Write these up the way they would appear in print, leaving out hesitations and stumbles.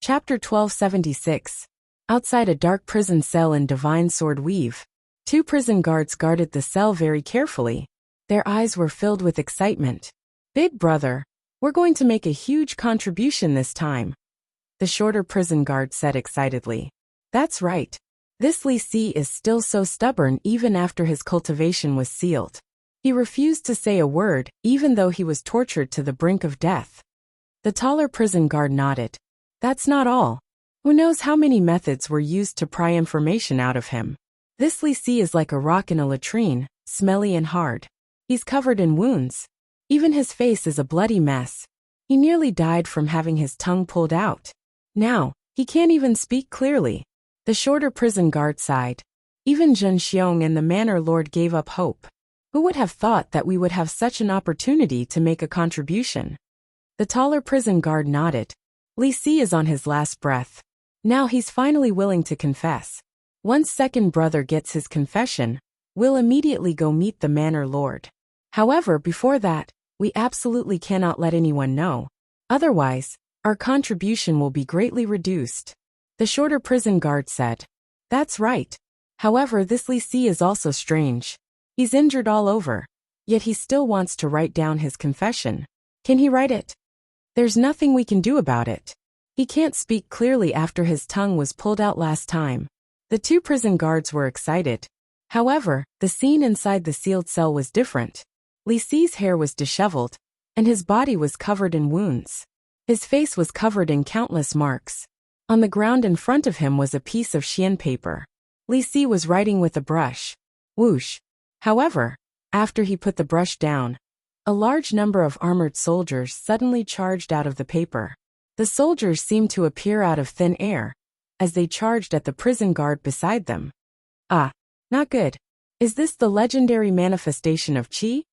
Chapter 1276. Outside a dark prison cell in Divine Sword Weave, two prison guards guarded the cell very carefully. Their eyes were filled with excitement. "Big brother, we're going to make a huge contribution this time," the shorter prison guard said excitedly. "That's right. This Li Si is still so stubborn even after his cultivation was sealed. He refused to say a word, even though he was tortured to the brink of death." The taller prison guard nodded. "That's not all. Who knows how many methods were used to pry information out of him. This Li Si is like a rock in a latrine, smelly and hard. He's covered in wounds. Even his face is a bloody mess. He nearly died from having his tongue pulled out. Now, he can't even speak clearly." The shorter prison guard sighed. Even Zhen Xiong and the Manor Lord gave up hope. Who would have thought that we would have such an opportunity to make a contribution? The taller prison guard nodded. Li Si is on his last breath. Now he's finally willing to confess. Once second brother gets his confession, we'll immediately go meet the Manor Lord. However, before that, we absolutely cannot let anyone know. Otherwise, our contribution will be greatly reduced. The shorter prison guard said. "That's right. However, this Li Si is also strange. He's injured all over, yet he still wants to write down his confession. Can he write it? There's nothing we can do about it. He can't speak clearly after his tongue was pulled out last time." The two prison guards were excited. However, the scene inside the sealed cell was different. Li Si's hair was disheveled, and his body was covered in wounds. His face was covered in countless marks. On the ground in front of him was a piece of Xian paper. Li Si was writing with a brush. Whoosh. However, after he put the brush down, a large number of armored soldiers suddenly charged out of the paper. The soldiers seemed to appear out of thin air, as they charged at the prison guard beside them. "Ah, not good. Is this the legendary manifestation of Qi?"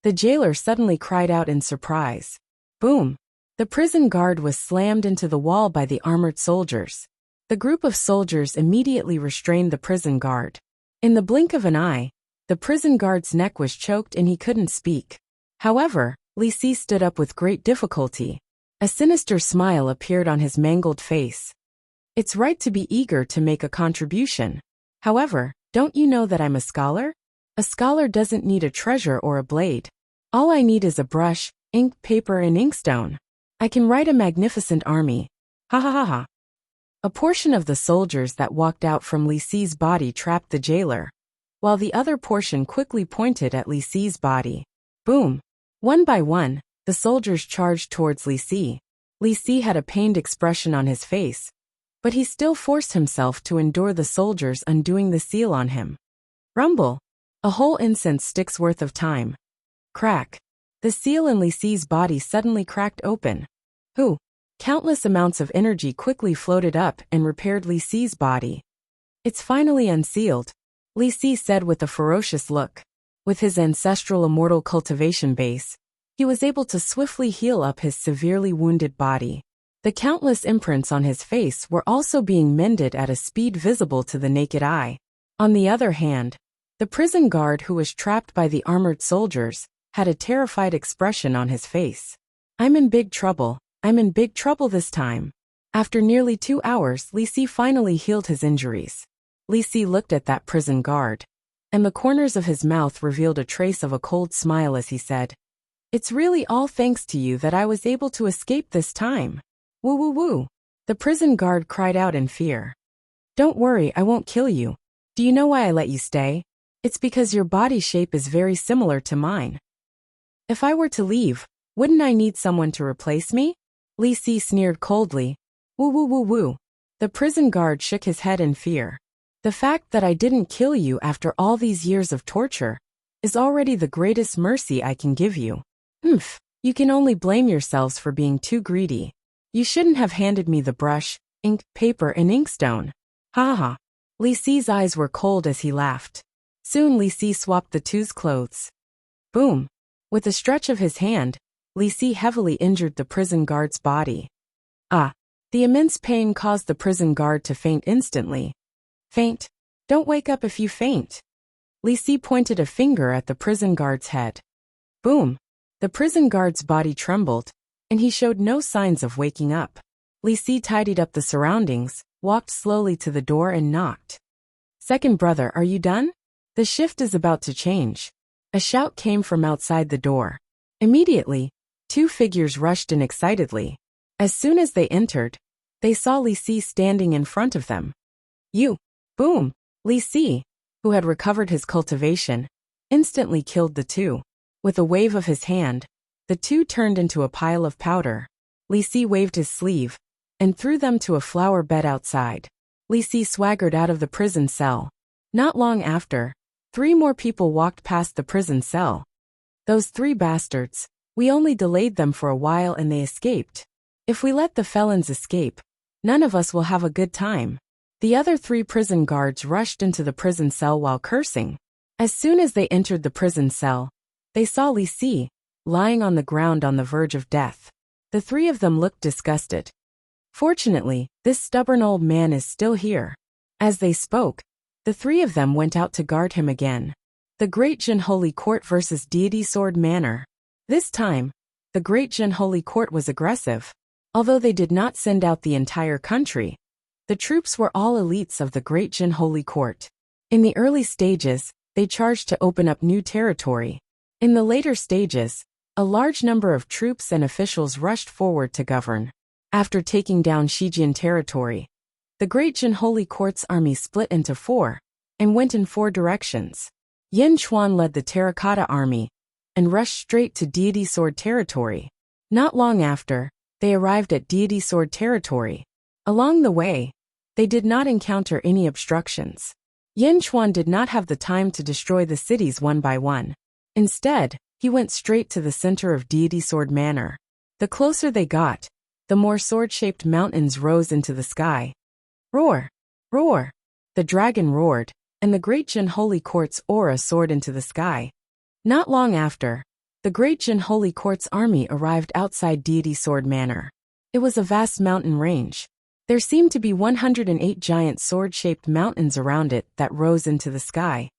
The jailer suddenly cried out in surprise. Boom! The prison guard was slammed into the wall by the armored soldiers. The group of soldiers immediately restrained the prison guard. In the blink of an eye, the prison guard's neck was choked and he couldn't speak. However, Li Si stood up with great difficulty. A sinister smile appeared on his mangled face. "It's right to be eager to make a contribution. However, don't you know that I'm a scholar? A scholar doesn't need a treasure or a blade. All I need is a brush, ink, paper, and inkstone. I can write a magnificent army. Ha ha ha ha." A portion of the soldiers that walked out from Li Si's body trapped the jailer, while the other portion quickly pointed at Li Si's body. Boom! One by one, the soldiers charged towards Li Si. Li Si had a pained expression on his face, but he still forced himself to endure the soldiers undoing the seal on him. Rumble! A whole incense stick's worth of time. Crack! The seal in Li Si's body suddenly cracked open. Who? Countless amounts of energy quickly floated up and repaired Li Si's body. "It's finally unsealed," Li Si said with a ferocious look. With his ancestral immortal cultivation base, he was able to swiftly heal up his severely wounded body. The countless imprints on his face were also being mended at a speed visible to the naked eye. On the other hand, the prison guard who was trapped by the armored soldiers had a terrified expression on his face. "I'm in big trouble. I'm in big trouble this time." After nearly 2 hours, Li Si finally healed his injuries. Li Si looked at that prison guard, and the corners of his mouth revealed a trace of a cold smile as he said, "It's really all thanks to you that I was able to escape this time. Woo woo woo." The prison guard cried out in fear. "Don't worry, I won't kill you. Do you know why I let you stay? It's because your body shape is very similar to mine. If I were to leave, wouldn't I need someone to replace me?" Li Si sneered coldly. Woo woo woo woo. The prison guard shook his head in fear. "The fact that I didn't kill you after all these years of torture is already the greatest mercy I can give you. You can only blame yourselves for being too greedy. You shouldn't have handed me the brush, ink, paper, and inkstone. Ha ha." Li Si's eyes were cold as he laughed. Soon Li Si swapped the two's clothes. Boom! With a stretch of his hand, Li Si heavily injured the prison guard's body. Ah! The immense pain caused the prison guard to faint instantly. "Faint? Don't wake up if you faint." Li Si pointed a finger at the prison guard's head. Boom! The prison guard's body trembled, and he showed no signs of waking up. Li Si tidied up the surroundings, walked slowly to the door and knocked. "Second brother, are you done? The shift is about to change." A shout came from outside the door. Immediately, two figures rushed in excitedly. As soon as they entered, they saw Li Si standing in front of them. "You!" Boom! Li Si, who had recovered his cultivation, instantly killed the two. With a wave of his hand, the two turned into a pile of powder. Li Si waved his sleeve and threw them to a flower bed outside. Li Si swaggered out of the prison cell. Not long after, 3 more people walked past the prison cell. "Those 3 bastards, we only delayed them for a while and they escaped. If we let the felons escape, none of us will have a good time." The other 3 prison guards rushed into the prison cell while cursing. As soon as they entered the prison cell, they saw Li Si, lying on the ground on the verge of death. The 3 of them looked disgusted. "Fortunately, this stubborn old man is still here." As they spoke, the 3 of them went out to guard him again. The Great Jin Holy Court versus Deity Sword Manor. This time, the Great Jin Holy Court was aggressive. Although they did not send out the entire country, the troops were all elites of the Great Jin Holy Court. In the early stages, they charged to open up new territory. In the later stages, a large number of troops and officials rushed forward to govern. After taking down Shijian territory, the Great Jin Holy Court's army split into 4 and went in 4 directions. Yin Chuan led the Terracotta Army and rushed straight to Deity Sword territory. Not long after, they arrived at Deity Sword territory. Along the way, they did not encounter any obstructions. Yin Chuan did not have the time to destroy the cities one by one. Instead, he went straight to the center of Deity Sword Manor. The closer they got, the more sword-shaped mountains rose into the sky. Roar! Roar! The dragon roared, and the Great Jin Holy Court's aura soared into the sky. Not long after, the Great Jin Holy Court's army arrived outside Deity Sword Manor. It was a vast mountain range. There seemed to be 108 giant sword-shaped mountains around it that rose into the sky.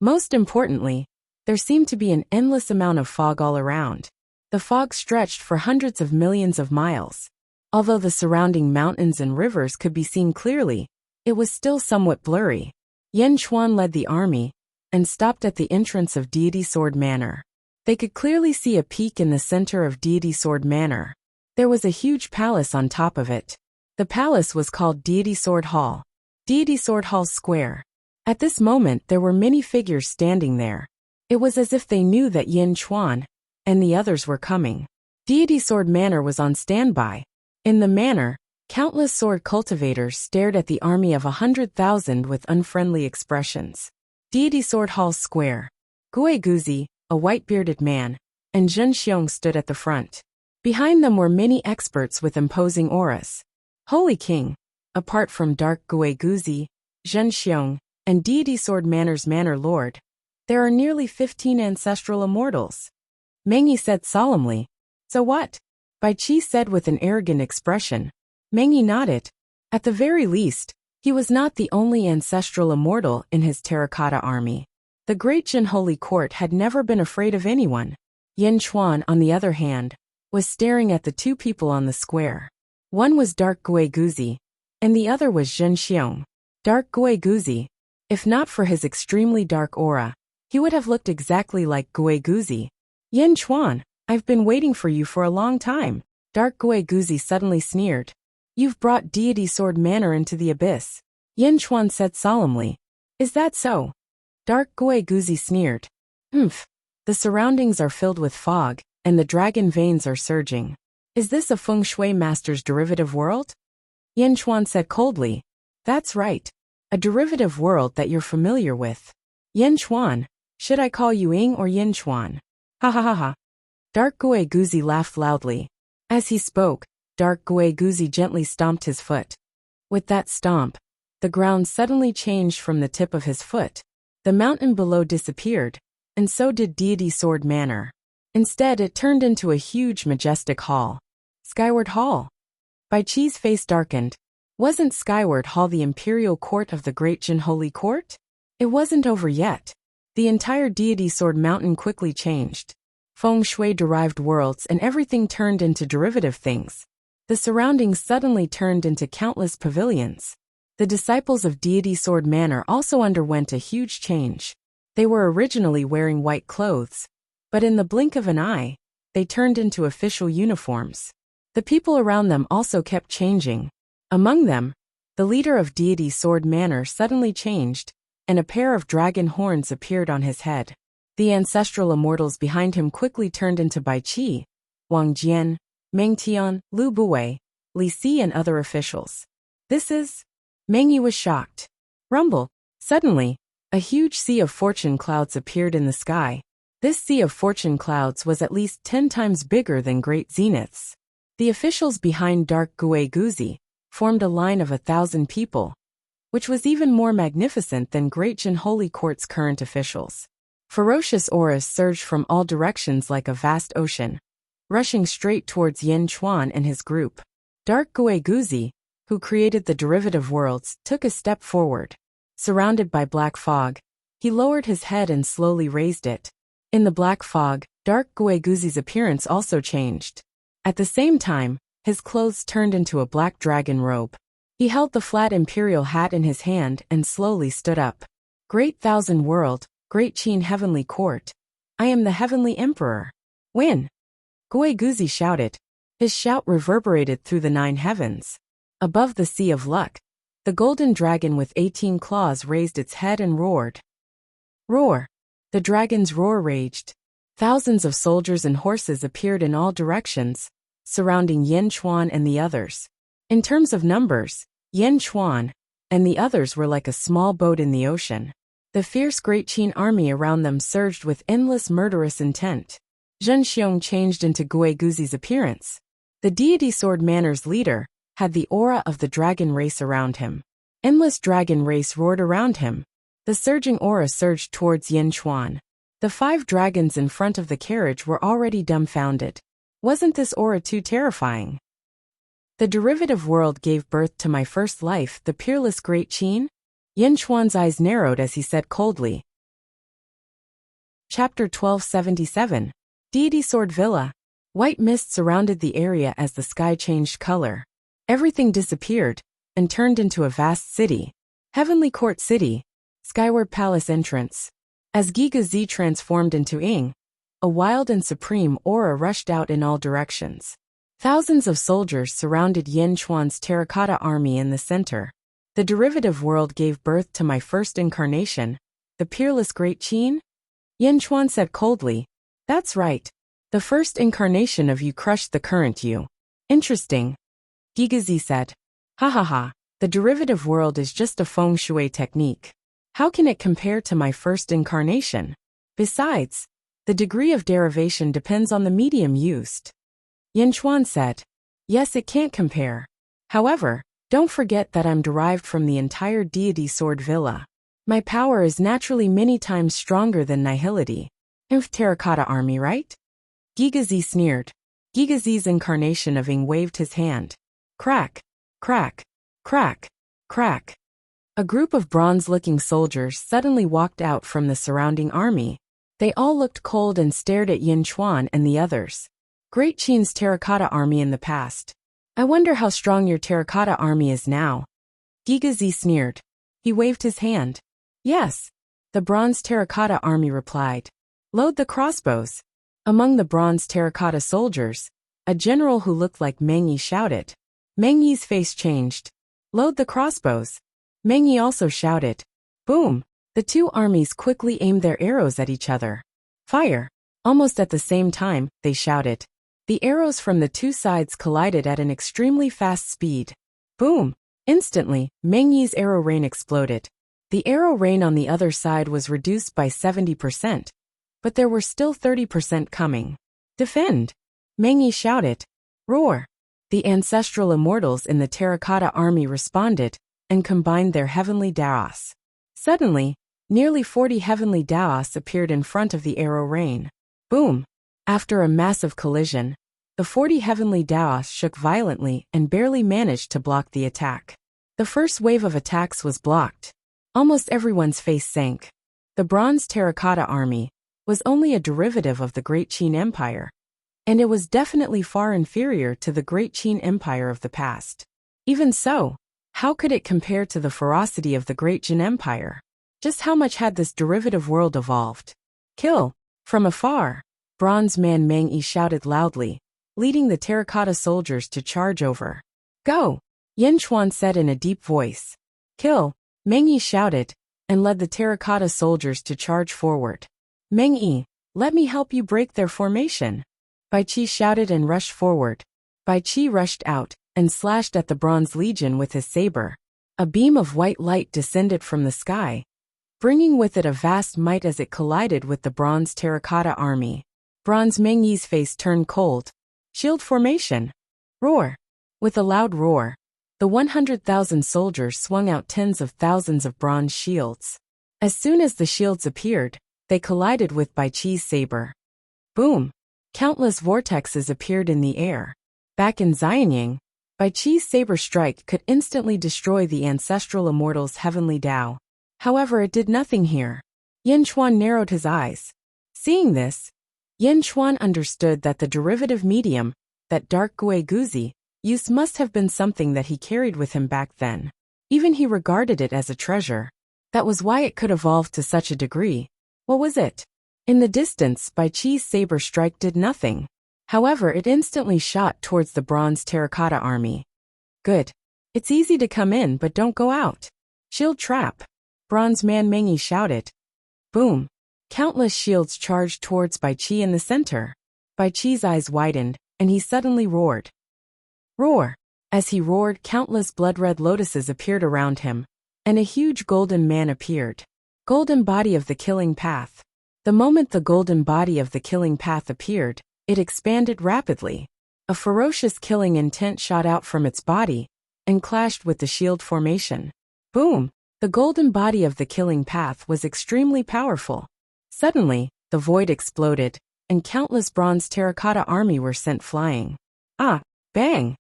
Most importantly, there seemed to be an endless amount of fog all around. The fog stretched for hundreds of millions of miles. Although the surrounding mountains and rivers could be seen clearly, it was still somewhat blurry. Yin Chuan led the army and stopped at the entrance of Deity Sword Manor. They could clearly see a peak in the center of Deity Sword Manor. There was a huge palace on top of it. The palace was called Deity Sword Hall. Deity Sword Hall Square. At this moment there were many figures standing there. It was as if they knew that Yin Chuan and the others were coming. Deity Sword Manor was on standby. In the manor, countless sword cultivators stared at the army of 100,000 with unfriendly expressions. Deity Sword Hall Square. Gui Guzi, a white-bearded man, and Zhen Xiong stood at the front. Behind them were many experts with imposing auras. Holy King, apart from Dark Gui Guzi, Zhen Xiong, and Deity Sword Manor's Manor Lord, there are nearly 15 ancestral immortals. Mengi said solemnly. So what? Bai Qi said with an arrogant expression. Mengi nodded. At the very least, he was not the only ancestral immortal in his terracotta army. The Great Jin Holy Court had never been afraid of anyone. Yin Chuan, on the other hand, was staring at the 2 people on the square. One was Dark Gui Guzi, and the other was Zhen Xiong. Dark Gui Guzi, if not for his extremely dark aura, he would have looked exactly like Gui Guzi. Yin Chuan, I've been waiting for you for a long time. Dark Gui Guzi suddenly sneered. You've brought Deity Sword Manor into the abyss. Yin Chuan said solemnly. Is that so? Dark Gui Guzi sneered. Humph. The surroundings are filled with fog, and the dragon veins are surging. Is this a feng shui master's derivative world? Yin Chuan said coldly. That's right. A derivative world that you're familiar with. Yin Chuan, should I call you Ying or Yin Chuan? Ha ha ha ha. Dark Gui Guzi laughed loudly. As he spoke, Dark Gui Guzi gently stomped his foot. With that stomp, the ground suddenly changed from the tip of his foot. The mountain below disappeared, and so did Deity Sword Manor. Instead, it turned into a huge, majestic hall. Skyward Hall. Bai Qi's face darkened. Wasn't Skyward Hall the imperial court of the Great Jin Holy Court? It wasn't over yet. The entire Deity Sword Mountain quickly changed. Feng Shui derived worlds and everything turned into derivative things. The surroundings suddenly turned into countless pavilions. The disciples of Deity Sword Manor also underwent a huge change. They were originally wearing white clothes, but in the blink of an eye, they turned into official uniforms. The people around them also kept changing. Among them, the leader of Deity Sword Manor suddenly changed, and a pair of dragon horns appeared on his head. The ancestral immortals behind him quickly turned into Bai Qi, Wang Jian, Meng Tian, Lu Buwei, Li Si and other officials. This is... Meng Yi was shocked. Rumble. Suddenly, a huge sea of fortune clouds appeared in the sky. This sea of fortune clouds was at least 10 times bigger than great zeniths. The officials behind Dark Gui Guzi formed a line of 1,000 people, which was even more magnificent than Great Jin Holy Court's current officials. Ferocious auras surged from all directions like a vast ocean, rushing straight towards Yin Chuan and his group. Dark Gui Guzi, who created the derivative worlds, took a step forward. Surrounded by black fog, he lowered his head and slowly raised it. In the black fog, Dark Gui Guzi's appearance also changed. At the same time, his clothes turned into a black dragon robe. He held the flat imperial hat in his hand and slowly stood up. Great Thousand World, Great Qin Heavenly Court. I am the Heavenly Emperor. Win! Gui Guzi shouted. His shout reverberated through the 9 heavens. Above the Sea of Luck, the golden dragon with 18 claws raised its head and roared. Roar! The dragon's roar raged. Thousands of soldiers and horses appeared in all directions, surrounding Yin Chuan and the others. In terms of numbers, Yin Chuan and the others were like a small boat in the ocean. The fierce Great Qin army around them surged with endless murderous intent. Zhen Xiong changed into Gui Guzi's appearance. The Deity Sword Manor's leader had the aura of the dragon race around him. Endless dragon race roared around him. The surging aura surged towards Yin Chuan. The 5 dragons in front of the carriage were already dumbfounded. Wasn't this aura too terrifying? The derivative world gave birth to my first life, the peerless Great Qin? Yin Chuan's eyes narrowed as he said coldly. Chapter 1277. Deity Sword Villa. White mist surrounded the area as the sky changed color. Everything disappeared and turned into a vast city. Heavenly Court City. Skyward Palace entrance. As Giga Z transformed into Ying, a wild and supreme aura rushed out in all directions. Thousands of soldiers surrounded Yin Chuan's terracotta army in the center. The derivative world gave birth to my first incarnation, the peerless Great Qin? Yin Chuan said coldly. That's right. The first incarnation of you crushed the current you. Interesting. Giga Z said. Ha ha ha, the derivative world is just a feng shui technique. How can it compare to my first incarnation? Besides, the degree of derivation depends on the medium used. Yin Chuan said. Yes, it can't compare. However, don't forget that I'm derived from the entire Deity Sword Villa. My power is naturally many times stronger than nihility. Terracotta army, right? Giga Z sneered. Giga Z's incarnation of Ying waved his hand. Crack, crack, crack, crack. A group of bronze-looking soldiers suddenly walked out from the surrounding army. They all looked cold and stared at Yin Chuan and the others. Great Qin's terracotta army in the past. I wonder how strong your terracotta army is now. Giga Z sneered. He waved his hand. Yes. The bronze terracotta army replied. Load the crossbows. Among the bronze terracotta soldiers, a general who looked like Meng Yi shouted. Meng Yi's face changed. Load the crossbows. Meng Yi also shouted. Boom! The 2 armies quickly aimed their arrows at each other. Fire! Almost at the same time, they shouted. The arrows from the 2 sides collided at an extremely fast speed. Boom! Instantly, Meng Yi's arrow rain exploded. The arrow rain on the other side was reduced by 70%, but there were still 30% coming. Defend! Meng Yi shouted. Roar! The ancestral immortals in the terracotta army responded and combined their heavenly Daos. Suddenly, nearly 40 heavenly Daos appeared in front of the arrow rain. Boom! After a massive collision, the 40 heavenly Daos shook violently and barely managed to block the attack. The first wave of attacks was blocked. Almost everyone's face sank. The bronze terracotta army was only a derivative of the Great Qin Empire. and it was definitely far inferior to the great Qin Empire of the past. Even so, how could it compare to the ferocity of the great Jin Empire? Just how much had this derivative world evolved? Kill! From afar, Bronze Man Meng Yi shouted loudly, leading the terracotta soldiers to charge over. Go! Yin Chuan said in a deep voice. Kill! Meng Yi shouted, and led the terracotta soldiers to charge forward. Meng Yi, let me help you break their formation. Bai Qi shouted and rushed forward. Bai Qi rushed out and slashed at the Bronze Legion with his saber. A beam of white light descended from the sky, bringing with it a vast might as it collided with the bronze terracotta army. Bronze Meng Yi's face turned cold. Shield formation. Roar. With a loud roar, the 100,000 soldiers swung out tens of thousands of bronze shields. As soon as the shields appeared, they collided with Bai Qi's saber. Boom! Countless vortexes appeared in the air. Back in Xianyang, Bai Qi's saber strike could instantly destroy the ancestral immortal's heavenly Tao. However, it did nothing here. Yin Chuan narrowed his eyes. Seeing this, Yin Chuan understood that the derivative medium, that dark Gui Guzi, use must have been something that he carried with him back then. Even he regarded it as a treasure. That was why it could evolve to such a degree. What was it? In the distance, Bai Qi's saber strike did nothing. However, it instantly shot towards the bronze terracotta army. Good. It's easy to come in but don't go out. Shield trap. Bronze Man Meng Yi shouted. Boom. Countless shields charged towards Bai Qi in the center. Bai Qi's eyes widened, and he suddenly roared. Roar! As he roared, countless blood-red lotuses appeared around him, and a huge golden man appeared. Golden body of the killing path. The moment the golden body of the killing path appeared, it expanded rapidly. A ferocious killing intent shot out from its body, and clashed with the shield formation. Boom! The golden body of the killing path was extremely powerful. Suddenly, the void exploded, and countless bronze terracotta army were sent flying. Ah! Bang!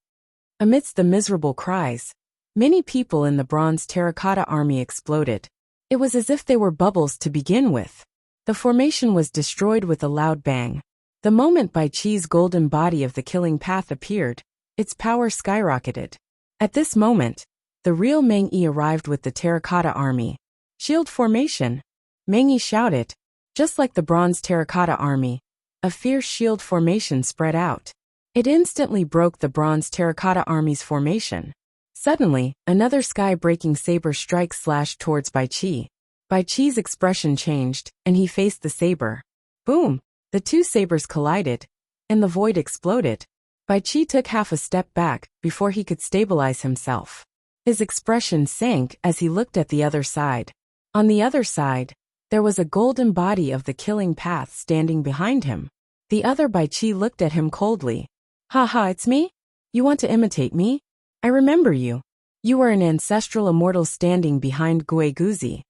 Amidst the miserable cries, many people in the bronze terracotta army exploded. It was as if they were bubbles to begin with. The formation was destroyed with a loud bang. The moment Bai Qi's golden body of the killing path appeared, its power skyrocketed. At this moment, the real Meng Yi arrived with the terracotta army. Shield formation. Meng Yi shouted. Just like the bronze terracotta army, a fierce shield formation spread out. It instantly broke the bronze terracotta army's formation. Suddenly, another sky-breaking saber strike slashed towards Bai Qi. Bai Qi's expression changed, and he faced the saber. Boom! The two sabers collided, and the void exploded. Bai Qi took half a step back before he could stabilize himself. His expression sank as he looked at the other side. On the other side, there was a golden body of the killing path standing behind him. The other Bai Qi looked at him coldly. Haha, it's me? You want to imitate me? I remember you. You were an ancestral immortal standing behind Gui Guzi.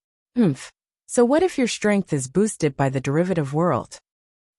So what if your strength is boosted by the derivative world?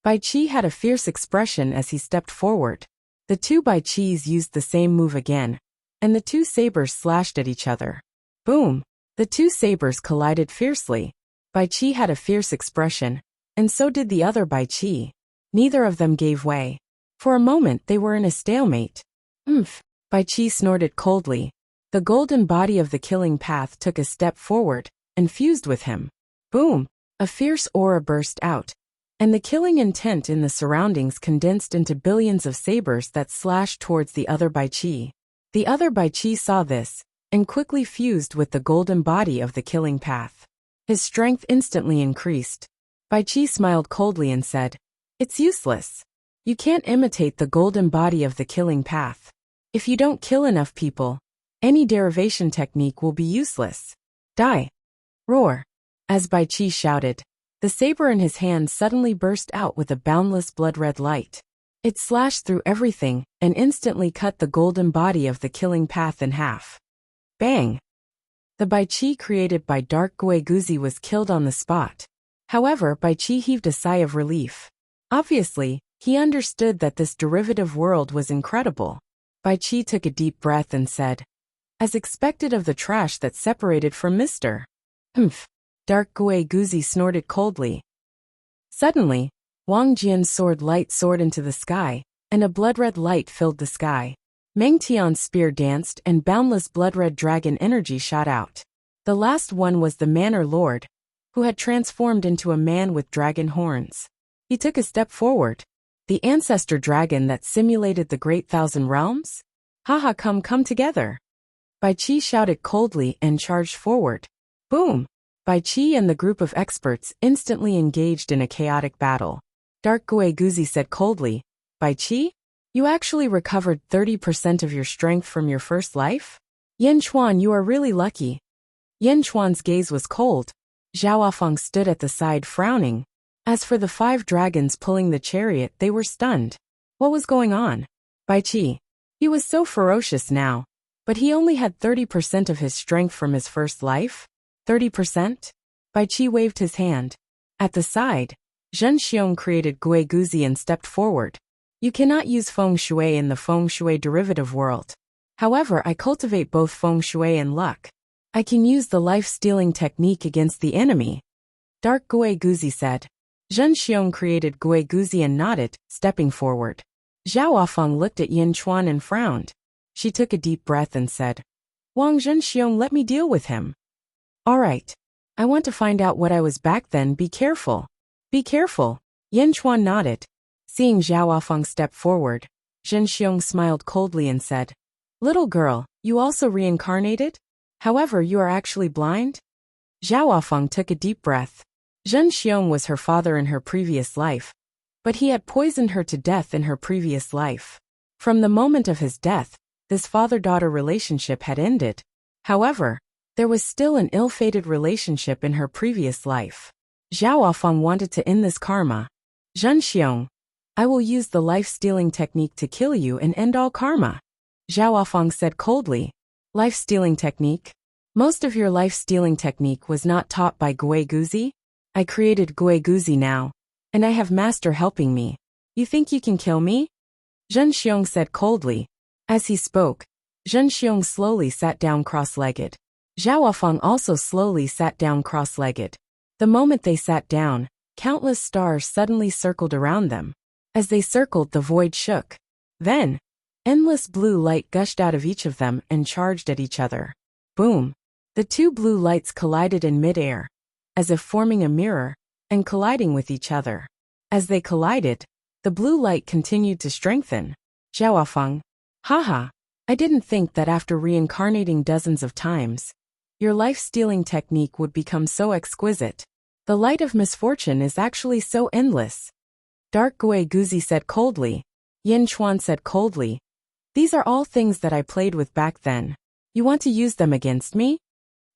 Bai Qi had a fierce expression as he stepped forward. The two Bai Qis used the same move again, and the two sabers slashed at each other. Boom! The two sabers collided fiercely. Bai Qi had a fierce expression, and so did the other Bai Qi. Neither of them gave way. For a moment they were in a stalemate. Bai Qi snorted coldly. The golden body of the killing path took a step forward, and fused with him. Boom! A fierce aura burst out, and the killing intent in the surroundings condensed into billions of sabers that slashed towards the other Bai Qi. The other Bai Qi saw this, and quickly fused with the golden body of the killing path. His strength instantly increased. Bai Qi smiled coldly and said, It's useless. You can't imitate the golden body of the killing path. If you don't kill enough people, any derivation technique will be useless. Die! Roar! As Bai Qi shouted, the saber in his hand suddenly burst out with a boundless blood-red light. It slashed through everything and instantly cut the golden body of the killing path in half. Bang! The Bai Qi created by Dark Gui Guzi was killed on the spot. However, Bai Qi heaved a sigh of relief. Obviously, he understood that this derivative world was incredible. Bai Qi took a deep breath and said, As expected of the trash that separated from Mr. Dark Gui Guzi snorted coldly. Suddenly, Wang Jian's sword light soared into the sky, and a blood-red light filled the sky. Meng Tian's spear danced and boundless blood-red dragon energy shot out. The last one was the Manor Lord, who had transformed into a man with dragon horns. He took a step forward. The ancestor dragon that simulated the Great Thousand Realms? Haha, come together. Bai Qi shouted coldly and charged forward. Boom! Bai Qi and the group of experts instantly engaged in a chaotic battle. Dark Gui Guzi said coldly, Bai Qi? You actually recovered 30% of your strength from your first life? Yin Chuan, you are really lucky. Yin Chuan's gaze was cold. Zhao Feng stood at the side frowning. As for the 5 dragons pulling the chariot, they were stunned. What was going on? Bai Qi. He was so ferocious now. But he only had 30% of his strength from his first life? 30%? Bai Qi waved his hand. At the side, Zhen Xiong created Gui Guzi and stepped forward. You cannot use feng shui in the feng shui derivative world. However, I cultivate both feng shui and luck. I can use the life-stealing technique against the enemy. Dark Gui Guzi said. Zhen Xiong created Gui Guzi and nodded, stepping forward. Zhao Feng looked at Yin Chuan and frowned. She took a deep breath and said, Wang Zhen Xiong, let me deal with him. All right. I want to find out what I was back then. Be careful. Be careful. Yin Chuan nodded. Seeing Zhao Feng step forward, Zhen Xiong smiled coldly and said, Little girl, you also reincarnated? However, you are actually blind? Zhao Feng took a deep breath. Zhen Xiong was her father in her previous life, but he had poisoned her to death in her previous life. From the moment of his death, this father-daughter relationship had ended. However, there was still an ill-fated relationship in her previous life. Zhao Feng wanted to end this karma. Zhen Xiong, I will use the life-stealing technique to kill you and end all karma. Zhao Feng said coldly. Life-stealing technique? Most of your life-stealing technique was not taught by Gui Guzi? I created Gui Guzi now, and I have master helping me. You think you can kill me? Zhen Xiong said coldly. As he spoke, Zhen Xiong slowly sat down cross-legged. Zhao Feng also slowly sat down cross-legged. The moment they sat down, countless stars suddenly circled around them. As they circled, the void shook. Then, endless blue light gushed out of each of them and charged at each other. Boom! The 2 blue lights collided in midair, as if forming a mirror, and colliding with each other. As they collided, the blue light continued to strengthen. Zhao Feng, haha, I didn't think that after reincarnating dozens of times, your life-stealing technique would become so exquisite. The light of misfortune is actually so endless. Dark Gui Guzi said coldly. Yin Chuan said coldly. These are all things that I played with back then. You want to use them against me?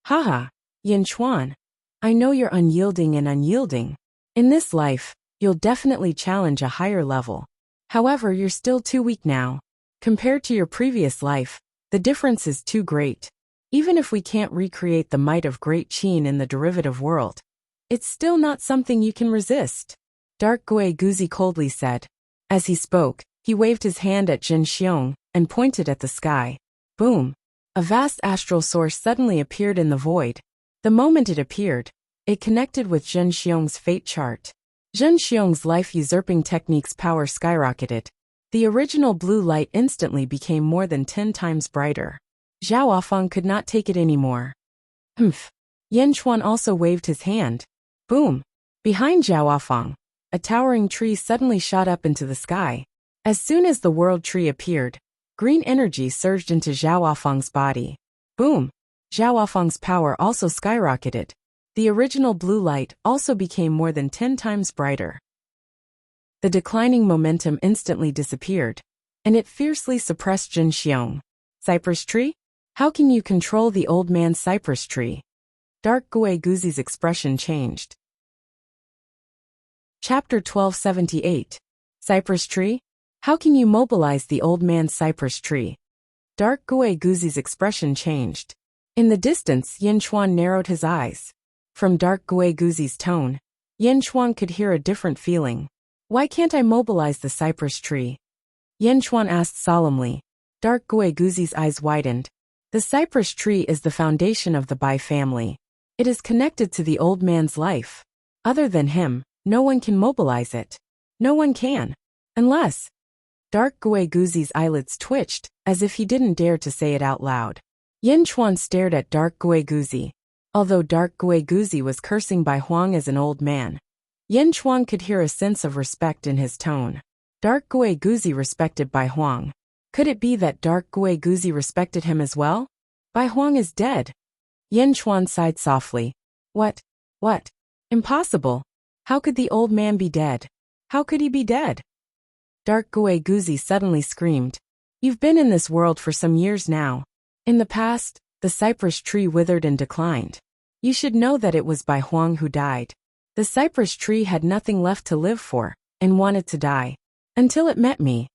Haha, Yin Chuan. I know you're unyielding and unyielding. In this life, you'll definitely challenge a higher level. However, you're still too weak now. Compared to your previous life, the difference is too great. Even if we can't recreate the might of Great Qin in the derivative world, it's still not something you can resist. Dark Gui Guzi coldly said. As he spoke, he waved his hand at Zhen Xiong and pointed at the sky. Boom! A vast astral source suddenly appeared in the void. The moment it appeared, it connected with Zhen Xiong's fate chart. Zhen Xiong's life-usurping technique's power skyrocketed. The original blue light instantly became more than 10 times brighter. Zhao Feng could not take it anymore. Humph! Yin Chuan also waved his hand. Boom! Behind Zhao Feng, a towering tree suddenly shot up into the sky. As soon as the world tree appeared, green energy surged into Zhao Feng's body. Boom! Zhao Feng's power also skyrocketed. The original blue light also became more than 10 times brighter. The declining momentum instantly disappeared, and it fiercely suppressed Zhen Xiong. Cypress tree? How can you control the old man's cypress tree? Dark Gui Guzi's expression changed. Chapter 1278. Cypress tree? How can you mobilize the old man's cypress tree? Dark Gui Guzi's expression changed. In the distance, Yin Chuan narrowed his eyes. From Dark Gui Guzi's tone, Yin Chuan could hear a different feeling. Why can't I mobilize the cypress tree? Yin Chuan asked solemnly. Dark Gui Guzi's eyes widened. The cypress tree is the foundation of the Bai family. It is connected to the old man's life. Other than him, no one can mobilize it. No one can. Unless. Dark Gui Guzi's eyelids twitched, as if he didn't dare to say it out loud. Yin Chuan stared at Dark Gui Guzi. Although Dark Gui Guzi was cursing Bai Huang as an old man, Yin Chuan could hear a sense of respect in his tone. Dark Gui Guzi respected Bai Huang. Could it be that Dark Gui Guzi respected him as well? Bai Huang is dead. Yin Chuan sighed softly. What? What? Impossible. How could the old man be dead? How could he be dead? Dark Gui Guzi suddenly screamed. You've been in this world for some years now. In the past, the cypress tree withered and declined. You should know that it was Bai Huang who died. The cypress tree had nothing left to live for, and wanted to die. Until it met me.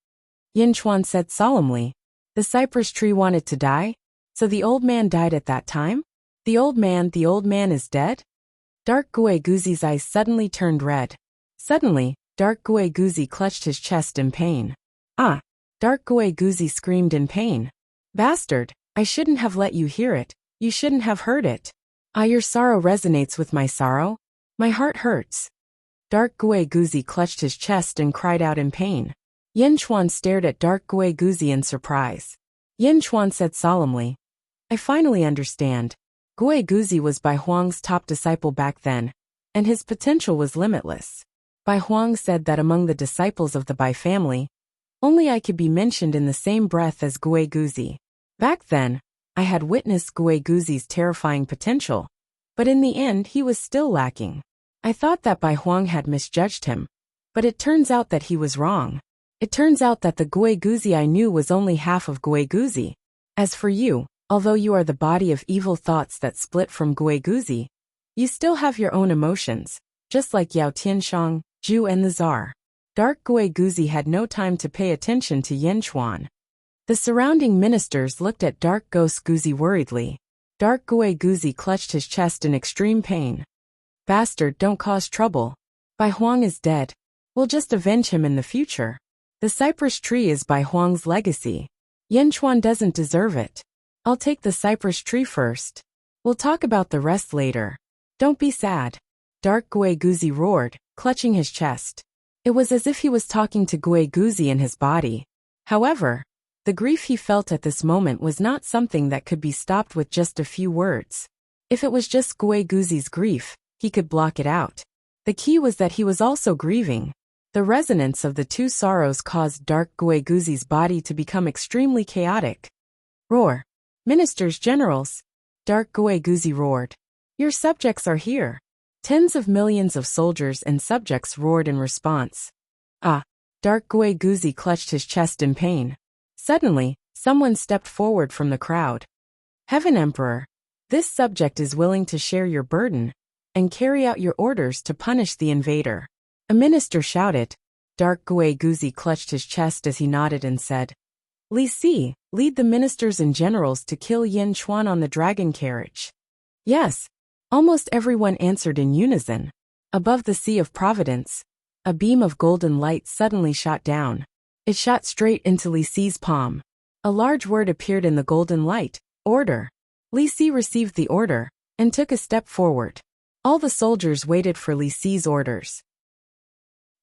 Yin Chuan said solemnly. The cypress tree wanted to die? So the old man died at that time? The old man is dead? Dark Gui Guzi's eyes suddenly turned red. Suddenly, Dark Gui Guzi clutched his chest in pain. Ah! Dark Gui Guzi screamed in pain. Bastard, I shouldn't have let you hear it, you shouldn't have heard it. Ah, your sorrow resonates with my sorrow. My heart hurts. Dark Gui Guzi clutched his chest and cried out in pain. Yin Chuan stared at Dark Gui Guzi in surprise. Yin Chuan said solemnly. I finally understand. Gui Guzi was Bai Huang's top disciple back then, and his potential was limitless. Bai Huang said that among the disciples of the Bai family, only I could be mentioned in the same breath as Gui Guzi. Back then, I had witnessed Gui Guzi's terrifying potential, but in the end he was still lacking. I thought that Bai Huang had misjudged him, but it turns out that he was wrong. It turns out that the Gui Guzi I knew was only half of Gui Guzi. As for you, although you are the body of evil thoughts that split from Gui Guzi, you still have your own emotions, just like Yao Tianshang, Zhu and the Tsar. Dark Gui Guzi had no time to pay attention to Yin Chuan. The surrounding ministers looked at Dark Ghost Guzi worriedly. Dark Gui Guzi clutched his chest in extreme pain. Bastard, don't cause trouble. Bai Huang is dead. We'll just avenge him in the future. The cypress tree is Bai Huang's legacy. Yin Chuan doesn't deserve it. I'll take the cypress tree first. We'll talk about the rest later. Don't be sad. Dark Gui Guzi roared, clutching his chest. It was as if he was talking to Gui Guzi in his body. However, the grief he felt at this moment was not something that could be stopped with just a few words. If it was just Gui Guzi's grief, he could block it out. The key was that he was also grieving. The resonance of the two sorrows caused Dark Gui Guzi's body to become extremely chaotic. Roar. Ministers, generals. Dark Gui Guzi roared. Your subjects are here. Tens of millions of soldiers and subjects roared in response. Ah! Dark Gui Guzi clutched his chest in pain. Suddenly, someone stepped forward from the crowd. Heaven Emperor, this subject is willing to share your burden and carry out your orders to punish the invader. A minister shouted. Dark Gui Guzi clutched his chest as he nodded and said, Li Si, lead the ministers and generals to kill Yin Chuan on the dragon carriage. Yes. Almost everyone answered in unison. Above the Sea of Providence, a beam of golden light suddenly shot down. It shot straight into Li Si's palm. A large word appeared in the golden light, order. Li Si received the order and took a step forward. All the soldiers waited for Li Si's orders.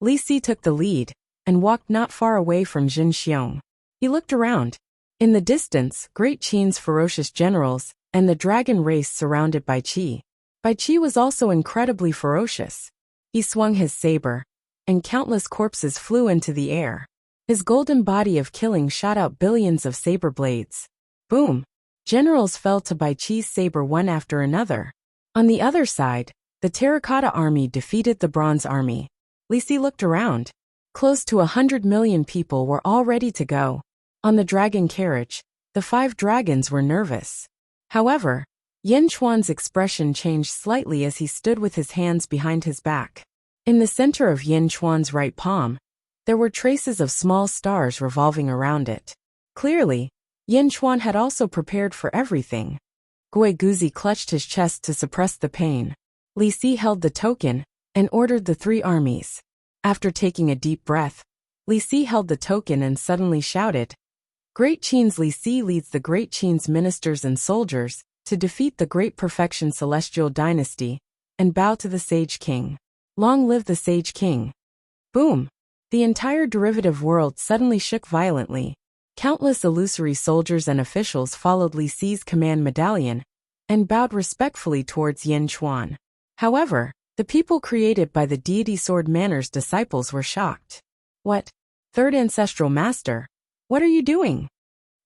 Li Si took the lead and walked not far away from Jin Xiong. He looked around. In the distance, Great Qin's ferocious generals and the dragon race surrounded Bai Qi. Bai Qi was also incredibly ferocious. He swung his saber, and countless corpses flew into the air. His golden body of killing shot out billions of saber blades. Boom! Generals fell to Bai Qi's saber one after another. On the other side, the terracotta army defeated the bronze army. Li Si looked around. Close to 100 million people were all ready to go. On the dragon carriage, the 5 dragons were nervous. However, Yin Chuan's expression changed slightly as he stood with his hands behind his back. In the center of Yin Chuan's right palm, there were traces of small stars revolving around it. Clearly, Yin Chuan had also prepared for everything. Gui Guzi clutched his chest to suppress the pain. Li Si held the token and ordered the 3 armies. After taking a deep breath, Li Si held the token and suddenly shouted, Great Qin's Li Si leads the Great Qin's ministers and soldiers to defeat the Great Perfection Celestial Dynasty and bow to the Sage King. Long live the Sage King. Boom! The entire derivative world suddenly shook violently. Countless illusory soldiers and officials followed Li Si's command medallion and bowed respectfully towards Yin Chuan. However, the people created by the deity Sword Manor's disciples were shocked. What? Third Ancestral Master? What are you doing?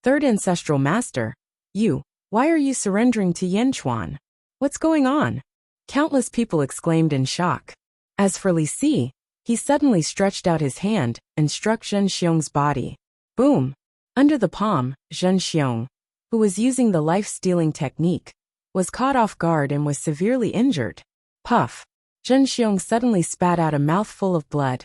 Third Ancestral Master? Why are you surrendering to Yin Chuan? What's going on? Countless people exclaimed in shock. As for Li Si, he suddenly stretched out his hand and struck Zhen Xiong's body. Boom! Under the palm, Zhen Xiong, who was using the life-stealing technique, was caught off guard and was severely injured. Puff! Zhen Xiong suddenly spat out a mouthful of blood.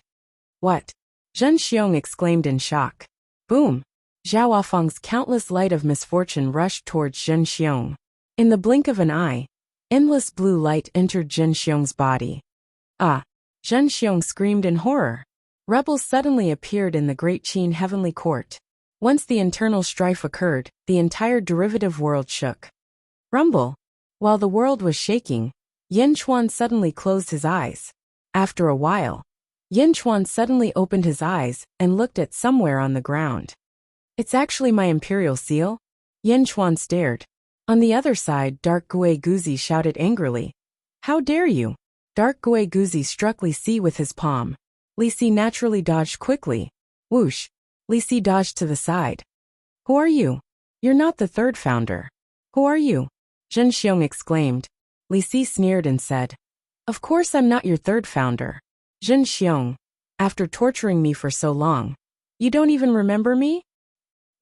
What? Zhen Xiong exclaimed in shock. Boom! Zhao Afeng's countless light of misfortune rushed towards Zhen Xiong. In the blink of an eye, endless blue light entered Zhen Xiong's body. Ah! Zhen Xiong screamed in horror. Rebels suddenly appeared in the Great Qin Heavenly Court. Once the internal strife occurred, the entire derivative world shook. Rumble! While the world was shaking, Yin Chuan suddenly closed his eyes. After a while, Yin Chuan suddenly opened his eyes and looked at somewhere on the ground. It's actually my imperial seal? Yin Chuan stared. On the other side, Dark Gui Guzi shouted angrily. How dare you? Dark Gui Guzi struck Li Si with his palm. Li Si naturally dodged quickly. Whoosh! Li Si dodged to the side. Who are you? You're not the third founder. Who are you? Zhen Xiong exclaimed. Li Si sneered and said, Of course I'm not your third founder. Zhen Xiong, after torturing me for so long, you don't even remember me?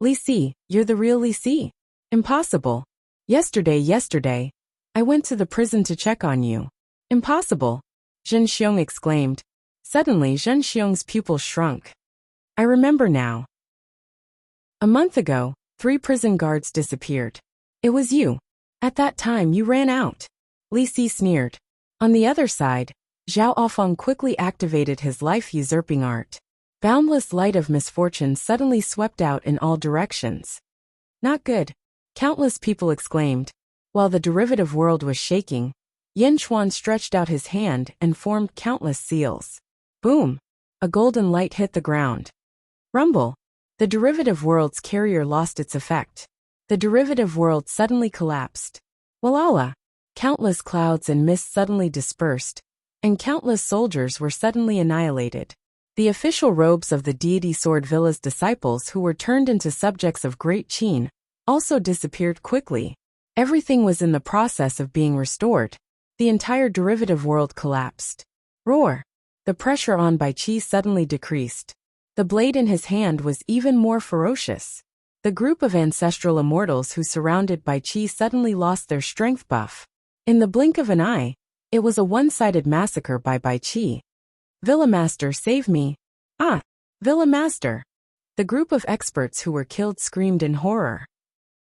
Li Si, you're the real Li Si? Impossible. Yesterday, I went to the prison to check on you. Impossible. Zhen Xiong exclaimed. Suddenly Zhen Xiong's pupils shrunk. I remember now. A month ago, 3 prison guards disappeared. It was you. At that time you ran out. Li Si sneered. On the other side, Zhao Afeng quickly activated his life-usurping art. Boundless light of misfortune suddenly swept out in all directions. Not good. Countless people exclaimed. While the derivative world was shaking, Yin Chuan stretched out his hand and formed countless seals. Boom! A golden light hit the ground. Rumble! The derivative world's carrier lost its effect. The derivative world suddenly collapsed. Walala! Countless clouds and mist suddenly dispersed, and countless soldiers were suddenly annihilated. The official robes of the deity Sword Villa's disciples who were turned into subjects of Great Qin also disappeared quickly. Everything was in the process of being restored. The entire derivative world collapsed. Roar! The pressure on Bai Qi suddenly decreased. The blade in his hand was even more ferocious. The group of ancestral immortals who surrounded Bai Qi suddenly lost their strength buff. In the blink of an eye, it was a one-sided massacre by Bai Qi. Villa Master, save me! Ah! Villa Master! The group of experts who were killed screamed in horror.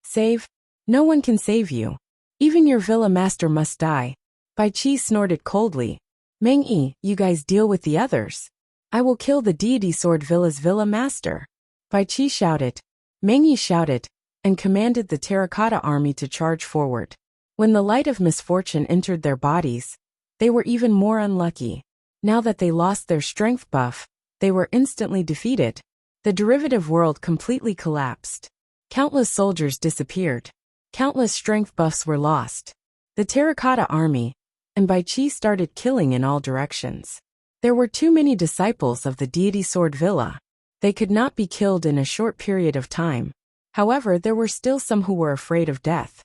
Save? No one can save you. Even your Villa Master must die. Bai Qi snorted coldly. Meng Yi, you guys deal with the others. I will kill the deity Sword Villa's Villa Master. Bai Qi shouted. Meng Yi shouted, and commanded the terracotta army to charge forward. When the light of misfortune entered their bodies, they were even more unlucky. Now that they lost their strength buff, they were instantly defeated. The derivative world completely collapsed. Countless soldiers disappeared. Countless strength buffs were lost. The terracotta army, and Bai Qi started killing in all directions. There were too many disciples of the deity Sword Villa. They could not be killed in a short period of time. However, there were still some who were afraid of death.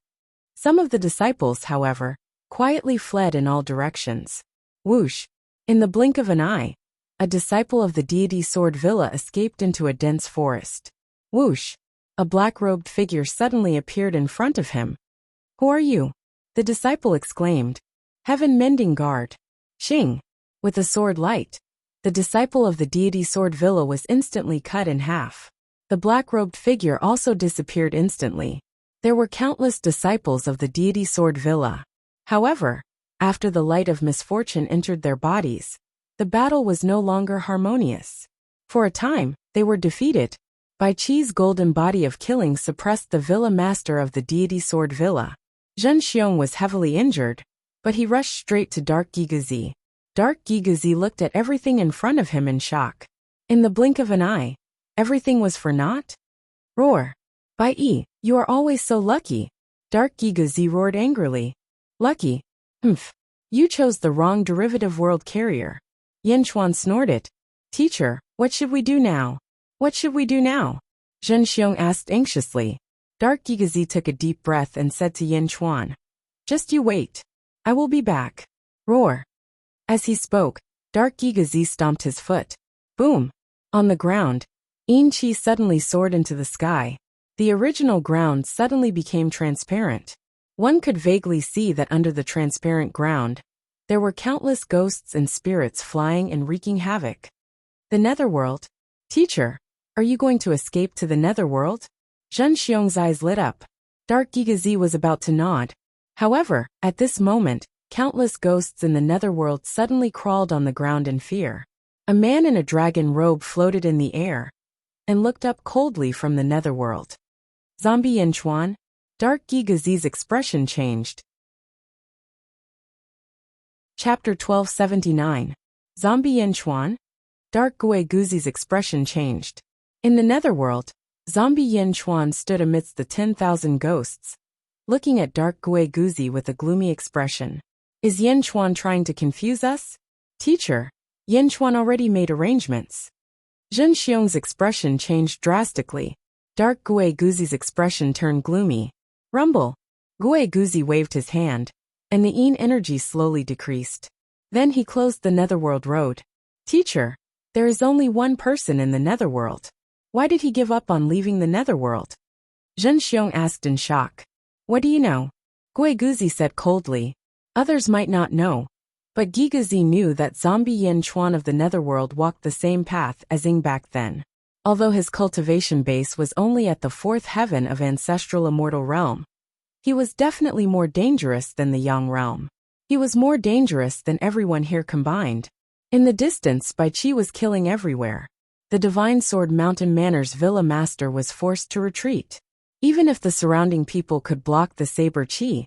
Some of the disciples, however, quietly fled in all directions. Whoosh! In the blink of an eye, a disciple of the deity Sword Villa escaped into a dense forest. Whoosh! A black-robed figure suddenly appeared in front of him. Who are you? The disciple exclaimed. Heaven Mending Guard. Xing! With a sword light, the disciple of the deity Sword Villa was instantly cut in half. The black-robed figure also disappeared instantly. There were countless disciples of the deity Sword Villa. However, after the light of misfortune entered their bodies, the battle was no longer harmonious. For a time, they were defeated. Bai Qi's golden body of killing suppressed the Villa Master of the deity Sword Villa. Zhen Xiong was heavily injured, but he rushed straight to Dark Gigazi. Dark Gigazi looked at everything in front of him in shock. In the blink of an eye, everything was for naught? Roar. By E, you are always so lucky. Dark Gigazi roared angrily. Lucky? Humph. You chose the wrong derivative world carrier. Yin Chuan snorted. Teacher, what should we do now? What should we do now? Zhen Xiong asked anxiously. Dark Gigazi took a deep breath and said to Yin Chuan. Just you wait. I will be back. Roar. As he spoke, Dark Gigazi stomped his foot. Boom. On the ground, Yin Qi suddenly soared into the sky. The original ground suddenly became transparent. One could vaguely see that under the transparent ground, there were countless ghosts and spirits flying and wreaking havoc. The Netherworld? Teacher, are you going to escape to the Netherworld? Zhen Xiong's eyes lit up. Dark Gigazi was about to nod. However, at this moment, countless ghosts in the Netherworld suddenly crawled on the ground in fear. A man in a dragon robe floated in the air and looked up coldly from the Netherworld. Zombie Yin Chuan? Dark Gigazi's expression changed. Chapter 1279. Zombie Yin Chuan? Dark Guizi's expression changed. In the Netherworld, Zombie Yin Chuan stood amidst the 10,000 ghosts, looking at Dark Guizi with a gloomy expression. Is Yin Chuan trying to confuse us? Teacher, Yin Chuan already made arrangements. Zhen Xiong's expression changed drastically. Dark Guizi's expression turned gloomy. Rumble. Guizi waved his hand, and the Yin energy slowly decreased. Then he closed the Netherworld road. Teacher, there is only one person in the Netherworld. Why did he give up on leaving the Netherworld? Zhen Xiong asked in shock. What do you know? Guizi said coldly. Others might not know, but Gigazi knew that Zombie Yin Chuan of the Netherworld walked the same path as Ying back then. Although his cultivation base was only at the 4th heaven of ancestral immortal realm, he was definitely more dangerous than the Yang realm. He was more dangerous than everyone here combined. In the distance, Bai Qi was killing everywhere. The Divine Sword Mountain Manor's Villa Master was forced to retreat. Even if the surrounding people could block the Saber Qi,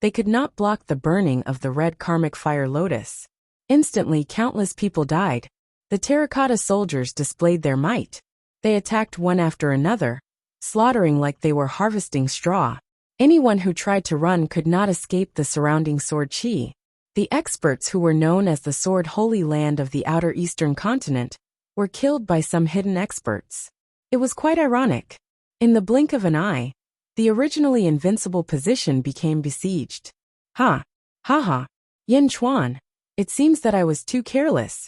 they could not block the burning of the red karmic fire lotus. Instantly, countless people died. The terracotta soldiers displayed their might. They attacked one after another, slaughtering like they were harvesting straw. Anyone who tried to run could not escape the surrounding sword qi. The experts who were known as the Sword Holy Land of the Outer Eastern Continent were killed by some hidden experts. It was quite ironic. In the blink of an eye, the originally invincible position became besieged. Ha! Ha ha! Yin Chuan, it seems that I was too careless.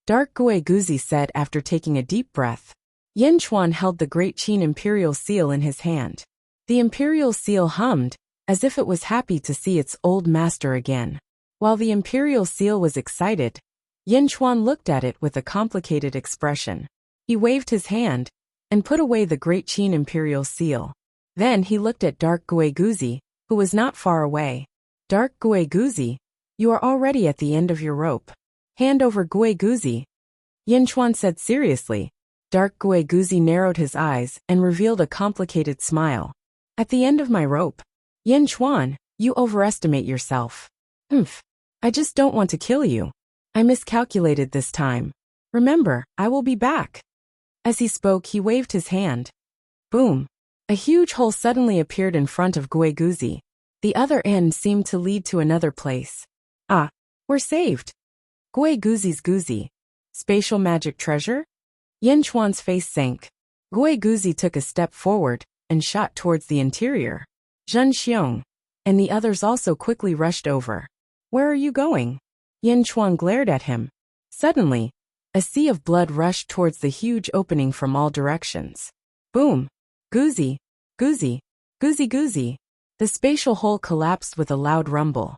Dark Guizi said after taking a deep breath. Yin Chuan held the Great Qin Imperial Seal in his hand. The Imperial Seal hummed, as if it was happy to see its old master again. While the Imperial Seal was excited, Yin Chuan looked at it with a complicated expression. He waved his hand and put away the Great Qin Imperial Seal. Then he looked at Dark Guizi, who was not far away. Dark Guizi, you are already at the end of your rope. Hand over Guizi. Yin Chuan said seriously. Dark Guizi narrowed his eyes and revealed a complicated smile. At the end of my rope. Yin Chuan, you overestimate yourself. Humph. I just don't want to kill you. I miscalculated this time. Remember, I will be back. As he spoke, he waved his hand. Boom. A huge hole suddenly appeared in front of Guizi. The other end seemed to lead to another place. Ah, we're saved. Guizi's Guzi. Spatial magic treasure? Yin Chuan's face sank. Guizi took a step forward and shot towards the interior. Zhen Xiong and the others also quickly rushed over. Where are you going? Yin Chuan glared at him. Suddenly, a sea of blood rushed towards the huge opening from all directions. Boom! Guzi! Guzi! Guzi Guzi! The spatial hole collapsed with a loud rumble.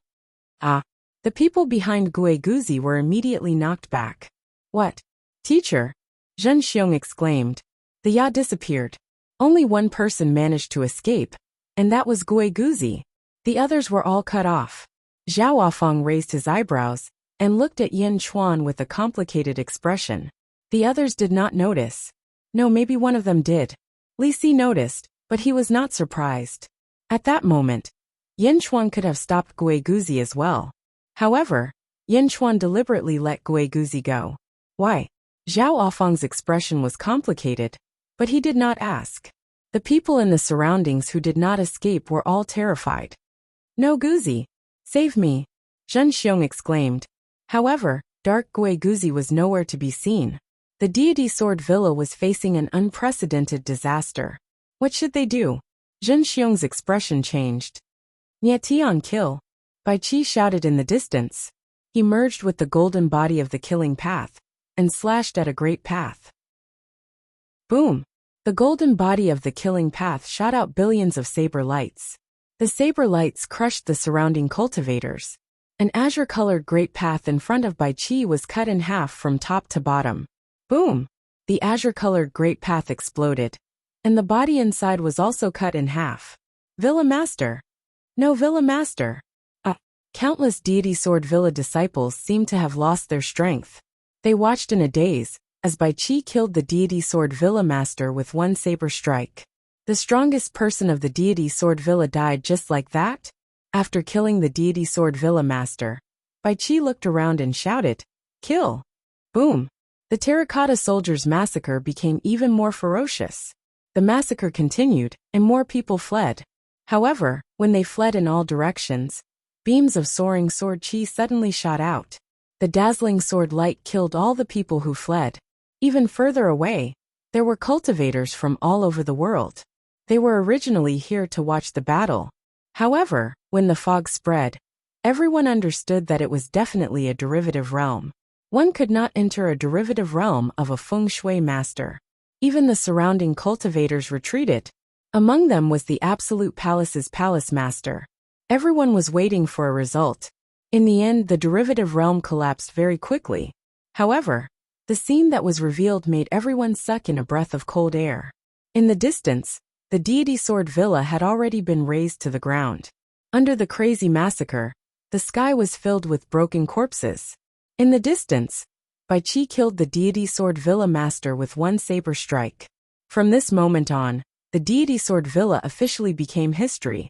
Ah! The people behind Guizi were immediately knocked back. What? Teacher! Zhen Xiong exclaimed. The Ya disappeared. Only one person managed to escape, and that was Guizi. The others were all cut off. Zhao Wafeng raised his eyebrows and looked at Yin Chuan with a complicated expression. The others did not notice. No, maybe one of them did. Li Si noticed, but he was not surprised. At that moment, Yin Chuan could have stopped Guizi as well. However, Yin Chuan deliberately let Guizi go. Why? Zhao Ofeng's expression was complicated, but he did not ask. The people in the surroundings who did not escape were all terrified. No Guzi! Save me! Zhen Xiong exclaimed. However, Dark Gui Guzi was nowhere to be seen. The deity sword villa was facing an unprecedented disaster. What should they do? Zhen Xiong's expression changed. Nietian kill! Bai Qi shouted in the distance. He merged with the golden body of the killing path, and slashed at a great path. Boom! The golden body of the killing path shot out billions of saber lights. The saber lights crushed the surrounding cultivators. An azure-colored great path in front of Bai Qi was cut in half from top to bottom. Boom! The azure-colored great path exploded, and the body inside was also cut in half. Villa Master! No Villa Master! Countless deity sword villa disciples seemed to have lost their strength. They watched in a daze, as Bai Qi killed the deity sword villa master with one saber strike. The strongest person of the deity sword villa died just like that? After killing the deity sword villa master, Bai Qi looked around and shouted, "Kill!" Boom! The terracotta soldiers' massacre became even more ferocious. The massacre continued, and more people fled. However, when they fled in all directions, beams of soaring sword chi suddenly shot out. The dazzling sword light killed all the people who fled. Even further away, there were cultivators from all over the world. They were originally here to watch the battle. However, when the fog spread, everyone understood that it was definitely a derivative realm. One could not enter a derivative realm of a feng shui master. Even the surrounding cultivators retreated. Among them was the Absolute Palace's palace master. Everyone was waiting for a result. In the end, the derivative realm collapsed very quickly. However, the scene that was revealed made everyone suck in a breath of cold air. In the distance, the deity sword villa had already been razed to the ground. Under the crazy massacre, the sky was filled with broken corpses. In the distance, Bai Qi killed the deity sword villa master with one saber strike. From this moment on, the deity sword villa officially became history.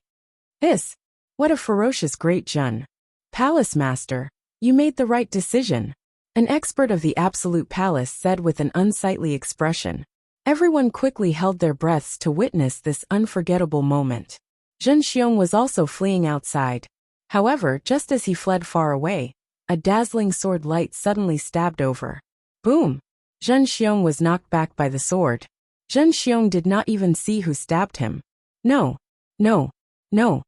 What a ferocious great Jun. Palace Master, you made the right decision. An expert of the Absolute Palace said with an unsightly expression. Everyone quickly held their breaths to witness this unforgettable moment. Zhen Xiong was also fleeing outside. However, just as he fled far away, a dazzling sword light suddenly stabbed over. Boom! Zhen Xiong was knocked back by the sword. Zhen Xiong did not even see who stabbed him. No! No! No!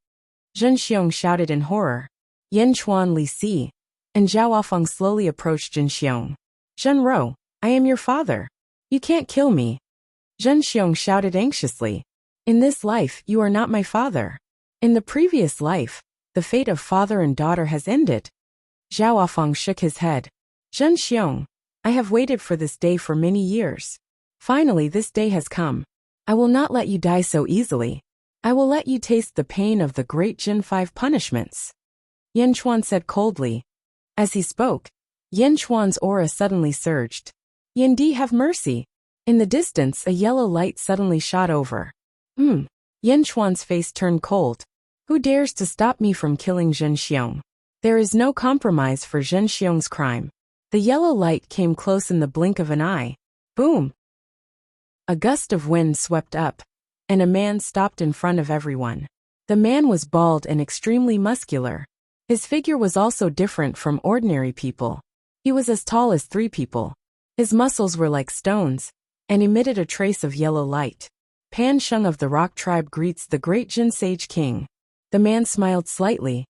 Zhen Xiong shouted in horror. Yan Chuan Li Si. And Zhao Ofeng slowly approached Zhen Xiong. Zhen Rou, I am your father. You can't kill me. Zhen Xiong shouted anxiously. In this life, you are not my father. In the previous life, the fate of father and daughter has ended. Zhao Ofeng shook his head. Zhen Xiong, I have waited for this day for many years. Finally, this day has come. I will not let you die so easily. I will let you taste the pain of the great Jin 5 punishments. Yan Chuan said coldly. As he spoke, Yan Chuan's aura suddenly surged. Yan Di, have mercy. In the distance, a yellow light suddenly shot over. Yan Chuan's face turned cold. Who dares to stop me from killing Zhen Xiong? There is no compromise for Zhen Xiong's crime. The yellow light came close in the blink of an eye. Boom! A gust of wind swept up, and a man stopped in front of everyone. The man was bald and extremely muscular. His figure was also different from ordinary people. He was as tall as 3 people. His muscles were like stones, and emitted a trace of yellow light. Pan Sheng of the Rock Tribe greets the great Jin Sage King. The man smiled slightly.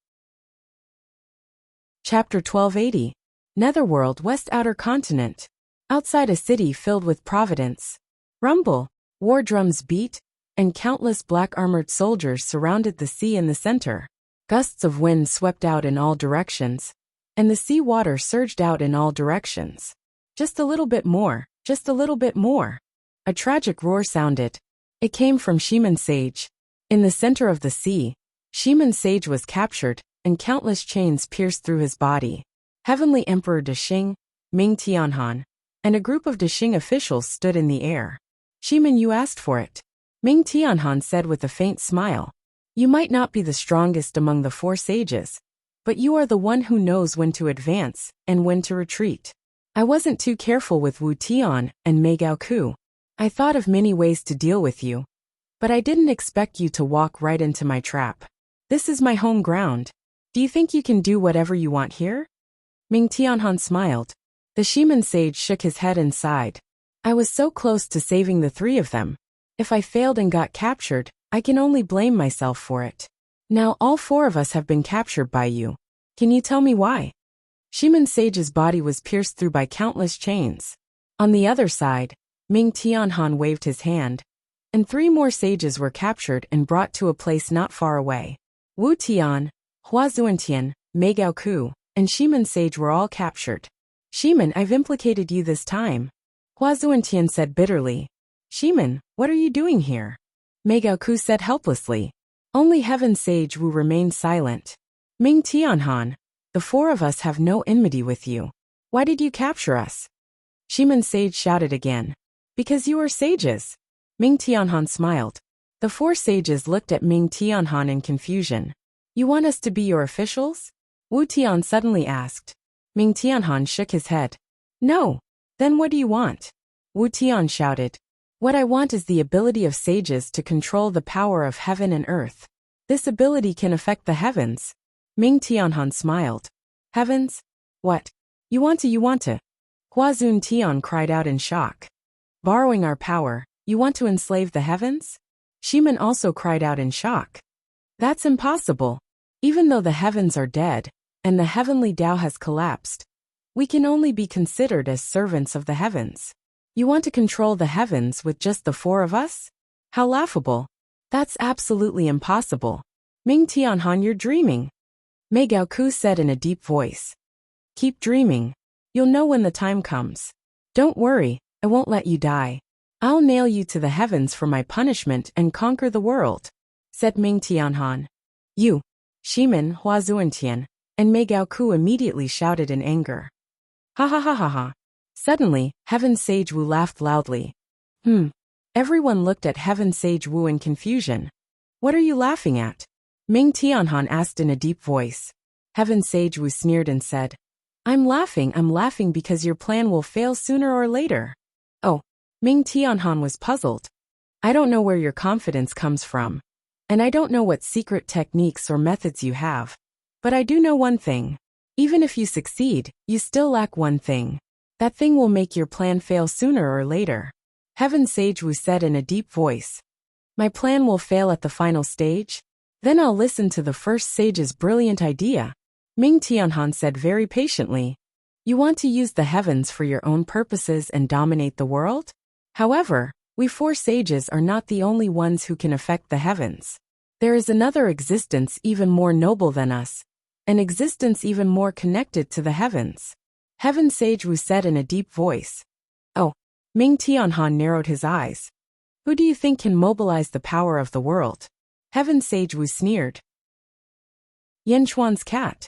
Chapter 1280. Netherworld, West Outer Continent. Outside a city filled with providence. Rumble, war drums beat, and countless black-armored soldiers surrounded the sea in the center. Gusts of wind swept out in all directions, and the sea water surged out in all directions. Just a little bit more, just a little bit more. A tragic roar sounded. It came from Shiman Sage. In the center of the sea, Shiman Sage was captured, and countless chains pierced through his body. Heavenly Emperor Dexing, Ming Tianhan, and a group of Dexing officials stood in the air. Shiman, you asked for it. Ming Tianhan said with a faint smile. You might not be the strongest among the 4 sages, but you are the one who knows when to advance and when to retreat. I wasn't too careful with Wu Tian and Mei Gaoku. I thought of many ways to deal with you, but I didn't expect you to walk right into my trap. This is my home ground. Do you think you can do whatever you want here? Ming Tianhan smiled. The Shiman sage shook his head and sighed. I was so close to saving the three of them. If I failed and got captured, I can only blame myself for it. Now all four of us have been captured by you. Can you tell me why? Shiman sage's body was pierced through by countless chains. On the other side, Ming Tianhan waved his hand, and three more sages were captured and brought to a place not far away. Wu Tian, Hua Zuantian, Mei Gaoku, and Shiman sage were all captured. Shiman, I've implicated you this time. Hua Zuantian said bitterly. Shiman, what are you doing here? Mei Gaoku said helplessly. Only Heaven Sage Wu remained silent. Ming Tianhan, the four of us have no enmity with you. Why did you capture us? Shiman Sage shouted again. Because you are sages. Ming Tianhan smiled. The four sages looked at Ming Tianhan in confusion. You want us to be your officials? Wu Tian suddenly asked. Ming Tianhan shook his head. No. Then what do you want? Wu Tian shouted. What I want is the ability of sages to control the power of heaven and earth. This ability can affect the heavens. Ming Tianhan smiled. Heavens? What? You want to. Hua Zun Tian cried out in shock. Borrowing our power, you want to enslave the heavens? Shiman also cried out in shock. That's impossible. Even though the heavens are dead, and the heavenly Tao has collapsed, we can only be considered as servants of the heavens. You want to control the heavens with just the four of us? How laughable. That's absolutely impossible. Ming Tianhan, you're dreaming. Mei Gaoku said in a deep voice. Keep dreaming. You'll know when the time comes. Don't worry, I won't let you die. I'll nail you to the heavens for my punishment and conquer the world, said Ming Tianhan. You, Shiman, Hua Zuantian, and Mei Gaoku immediately shouted in anger. Ha ha ha ha ha. Suddenly, Heaven Sage Wu laughed loudly. Everyone looked at Heaven Sage Wu in confusion. What are you laughing at? Ming Tianhan asked in a deep voice. Heaven Sage Wu sneered and said, I'm laughing because your plan will fail sooner or later. Oh, Ming Tianhan was puzzled. I don't know where your confidence comes from, and I don't know what secret techniques or methods you have, but I do know one thing. Even if you succeed, you still lack one thing. That thing will make your plan fail sooner or later. Heaven Sage Wu said in a deep voice. My plan will fail at the final stage? Then I'll listen to the first sage's brilliant idea. Ming Tianhan said very patiently. You want to use the heavens for your own purposes and dominate the world? However, we four sages are not the only ones who can affect the heavens. There is another existence even more noble than us, an existence even more connected to the heavens. Heaven Sage Wu said in a deep voice. Oh, Ming Tianhan narrowed his eyes. Who do you think can mobilize the power of the world? Heaven Sage Wu sneered. Yan Chuan's cat.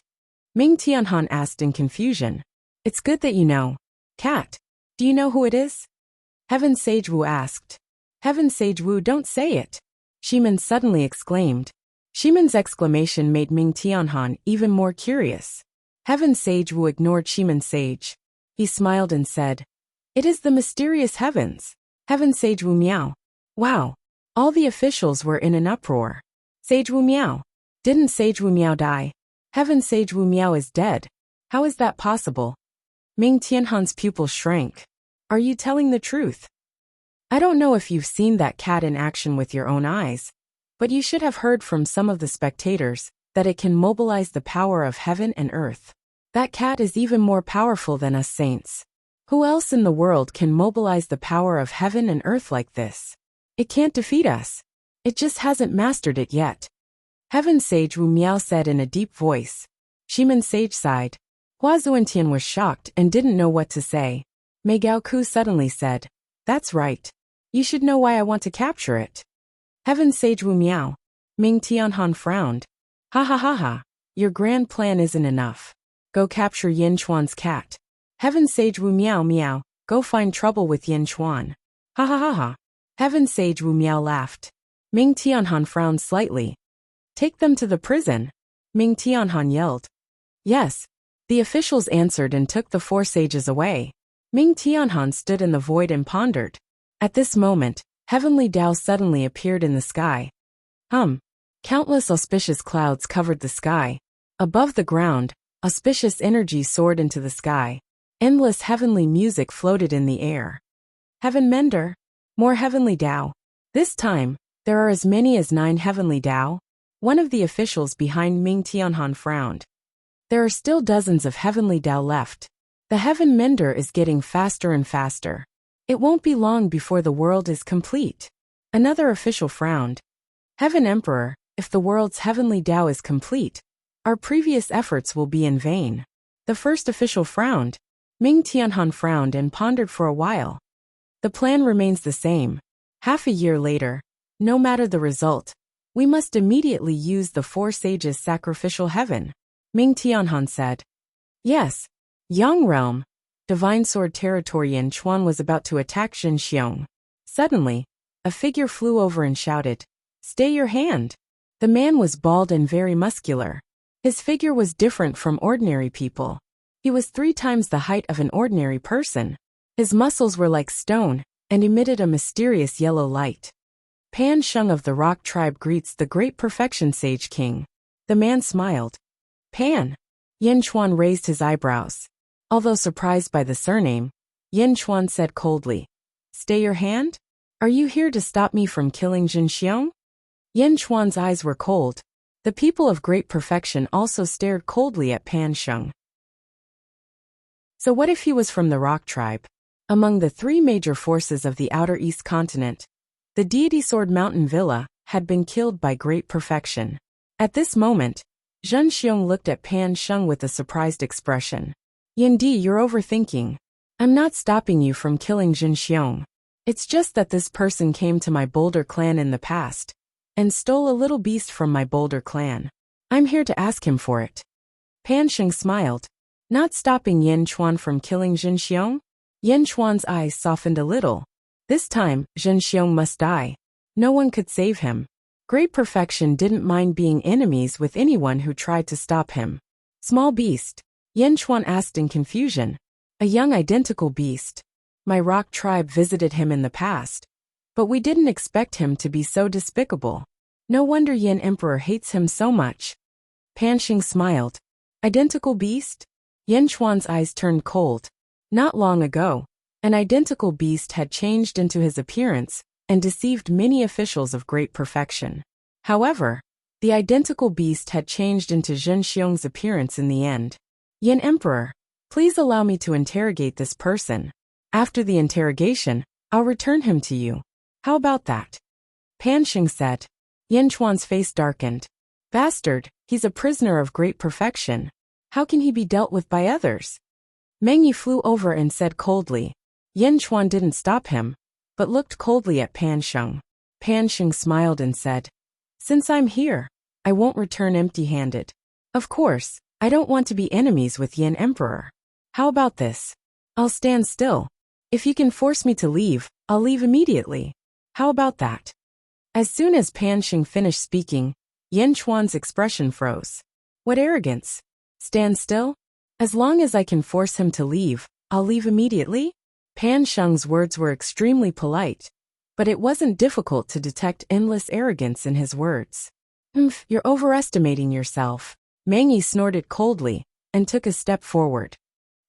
Ming Tianhan asked in confusion. It's good that you know. Cat, do you know who it is? Heaven Sage Wu asked. Heaven Sage Wu, don't say it. Shiman suddenly exclaimed. Shiman's exclamation made Ming Tianhan even more curious. Heaven Sage Wu ignored Shiman Sage. He smiled and said, It is the mysterious heavens. Heaven Sage Wu meow. Wow. All the officials were in an uproar. Sage Wu meow. Didn't Sage Wu meow die? Heaven Sage Wu meow is dead. How is that possible? Ming Tianhan's pupils shrank. Are you telling the truth? I don't know if you've seen that cat in action with your own eyes, but you should have heard from some of the spectators that it can mobilize the power of heaven and earth. That cat is even more powerful than us saints. Who else in the world can mobilize the power of heaven and earth like this? It can't defeat us. It just hasn't mastered it yet. Heaven Sage Wu meow said in a deep voice. Shiman Sage sighed. Hua Zuantian was shocked and didn't know what to say. Mei Gaoku suddenly said, That's right. You should know why I want to capture it. Heaven Sage Wu meow. Ming Tianhan frowned. Ha ha ha ha. Your grand plan isn't enough. Go capture Yin Chuan's cat. Heaven Sage Wu meow meow. Go find trouble with Yin Chuan. Ha ha ha ha. Heaven Sage Wu meow laughed. Ming Tianhan frowned slightly. Take them to the prison. Ming Tianhan yelled. Yes. The officials answered and took the four sages away. Ming Tianhan stood in the void and pondered. At this moment, heavenly Tao suddenly appeared in the sky. Countless auspicious clouds covered the sky. Above the ground, auspicious energy soared into the sky. Endless heavenly music floated in the air. Heaven Mender. More heavenly Tao. This time, there are as many as 9 heavenly Tao. One of the officials behind Ming Tianhan frowned. There are still dozens of heavenly Tao left. The Heaven Mender is getting faster and faster. It won't be long before the world is complete. Another official frowned. Heaven Emperor, if the world's heavenly Tao is complete, our previous efforts will be in vain. The first official frowned. Ming Tianhan frowned and pondered for a while. The plan remains the same. Half a year later, no matter the result, we must immediately use the 4 sages' sacrificial heaven. Ming Tianhan said. Yes. Yang Realm, Divine Sword Territory. Yin Chuan was about to attack Zhen Xiong. Suddenly, a figure flew over and shouted, "Stay your hand!" The man was bald and very muscular. His figure was different from ordinary people. He was 3 times the height of an ordinary person. His muscles were like stone and emitted a mysterious yellow light. Pan Sheng of the Rock Tribe greets the Great Perfection Sage King. The man smiled. Pan. Yin Chuan raised his eyebrows. Although surprised by the surname, Yin Chuan said coldly, "Stay your hand? Are you here to stop me from killing Zhen Xiong?" Yin Chuan's eyes were cold. The people of Great Perfection also stared coldly at Pan Sheng. So what if he was from the Rock Tribe? Among the 3 major forces of the Outer East Continent, the deity Sword Mountain Villa had been killed by Great Perfection. At this moment, Zhen Xiong looked at Pan Sheng with a surprised expression. Yin Di, you're overthinking. I'm not stopping you from killing Zhen Xiong. It's just that this person came to my Boulder clan in the past and stole a little beast from my Boulder clan. I'm here to ask him for it. Pan Sheng smiled. Not stopping Yin Chuan from killing Zhen Xiong? Yin Chuan's eyes softened a little. This time, Zhen Xiong must die. No one could save him. Great Perfection didn't mind being enemies with anyone who tried to stop him. Small beast? Yin Chuan asked in confusion. A young identical beast. My Rock Tribe visited him in the past, but we didn't expect him to be so despicable. No wonder Yin Emperor hates him so much. Pan Sheng smiled. Identical beast? Yin Chuan's eyes turned cold. Not long ago, an identical beast had changed into his appearance and deceived many officials of Great Perfection. However, the identical beast had changed into Zhen Xiong's appearance in the end. Yin Emperor, please allow me to interrogate this person. After the interrogation, I'll return him to you. How about that? Pan Sheng said. Yin Chuan's face darkened. Bastard, he's a prisoner of Great Perfection. How can he be dealt with by others? Meng Yi flew over and said coldly. Yin Chuan didn't stop him, but looked coldly at Pan Sheng. Pan Sheng smiled and said, Since I'm here, I won't return empty-handed. Of course, I don't want to be enemies with Yin Emperor. How about this? I'll stand still. If you can force me to leave, I'll leave immediately. How about that? As soon as Pan Sheng finished speaking, Yin Chuan's expression froze. What arrogance! Stand still? As long as I can force him to leave, I'll leave immediately? Pan Sheng's words were extremely polite, but it wasn't difficult to detect endless arrogance in his words. You're overestimating yourself. Meng Yi snorted coldly and took a step forward.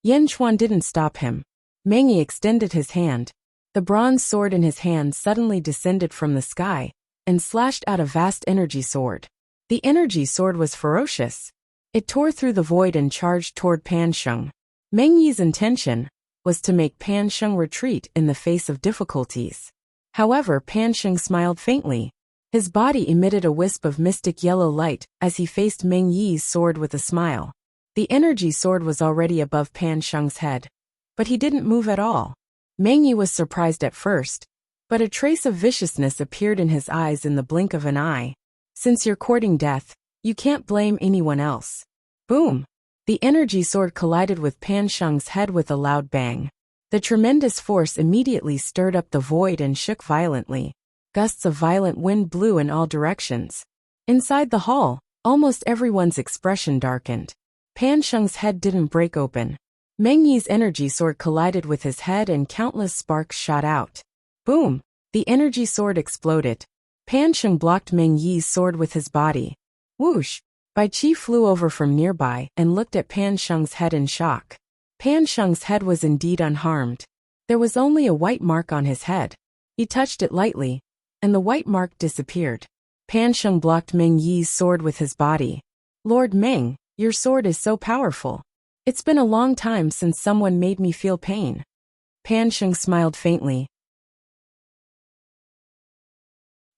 Yin Chuan didn't stop him. Meng Yi extended his hand. The bronze sword in his hand suddenly descended from the sky and slashed out a vast energy sword. The energy sword was ferocious. It tore through the void and charged toward Pan Sheng. Meng Yi's intention was to make Pan Sheng retreat in the face of difficulties. However, Pan Sheng smiled faintly. His body emitted a wisp of mystic yellow light as he faced Meng Yi's sword with a smile. The energy sword was already above Pan Sheng's head, but he didn't move at all. Meng Yi was surprised at first, but a trace of viciousness appeared in his eyes in the blink of an eye. Since you're courting death, you can't blame anyone else. Boom! The energy sword collided with Pan Sheng's head with a loud bang. The tremendous force immediately stirred up the void and shook violently. Gusts of violent wind blew in all directions. Inside the hall, almost everyone's expression darkened. Pan Sheng's head didn't break open. Meng Yi's energy sword collided with his head and countless sparks shot out. Boom! The energy sword exploded. Pan Sheng blocked Meng Yi's sword with his body. Whoosh! Bai Qi flew over from nearby and looked at Pan Sheng's head in shock. Pan Sheng's head was indeed unharmed. There was only a white mark on his head. He touched it lightly, and the white mark disappeared. Pan Sheng blocked Meng Yi's sword with his body. Lord Meng, your sword is so powerful. It's been a long time since someone made me feel pain. Pan Sheng smiled faintly.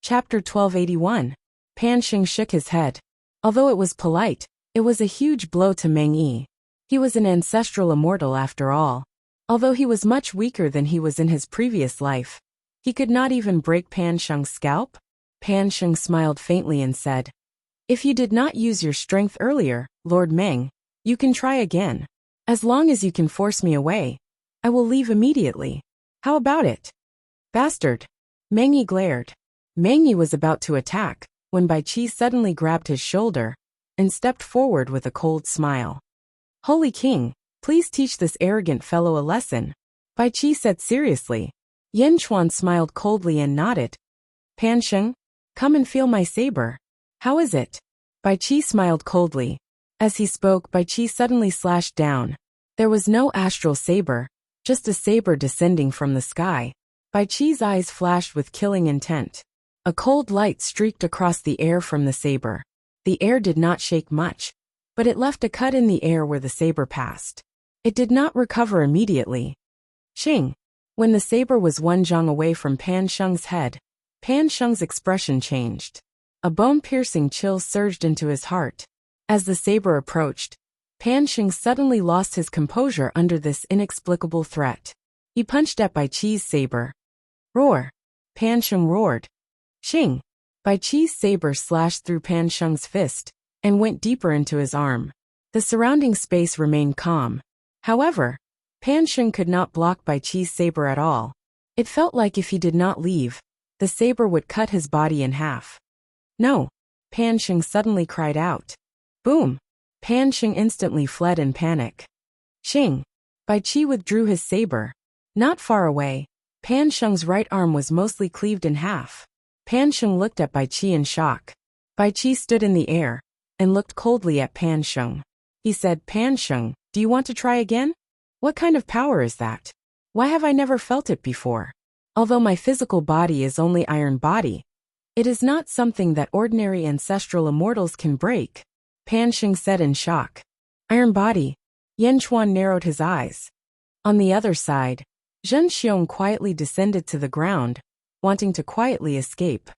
Chapter 1281. Pan Sheng shook his head. Although it was polite, it was a huge blow to Meng Yi. He was an ancestral immortal after all. Although he was much weaker than he was in his previous life, he could not even break Pan Sheng's scalp. Pan Sheng smiled faintly and said, "If you did not use your strength earlier, Lord Meng, you can try again. As long as you can force me away, I will leave immediately. How about it?" Bastard! Meng Yi glared. Meng Yi was about to attack, when Bai Qi suddenly grabbed his shoulder and stepped forward with a cold smile. "Holy King, please teach this arrogant fellow a lesson," Bai Qi said seriously. Yan Chuan smiled coldly and nodded. "Pan Sheng, come and feel my saber. How is it?" Bai Qi smiled coldly. As he spoke, Bai Qi suddenly slashed down. There was no astral saber, just a saber descending from the sky. Bai Qi's eyes flashed with killing intent. A cold light streaked across the air from the saber. The air did not shake much, but it left a cut in the air where the saber passed. It did not recover immediately. Shing! When the saber was one zhang away from Pan Sheng's head, Pan Sheng's expression changed. A bone-piercing chill surged into his heart. As the saber approached, Pan Sheng suddenly lost his composure under this inexplicable threat. He punched at Bai Qi's saber. Roar! Pan Sheng roared. Shing! Bai Qi's saber slashed through Pan Sheng's fist and went deeper into his arm. The surrounding space remained calm. However, Pan Sheng could not block Bai Qi's saber at all. It felt like if he did not leave, the saber would cut his body in half. No! Pan Sheng suddenly cried out. Boom! Pan Sheng instantly fled in panic. Shing! Bai Qi withdrew his saber. Not far away, Pan Sheng's right arm was mostly cleaved in half. Pan Sheng looked at Bai Qi in shock. Bai Qi stood in the air and looked coldly at Pan Sheng. He said, "Pan Sheng, do you want to try again? What kind of power is that? Why have I never felt it before? Although my physical body is only iron body, it is not something that ordinary ancestral immortals can break," Pan Sheng said in shock. Iron body? Yan Chuan narrowed his eyes. On the other side, Zhen Xiong quietly descended to the ground, wanting to quietly escape.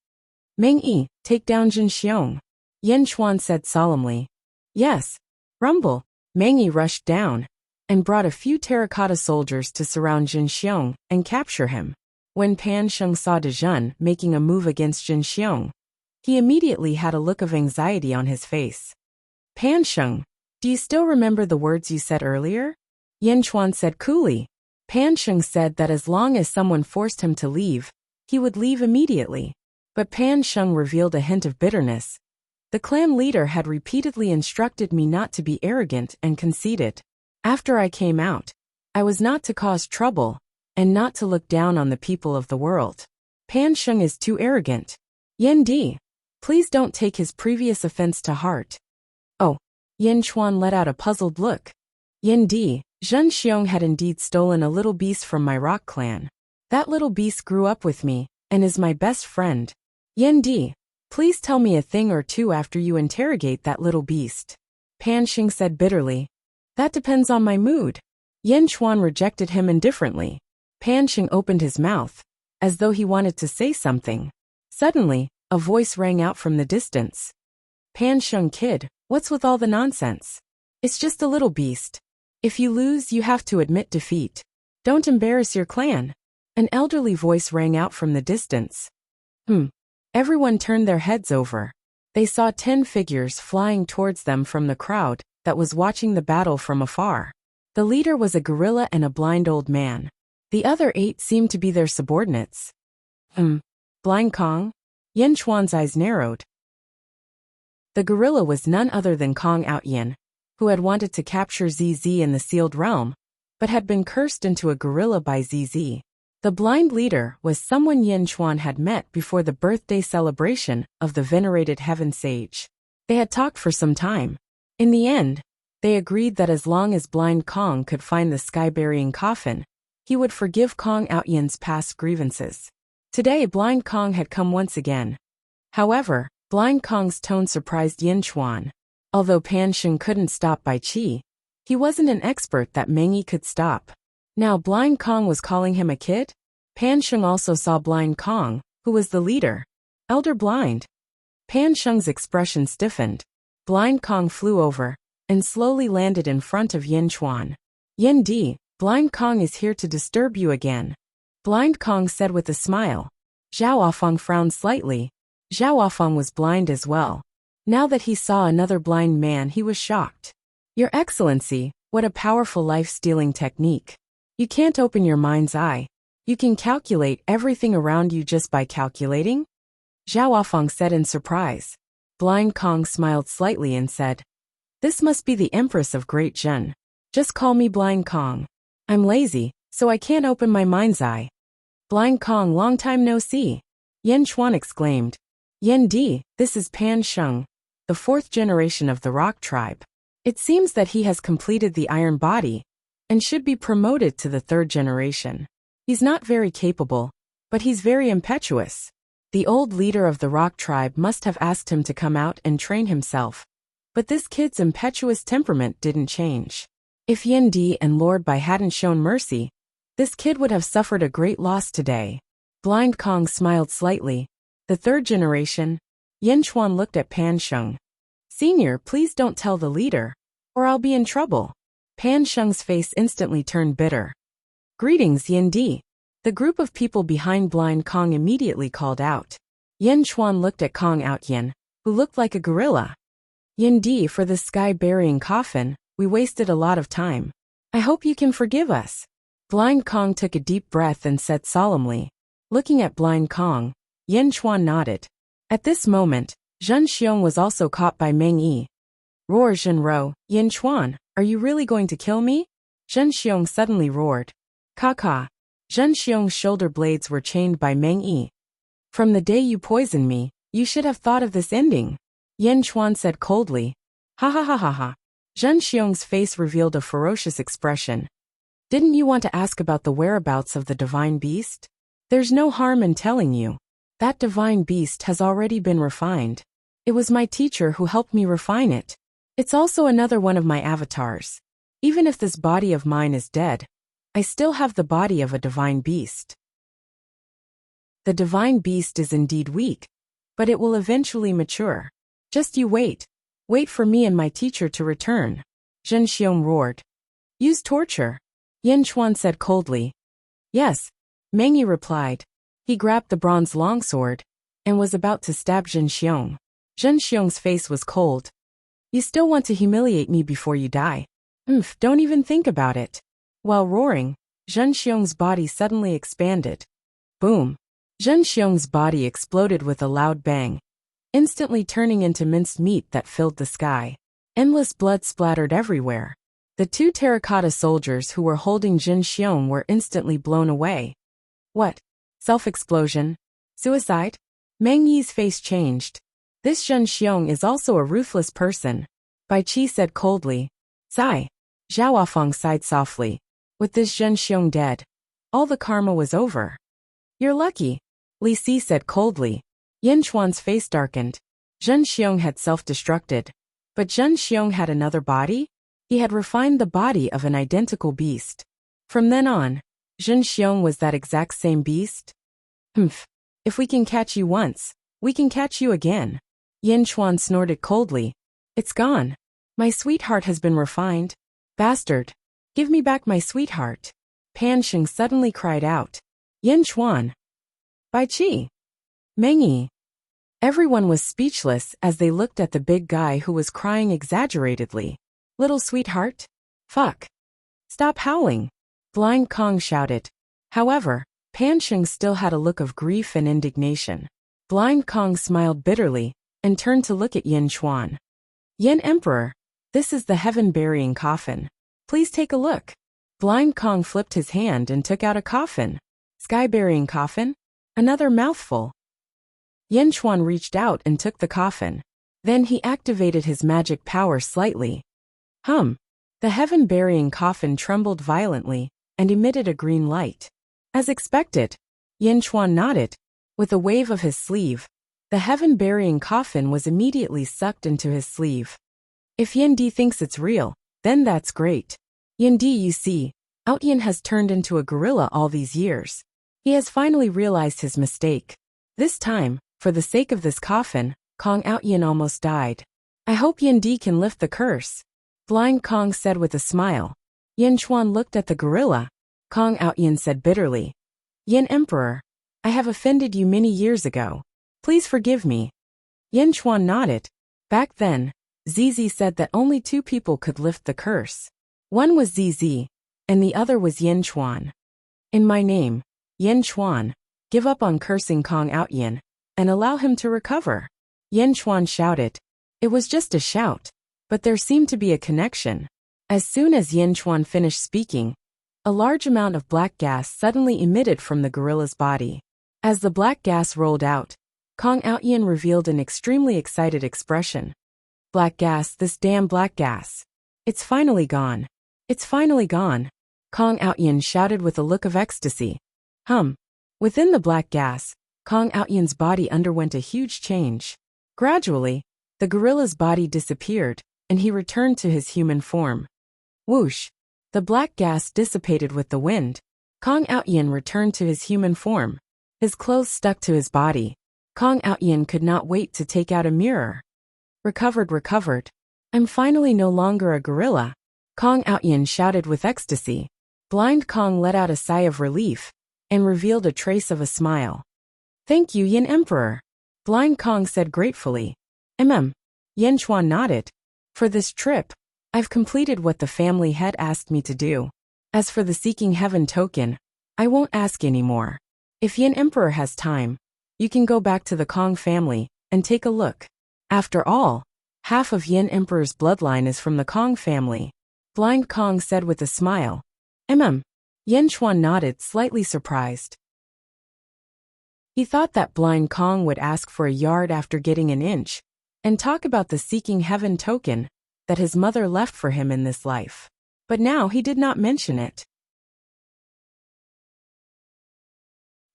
Meng Yi, take down Zhen Xiong, Yan Chuan said solemnly. Yes. Rumble. Meng Yi rushed down and brought a few terracotta soldiers to surround Zhen Xiong and capture him. When Pan Sheng saw De Zhen making a move against Zhen Xiong, he immediately had a look of anxiety on his face. Pan Sheng, do you still remember the words you said earlier? Yan Chuan said coolly. Pan Sheng said that as long as someone forced him to leave, he would leave immediately. But Pan Sheng revealed a hint of bitterness. The clan leader had repeatedly instructed me not to be arrogant and conceited. After I came out, I was not to cause trouble, and not to look down on the people of the world. Pan Sheng is too arrogant. Yan Di, please don't take his previous offense to heart. Oh, Yan Chuan let out a puzzled look. Yan Di, Zhen Xiong had indeed stolen a little beast from my rock clan. That little beast grew up with me, and is my best friend. Yan Di, please tell me a thing or two after you interrogate that little beast. Pan Sheng said bitterly. That depends on my mood. Yan Chuan rejected him indifferently. Pan Sheng opened his mouth, as though he wanted to say something. Suddenly, a voice rang out from the distance. Pan Sheng kid, what's with all the nonsense? It's just a little beast. If you lose, you have to admit defeat. Don't embarrass your clan. An elderly voice rang out from the distance. Everyone turned their heads over. They saw 10 figures flying towards them from the crowd that was watching the battle from afar. The leader was a gorilla and a blind old man. The other 8 seemed to be their subordinates. Blind Kong? Yan Chuan's eyes narrowed. The gorilla was none other than Kong Outyin, who had wanted to capture ZZ in the sealed realm, but had been cursed into a gorilla by ZZ. The blind leader was someone Yin Chuan had met before the birthday celebration of the venerated heaven sage. They had talked for some time. In the end, they agreed that as long as blind Kong could find the sky-burying coffin, he would forgive Kong Outyin's past grievances. Today blind Kong had come once again. However, blind Kong's tone surprised Yin Chuan. Although Pan Sheng couldn't stop Bai Qi, he wasn't an expert that Meng Yi could stop. Now blind Kong was calling him a kid? Pan Sheng also saw blind Kong, who was the leader. Elder blind. Pan Sheng's expression stiffened. Blind Kong flew over and slowly landed in front of Yin Chuan. Yin Di, blind Kong is here to disturb you again. Blind Kong said with a smile. Zhao Afang frowned slightly. Zhao Afang was blind as well. Now that he saw another blind man, he was shocked. Your Excellency, what a powerful life-stealing technique. You can't open your mind's eye. You can calculate everything around you just by calculating? Zhao Afang said in surprise. Blind Kong smiled slightly and said, This must be the Empress of Great Zhen. Just call me Blind Kong. I'm lazy, so I can't open my mind's eye. Blind Kong, long time no see. Yin Chuan exclaimed. Yin Di, this is Pan Sheng, the fourth generation of the Rock Tribe. It seems that he has completed the Iron Body and should be promoted to the third generation. He's not very capable, but he's very impetuous. The old leader of the Rock Tribe must have asked him to come out and train himself. But this kid's impetuous temperament didn't change. If Yin Di and Lord Bai hadn't shown mercy, this kid would have suffered a great loss today. Blind Kong smiled slightly. The third generation? Yin Chuan looked at Pan Sheng. Senior, please don't tell the leader, or I'll be in trouble. Pan Sheng's face instantly turned bitter. Greetings, Yin Di. The group of people behind blind Kong immediately called out. Yin Chuan looked at Kong Outyin, who looked like a gorilla. Yin Di, for the sky-burying coffin, we wasted a lot of time. I hope you can forgive us. Blind Kong took a deep breath and said solemnly. Looking at blind Kong, Yin Chuan nodded. At this moment, Zhen Xiong was also caught by Meng Yi. Roar Zhenro, Yin Chuan, are you really going to kill me? Zhen Xiong suddenly roared. Ka. Zhen Xiong's shoulder blades were chained by Meng Yi. From the day you poisoned me, you should have thought of this ending. Yin Chuan said coldly. Ha ha ha ha ha. Zhen Xiong's face revealed a ferocious expression. Didn't you want to ask about the whereabouts of the divine beast? There's no harm in telling you. That divine beast has already been refined. It was my teacher who helped me refine it. It's also another one of my avatars. Even if this body of mine is dead, I still have the body of a divine beast. The divine beast is indeed weak, but it will eventually mature. Just you wait. Wait for me and my teacher to return. Zhen Xiong roared. Use torture. Yin Chuan said coldly. Yes. Meng Yi replied. He grabbed the bronze longsword and was about to stab Zhen Xiong. Zhen Xiong's face was cold. You still want to humiliate me before you die? Don't even think about it. While roaring, Zhen Xiong's body suddenly expanded. Boom! Zhen Xiong's body exploded with a loud bang, instantly turning into minced meat that filled the sky. Endless blood splattered everywhere. The two terracotta soldiers who were holding Zhen Xiong were instantly blown away. What? Self-explosion? Suicide? Meng Yi's face changed. This Zhen Xiong is also a ruthless person. Bai Qi said coldly. Sigh. Zhao Afang sighed softly. With this Zhen Xiong dead, all the karma was over. You're lucky, Li Si said coldly. Yin Chuan's face darkened. Zhen Xiong had self-destructed. But Zhen Xiong had another body? He had refined the body of an identical beast. From then on, Zhen Xiong was that exact same beast? If we can catch you once, we can catch you again. Yin Chuan snorted coldly. It's gone. My sweetheart has been refined. Bastard. Give me back my sweetheart. Pan Sheng suddenly cried out. Yin Chuan. Bai Qi. Meng Yi. Everyone was speechless as they looked at the big guy who was crying exaggeratedly. Little sweetheart? Fuck. Stop howling. Blind Kong shouted. However, Pan Sheng still had a look of grief and indignation. Blind Kong smiled bitterly and turned to look at Yin Chuan. Yin Emperor, this is the heaven-burying coffin. Please take a look. Blind Kong flipped his hand and took out a coffin. Sky-burying coffin? Another mouthful. Yin Chuan reached out and took the coffin. Then he activated his magic power slightly. The heaven-burying coffin trembled violently and emitted a green light. As expected, Yin Chuan nodded. With a wave of his sleeve, the heaven-burying coffin was immediately sucked into his sleeve. If Yin Di thinks it's real, then that's great. Yin Di, you see, Outyin has turned into a gorilla all these years. He has finally realized his mistake. This time, for the sake of this coffin, Kong Outyin almost died. I hope Yin Di can lift the curse, Blind Kong said with a smile. Yin Chuan looked at the gorilla. Kong Outyin said bitterly, Yin Emperor, I have offended you many years ago. Please forgive me. Yin Chuan nodded. Back then, ZZ said that only 2 people could lift the curse. One was ZZ, and the other was Yin Chuan. In my name, Yin Chuan, give up on cursing Kong Outyin, and allow him to recover. Yin Chuan shouted. It was just a shout, but there seemed to be a connection. As soon as Yin Chuan finished speaking, a large amount of black gas suddenly emitted from the gorilla's body. As the black gas rolled out, Kong Outyin revealed an extremely excited expression. Black gas, this damn black gas. It's finally gone. It's finally gone, Kong Outyin shouted with a look of ecstasy. Within the black gas, Kong Outyin's body underwent a huge change. Gradually, the gorilla's body disappeared, and he returned to his human form. Whoosh! The black gas dissipated with the wind. Kong Outyin returned to his human form. His clothes stuck to his body. Kong Outyin could not wait to take out a mirror. Recovered. I'm finally no longer a gorilla, Kong Outyin shouted with ecstasy. Blind Kong let out a sigh of relief and revealed a trace of a smile. Thank you, Yin Emperor, Blind Kong said gratefully. Yin Chuan nodded. For this trip, I've completed what the family head asked me to do. As for the Seeking Heaven token, I won't ask anymore. If Yin Emperor has time, you can go back to the Kong family and take a look. After all, half of Yin Emperor's bloodline is from the Kong family, Blind Kong said with a smile. Yin Chuan nodded, slightly surprised. He thought that Blind Kong would ask for a yard after getting an inch, and talk about the Seeking Heaven token that his mother left for him in this life. But now he did not mention it.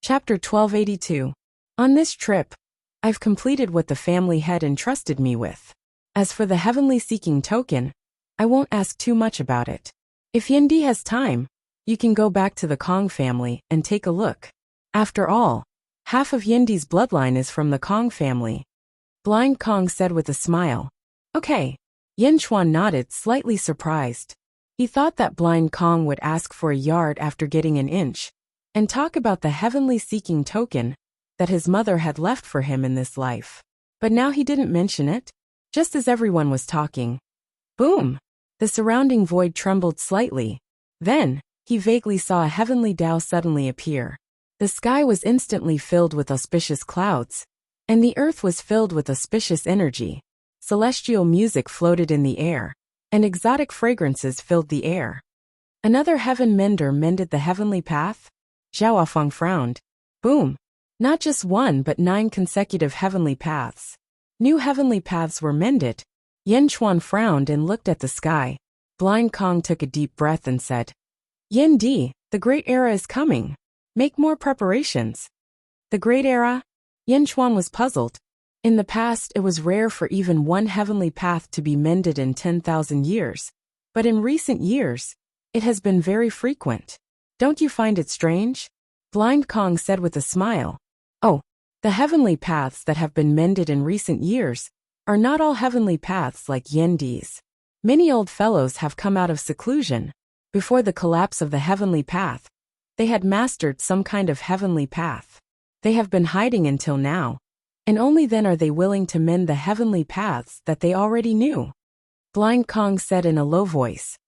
Chapter 1282. On this trip, I've completed what the family head entrusted me with. As for the Heavenly Seeking token, I won't ask too much about it. If Yin Di has time, you can go back to the Kong family and take a look. After all, half of Yin Di's bloodline is from the Kong family, Blind Kong said with a smile. Okay. Yin Chuan nodded, slightly surprised. He thought that Blind Kong would ask for a yard after getting an inch, and talk about the Heavenly Seeking token that his mother had left for him in this life. But now he didn't mention it. Just as everyone was talking. Boom! The surrounding void trembled slightly. Then, he vaguely saw a heavenly Tao suddenly appear. The sky was instantly filled with auspicious clouds, and the earth was filled with auspicious energy. Celestial music floated in the air, and exotic fragrances filled the air. Another heaven mender mended the heavenly path? Zhao Feng frowned. Boom! Not just 1 but 9 consecutive heavenly paths. New heavenly paths were mended. Yin Chuan frowned and looked at the sky. Blind Kong took a deep breath and said, Yin Di, the great era is coming. Make more preparations. The great era? Yin Chuan was puzzled. In the past, it was rare for even 1 heavenly path to be mended in 10,000 years. But in recent years, it has been very frequent. Don't you find it strange? Blind Kong said with a smile. Oh, the heavenly paths that have been mended in recent years are not all heavenly paths like Yin Di's. Many old fellows have come out of seclusion. Before the collapse of the heavenly path, they had mastered some kind of heavenly path. They have been hiding until now, and only then are they willing to mend the heavenly paths that they already knew. Blind Kong said in a low voice.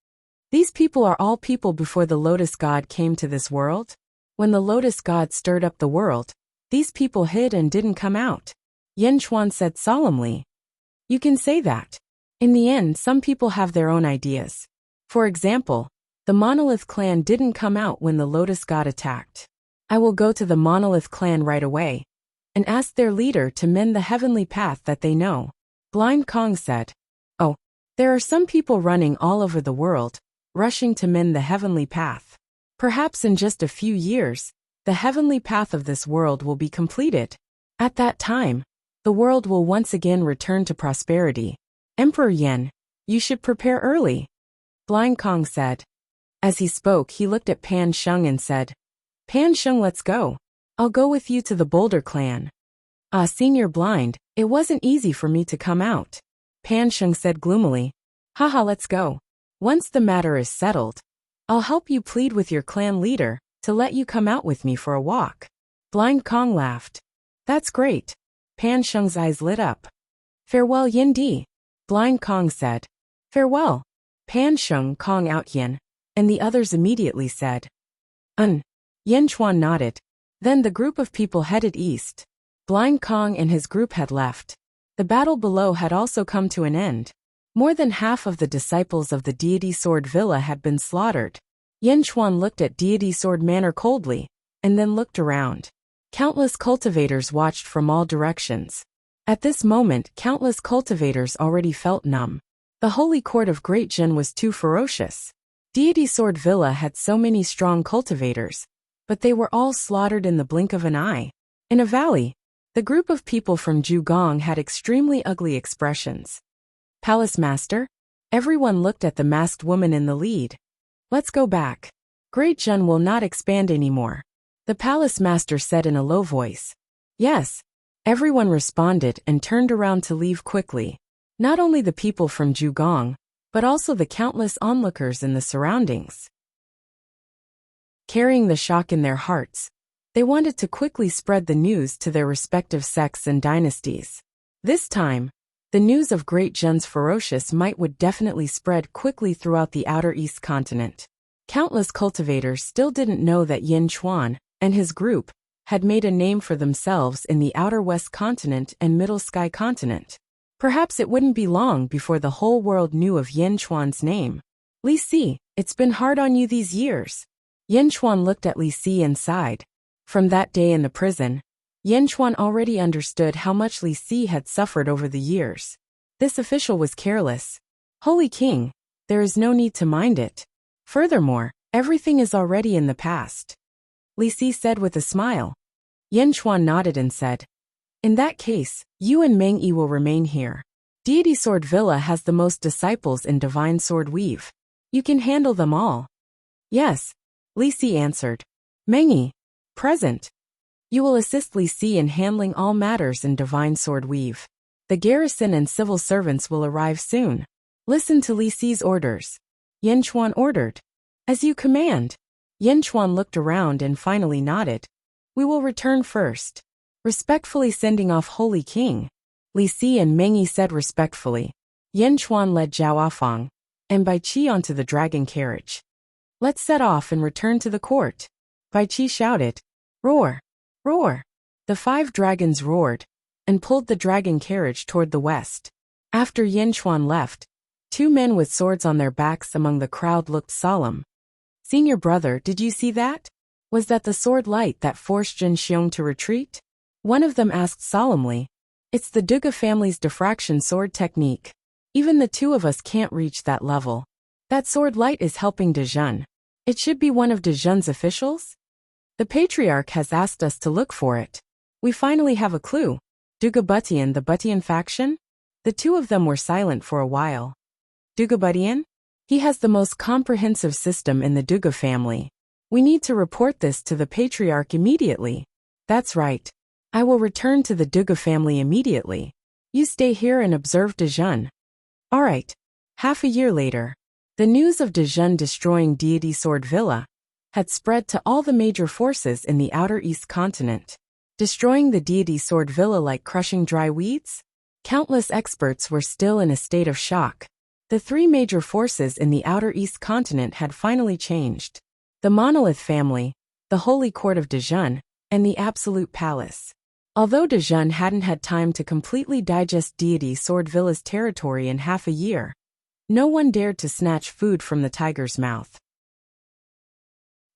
These people are all people before the Lotus God came to this world? When the Lotus God stirred up the world, these people hid and didn't come out. Yin Chuan said solemnly. You can say that. In the end, some people have their own ideas. For example, the The Monolith clan didn't come out when the Lotus God attacked. I will go to the Monolith clan right away and ask their leader to mend the heavenly path that they know. Blind Kong said. Oh, there are some people running all over the world, rushing to mend the heavenly path. Perhaps in just a few years, the heavenly path of this world will be completed. At that time, the world will once again return to prosperity. Emperor Yen, you should prepare early, Blind Kong said. As he spoke, he looked at Pan Sheng and said, Pan Sheng, let's go. I'll go with you to the Boulder clan. Senior Blind, it wasn't easy for me to come out, Pan Sheng said gloomily. Haha, let's go. Once the matter is settled, I'll help you plead with your clan leader to let you come out with me for a walk. Blind Kong laughed. That's great. Pan Sheng's eyes lit up. Farewell, Yin Di, Blind Kong said. Farewell. Pan Sheng Kong out Yin, and the others immediately said. Yen Chuan nodded. Then the group of people headed east. Blind Kong and his group had left. The battle below had also come to an end. More than half of the disciples of the Deity Sword Villa had been slaughtered. Yen Chuan looked at Deity Sword Manor coldly, and then looked around. Countless cultivators watched from all directions. At this moment, countless cultivators already felt numb. The holy court of Great Jin was too ferocious. Deity Sword Villa had so many strong cultivators, but they were all slaughtered in the blink of an eye. In a valley, the group of people from Zhugong had extremely ugly expressions. Palace Master? Everyone looked at the masked woman in the lead. Let's go back. Great Jin will not expand anymore, the Palace Master said in a low voice. Yes. Everyone responded and turned around to leave quickly. Not only the people from Zhugong, but also the countless onlookers in the surroundings. Carrying the shock in their hearts, they wanted to quickly spread the news to their respective sects and dynasties. This time, the news of Great Jin's ferocious might would definitely spread quickly throughout the outer East continent. Countless cultivators still didn't know that Yen Chuan and his group had made a name for themselves in the outer West continent and Middle Sky continent. Perhaps it wouldn't be long before the whole world knew of Yen Chuan's name. Li Si, it's been hard on you these years. Yen Chuan looked at Li Si and sighed. From that day in the prison, Yen Chuan already understood how much Li Si had suffered over the years. This official was careless. Holy King, there is no need to mind it. Furthermore, everything is already in the past, Li Si said with a smile. Yen Chuan nodded and said, in that case, you and Meng Yi will remain here. Deity Sword Villa has the most disciples in Divine Sword Weave. You can handle them all. Yes, Li Si answered. Meng Yi, present. You will assist Li Si in handling all matters in Divine Sword Weave. The garrison and civil servants will arrive soon. Listen to Li Si's orders, Yen Chuan ordered. As you command. Yen Chuan looked around and finally nodded. We will return first. Respectfully sending off Holy King, Li Si and Meng Yi said respectfully. Yen Chuan led Zhao Afang and Bai Qi onto the dragon carriage. Let's set off and return to the court, Bai Qi shouted. Roar! Roar! The 5 dragons roared and pulled the dragon carriage toward the west. After Yen Chuan left, 2 men with swords on their backs among the crowd looked solemn. Senior brother, did you see that? Was that the sword light that forced Jin Xiong to retreat? One of them asked solemnly. It's the Duga family's diffraction sword technique. Even the 2 of us can't reach that level. That sword light is helping Dejun. It should be one of Dejun's officials? The Patriarch has asked us to look for it. We finally have a clue. Duga Butian, the Butian faction? The 2 of them were silent for a while. Duga Butian? He has the most comprehensive system in the Duga family. We need to report this to the Patriarch immediately. That's right. I will return to the Duga family immediately. You stay here and observe Dejun. All right. Half a year later, the news of Dejun destroying Deity Sword Villa had spread to all the major forces in the outer East continent. Destroying the Deity Sword Villa like crushing dry weeds? Countless experts were still in a state of shock. The 3 major forces in the outer East continent had finally changed. The Monolith family, the Holy Court of Dejun, and the Absolute Palace. Although Dejun hadn't had time to completely digest Deity Sword Villa's territory in half a year, no one dared to snatch food from the tiger's mouth.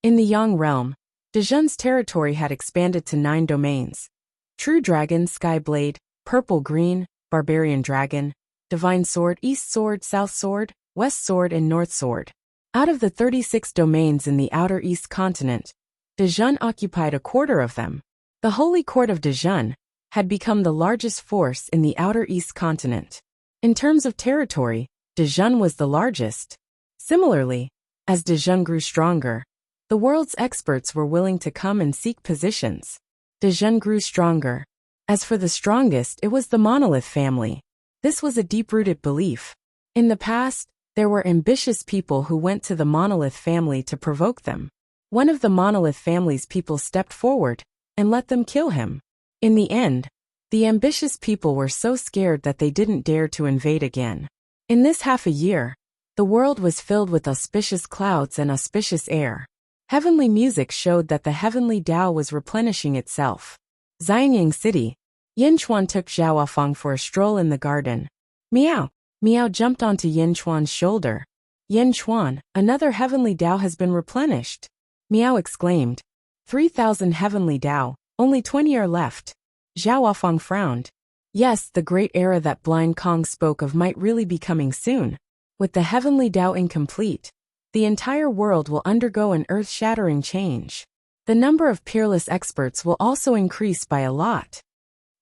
In the Yang realm, Dezhun's territory had expanded to 9 domains. True Dragon, Sky Blade, Purple Green, Barbarian Dragon, Divine Sword, East Sword, South Sword, West Sword and North Sword. Out of the 36 domains in the outer East continent, Dezhun occupied a quarter of them. The Holy Court of Dezhun had become the largest force in the outer East continent. In terms of territory, Dezhun was the largest. Similarly, as Dezhun grew stronger, the world's experts were willing to come and seek positions. Dezhun grew stronger. As for the strongest, it was the Monolith family. This was a deep-rooted belief. In the past, there were ambitious people who went to the Monolith family to provoke them. One of the Monolith family's people stepped forward and let them kill him. In the end, the ambitious people were so scared that they didn't dare to invade again. In this half a year, the world was filled with auspicious clouds and auspicious air. Heavenly music showed that the heavenly Tao was replenishing itself. Xianying City, Yin Chuan took Xiaofang for a stroll in the garden. Meow! Meow jumped onto Yin Chuan's shoulder. Yin Chuan, another heavenly Tao has been replenished. Meow exclaimed. 3,000 heavenly Tao, only 20 are left. Xiaofang frowned. Yes, the great era that Blind Kong spoke of might really be coming soon. With the heavenly Tao incomplete, the entire world will undergo an earth-shattering change. The number of peerless experts will also increase by a lot.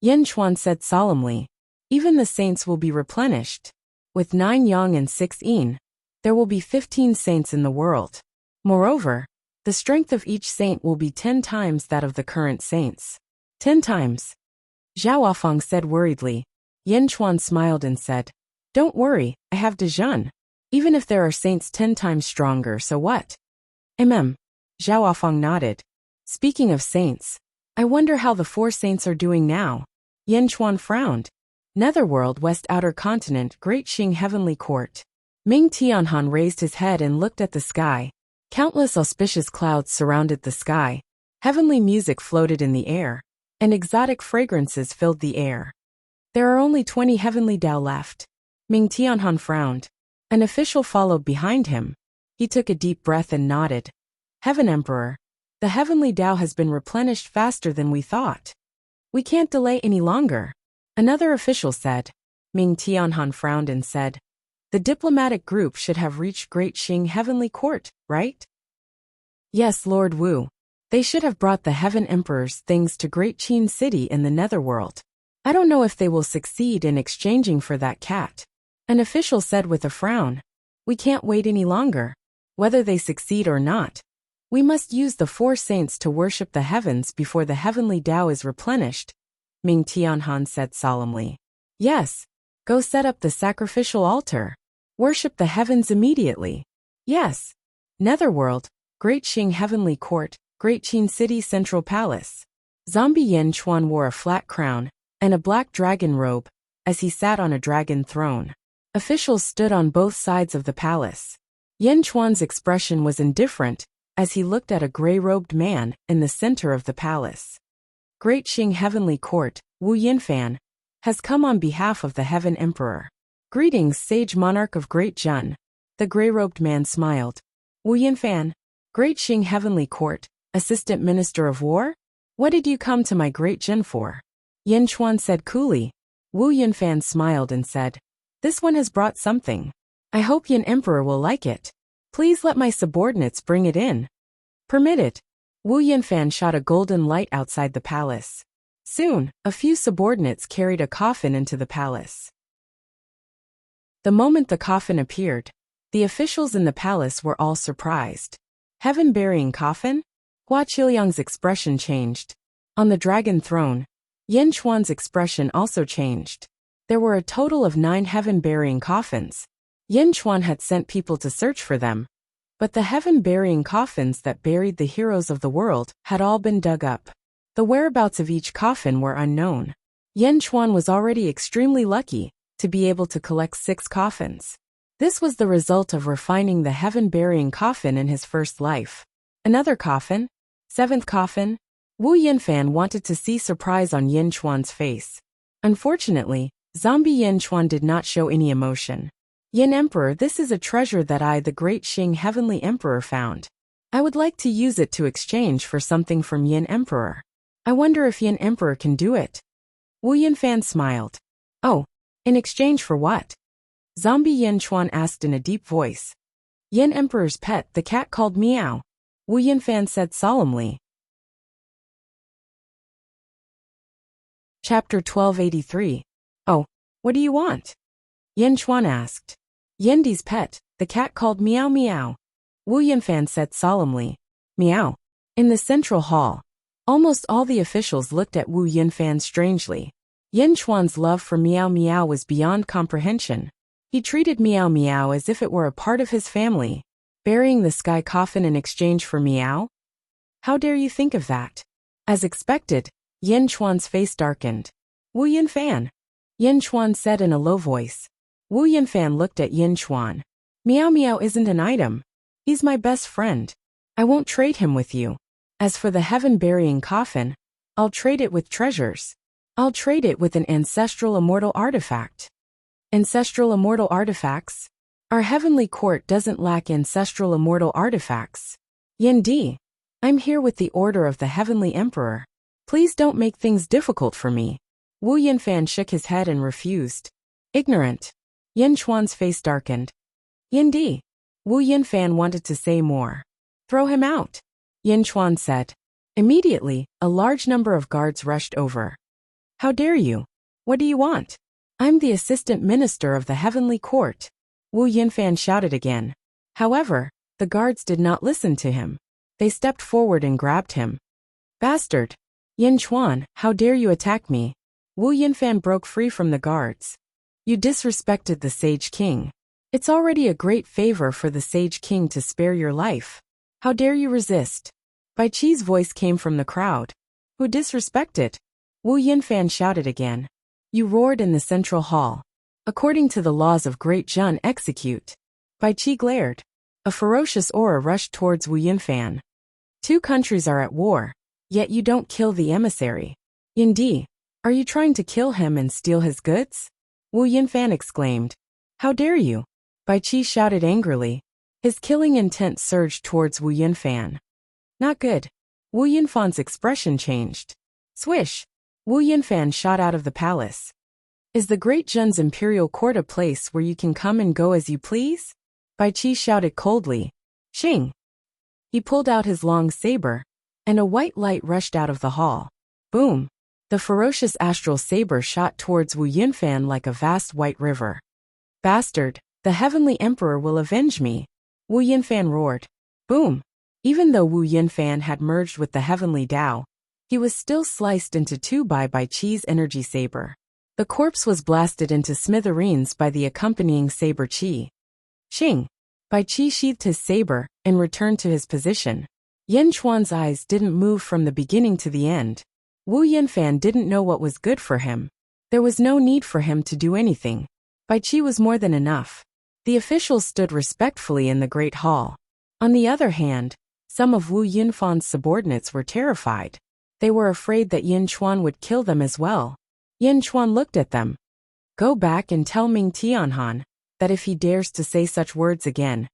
Yin Chuan said solemnly. Even the saints will be replenished. With 9 Yang and 6 Yin, there will be 15 saints in the world. Moreover, the strength of each saint will be 10 times that of the current saints. 10 times. Xiaofang said worriedly. Yin Chuan smiled and said, Don't worry, I have Dezhun. Even if there are saints 10 times stronger, so what? Xiaofang nodded. Speaking of saints, I wonder how the 4 saints are doing now. Yin Chuan frowned. Netherworld, West Outer Continent, Great Qing Heavenly Court. Ming Tianhan raised his head and looked at the sky. Countless auspicious clouds surrounded the sky. Heavenly music floated in the air, and exotic fragrances filled the air. There are only 20 heavenly Tao left. Ming Tianhan frowned. An official followed behind him. He took a deep breath and nodded. Heaven Emperor, the heavenly Tao has been replenished faster than we thought. We can't delay any longer. Another official said. Ming Tianhan frowned and said, The diplomatic group should have reached Great Qing Heavenly Court, right? Yes, Lord Wu. They should have brought the Heaven Emperor's things to Great Qing City in the Netherworld. I don't know if they will succeed in exchanging for that cat. An official said with a frown. We can't wait any longer. Whether they succeed or not, we must use the 4 saints to worship the heavens before the heavenly Tao is replenished, Ming Tianhan said solemnly. Yes. Go set up the sacrificial altar. Worship the heavens immediately. Yes. Netherworld, Great Qing Heavenly Court, Great Qing City Central Palace. Zombie Yin Chuan wore a flat crown and a black dragon robe as he sat on a dragon throne. Officials stood on both sides of the palace. Yin Chuan's expression was indifferent as he looked at a gray-robed man in the center of the palace. Great Qing Heavenly Court, Wu Yinfan, has come on behalf of the Heaven Emperor. Greetings, Sage Monarch of Great Jun. The gray-robed man smiled. Wu Yinfan, Great Qing Heavenly Court, Assistant Minister of War? What did you come to my Great Jun for? Yin Chuan said coolly. Wu Yinfan smiled and said, This one has brought something. I hope Yin Emperor will like it. Please let my subordinates bring it in. Permitted. Wu Yinfan shot a golden light outside the palace. Soon, a few subordinates carried a coffin into the palace. The moment the coffin appeared, the officials in the palace were all surprised. Heaven-bearing coffin? Hua Qiuyang's expression changed. On the dragon throne, Yin Chuan's expression also changed. There were a total of 9 heaven-bearing coffins. Yin Chuan had sent people to search for them, but the heaven-bearing coffins that buried the heroes of the world had all been dug up. The whereabouts of each coffin were unknown. Yin Chuan was already extremely lucky to be able to collect 6 coffins. This was the result of refining the heaven-bearing coffin in his first life. Another coffin? 7th coffin? Wu Yinfan wanted to see surprise on Yin Chuan's face. Unfortunately, Zombie Yin Chuan did not show any emotion. Yin Emperor, this is a treasure that I, the Great Qing Heavenly Emperor, found. I would like to use it to exchange for something from Yin Emperor. I wonder if Yin Emperor can do it. Wu Yinfan smiled. Oh, in exchange for what? Zombie Yin Chuan asked in a deep voice. Yin Emperor's pet, the cat called Meow, Wu Yinfan said solemnly. Chapter 1283. Oh, what do you want? Yin Chuan asked. Yendi's pet, the cat called Meow Meow, Wu Yinfan said solemnly. Meow. In the central hall, almost all the officials looked at Wu Yinfan strangely. Yin Chuan's love for Meow Meow was beyond comprehension. He treated Meow Meow as if it were a part of his family, burying the sky coffin in exchange for Meow? How dare you think of that? As expected, Yin Chuan's face darkened. Wu Yinfan, Yin Chuan said in a low voice. Wu Yinfan looked at Yin Chuan. Meow Meow isn't an item. He's my best friend. I won't trade him with you. As for the heaven-burying coffin, I'll trade it with treasures. I'll trade it with an ancestral immortal artifact. Ancestral immortal artifacts? Our heavenly court doesn't lack ancestral immortal artifacts. Yin Di, I'm here with the order of the heavenly emperor. Please don't make things difficult for me. Wu Yinfan shook his head and refused. Ignorant. Yin Chuan's face darkened. Yin Di. Wu Yinfan wanted to say more. Throw him out, Yin Chuan said. Immediately, a large number of guards rushed over. How dare you? What do you want? I'm the assistant minister of the heavenly court, Wu Yinfan shouted again. However, the guards did not listen to him. They stepped forward and grabbed him. Bastard! Yin Chuan, how dare you attack me? Wu Yinfan broke free from the guards. You disrespected the Sage King. It's already a great favor for the Sage King to spare your life. How dare you resist? Bai Qi's voice came from the crowd. Who disrespected? Wu Yinfan shouted again. You roared in the central hall. According to the laws of Great Jun, execute. Bai Qi glared. A ferocious aura rushed towards Wu Yinfan. Two countries are at war, yet you don't kill the emissary. Yin Di, are you trying to kill him and steal his goods? Wu Yinfan exclaimed. How dare you? Bai Qi shouted angrily. His killing intent surged towards Wu Yinfan. Not good. Wu Yinfan's expression changed. Swish! Wu Yinfan shot out of the palace. Is the Great Jun's imperial court a place where you can come and go as you please? Bai Qi shouted coldly. Xing! He pulled out his long saber, and a white light rushed out of the hall. Boom! The ferocious astral saber shot towards Wu Yinfan like a vast white river. Bastard! The heavenly emperor will avenge me, Wu Yinfan roared. Boom! Even though Wu Yinfan had merged with the heavenly Tao, he was still sliced into two by Bai Qi's energy saber. The corpse was blasted into smithereens by the accompanying saber qi. Xing! Bai Qi sheathed his saber and returned to his position. Yin Chuan's eyes didn't move from the beginning to the end. Wu Yinfan didn't know what was good for him. There was no need for him to do anything. Bai Qi was more than enough. The officials stood respectfully in the great hall. On the other hand, some of Wu Yinfan's subordinates were terrified. They were afraid that Yin Chuan would kill them as well. Yin Chuan looked at them. Go back and tell Ming Tianhan that if he dares to say such words again,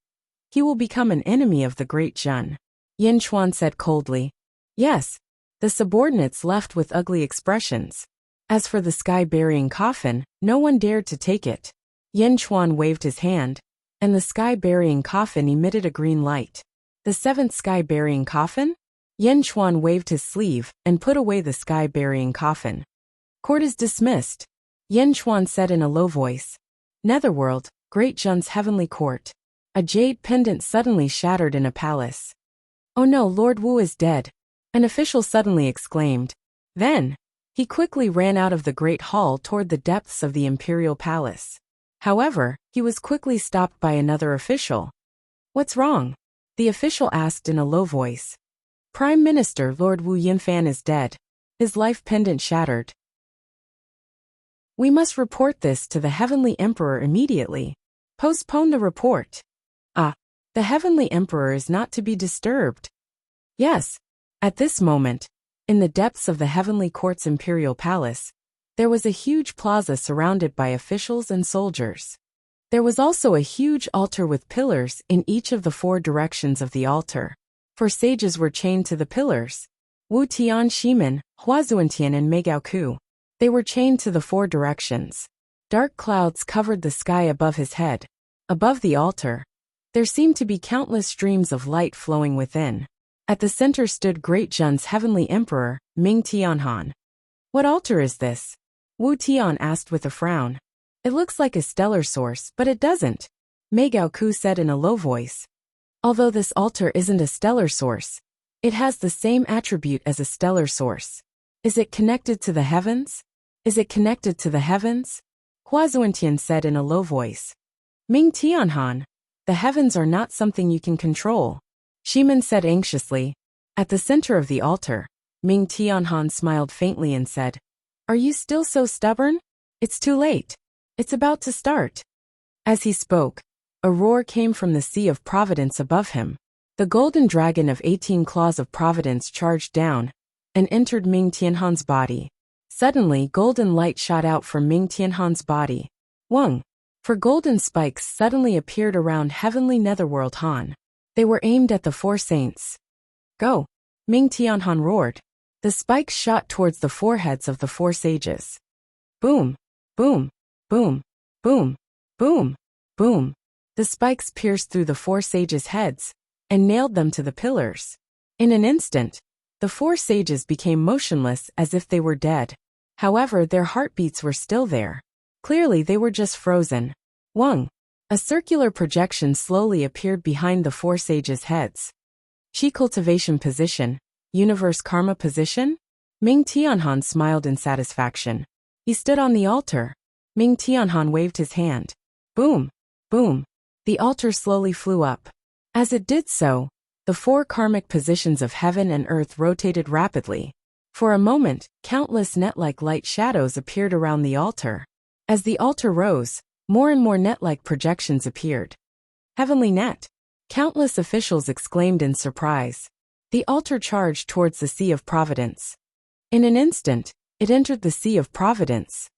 he will become an enemy of the Great Jun. Yin Chuan said coldly. Yes. The subordinates left with ugly expressions. As for the sky-burying coffin, no one dared to take it. Yin Chuan waved his hand, and the sky-burying coffin emitted a green light. The seventh sky-burying coffin? Yin Chuan waved his sleeve and put away the sky-burying coffin. Court is dismissed, Yin Chuan said in a low voice. Netherworld, Great Jun's heavenly court. A jade pendant suddenly shattered in a palace. Oh no, Lord Wu is dead, an official suddenly exclaimed. Then, he quickly ran out of the great hall toward the depths of the imperial palace. However, he was quickly stopped by another official. What's wrong? The official asked in a low voice. Prime Minister Lord Wu Yinfan is dead. His life pendant shattered. We must report this to the Heavenly Emperor immediately. Postpone the report. Ah, the Heavenly Emperor is not to be disturbed. Yes. At this moment, in the depths of the Heavenly Court's imperial palace, there was a huge plaza surrounded by officials and soldiers. There was also a huge altar with pillars in each of the four directions of the altar. 4 sages were chained to the pillars. Wu Tian Shimen, Huazuantian and Meigao Ku. They were chained to the 4 directions. Dark clouds covered the sky above his head. Above the altar, there seemed to be countless streams of light flowing within. At the center stood Great Jun's heavenly emperor, Ming Tianhan. What altar is this? Wu Tian asked with a frown. It looks like a stellar source, but it doesn't, Meigao Ku said in a low voice. Although this altar isn't a stellar source, it has the same attribute as a stellar source. Is it connected to the heavens? Is it connected to the heavens? Huazuantian said in a low voice. Ming Tianhan, the heavens are not something you can control, Shimen said anxiously. At the center of the altar, Ming Tianhan smiled faintly and said, Are you still so stubborn? It's too late. It's about to start. As he spoke, a roar came from the Sea of Providence above him. The golden dragon of 18 claws of providence charged down and entered Ming Tianhan's body. Suddenly, golden light shot out from Ming Tianhan's body. Wang! For golden spikes suddenly appeared around heavenly netherworld Han. They were aimed at the 4 saints. Go! Ming Tianhan roared. The spikes shot towards the foreheads of the 4 sages. Boom! Boom! Boom! Boom! Boom! Boom! The spikes pierced through the 4 sages' heads and nailed them to the pillars. In an instant, the 4 sages became motionless as if they were dead. However, their heartbeats were still there. Clearly, they were just frozen. Wang! A circular projection slowly appeared behind the 4 sages' heads. Qi cultivation position, universe karma position? Ming Tianhan smiled in satisfaction. He stood on the altar. Ming Tianhan waved his hand. Boom! Boom! The altar slowly flew up. As it did so, the 4 karmic positions of heaven and earth rotated rapidly. For a moment, countless net-like light shadows appeared around the altar. As the altar rose, more and more net-like projections appeared. Heavenly net! Countless officials exclaimed in surprise. The altar charged towards the Sea of Providence. In an instant, it entered the Sea of Providence.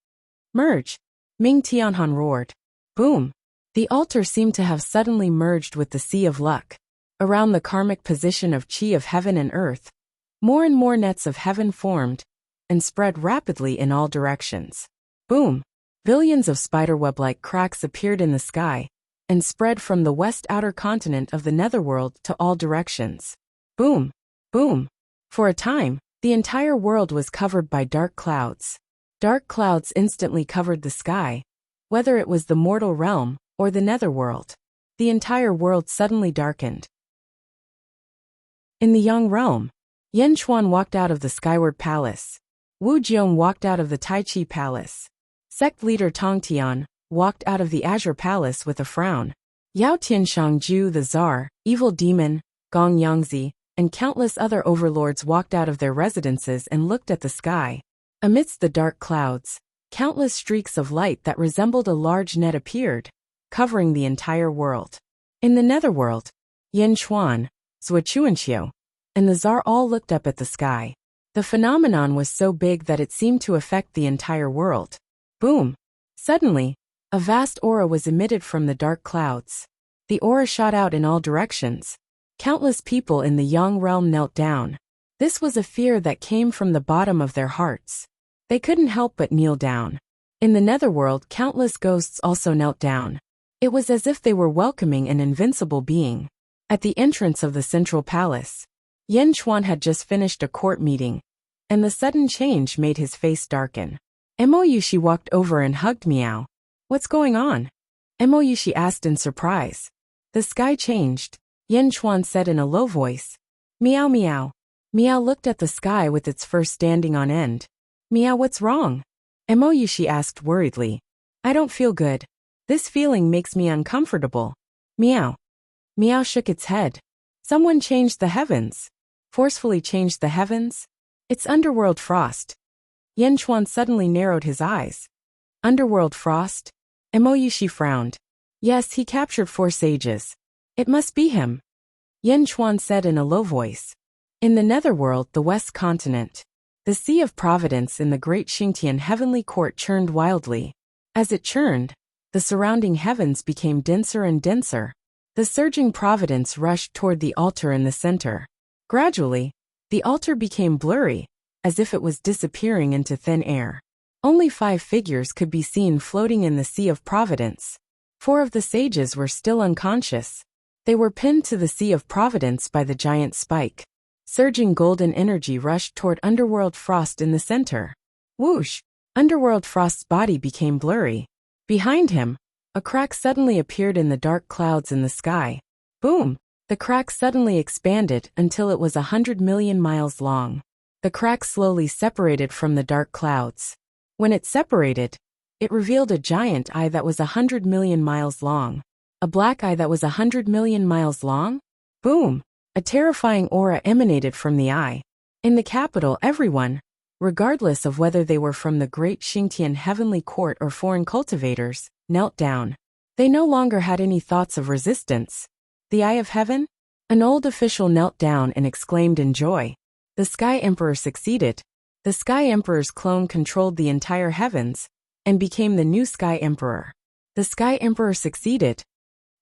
Merge! Ming Tianhan roared. Boom! The altar seemed to have suddenly merged with the Sea of Luck. Around the karmic position of Qi of heaven and earth, more and more nets of heaven formed and spread rapidly in all directions. Boom! Billions of spiderweb-like cracks appeared in the sky and spread from the west outer continent of the netherworld to all directions. Boom! Boom! For a time, the entire world was covered by dark clouds. Dark clouds instantly covered the sky, whether it was the mortal realm or the netherworld. The entire world suddenly darkened. In the Yang realm, Yan Chuan walked out of the Skyward Palace. Wu Jiong walked out of the Tai Chi Palace. Sect leader Tong Tian walked out of the Azure Palace with a frown. Yao Tianshang Ju the Tsar, Evil Demon, Gong Yangzi, and countless other overlords walked out of their residences and looked at the sky. Amidst the dark clouds, countless streaks of light that resembled a large net appeared, covering the entire world. In the netherworld, Yan Chuan, Zhuochuanqiu, and the Tsar all looked up at the sky. The phenomenon was so big that it seemed to affect the entire world. Boom! Suddenly, a vast aura was emitted from the dark clouds. The aura shot out in all directions. Countless people in the Yang realm knelt down. This was a fear that came from the bottom of their hearts. They couldn't help but kneel down. In the netherworld, countless ghosts also knelt down. It was as if they were welcoming an invincible being. At the entrance of the central palace, Yan Chuan had just finished a court meeting, and the sudden change made his face darken. Emoyushi walked over and hugged Miao. What's going on? Emoyushi asked in surprise. The sky changed, Yan Chuan said in a low voice. Miao Miao. Miao looked at the sky with its fur standing on end. Miao, what's wrong? Emoyushi asked worriedly. I don't feel good. This feeling makes me uncomfortable. Miao. Miao shook its head. Someone changed the heavens. Forcefully changed the heavens? It's underworld frost. Yan Chuan suddenly narrowed his eyes. Underworld frost? Emoyushi frowned. Yes, he captured 4 sages. It must be him. Yan Chuan said in a low voice. In the netherworld, the west continent, the Sea of Providence in the great Xingtian heavenly court churned wildly. As it churned, the surrounding heavens became denser and denser. The surging providence rushed toward the altar in the center. Gradually, the altar became blurry, as if it was disappearing into thin air. Only 5 figures could be seen floating in the Sea of Providence. 4 of the sages were still unconscious. They were pinned to the Sea of Providence by the giant spike. Surging golden energy rushed toward Underworld Frost in the center. Whoosh! Underworld Frost's body became blurry. Behind him, a crack suddenly appeared in the dark clouds in the sky. Boom! The crack suddenly expanded until it was 100 million miles long. The crack slowly separated from the dark clouds. When it separated, it revealed a giant eye that was 100 million miles long. A black eye that was 100 million miles long? Boom! A terrifying aura emanated from the eye. In the capital, everyone, regardless of whether they were from the Great Xingtian Heavenly Court or foreign cultivators, knelt down. They no longer had any thoughts of resistance. The Eye of Heaven? An old official knelt down and exclaimed in joy. The Sky Emperor succeeded. The Sky Emperor's clone controlled the entire heavens and became the new Sky Emperor. The Sky Emperor succeeded.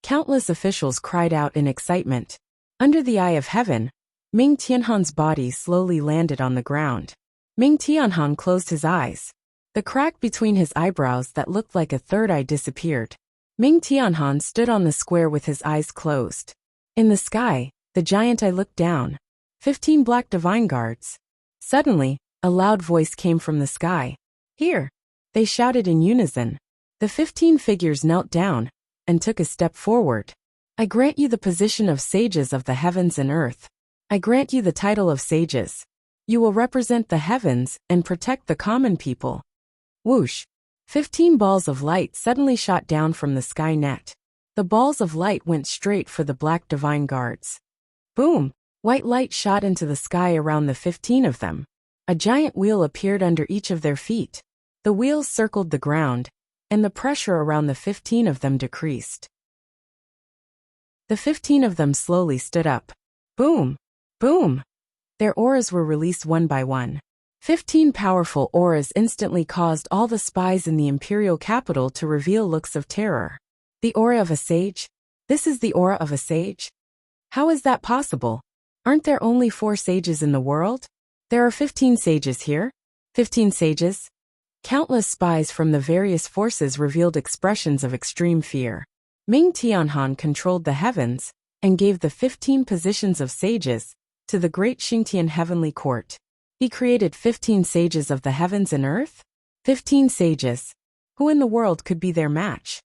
Countless officials cried out in excitement. Under the Eye of Heaven, Ming Tianhan's body slowly landed on the ground. Ming Tianhan closed his eyes. The crack between his eyebrows that looked like a third eye disappeared. Ming Tianhan stood on the square with his eyes closed. In the sky, the giant eye looked down. 15 black divine guards. Suddenly, a loud voice came from the sky. Here! They shouted in unison. The 15 figures knelt down and took a step forward. I grant you the position of sages of the heavens and earth. I grant you the title of sages. You will represent the heavens and protect the common people. Whoosh! 15 balls of light suddenly shot down from the sky net. The balls of light went straight for the black divine guards. Boom! White light shot into the sky around the 15 of them. A giant wheel appeared under each of their feet. The wheels circled the ground, and the pressure around the 15 of them decreased. The 15 of them slowly stood up. Boom! Boom! Their auras were released one by one. 15 powerful auras instantly caused all the spies in the imperial capital to reveal looks of terror. The aura of a sage? This is the aura of a sage? How is that possible? Aren't there only 4 sages in the world? There are 15 sages here? 15 sages? Countless spies from the various forces revealed expressions of extreme fear. Ming Tianhan controlled the heavens and gave the 15 positions of sages to the Great Xingtian Heavenly Court. He created 15 sages of the heavens and earth? 15 sages. Who in the world could be their match?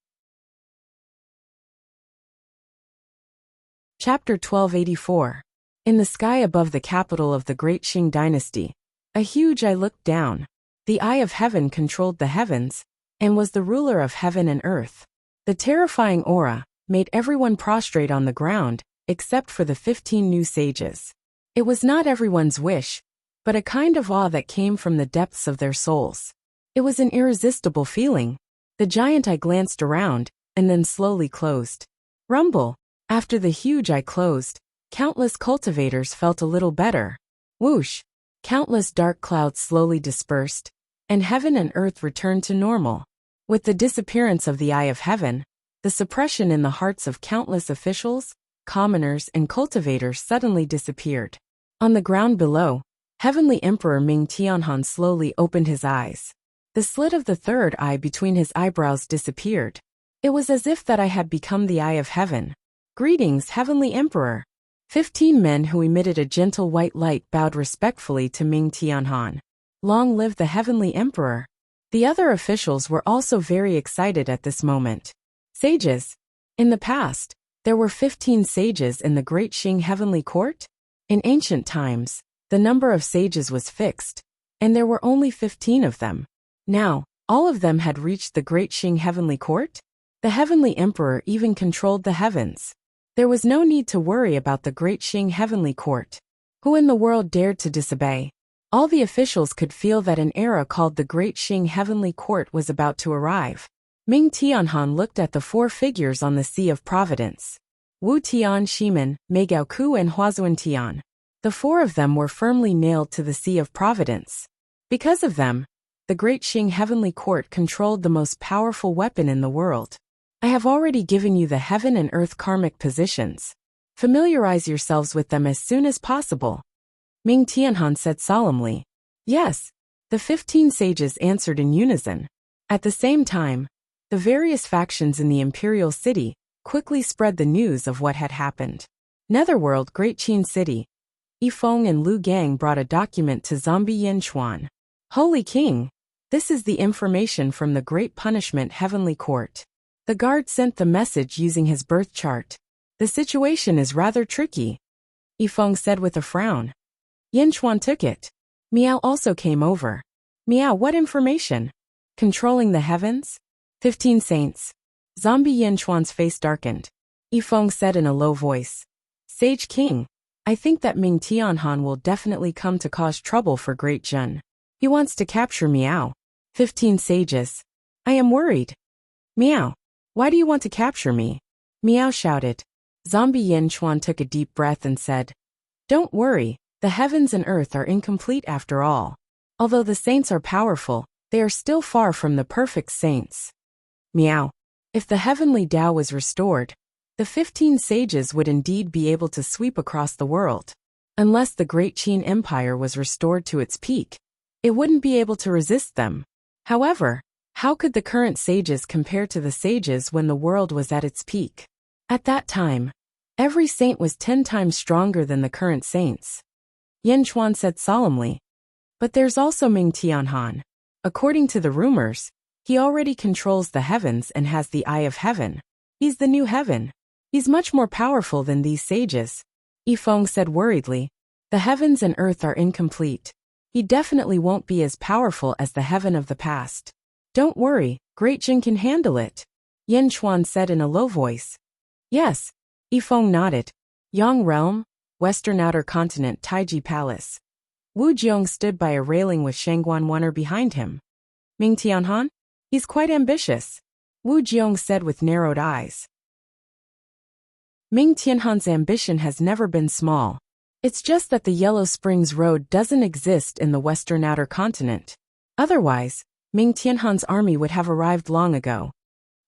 Chapter 1284. In the sky above the capital of the Great Qing dynasty, a huge eye looked down. The Eye of Heaven controlled the heavens and was the ruler of heaven and earth. The terrifying aura made everyone prostrate on the ground except for the 15 new sages. It was not everyone's wish, but a kind of awe that came from the depths of their souls. It was an irresistible feeling. The giant eye glanced around and then slowly closed. Rumble! After the huge eye closed, countless cultivators felt a little better. Whoosh! Countless dark clouds slowly dispersed, and heaven and earth returned to normal. With the disappearance of the Eye of Heaven, the suppression in the hearts of countless officials, commoners, and cultivators suddenly disappeared. On the ground below, Heavenly Emperor Ming Tianhan slowly opened his eyes. The slit of the third eye between his eyebrows disappeared. It was as if that eye had become the Eye of Heaven. Greetings, Heavenly Emperor. 15 men who emitted a gentle white light bowed respectfully to Ming Tianhan. Long live the Heavenly Emperor. The other officials were also very excited at this moment. Sages. In the past, there were 15 sages in the Great Qing Heavenly Court. In ancient times, the number of sages was fixed, and there were only 15 of them. Now, all of them had reached the Great Qing Heavenly Court. The Heavenly Emperor even controlled the heavens. There was no need to worry about the Great Qing Heavenly Court. Who in the world dared to disobey? All the officials could feel that an era called the Great Qing Heavenly Court was about to arrive. Ming Tianhan looked at the 4 figures on the Sea of Providence. Wu Tian Shimen, Mei Gao Ku and Huazuan Tian. The 4 of them were firmly nailed to the Sea of Providence. Because of them, the Great Qing Heavenly Court controlled the most powerful weapon in the world. I have already given you the heaven and earth karmic positions. Familiarize yourselves with them as soon as possible. Ming Tianhan said solemnly. Yes. The 15 sages answered in unison. At the same time, the various factions in the imperial city quickly spread the news of what had happened. Netherworld, Great Qin City. Yifeng and Lu Gang brought a document to Zombie Yinchuan. Holy King, this is the information from the Great Punishment Heavenly Court. The guard sent the message using his birth chart. The situation is rather tricky, Yifeng said with a frown. Yinchuan took it. Miao also came over. Miao, what information? Controlling the heavens? 15 saints. Zombie Yinchuan's face darkened. Yifeng said in a low voice. Sage King, I think that Ming Tianhan will definitely come to cause trouble for Great Zhen. He wants to capture Miao. 15 sages. I am worried. Miao, why do you want to capture me? Miao shouted. Zombie Yinchuan took a deep breath and said, Don't worry, the heavens and earth are incomplete after all. Although the saints are powerful, they are still far from the perfect saints. Miao. If the heavenly Tao was restored, the 15 sages would indeed be able to sweep across the world. Unless the Great Qin Empire was restored to its peak, it wouldn't be able to resist them. However, how could the current sages compare to the sages when the world was at its peak? At that time, every saint was 10 times stronger than the current saints. Yinchuan said solemnly. But there's also Ming Tianhan. According to the rumors, he already controls the heavens and has the Eye of Heaven. He's the new heaven. He's much more powerful than these sages. Yifeng said worriedly. The heavens and earth are incomplete. He definitely won't be as powerful as the heaven of the past. Don't worry, Great Jin can handle it. Yinchuan said in a low voice. Yes. Yifeng nodded. Yang Realm, Western Outer Continent Taiji Palace. Wu Jiong stood by a railing with Shangguan Wen'er behind him. Ming Tianhan? He's quite ambitious, Wu Jiong said with narrowed eyes. Ming Tianhan's ambition has never been small. It's just that the Yellow Springs Road doesn't exist in the Western Outer Continent. Otherwise, Ming Tianhan's army would have arrived long ago.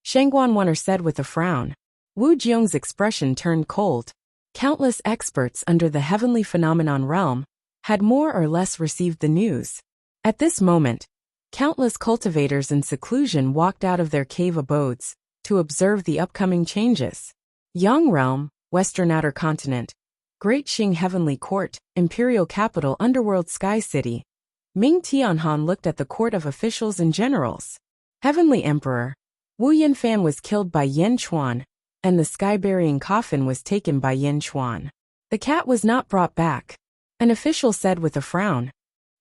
Shangguan Wen'er said with a frown. Wu Jiong's expression turned cold. Countless experts under the heavenly phenomenon realm had more or less received the news. At this moment, countless cultivators in seclusion walked out of their cave abodes to observe the upcoming changes. Yang Realm, Western Outer Continent, Great Qing Heavenly Court, Imperial Capital Underworld Sky City. Ming Tianhan looked at the court of officials and generals. Heavenly Emperor, Wu Yinfan was killed by Yinchuan, and the sky-burying coffin was taken by Yinchuan. The cat was not brought back, an official said with a frown.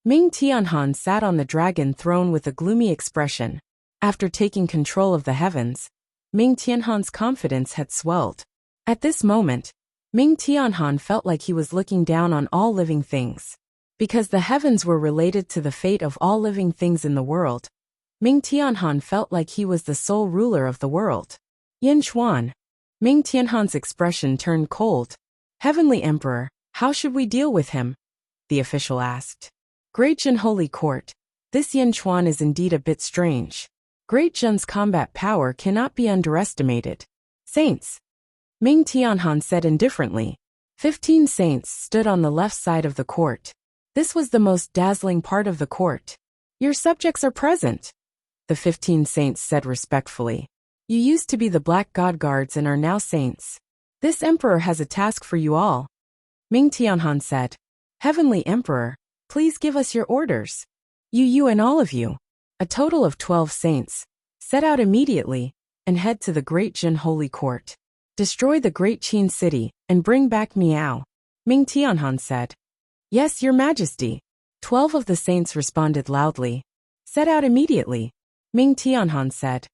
Ming Tianhan sat on the dragon throne with a gloomy expression. After taking control of the heavens, Ming Tianhan's confidence had swelled. At this moment, Ming Tianhan felt like he was looking down on all living things. Because the heavens were related to the fate of all living things in the world, Ming Tianhan felt like he was the sole ruler of the world. Yinchuan. Ming Tianhan's expression turned cold. Heavenly Emperor, how should we deal with him? The official asked. Great Jin Holy Court. This Yinchuan is indeed a bit strange. Great Jin's combat power cannot be underestimated. Saints. Ming Tianhan said indifferently. 15 saints stood on the left side of the court. This was the most dazzling part of the court. Your subjects are present, the 15 saints said respectfully. You used to be the Black God Guards and are now saints. This emperor has a task for you all. Ming Tianhan said. Heavenly Emperor, please give us your orders. You and all of you, a total of 12 saints, set out immediately and head to the Great Jin Holy Court. Destroy the Great Qin City and bring back Miao. Ming Tianhan said. Yes, Your Majesty. 12 of the saints responded loudly. Set out immediately. Ming Tianhan said.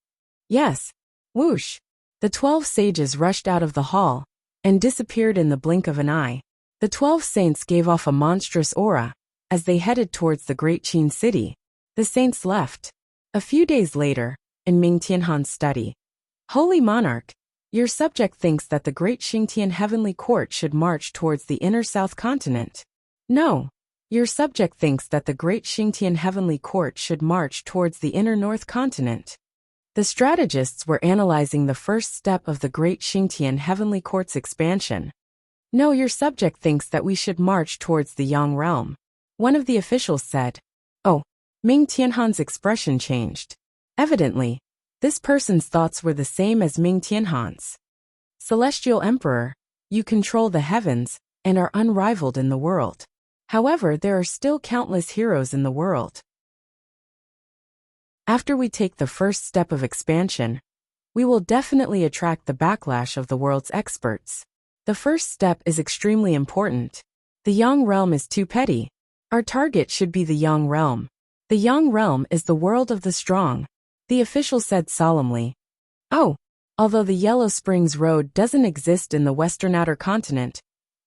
Yes. Whoosh. The 12 sages rushed out of the hall and disappeared in the blink of an eye. The 12 saints gave off a monstrous aura as they headed towards the Great Qin City. The saints left. A few days later, in Ming Tianhan's study. Holy Monarch, your subject thinks that the Great Xingtian Heavenly Court should march towards the inner South Continent. No. Your subject thinks that the Great Xingtian Heavenly Court should march towards the inner North Continent. The strategists were analyzing the first step of the Great Xingtian Heavenly Court's expansion. No, your subject thinks that we should march towards the Yang realm. One of the officials said. Oh, Ming Tianhan's expression changed. Evidently, this person's thoughts were the same as Ming Tianhan's. Celestial Emperor, you control the heavens and are unrivaled in the world. However, there are still countless heroes in the world. After we take the first step of expansion, we will definitely attract the backlash of the world's experts. The first step is extremely important. The Yang realm is too petty. Our target should be the Yang realm. The Yang realm is the world of the strong, the official said solemnly. Oh, although the Yellow Springs Road doesn't exist in the Western Outer Continent,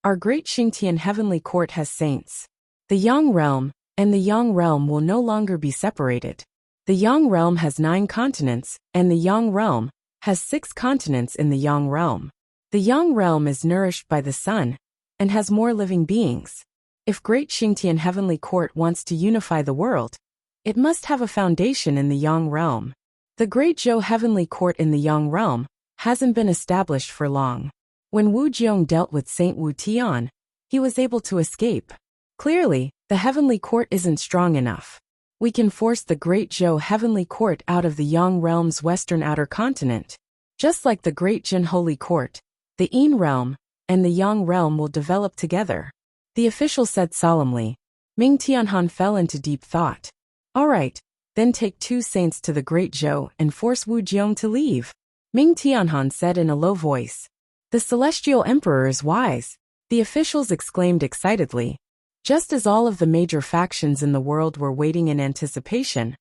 our great Xingtian Heavenly Court has saints. The Yang realm and the Yang realm will no longer be separated. The Yang realm has 9 continents, and the Yang realm has 6 continents in the Yang realm. The Yang realm is nourished by the sun and has more living beings. If Great Xingtian Heavenly Court wants to unify the world, it must have a foundation in the Yang realm. The Great Zhou Heavenly Court in the Yang realm hasn't been established for long. When Wu Jiong dealt with Saint Wu Tian, he was able to escape. Clearly, the Heavenly Court isn't strong enough. We can force the Great Zhou Heavenly Court out of the Yang realm's western outer continent. Just like the Great Jin Holy Court, the Yin realm and the Yang realm will develop together. The official said solemnly. Ming Tianhan fell into deep thought. All right, then take 2 saints to the Great Zhou and force Wu Jiong to leave. Ming Tianhan said in a low voice. The Celestial Emperor is wise, the officials exclaimed excitedly. Just as all of the major factions in the world were waiting in anticipation,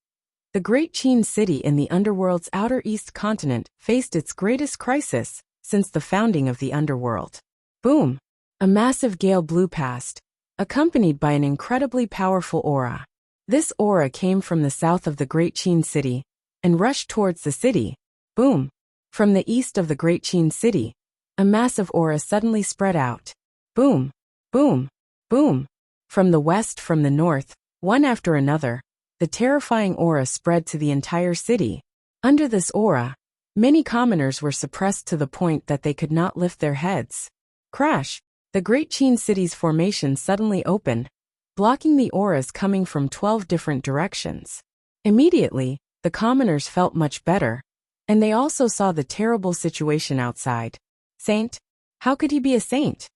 the Great Qin city in the underworld's outer east continent faced its greatest crisis since the founding of the underworld. Boom! A massive gale blew past, accompanied by an incredibly powerful aura. This aura came from the south of the Great Qin city and rushed towards the city. Boom! From the east of the Great Qin city, a massive aura suddenly spread out. Boom! Boom! Boom! From the west, from the north, one after another, the terrifying aura spread to the entire city. Under this aura, many commoners were suppressed to the point that they could not lift their heads. Crash! The Great Qin city's formation suddenly opened, blocking the auras coming from 12 different directions. Immediately, the commoners felt much better, and they also saw the terrible situation outside. Saint? How could he be a saint?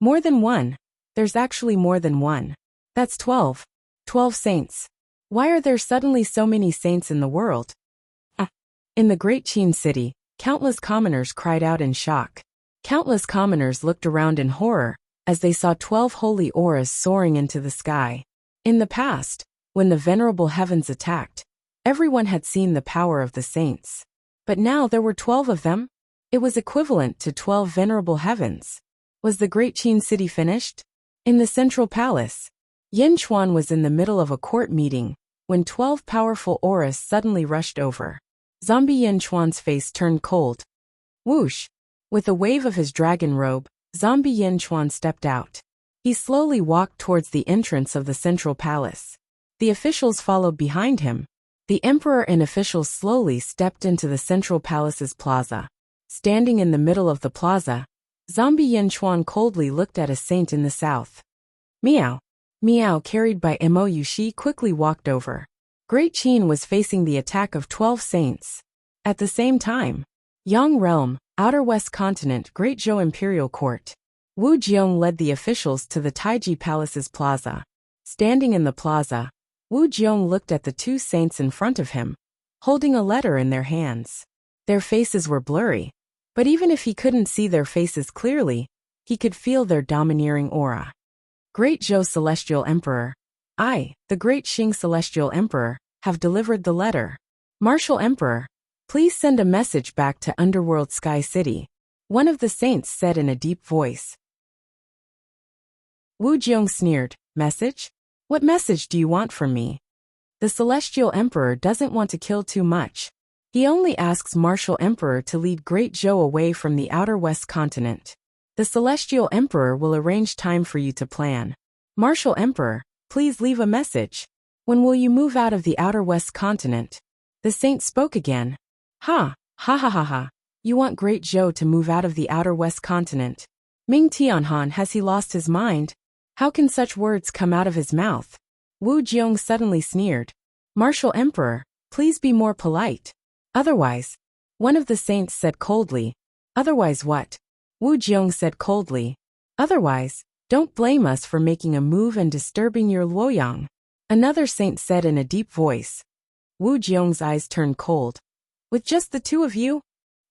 More than one. There's actually more than one. That's 12. 12 saints. Why are there suddenly so many saints in the world? In the Great Qin city, countless commoners cried out in shock. Countless commoners looked around in horror as they saw 12 holy auras soaring into the sky. In the past, when the venerable heavens attacked, everyone had seen the power of the saints. But now there were 12 of them? It was equivalent to 12 venerable heavens. Was the Great Qin city finished? In the central palace, Yin Chuan was in the middle of a court meeting when 12 powerful auras suddenly rushed over. Zombie Yin Chuan's face turned cold. Whoosh! With a wave of his dragon robe, Zombie Yin Chuan stepped out. He slowly walked towards the entrance of the central palace. The officials followed behind him. The emperor and officials slowly stepped into the central palace's plaza. Standing in the middle of the plaza, Zombie Yin Chuan coldly looked at a saint in the south. Meow. Meow, carried by Mo Yushi, quickly walked over. Great Qin was facing the attack of 12 saints. At the same time, Yang Realm, Outer West Continent, Great Zhou Imperial Court. Wu Jiong led the officials to the Taiji Palace's plaza. Standing in the plaza, Wu Jiong looked at the 2 saints in front of him, holding a letter in their hands. Their faces were blurry, but even if he couldn't see their faces clearly, he could feel their domineering aura. Great Zhou Celestial Emperor. I, the Great Xing Celestial Emperor, have delivered the letter. Martial Emperor, please send a message back to Underworld Sky City, one of the saints said in a deep voice. Wu Jiong sneered. Message? What message do you want from me? The Celestial Emperor doesn't want to kill too much. He only asks Martial Emperor to lead Great Zhou away from the Outer West Continent. The Celestial Emperor will arrange time for you to plan. Martial Emperor, please leave a message. When will you move out of the Outer West Continent? The saint spoke again. Ha, ha ha ha ha. You want Great Zhou to move out of the Outer West Continent. Ming Tianhan, has he lost his mind? How can such words come out of his mouth? Wu Jiong suddenly sneered. Martial Emperor, please be more polite. Otherwise, one of the saints said coldly. Otherwise what? Wu Jiong said coldly. Otherwise, don't blame us for making a move and disturbing your Luoyang. Another saint said in a deep voice. Wu Jiong's eyes turned cold. With just the two of you?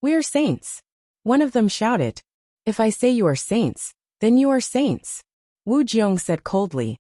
We are saints. One of them shouted. If I say you are saints, then you are saints. Wu Jiong said coldly.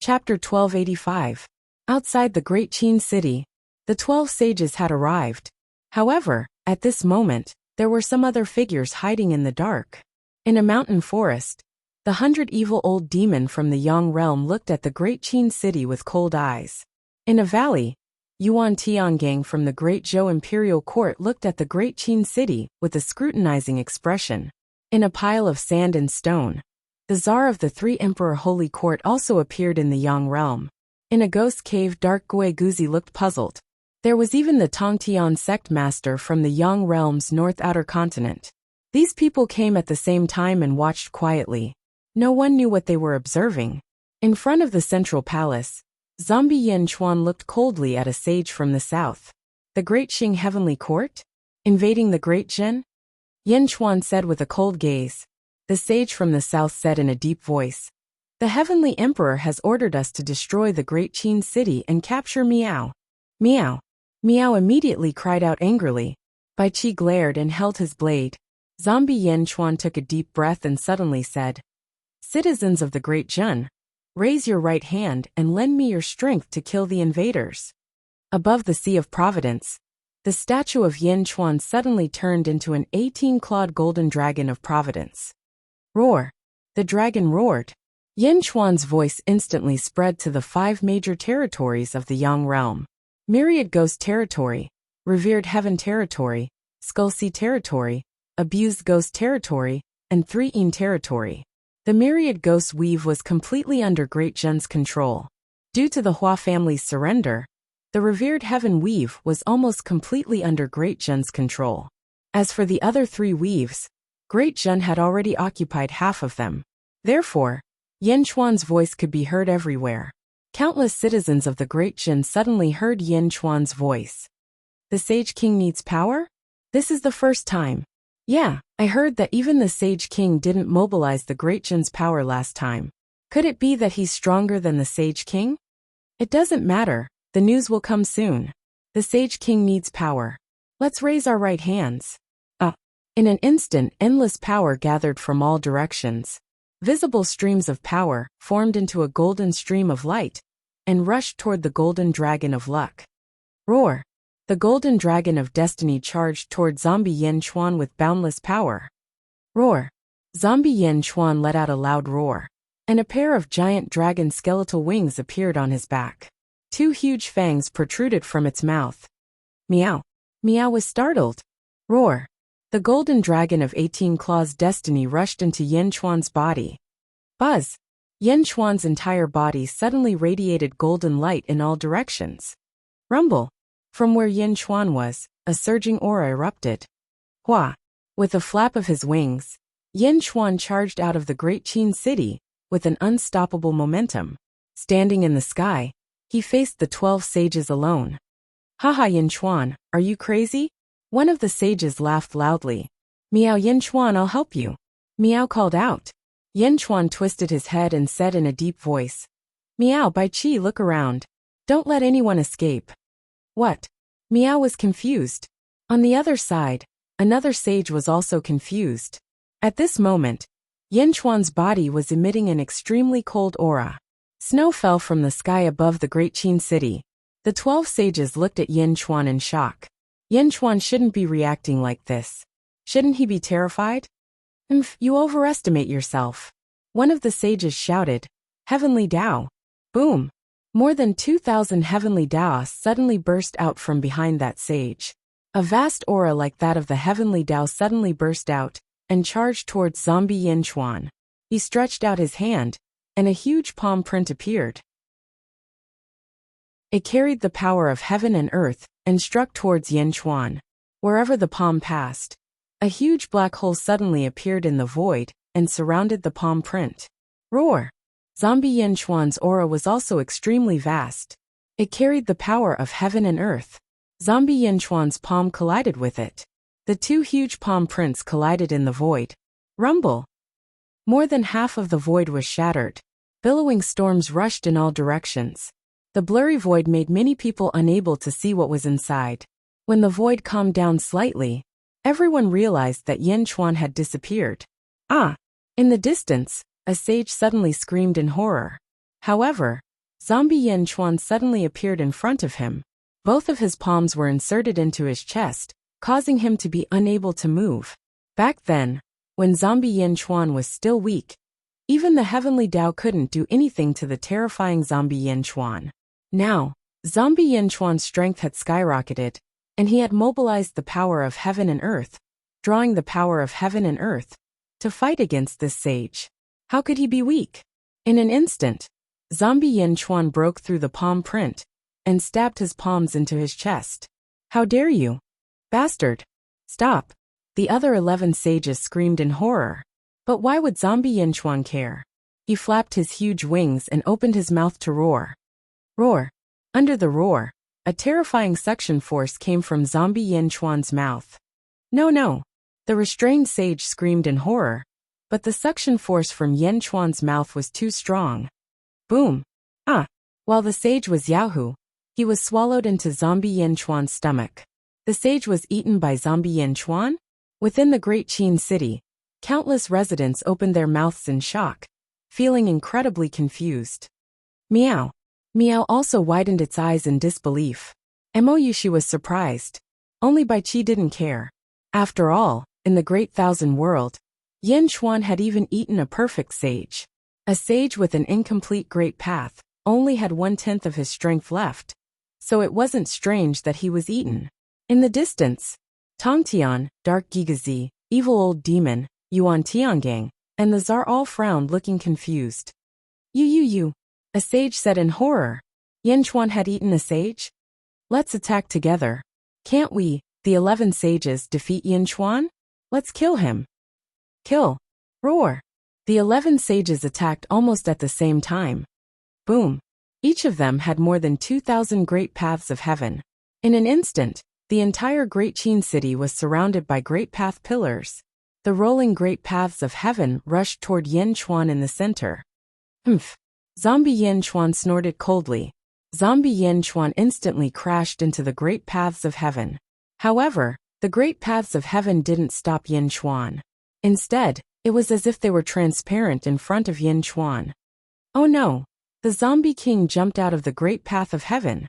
Chapter 1285. Outside the great Qin city, the 12 sages had arrived. However, at this moment, there were some other figures hiding in the dark. In a mountain forest, the 100 evil old demon from the Yang realm looked at the great Qin city with cold eyes. In a valley, Yuan Tiangang from the great Zhou imperial court looked at the great Qin city with a scrutinizing expression. In a pile of sand and stone, the Tsar of the Three Emperor Holy Court also appeared in the Yang realm. In a ghost cave, Dark Gui Guzi looked puzzled. There was even the Tongtian sect master from the Yang realm's north outer continent. These people came at the same time and watched quietly. No one knew what they were observing. In front of the central palace, Zombie Yin Chuan looked coldly at a sage from the south. The Great Qing Heavenly Court? Invading the Great Jin? Yin Chuan said with a cold gaze. The sage from the south said in a deep voice. The Heavenly Emperor has ordered us to destroy the Great Qin city and capture Miao. Miao. Miao immediately cried out angrily. Bai Qi glared and held his blade. Zombie Yin Chuan took a deep breath and suddenly said, Citizens of the Great Jin, raise your right hand and lend me your strength to kill the invaders. Above the Sea of Providence, the statue of Yin Chuan suddenly turned into an 18-clawed golden dragon of Providence. Roar! The dragon roared. Yin Chuan's voice instantly spread to the 5 major territories of the Yang realm. Myriad Ghost Territory, Revered Heaven Territory, Skull Sea Territory, Abused Ghost Territory, and 3-Yin Territory. The Myriad Ghost Weave was completely under Great Jin's control. Due to the Hua family's surrender, the Revered Heaven Weave was almost completely under Great Jin's control. As for the other 3 weaves, Great Jin had already occupied half of them. Therefore, Yin Chuan's voice could be heard everywhere. Countless citizens of the Great Jin suddenly heard Yin Chuan's voice. The Sage King needs power? This is the first time. Yeah, I heard that even the Sage King didn't mobilize the Great Jin's power last time. Could it be that he's stronger than the Sage King? It doesn't matter, the news will come soon. The Sage King needs power. Let's raise our right hands. In an instant, endless power gathered from all directions. Visible streams of power formed into a golden stream of light and rushed toward the golden dragon of luck. Roar! The golden dragon of destiny charged toward Zombie Yin Chuan with boundless power. Roar! Zombie Yin Chuan let out a loud roar, and a pair of giant dragon skeletal wings appeared on his back. 2 huge fangs protruded from its mouth. Meow! Meow was startled. Roar! The golden dragon of 18 claws destiny rushed into Yin Chuan's body. Buzz! Yin Chuan's entire body suddenly radiated golden light in all directions. Rumble! From where Yin Chuan was, a surging aura erupted. Hua! With a flap of his wings, Yin Chuan charged out of the Great Qin city with an unstoppable momentum. Standing in the sky, he faced the 12 sages alone. Haha, Yin Chuan, are you crazy? One of the sages laughed loudly. Miao, Yin Chuan, I'll help you. Miao called out. Yin Chuan twisted his head and said in a deep voice. Miao, Bai Qi, look around. Don't let anyone escape. What? Miao was confused. On the other side, another sage was also confused. At this moment, Yin Chuan's body was emitting an extremely cold aura. Snow fell from the sky above the Great Qin city. The 12 sages looked at Yin Chuan in shock. Yin Chuan shouldn't be reacting like this. Shouldn't he be terrified? You overestimate yourself. One of the sages shouted. Heavenly Tao. Boom. More than 2,000 heavenly Taos suddenly burst out from behind that sage. A vast aura like that of the heavenly Tao suddenly burst out and charged towards Zombie Yin Chuan. He stretched out his hand, and a huge palm print appeared. It carried the power of heaven and earth and struck towards Yin Chuan. Wherever the palm passed, a huge black hole suddenly appeared in the void and surrounded the palm print. Roar! Zombie Yin Chuan's aura was also extremely vast. It carried the power of heaven and earth. Zombie Yin Chuan's palm collided with it. The two huge palm prints collided in the void. Rumble! More than half of the void was shattered. Billowing storms rushed in all directions. The blurry void made many people unable to see what was inside. When the void calmed down slightly, everyone realized that Yin Chuan had disappeared. Ah! In the distance, a sage suddenly screamed in horror. However, Zombie Yin Chuan suddenly appeared in front of him. Both of his palms were inserted into his chest, causing him to be unable to move. Back then, when Zombie Yin Chuan was still weak, even the heavenly Tao couldn't do anything to the terrifying Zombie Yin Chuan. Now, Zombie Yin Chuan's strength had skyrocketed, and he had mobilized the power of heaven and earth, drawing the power of heaven and earth to fight against this sage. How could he be weak? In an instant, Zombie Yin Chuan broke through the palm print and stabbed his palms into his chest. How dare you? Bastard! Stop! The other 11 sages screamed in horror. But why would Zombie Yin Chuan care? He flapped his huge wings and opened his mouth to roar. Roar! Under the roar, a terrifying suction force came from Zombie Yin Chuan's mouth. No! The restrained sage screamed in horror, but the suction force from Yin Chuan's mouth was too strong. Boom! Ah! While the sage was Yahoo, he was swallowed into Zombie Yin Chuan's stomach. The sage was eaten by Zombie Yin Chuan? Within the Great Qin city, countless residents opened their mouths in shock, feeling incredibly confused. Meow! Meow also widened its eyes in disbelief. She was surprised. Only Bai Qi didn't care. After all, in the Great Thousand World, Yin Chuan had even eaten a perfect sage. A sage with an incomplete great path only had 1/10 of his strength left, so it wasn't strange that he was eaten. In the distance, Tongtian, Dark Gigazi, Evil Old Demon, Yuan Tiangang, and the Tsar all frowned, looking confused. You, a sage said in horror. Yin Chuan had eaten a sage? Let's attack together. Can't we, the 11 sages, defeat Yin Chuan? Let's kill him. Kill. Roar. The 11 sages attacked almost at the same time. Boom. Each of them had more than 2,000 great paths of heaven. In an instant, the entire Great Qin city was surrounded by great path pillars. The rolling great paths of heaven rushed toward Yin Chuan in the center. Humph. Zombie Yin Chuan snorted coldly. Zombie Yin Chuan instantly crashed into the great paths of heaven. However, the great paths of heaven didn't stop Yin Chuan. Instead, it was as if they were transparent in front of Yin Chuan. Oh no! The zombie king jumped out of the great path of heaven.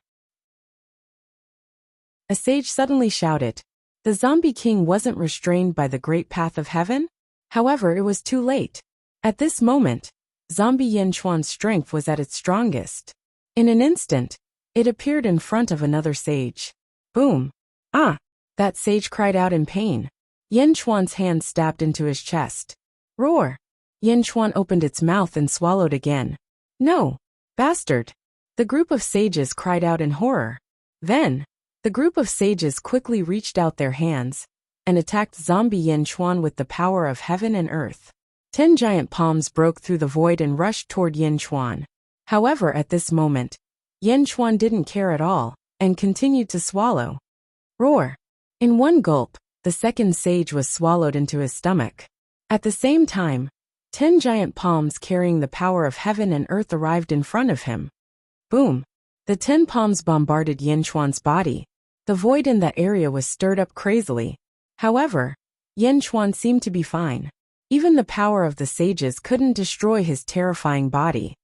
A sage suddenly shouted. The zombie king wasn't restrained by the great path of heaven? However, it was too late. At this moment, Zombie Yin Chuan's strength was at its strongest. In an instant, it appeared in front of another sage. Boom! Ah! That sage cried out in pain. Yin Chuan's hand stabbed into his chest. Roar! Yin Chuan opened its mouth and swallowed again. No! Bastard! The group of sages cried out in horror. Then, the group of sages quickly reached out their hands and attacked Zombie Yin Chuan with the power of heaven and earth. 10 giant palms broke through the void and rushed toward Yin Chuan. However, at this moment, Yin Chuan didn't care at all and continued to swallow. Roar! In one gulp, the second sage was swallowed into his stomach. At the same time, 10 giant palms carrying the power of heaven and earth arrived in front of him. Boom! The 10 palms bombarded Yin Chuan's body. The void in that area was stirred up crazily. However, Yin Chuan seemed to be fine. Even the power of the sages couldn't destroy his terrifying body.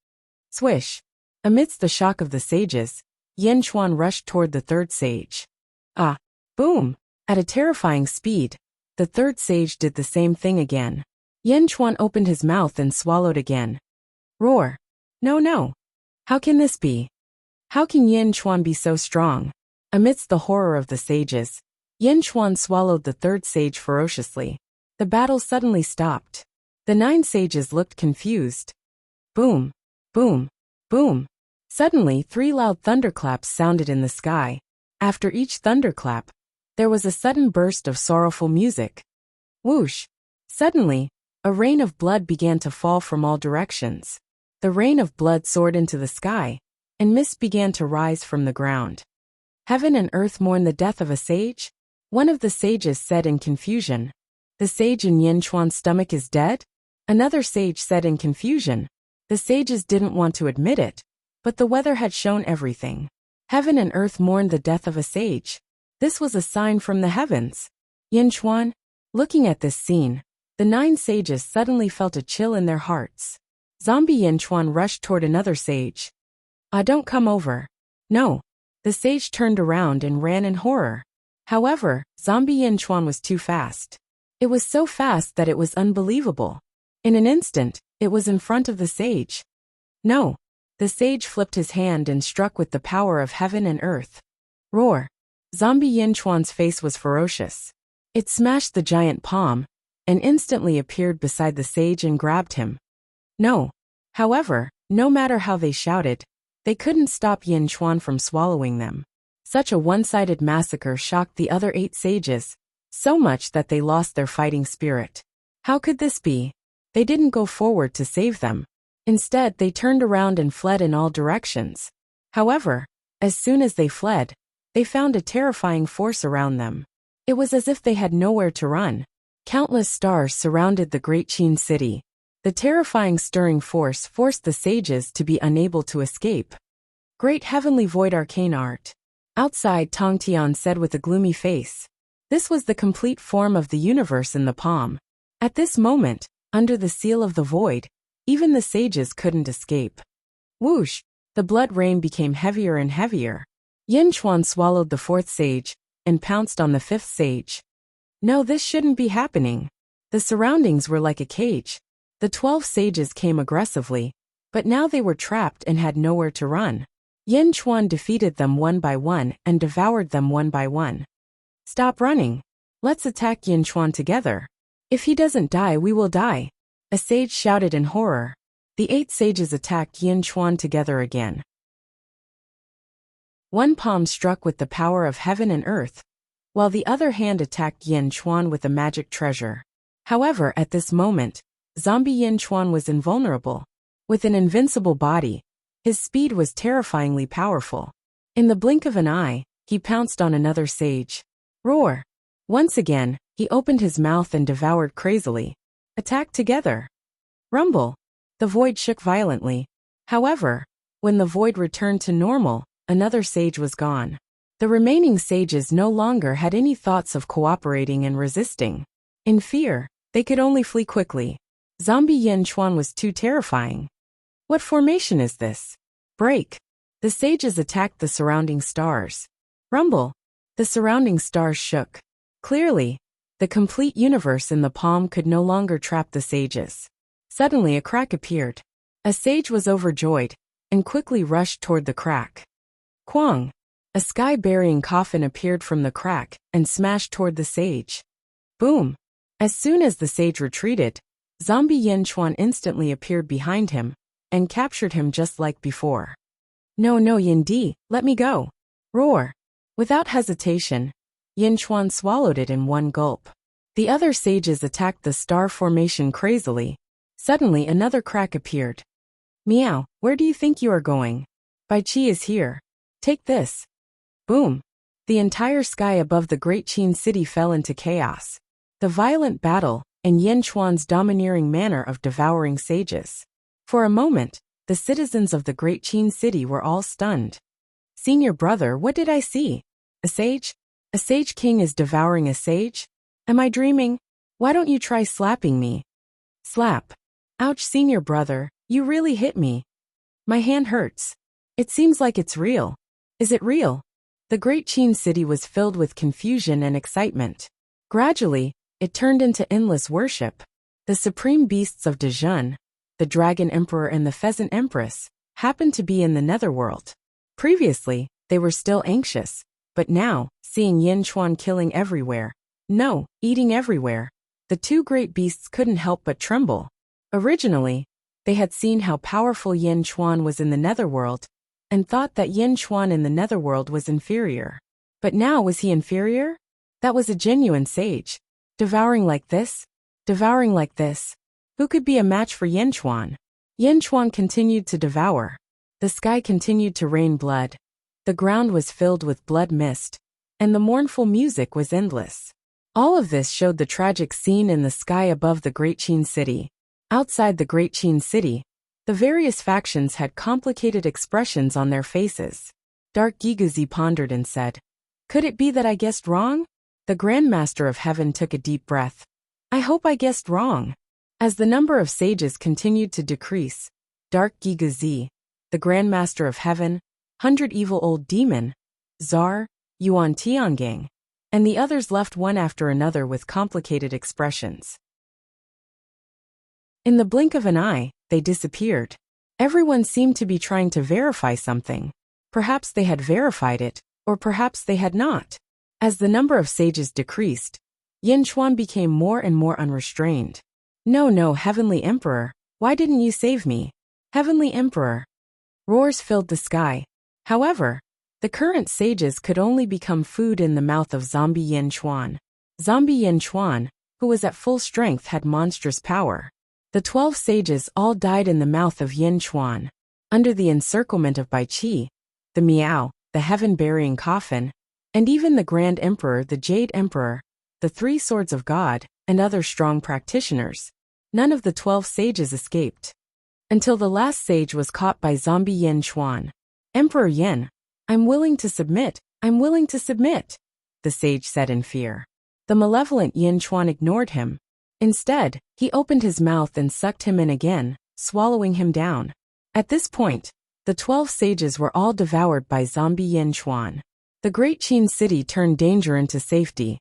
Swish! Amidst the shock of the sages, Yin Chuan rushed toward the third sage. Ah! Boom! At a terrifying speed, the third sage did the same thing again. Yin Chuan opened his mouth and swallowed again. Roar! No! How can this be? How can Yin Chuan be so strong? Amidst the horror of the sages, Yin Chuan swallowed the third sage ferociously. The battle suddenly stopped. The 9 sages looked confused. Boom! Boom! Boom! Suddenly 3 loud thunderclaps sounded in the sky. After each thunderclap, there was a sudden burst of sorrowful music. Whoosh! Suddenly, a rain of blood began to fall from all directions. The rain of blood soared into the sky, and mist began to rise from the ground. Heaven and earth mourn the death of a sage? One of the sages said in confusion. The sage in Yin Chuan's stomach is dead? Another sage said in confusion. The sages didn't want to admit it, but the weather had shown everything. Heaven and earth mourned the death of a sage. This was a sign from the heavens. Yin Chuan, looking at this scene, the 9 sages suddenly felt a chill in their hearts. Zombie Yin Chuan rushed toward another sage. Don't come over. No. The sage turned around and ran in horror. However, Zombie Yin Chuan was too fast. It was so fast that it was unbelievable. In an instant, it was in front of the sage. No. The sage flipped his hand and struck with the power of heaven and earth. Roar! Zombie Yin Chuan's face was ferocious. It smashed the giant palm, and instantly appeared beside the sage and grabbed him. No. However, no matter how they shouted, they couldn't stop Yin Chuan from swallowing them. Such a one-sided massacre shocked the other 8 sages, so much that they lost their fighting spirit. How could this be? They didn't go forward to save them. Instead, they turned around and fled in all directions. However, as soon as they fled, they found a terrifying force around them. It was as if they had nowhere to run. Countless stars surrounded the great Qin city. The terrifying stirring force forced the sages to be unable to escape. Great heavenly void arcane art. Outside, Tong Tian said with a gloomy face. This was the complete form of the universe in the palm. At this moment, under the seal of the void, even the sages couldn't escape. Whoosh! The blood rain became heavier and heavier. Yin Chuan swallowed the 4th sage, and pounced on the 5th sage. No, this shouldn't be happening. The surroundings were like a cage. The 12 sages came aggressively, but now they were trapped and had nowhere to run. Yin Chuan defeated them one by one and devoured them one by one. Stop running. Let's attack Yin Chuan together. If he doesn't die, we will die. A sage shouted in horror. The 8 sages attacked Yin Chuan together again. One palm struck with the power of heaven and earth, while the other hand attacked Yin Chuan with a magic treasure. However, at this moment, Zombie Yin Chuan was invulnerable. With an invincible body, his speed was terrifyingly powerful. In the blink of an eye, he pounced on another sage. Roar! Once again, he opened his mouth and devoured crazily. Attack together. Rumble! The void shook violently. However, when the void returned to normal, another sage was gone. The remaining sages no longer had any thoughts of cooperating and resisting. In fear, they could only flee quickly. Zombie Yin Chuan was too terrifying. What formation is this? Break! The sages attacked the surrounding stars. Rumble! The surrounding stars shook. Clearly, the complete universe in the palm could no longer trap the sages. Suddenly a crack appeared. A sage was overjoyed, and quickly rushed toward the crack. Quang! A sky-burying coffin appeared from the crack, and smashed toward the sage. Boom! As soon as the sage retreated, Zombie Yin Chuan instantly appeared behind him, and captured him just like before. No, Yin Di, let me go. Roar! Without hesitation, Yin Chuan swallowed it in one gulp. The other sages attacked the star formation crazily. Suddenly another crack appeared. Meow, where do you think you are going? Bai Qi is here. Take this. Boom! The entire sky above the great Qin city fell into chaos. The violent battle, and Yin Chuan's domineering manner of devouring sages. For a moment, the citizens of the great Qin city were all stunned. Senior brother, what did I see? A sage? A sage king is devouring a sage? Am I dreaming? Why don't you try slapping me? Slap. Ouch, senior brother, you really hit me. My hand hurts. It seems like it's real. Is it real? The great Qin city was filled with confusion and excitement. Gradually, it turned into endless worship. The supreme beasts of Dezhun, the Dragon Emperor and the Pheasant Empress, happened to be in the netherworld. Previously, they were still anxious, but now, seeing Yin Chuan killing everywhere, eating everywhere, the 2 great beasts couldn't help but tremble. Originally, they had seen how powerful Yin Chuan was in the netherworld, and thought that Yin Chuan in the netherworld was inferior. But now was he inferior? That was a genuine sage. Devouring like this? Devouring like this? Who could be a match for Yin Chuan? Yin Chuan continued to devour. The sky continued to rain blood. The ground was filled with blood mist, and the mournful music was endless. All of this showed the tragic scene in the sky above the Great Qin City. Outside the Great Qin City, the various factions had complicated expressions on their faces. Dark Giguzi pondered and said, "Could it be that I guessed wrong?" The Grandmaster of Heaven took a deep breath. "I hope I guessed wrong." As the number of sages continued to decrease, Dark Giguzi, the Grandmaster of Heaven, 100 Evil Old Demon, Czar, Yuan Tiangang, and the others left one after another with complicated expressions. In the blink of an eye, they disappeared. Everyone seemed to be trying to verify something. Perhaps they had verified it, or perhaps they had not. As the number of sages decreased, Yin Chuan became more and more unrestrained. No, Heavenly Emperor, why didn't you save me? Heavenly Emperor. Roars filled the sky. However, the current sages could only become food in the mouth of Zombie Yin Chuan. Zombie Yin Chuan, who was at full strength, had monstrous power. The 12 sages all died in the mouth of Yin Chuan, under the encirclement of Bai Qi, the Miao, the heaven-burying coffin, and even the Grand Emperor, the Jade Emperor, the 3 Swords of God, and other strong practitioners. None of the 12 sages escaped. Until the last sage was caught by Zombie Yin Chuan. "Emperor Yin, I'm willing to submit, the sage said in fear. The malevolent Yin Chuan ignored him. Instead, he opened his mouth and sucked him in again, swallowing him down. At this point, the 12 sages were all devoured by Zombie Yin Chuan. The Great Qin City turned danger into safety.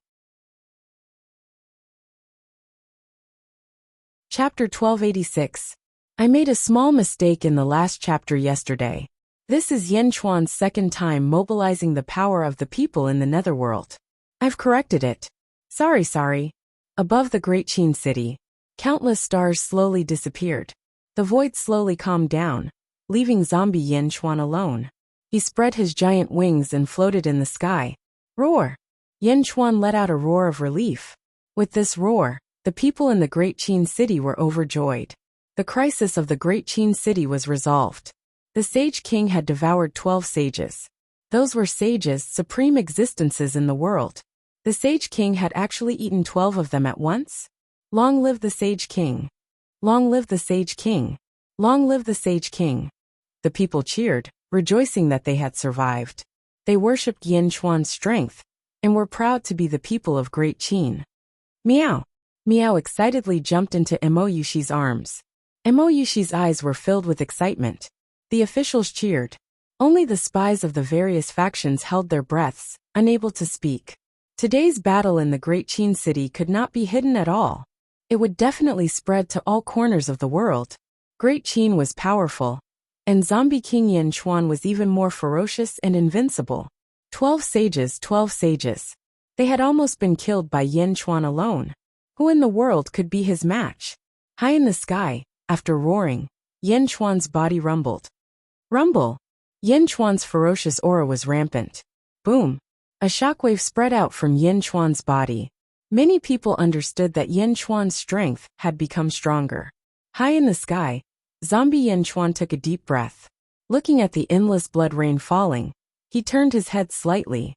Chapter 1286. I made a small mistake in the last chapter yesterday. This is Yin Chuan's second time mobilizing the power of the people in the netherworld. I've corrected it. Sorry. Above the Great Qin City, countless stars slowly disappeared. The void slowly calmed down, leaving Zombie Yin Chuan alone. He spread his giant wings and floated in the sky. Roar! Yin Chuan let out a roar of relief. With this roar, the people in the Great Qin City were overjoyed. The crisis of the Great Qin City was resolved. The Sage King had devoured 12 sages. Those were sages, supreme existences in the world. The Sage King had actually eaten 12 of them at once? Long live the Sage King! Long live the Sage King! Long live the Sage King! The people cheered, rejoicing that they had survived. They worshipped Yin Chuan's strength, and were proud to be the people of Great Qin. Meow! Meow excitedly jumped into Emoyushi's arms. Emoyushi's eyes were filled with excitement. The officials cheered. Only the spies of the various factions held their breaths, unable to speak. Today's battle in the Great Qin City could not be hidden at all. It would definitely spread to all corners of the world. Great Qin was powerful, and Zombie King Yin Chuan was even more ferocious and invincible. 12 sages. They had almost been killed by Yin Chuan alone. Who in the world could be his match? High in the sky, after roaring, Yin Chuan's body rumbled. Rumble! Yin Chuan's ferocious aura was rampant. Boom! A shockwave spread out from Yin Chuan's body. Many people understood that Yin Chuan's strength had become stronger. High in the sky, Zombie Yin Chuan took a deep breath. Looking at the endless blood rain falling, he turned his head slightly.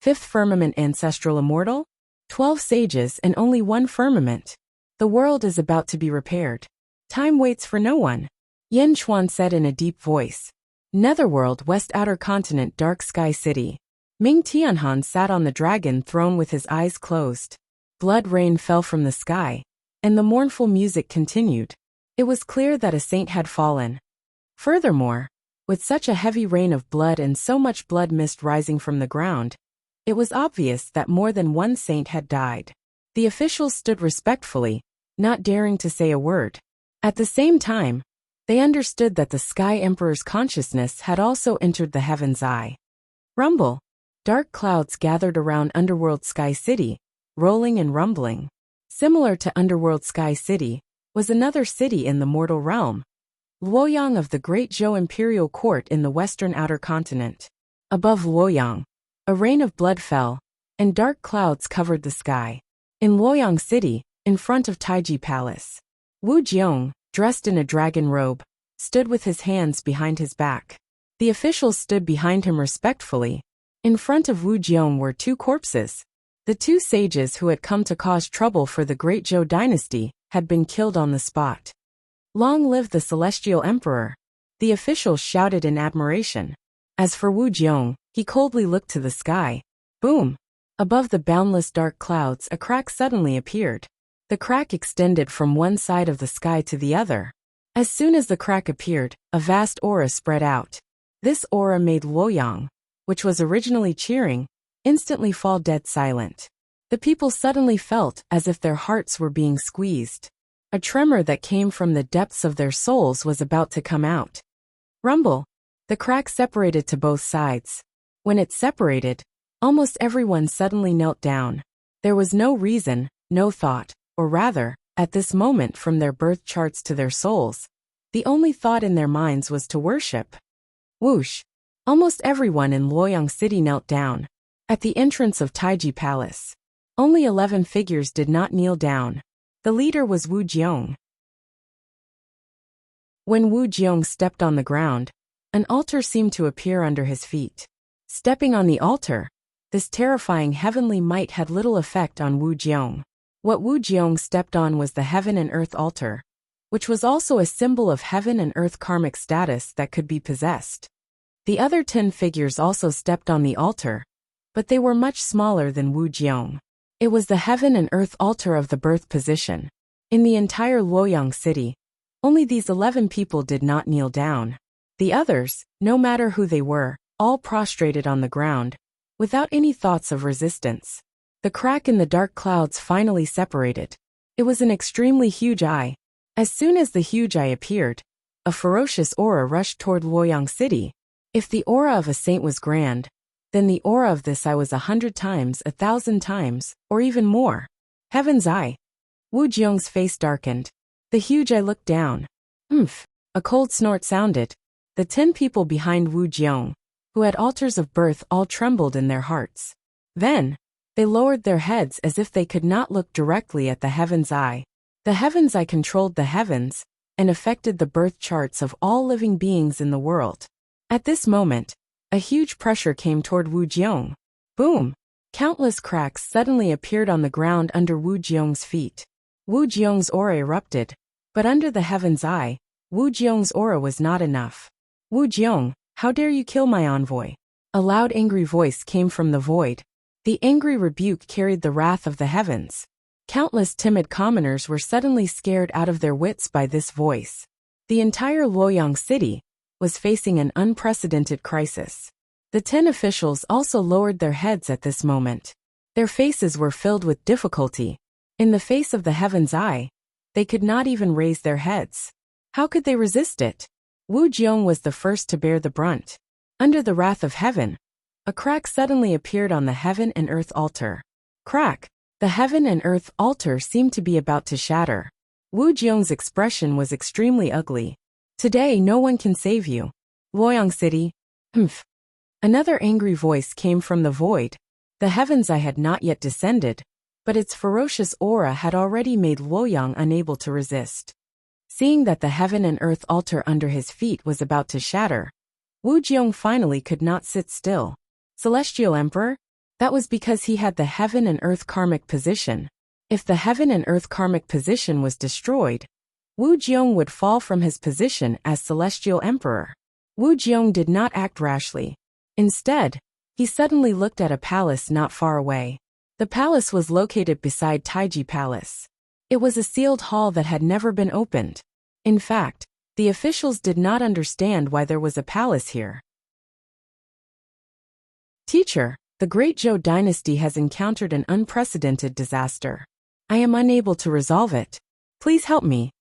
5th firmament ancestral immortal? 12 sages and only 1 firmament. The world is about to be repaired. Time waits for no one. Yin Chuan said in a deep voice. Netherworld, West Outer Continent, Dark Sky City. Ming Tianhan sat on the dragon throne with his eyes closed. Blood rain fell from the sky, and the mournful music continued. It was clear that a saint had fallen. Furthermore, with such a heavy rain of blood and so much blood mist rising from the ground, it was obvious that more than 1 saint had died. The officials stood respectfully, not daring to say a word. At the same time, they understood that the Sky Emperor's consciousness had also entered the heaven's eye. Rumble! Dark clouds gathered around Underworld Sky City, rolling and rumbling. Similar to Underworld Sky City was another city in the mortal realm, Luoyang of the Great Zhou Imperial Court in the Western Outer Continent. Above Luoyang, a rain of blood fell, and dark clouds covered the sky. In Luoyang City, in front of Taiji Palace, Wu Jiong, dressed in a dragon robe, stood with his hands behind his back. The officials stood behind him respectfully. In front of Wu Jiong were two corpses. The two sages who had come to cause trouble for the great Zhou dynasty had been killed on the spot. Long live the celestial emperor! The officials shouted in admiration. As for Wu Jiong, he coldly looked to the sky. Boom! Above the boundless dark clouds, a crack suddenly appeared. The crack extended from one side of the sky to the other. As soon as the crack appeared, a vast aura spread out. This aura made Luoyang, which was originally cheering, instantly fall dead silent. The people suddenly felt as if their hearts were being squeezed. A tremor that came from the depths of their souls was about to come out. Rumble! The crack separated to both sides. When it separated, almost everyone suddenly knelt down. There was no reason, no thought, or rather, at this moment from their birth charts to their souls, the only thought in their minds was to worship. Whoosh! Almost everyone in Luoyang City knelt down. At the entrance of Taiji Palace, only 11 figures did not kneel down. The leader was Wu Jiong. When Wu Jiong stepped on the ground, an altar seemed to appear under his feet. Stepping on the altar, this terrifying heavenly might had little effect on Wu Jiong. What Wu Jiong stepped on was the heaven and earth altar, which was also a symbol of heaven and earth karmic status that could be possessed. The other 10 figures also stepped on the altar, but they were much smaller than Wu Jiong. It was the heaven and earth altar of the birth position. In the entire Luoyang City, only these 11 people did not kneel down. The others, no matter who they were, all prostrated on the ground, without any thoughts of resistance. The crack in the dark clouds finally separated. It was an extremely huge eye. As soon as the huge eye appeared, a ferocious aura rushed toward Luoyang City. If the aura of a saint was grand, then the aura of this eye was 100 times, 1,000 times, or even more. Heaven's eye. Wu Jiong's face darkened. The huge eye looked down. Oomph! A cold snort sounded. The 10 people behind Wu Jiong, who had altars of birth, all trembled in their hearts. Then, they lowered their heads as if they could not look directly at the heaven's eye. The heaven's eye controlled the heavens and affected the birth charts of all living beings in the world. At this moment, a huge pressure came toward Wu Jiong. Boom! Countless cracks suddenly appeared on the ground under Wu Jiong's feet. Wu Jiong's aura erupted, but under the heaven's eye, Wu Jiong's aura was not enough. Wu Jiong, how dare you kill my envoy? A loud angry voice came from the void. The angry rebuke carried the wrath of the heavens. Countless timid commoners were suddenly scared out of their wits by this voice. The entire Luoyang City was facing an unprecedented crisis. The 10 officials also lowered their heads at this moment. Their faces were filled with difficulty. In the face of the heaven's eye, they could not even raise their heads. How could they resist it? Wu Jiong was the first to bear the brunt. Under the wrath of heaven, a crack suddenly appeared on the heaven and earth altar. Crack! The heaven and earth altar seemed to be about to shatter. Wu Jiong's expression was extremely ugly. Today no one can save you. Luoyang City. Humph. Another angry voice came from the void. The heaven's eye had not yet descended, but its ferocious aura had already made Luoyang unable to resist. Seeing that the heaven and earth altar under his feet was about to shatter, Wu Jiong finally could not sit still. Celestial Emperor? That was because he had the heaven and earth karmic position. If the heaven and earth karmic position was destroyed, Wu Jiong would fall from his position as Celestial Emperor. Wu Jiong did not act rashly. Instead, he suddenly looked at a palace not far away. The palace was located beside Taiji Palace. It was a sealed hall that had never been opened. In fact, the officials did not understand why there was a palace here. Teacher, the great Zhou dynasty has encountered an unprecedented disaster. I am unable to resolve it. Please help me.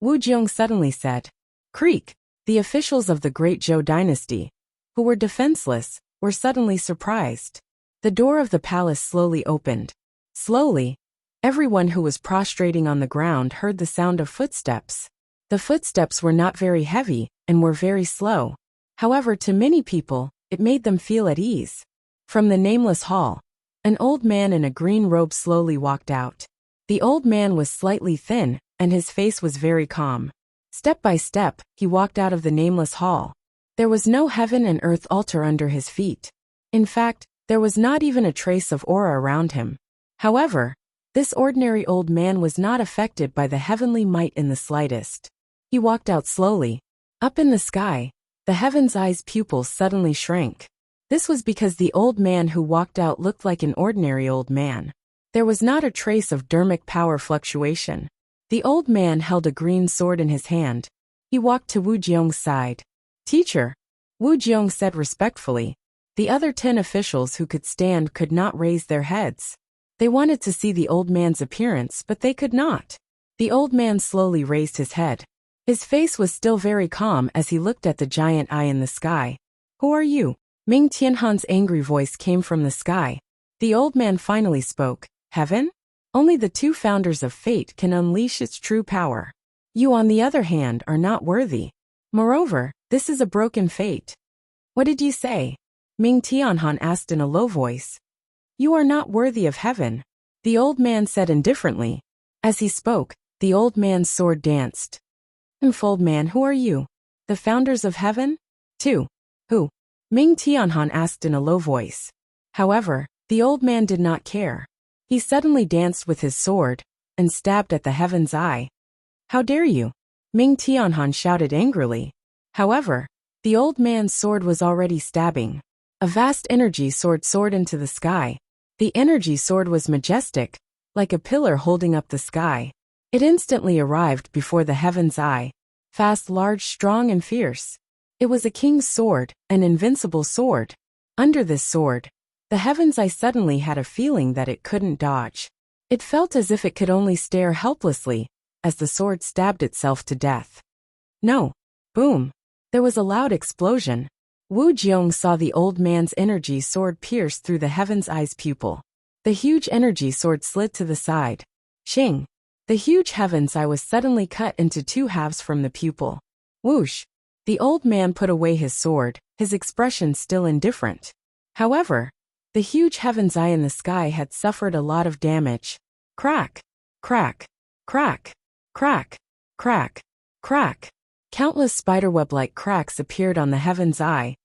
Wu Jiong suddenly said. Creak! The officials of the great Zhou dynasty, who were defenseless, were suddenly surprised. The door of the palace slowly opened. Slowly, everyone who was prostrating on the ground heard the sound of footsteps. The footsteps were not very heavy and were very slow. However, to many people, it made them feel at ease. From the nameless hall, An old man in a green robe slowly walked out. The old man was slightly thin, and his face was very calm. Step by step, he walked out of the nameless hall. There was no heaven and earth altar under his feet. In fact, there was not even a trace of aura around him. However, this ordinary old man was not affected by the heavenly might in the slightest. He walked out slowly. Up in the sky, the heaven's eye's pupils suddenly shrank. This was because the old man who walked out looked like an ordinary old man. There was not a trace of dharmic power fluctuation. The old man held a green sword in his hand. He walked to Wu Jiong's side. "Teacher," Wu Jiong said respectfully. The other 10 officials who could stand could not raise their heads. They wanted to see the old man's appearance, but they could not. The old man slowly raised his head. His face was still very calm as he looked at the giant eye in the sky. "Who are you?" Ming Tianhan's angry voice came from the sky. The old man finally spoke. "Heaven? Only the 2 founders of fate can unleash its true power. You, on the other hand, are not worthy. Moreover, this is a broken fate." "What did you say?" Ming Tianhan asked in a low voice. "You are not worthy of heaven," the old man said indifferently. As he spoke, the old man's sword danced. "Fold man, who are you? The founders of heaven?" "2. Who?" Ming Tianhan asked in a low voice. However, the old man did not care. He suddenly danced with his sword and stabbed at the heaven's eye. "How dare you?" Ming Tianhan shouted angrily. However, the old man's sword was already stabbing. A vast energy sword soared into the sky. The energy sword was majestic, like a pillar holding up the sky. It instantly arrived before the heaven's eye. Fast, large, strong, and fierce. It was a king's sword, an invincible sword. Under this sword, the heaven's eye suddenly had a feeling that it couldn't dodge. It felt as if it could only stare helplessly as the sword stabbed itself to death. No. Boom. There was a loud explosion. Wu Jiong saw the old man's energy sword pierce through the heaven's eye's pupil. The huge energy sword slid to the side. Shing! The huge heaven's eye was suddenly cut into 2 halves from the pupil. Whoosh! The old man put away his sword, his expression still indifferent. However, the huge heaven's eye in the sky had suffered a lot of damage. Crack! Crack! Crack! Crack! Crack! Crack! Countless spiderweb-like cracks appeared on the heaven's eye.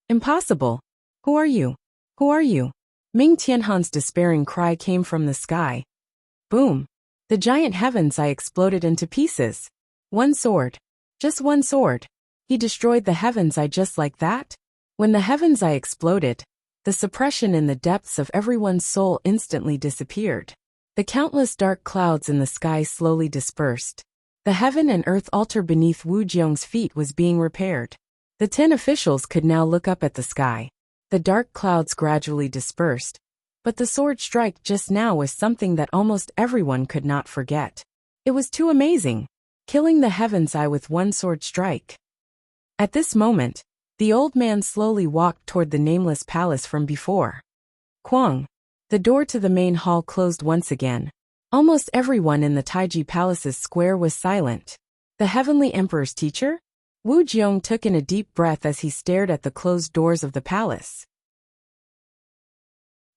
"Impossible! Who are you? Who are you?" Ming Tianhan's despairing cry came from the sky. Boom! The giant heaven's eye exploded into pieces. One sword. Just one sword. He destroyed the heaven's eye just like that? When the heaven's eye exploded, the suppression in the depths of everyone's soul instantly disappeared. The countless dark clouds in the sky slowly dispersed. The heaven and earth altar beneath Wu Jiong's feet was being repaired. The 10 officials could now look up at the sky. The dark clouds gradually dispersed, but the sword strike just now was something that almost everyone could not forget. It was too amazing, killing the heaven's eye with one sword strike. At this moment, the old man slowly walked toward the nameless palace from before. Kwang! The door to the main hall closed once again. Almost everyone in the Taiji Palace's square was silent. The Heavenly Emperor's teacher? Wu Jiong took in a deep breath as he stared at the closed doors of the palace.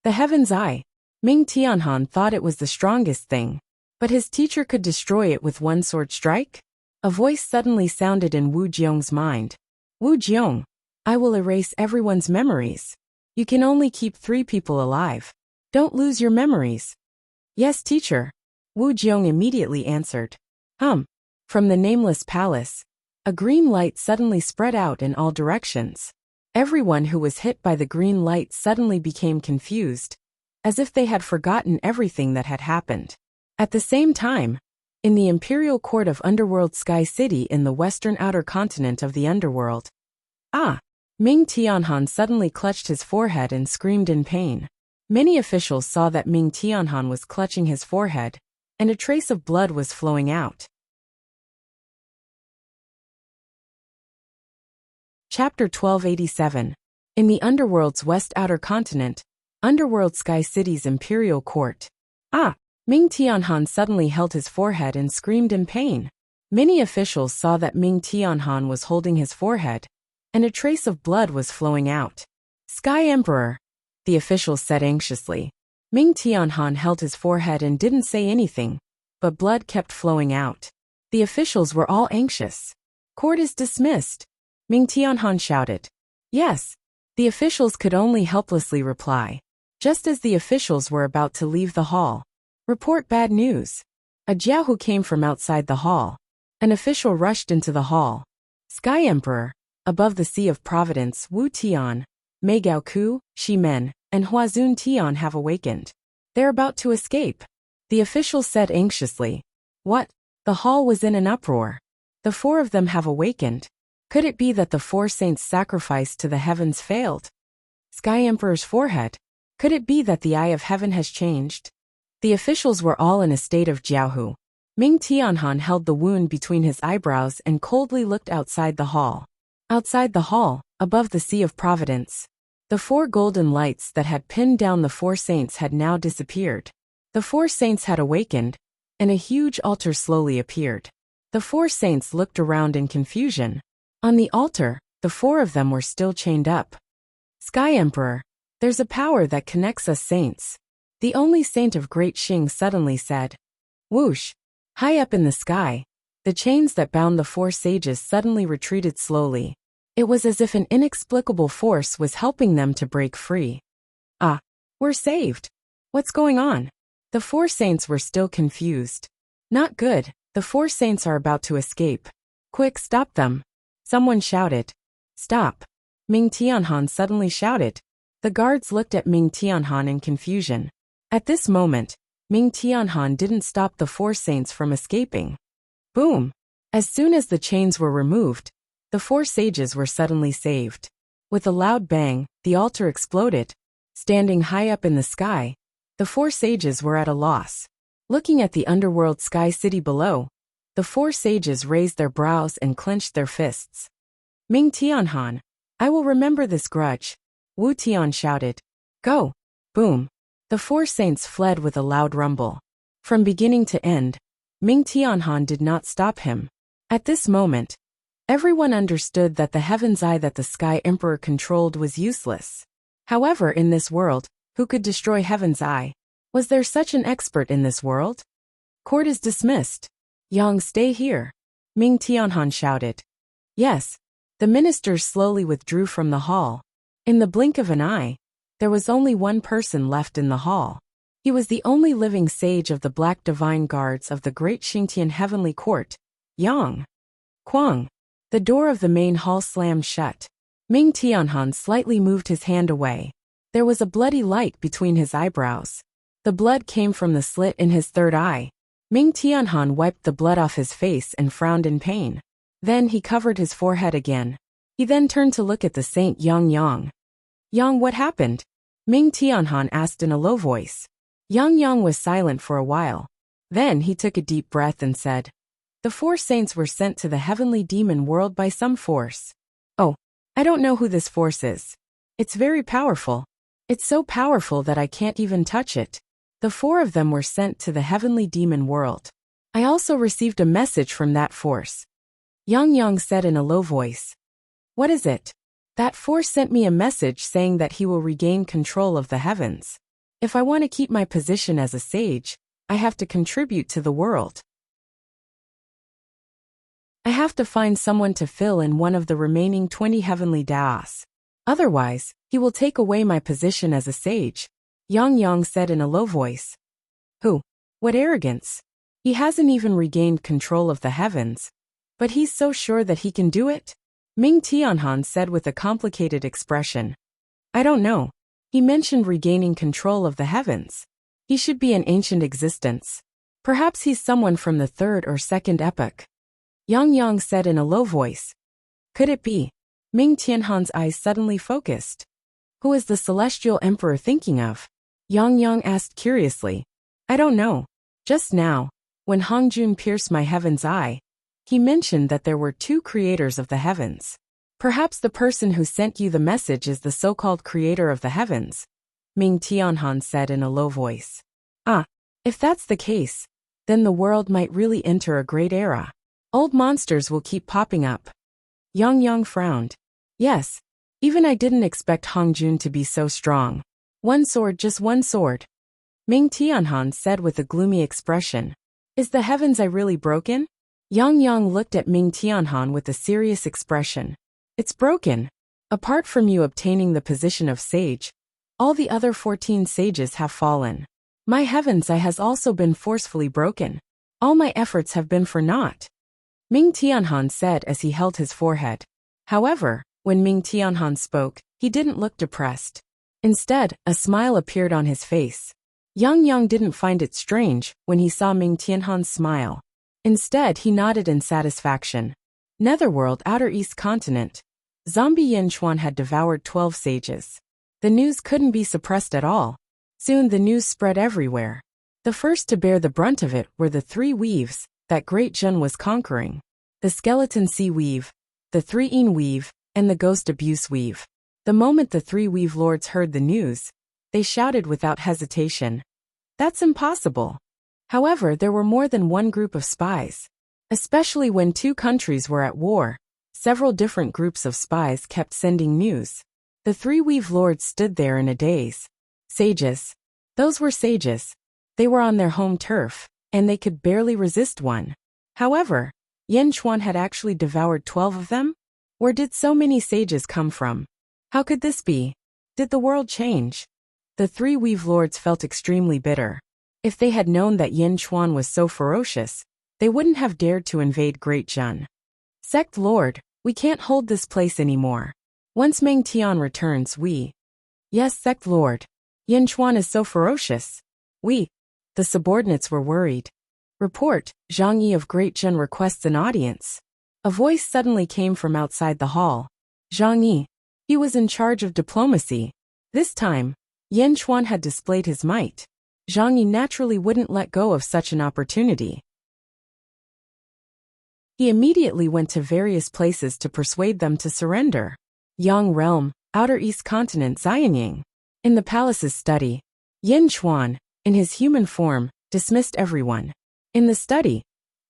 The heaven's eye. Ming Tianhan thought it was the strongest thing, but his teacher could destroy it with one sword strike? A voice suddenly sounded in Wu Jiong's mind. "Wu Jiong, I will erase everyone's memories. You can only keep 3 people alive. Don't lose your memories." "Yes, teacher," Wu Jiong immediately answered. From the nameless palace, a green light suddenly spread out in all directions. Everyone who was hit by the green light suddenly became confused, as if they had forgotten everything that had happened. At the same time, in the imperial court of Underworld Sky City in the western outer continent of the underworld. Ming Tianhan suddenly clutched his forehead and screamed in pain. Many officials saw that Ming Tianhan was clutching his forehead, and a trace of blood was flowing out. Chapter 1287. In the Underworld's West Outer Continent, Underworld Sky City's Imperial Court. Ming Tianhan suddenly held his forehead and screamed in pain. Many officials saw that Ming Tianhan was holding his forehead, and a trace of blood was flowing out. "Sky Emperor," the officials said anxiously. Ming Tianhan held his forehead and didn't say anything, but blood kept flowing out. The officials were all anxious. Court is dismissed, Ming Tianhan shouted. Yes. The officials could only helplessly reply. Just as the officials were about to leave the hall. Report bad news. A jiahu came from outside the hall. An official rushed into the hall. Sky Emperor, above the Sea of Providence, Wu Tian, Mei Gaoku, Shi Men, and Huazun Tian have awakened. They're about to escape. The official said anxiously. What? The hall was in an uproar. The four of them have awakened. Could it be that the four saints sacrificed to the heavens failed? Sky Emperor's forehead. Could it be that the eye of heaven has changed? The officials were all in a state of jiahu. Ming Tianhan held the wound between his eyebrows and coldly looked outside the hall. Outside the hall, above the Sea of Providence, the four golden lights that had pinned down the four saints had now disappeared. The four saints had awakened, and a huge altar slowly appeared. The four saints looked around in confusion. On the altar, the four of them were still chained up. Sky Emperor, there's a power that connects us saints. The only saint of Great Xing suddenly said. Whoosh! High up in the sky, the chains that bound the four sages suddenly retreated slowly. It was as if an inexplicable force was helping them to break free. Ah, we're saved. What's going on? The four saints were still confused. Not good, the four saints are about to escape. Quick, stop them. Someone shouted. Stop. Ming Tianhan suddenly shouted. The guards looked at Ming Tianhan in confusion. At this moment, Ming Tianhan didn't stop the four saints from escaping. Boom! As soon as the chains were removed, the four sages were suddenly saved. With a loud bang, the altar exploded. Standing high up in the sky, the four sages were at a loss. Looking at the underworld sky city below, the four sages raised their brows and clenched their fists. Ming Tianhan, I will remember this grudge. Wu Tian shouted. Go! Boom! The four saints fled with a loud rumble. From beginning to end, Ming Tianhan did not stop him. At this moment, everyone understood that the heaven's eye that the Sky Emperor controlled was useless. However, in this world, who could destroy heaven's eye? Was there such an expert in this world? Court is dismissed. Yang, stay here. Ming Tianhan shouted. Yes. The ministers slowly withdrew from the hall. In the blink of an eye, there was only one person left in the hall. He was the only living sage of the Black Divine Guards of the Great Xingtian Heavenly Court, Yang. Quang. The door of the main hall slammed shut. Ming Tianhan slightly moved his hand away. There was a bloody light between his eyebrows. The blood came from the slit in his third eye. Ming Tianhan wiped the blood off his face and frowned in pain. Then he covered his forehead again. He then turned to look at the saint Yang. Yang, what happened? Ming Tianhan asked in a low voice. Yang was silent for a while. Then he took a deep breath and said, the four saints were sent to the heavenly demon world by some force. Oh, I don't know who this force is. It's very powerful. It's so powerful that I can't even touch it. The four of them were sent to the heavenly demon world. I also received a message from that force. Yang said in a low voice. What is it? That force sent me a message saying that he will regain control of the heavens. If I want to keep my position as a sage, I have to contribute to the world. I have to find someone to fill in one of the remaining 20 heavenly daos. Otherwise, he will take away my position as a sage. Yang said in a low voice. Who? What arrogance! He hasn't even regained control of the heavens. But he's so sure that he can do it? Ming Tianhan said with a complicated expression. I don't know. He mentioned regaining control of the heavens. He should be an ancient existence. Perhaps he's someone from the third or second epoch. Yang said in a low voice. Could it be? Ming Tianhan's eyes suddenly focused. Who is the celestial emperor thinking of? Yang asked curiously. I don't know. Just now, when Hongjun pierced my heaven's eye, he mentioned that there were two creators of the heavens. Perhaps the person who sent you the message is the so-called creator of the heavens, Ming Tianhan said in a low voice. Ah, if that's the case, then the world might really enter a great era. Old monsters will keep popping up. Yang frowned. Yes, even I didn't expect Hongjun to be so strong. One sword, just one sword. Ming Tianhan said with a gloomy expression. Is the heavens eye really broken? Yang Yang looked at Ming Tianhan with a serious expression. It's broken. Apart from you obtaining the position of sage, all the other 14 sages have fallen. My heaven's eye has also been forcefully broken. All my efforts have been for naught. Ming Tianhan said as he held his forehead. However, when Ming Tianhan spoke, he didn't look depressed. Instead, a smile appeared on his face. Yang Yang didn't find it strange when he saw Ming Tianhan's smile. Instead, he nodded in satisfaction. Netherworld, Outer East Continent. Zombie Yin Chuan had devoured 12 sages. The news couldn't be suppressed at all. Soon the news spread everywhere. The first to bear the brunt of it were the 3 weaves that Great Jun was conquering. The Skeleton Sea Weave, the 3 Yin Weave, and the Ghost Abuse Weave. The moment the 3 Weave Lords heard the news, they shouted without hesitation. That's impossible. However, there were more than one group of spies. Especially when 2 countries were at war, several different groups of spies kept sending news. The 3 Weave Lords stood there in a daze. Sages. Those were sages. They were on their home turf, and they could barely resist one. However, Yin Chuan had actually devoured 12 of them? Where did so many sages come from? How could this be? Did the world change? The 3 Weave Lords felt extremely bitter. If they had known that Yin Chuan was so ferocious, they wouldn't have dared to invade Great Jun. Sect Lord, we can't hold this place anymore. Once Meng Tian returns, we... Yes, Sect Lord. Yin Chuan is so ferocious. The subordinates were worried. Report, Zhang Yi of Great Jun requests an audience. A voice suddenly came from outside the hall. Zhang Yi. He was in charge of diplomacy. This time, Yin Chuan had displayed his might. Zhang Yi naturally wouldn't let go of such an opportunity. He immediately went to various places to persuade them to surrender. Yang Realm, Outer East Continent, Xianying. In the palace's study, Yin Chuan, in his human form, dismissed everyone. In the study,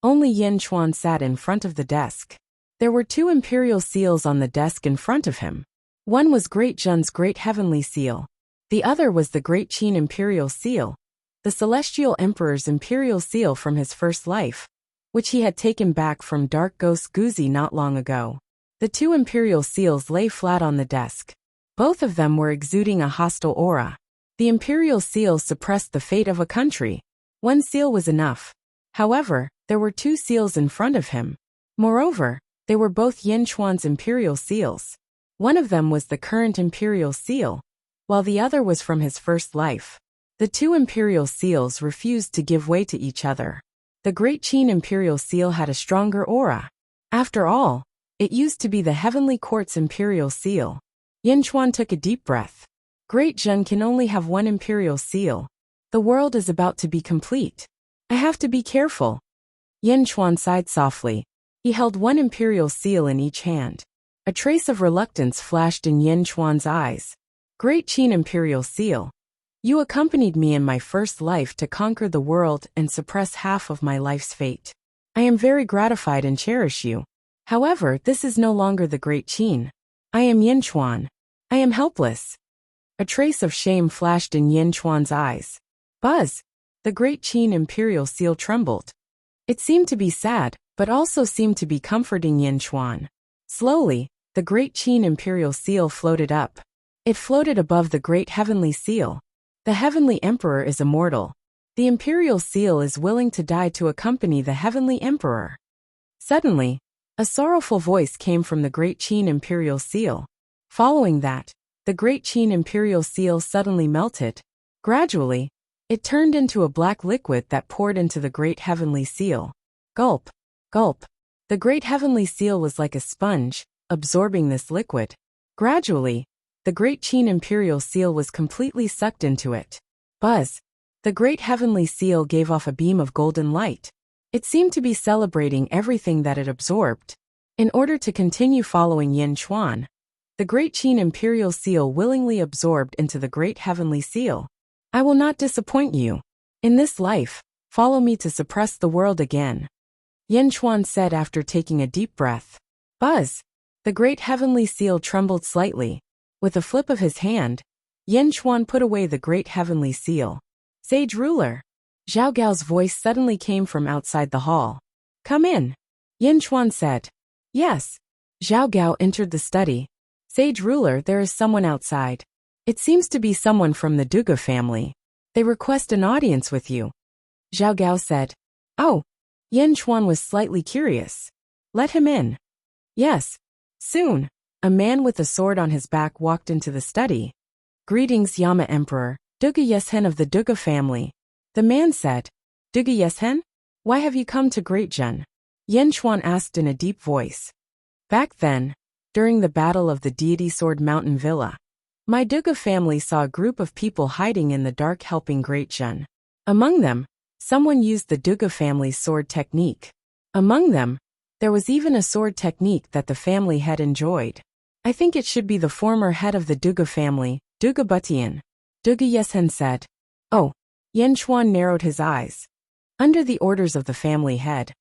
only Yin Chuan sat in front of the desk. There were 2 imperial seals on the desk in front of him. One was Great Jun's Great Heavenly Seal. The other was the Great Qin Imperial Seal, the Celestial Emperor's Imperial Seal from his first life, which he had taken back from Dark Ghost Guzi not long ago. The 2 Imperial Seals lay flat on the desk. Both of them were exuding a hostile aura. The Imperial Seals suppressed the fate of a country. 1 seal was enough. However, there were 2 seals in front of him. Moreover, they were both Yin Chuan's Imperial Seals. One of them was the current Imperial Seal, while the other was from his first life. The 2 Imperial Seals refused to give way to each other. The Great Qin Imperial Seal had a stronger aura. After all, it used to be the Heavenly Court's Imperial Seal. Yin Chuan took a deep breath. Great Jun can only have 1 Imperial Seal. The world is about to be complete. I have to be careful. Yin Chuan sighed softly. He held 1 Imperial Seal in each hand. A trace of reluctance flashed in Yin Chuan's eyes. Great Qin Imperial Seal. You accompanied me in my first life to conquer the world and suppress half of my life's fate. I am very gratified and cherish you. However, this is no longer the Great Qin. I am Yin Chuan. I am helpless. A trace of shame flashed in Yin Chuan's eyes. Buzz! The Great Qin Imperial Seal trembled. It seemed to be sad, but also seemed to be comforting Yin Chuan. Slowly, the Great Qin Imperial Seal floated up. It floated above the Great Heavenly Seal. The Heavenly Emperor is immortal. The Imperial Seal is willing to die to accompany the Heavenly Emperor. Suddenly, a sorrowful voice came from the Great Qin Imperial Seal. Following that, the Great Qin Imperial Seal suddenly melted. Gradually, it turned into a black liquid that poured into the Great Heavenly Seal. Gulp, gulp. The Great Heavenly Seal was like a sponge, absorbing this liquid. Gradually, the Great Qin Imperial Seal was completely sucked into it. Buzz! The Great Heavenly Seal gave off a beam of golden light. It seemed to be celebrating everything that it absorbed. In order to continue following Yin Chuan, the Great Qin Imperial Seal willingly absorbed into the Great Heavenly Seal. I will not disappoint you. In this life, follow me to suppress the world again. Yin Chuan said after taking a deep breath. Buzz! The Great Heavenly Seal trembled slightly. With a flip of his hand, Yin Chuan put away the Great Heavenly Seal. Sage ruler. Zhao Gao's voice suddenly came from outside the hall. Come in. Yin Chuan said. Yes. Zhao Gao entered the study. Sage ruler, there is someone outside. It seems to be someone from the Duga family. They request an audience with you. Zhao Gao said. Oh. Yin Chuan was slightly curious. Let him in. Yes. Soon, a man with a sword on his back walked into the study. Greetings, Yama Emperor, Duga Yeshen of the Duga family. The man said. Duga Yeshen? Why have you come to Great Zhen? Yin Chuan asked in a deep voice. Back then, during the battle of the deity Sword Mountain Villa, my Duga family saw a group of people hiding in the dark helping Great Zhen. Among them, someone used the Duga family's sword technique. Among them, there was even a sword technique that the family had enjoyed. I think it should be the former head of the Duga family, Duga Butian. Duga Yeshen said. Oh. Yin Chuan narrowed his eyes. Under the orders of the family head,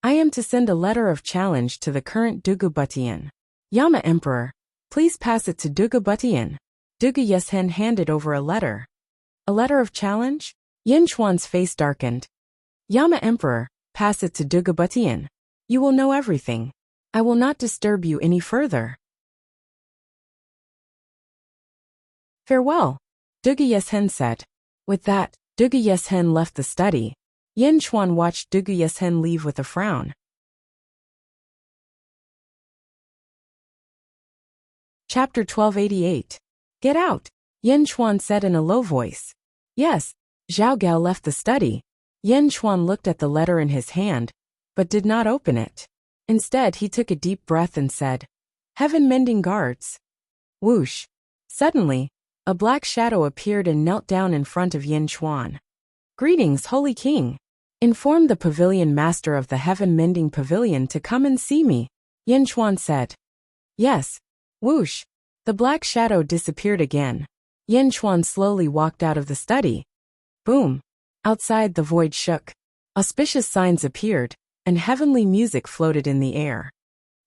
I am to send a letter of challenge to the current Duga Butian. Yama Emperor, please pass it to Duga Butian. Duga Yeshen handed over a letter. A letter of challenge? Yin Chuan's face darkened. Yama Emperor, pass it to Duga Butian. You will know everything. I will not disturb you any further. Farewell, Duga Yeshen said. With that, Duga Yeshen left the study. Yin Chuan watched Duga Yeshen leave with a frown. Chapter 1288. Get out, Yin Chuan said in a low voice. Yes, Zhao Gao left the study. Yin Chuan looked at the letter in his hand, but did not open it. Instead, he took a deep breath and said, Heaven-mending guards. Whoosh. Suddenly, a black shadow appeared and knelt down in front of Yin Chuan. Greetings, Holy King. Inform the pavilion master of the heaven-mending pavilion to come and see me, Yin Chuan said. Yes. Whoosh. The black shadow disappeared again. Yin Chuan slowly walked out of the study. Boom. Outside, the void shook. Auspicious signs appeared, and heavenly music floated in the air.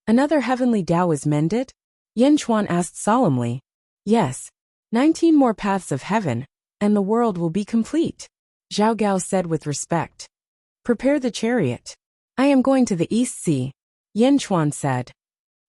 Another heavenly Tao is mended? Yin Chuan asked solemnly. Yes. 19 more paths of heaven, and the world will be complete, Zhao Gao said with respect. Prepare the chariot. I am going to the East Sea, Yin Chuan said.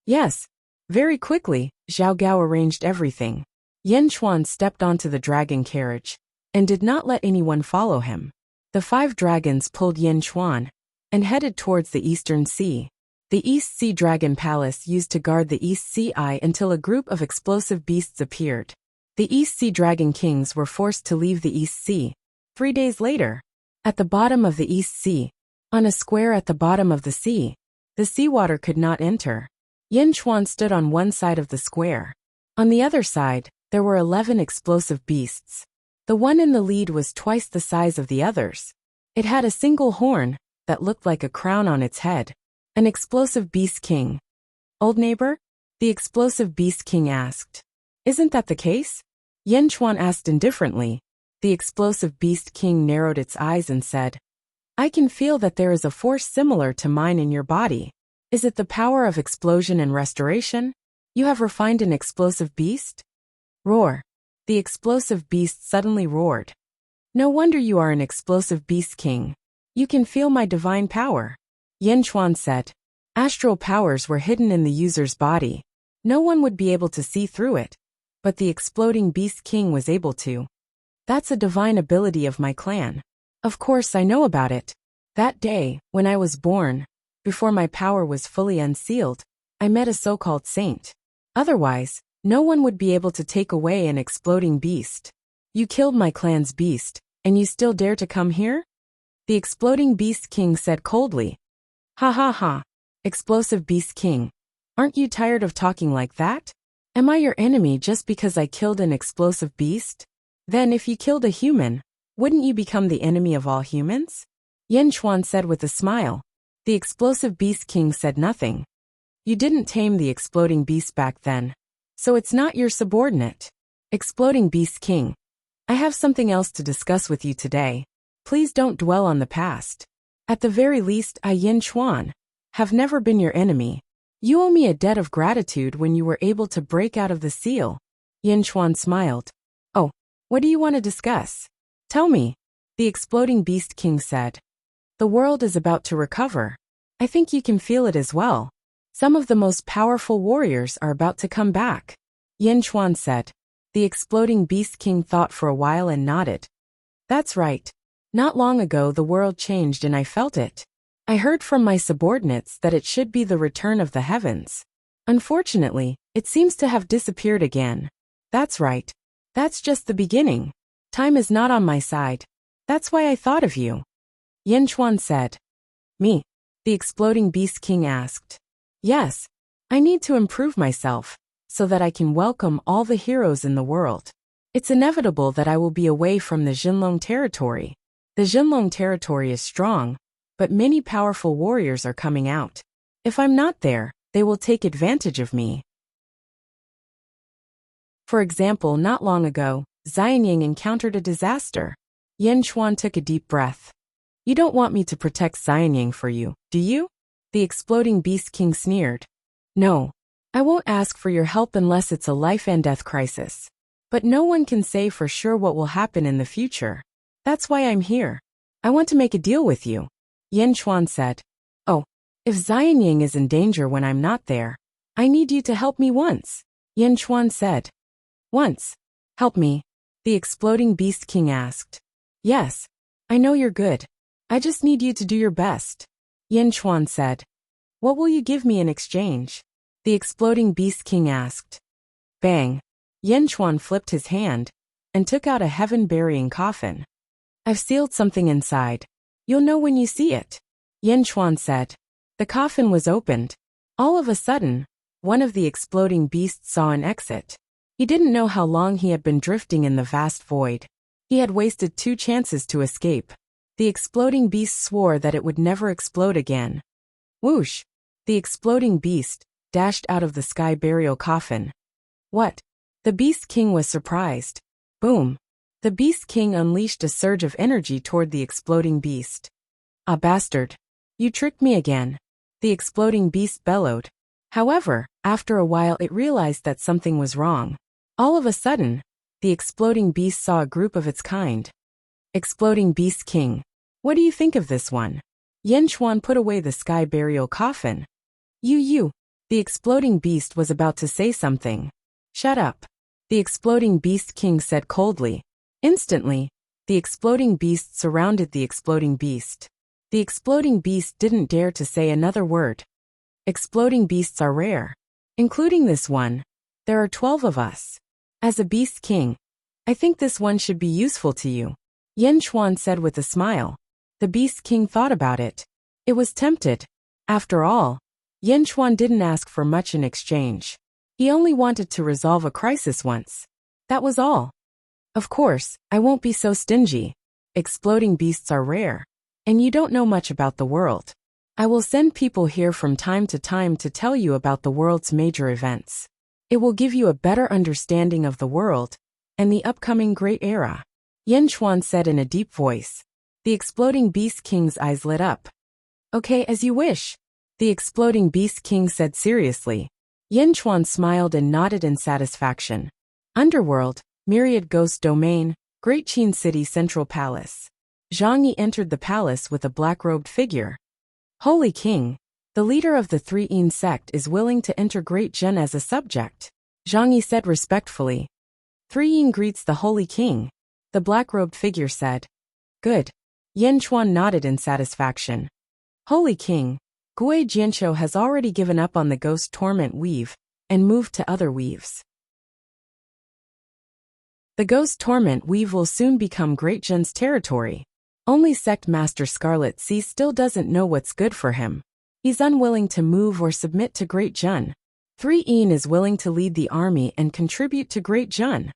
Yes. Very quickly, Zhao Gao arranged everything. Yin Chuan stepped onto the dragon carriage, and did not let anyone follow him. The 5 dragons pulled Yin Chuan, and headed towards the Eastern Sea. The East Sea Dragon Palace used to guard the East Sea Eye until a group of explosive beasts appeared. The East Sea Dragon Kings were forced to leave the East Sea. 3 days later, at the bottom of the East Sea, on a square at the bottom of the sea, the seawater could not enter. Yin Chuan stood on one side of the square. On the other side, there were 11 explosive beasts. The one in the lead was twice the size of the others. It had a single horn that looked like a crown on its head. An explosive beast king. Old neighbor? The explosive beast king asked. Isn't that the case? Yin Chuan asked indifferently. The explosive beast king narrowed its eyes and said, I can feel that there is a force similar to mine in your body. Is it the power of explosion and restoration? You have refined an explosive beast? Roar. The explosive beast suddenly roared. No wonder you are an explosive beast king. You can feel my divine power. Yin Chuan said. Astral powers were hidden in the user's body. No one would be able to see through it. But the exploding beast king was able to. That's a divine ability of my clan. Of course I know about it. That day, when I was born, before my power was fully unsealed, I met a so-called saint. Otherwise, no one would be able to take away an exploding beast. You killed my clan's beast, and you still dare to come here? The exploding beast king said coldly. Ha ha ha. Explosive beast king. Aren't you tired of talking like that? Am I your enemy just because I killed an explosive beast? Then if you killed a human, wouldn't you become the enemy of all humans? Yin Chuan said with a smile. The explosive beast king said nothing. You didn't tame the exploding beast back then. So it's not your subordinate. Exploding beast king. I have something else to discuss with you today. Please don't dwell on the past. At the very least, I, Yin Chuan, have never been your enemy. You owe me a debt of gratitude when you were able to break out of the seal. Yin Chuan smiled. Oh, what do you want to discuss? Tell me. the exploding beast king said. The world is about to recover. I think you can feel it as well. Some of the most powerful warriors are about to come back. Yin Chuan said. The exploding beast king thought for a while and nodded. That's right. Not long ago the world changed and I felt it. I heard from my subordinates that it should be the return of the heavens. Unfortunately, it seems to have disappeared again. That's right. That's just the beginning. Time is not on my side. That's why I thought of you. Yin Chuan said. Me? The exploding beast king asked. Yes. I need to improve myself, so that I can welcome all the heroes in the world. It's inevitable that I will be away from the Jinlong territory. The Jinlong territory is strong, but many powerful warriors are coming out. If I'm not there, they will take advantage of me. For example, not long ago, Xianying encountered a disaster. Yin Chuan took a deep breath. You don't want me to protect Xianying for you, do you? The exploding beast king sneered. No. I won't ask for your help unless it's a life and death crisis. But no one can say for sure what will happen in the future. That's why I'm here. I want to make a deal with you. Yin Chuan said. Oh, if Xianying is in danger when I'm not there, I need you to help me once. Yin Chuan said. Once. Help me? The exploding beast king asked. Yes. I know you're good. I just need you to do your best. Yin Chuan said. What will you give me in exchange? The exploding beast king asked. Bang. Yin Chuan flipped his hand and took out a heaven-burying coffin. I've sealed something inside. You'll know when you see it. Yin Chuan said. The coffin was opened. All of a sudden, one of the exploding beasts saw an exit. He didn't know how long he had been drifting in the vast void. He had wasted 2 chances to escape. The exploding beast swore that it would never explode again. Whoosh! The exploding beast dashed out of the sky burial coffin. What? The Beast King was surprised. Boom! The Beast King unleashed a surge of energy toward the exploding beast. Ah, bastard! You tricked me again. The exploding beast bellowed. However, after a while it realized that something was wrong. All of a sudden, the exploding beast saw a group of its kind. Exploding Beast King. What do you think of this one? Yin Chuan put away the sky burial coffin. You. The exploding beast was about to say something. Shut up. The exploding Beast King said coldly. Instantly, the exploding beast surrounded the exploding beast. The exploding beast didn't dare to say another word. Exploding beasts are rare. Including this one. There are 12 of us. As a Beast King, I think this one should be useful to you. Yin Chuan said with a smile. The Beast King thought about it. It was tempted. After all, Yin Chuan didn't ask for much in exchange. He only wanted to resolve a crisis once. That was all. Of course, I won't be so stingy. Exploding beasts are rare. And you don't know much about the world. I will send people here from time to time to tell you about the world's major events. It will give you a better understanding of the world and the upcoming great era. Yin Chuan said in a deep voice. The exploding Beast King's eyes lit up. Okay, as you wish. The exploding Beast King said seriously. Yin Chuan smiled and nodded in satisfaction. Underworld, Myriad Ghost Domain, Great Qin City Central Palace. Zhang Yi entered the palace with a black-robed figure. Holy King, the leader of the 3-Yin sect is willing to enter Great Zhen as a subject. Zhang Yi said respectfully. 3-Yin greets the Holy King. The black-robed figure said. Good. Yin Chuan nodded in satisfaction. Holy King, Gui Jianqiu has already given up on the Ghost Torment Weave and moved to other weaves. The Ghost Torment Weave will soon become Great Zhen's territory. Only Sect Master Scarlet Sea still doesn't know what's good for him. He's unwilling to move or submit to Great Zhen. 3-Yin is willing to lead the army and contribute to Great Zhen.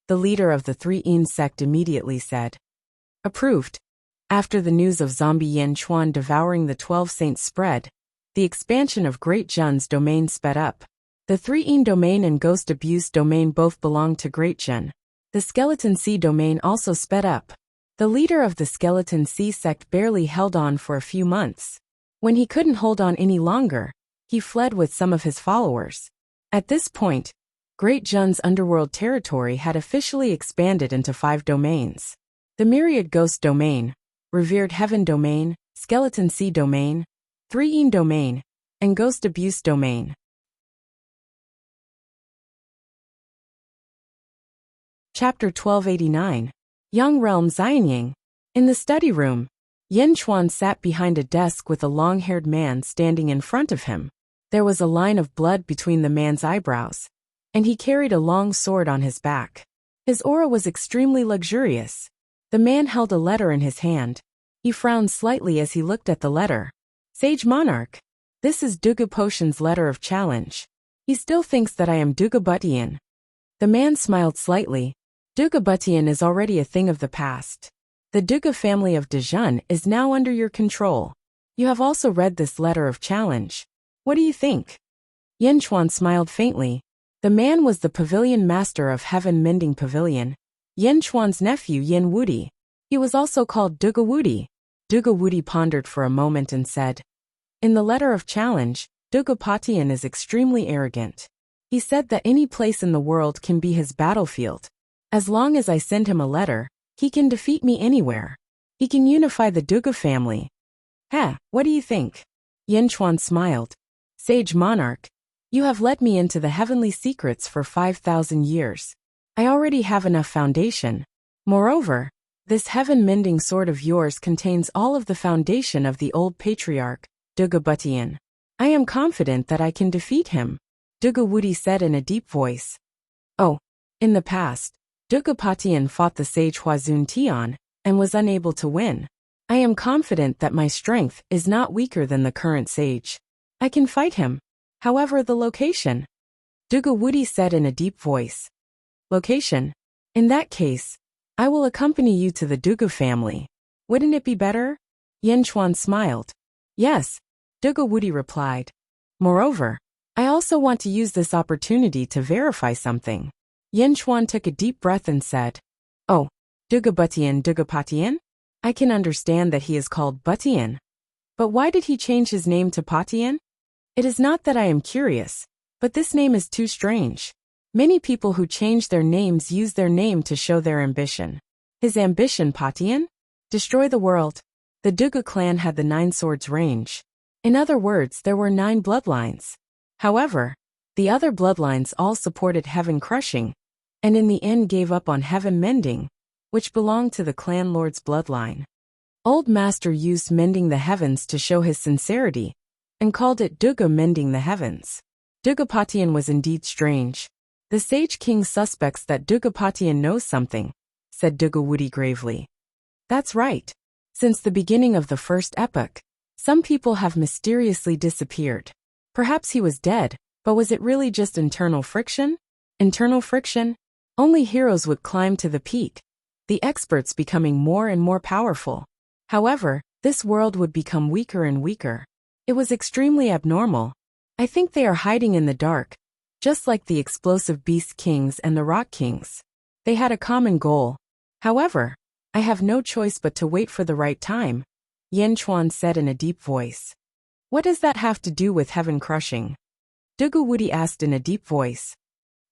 The leader of the 3-Yin sect immediately said. Approved. After the news of zombie Yin Chuan devouring the 12 saints spread, the expansion of Great Zhen's domain sped up. The 3-Yin domain and Ghost Abuse domain both belong to Great Zhen. The Skeleton Sea domain also sped up. The leader of the Skeleton Sea sect barely held on for a few months. When he couldn't hold on any longer, he fled with some of his followers. At this point, Great Zhen's underworld territory had officially expanded into 5 domains. The myriad ghost domain, revered heaven domain, skeleton sea domain, three-een domain, and ghost abuse domain. Chapter 1289. Young Realm Xianying. In the study room, Yin Chuan sat behind a desk with a long-haired man standing in front of him. There was a line of blood between the man's eyebrows, and he carried a long sword on his back. His aura was extremely luxurious. The man held a letter in his hand. He frowned slightly as he looked at the letter. Sage Monarch. This is Duga Potion's letter of challenge. He still thinks that I am Duga Butian. The man smiled slightly. Duga Butian is already a thing of the past. The Duga family of Dejun is now under your control. You have also read this letter of challenge. What do you think? Yin Chuan smiled faintly. The man was the pavilion master of Heaven Mending Pavilion, Yin Chuan's nephew Yin Wudi. He was also called Duga Wudi. Duga Wudi pondered for a moment and said, in the letter of challenge, Duga Butian is extremely arrogant. He said that any place in the world can be his battlefield. As long as I send him a letter, he can defeat me anywhere. He can unify the Duga family. What do you think? Yin Chuan smiled. Sage Monarch, you have led me into the heavenly secrets for 5,000 years. I already have enough foundation. Moreover, this heaven-mending sword of yours contains all of the foundation of the old patriarch, Duga Butian. I am confident that I can defeat him, Duga Wudi said in a deep voice. Oh, in the past, Duga Butian fought the sage Huazun Tian and was unable to win. I am confident that my strength is not weaker than the current sage. I can fight him. However, the location, Duga Wudi said in a deep voice. Location? In that case, I will accompany you to the Duga family. Wouldn't it be better? Yin Chuan smiled. Yes, Duga Wudi replied. Moreover, I also want to use this opportunity to verify something. Yin Chuan took a deep breath and said, oh, Duga Butian? I can understand that he is called Butian. But why did he change his name to Butian? It is not that I am curious, but this name is too strange. Many people who change their names use their name to show their ambition. His ambition, Butian? Destroy the world. The Duga clan had the 9 swords range. In other words, there were 9 bloodlines. However, the other bloodlines all supported heaven crushing, and in the end gave up on heaven mending, which belonged to the clan lord's bloodline. Old Master used mending the heavens to show his sincerity, and called it Duga mending the heavens. Duga Butian was indeed strange. The Sage King suspects that Duga Butian knows something, said Duga Wudi gravely. That's right. Since the beginning of the first epoch, some people have mysteriously disappeared. Perhaps he was dead, but was it really just internal friction? Internal friction? Only heroes would climb to the peak, the experts becoming more and more powerful. However, this world would become weaker and weaker. It was extremely abnormal. I think they are hiding in the dark, just like the explosive beast kings and the rock kings. They had a common goal. However, I have no choice but to wait for the right time, Yin Chuan said in a deep voice. What does that have to do with heaven crushing? Duga Wudi asked in a deep voice.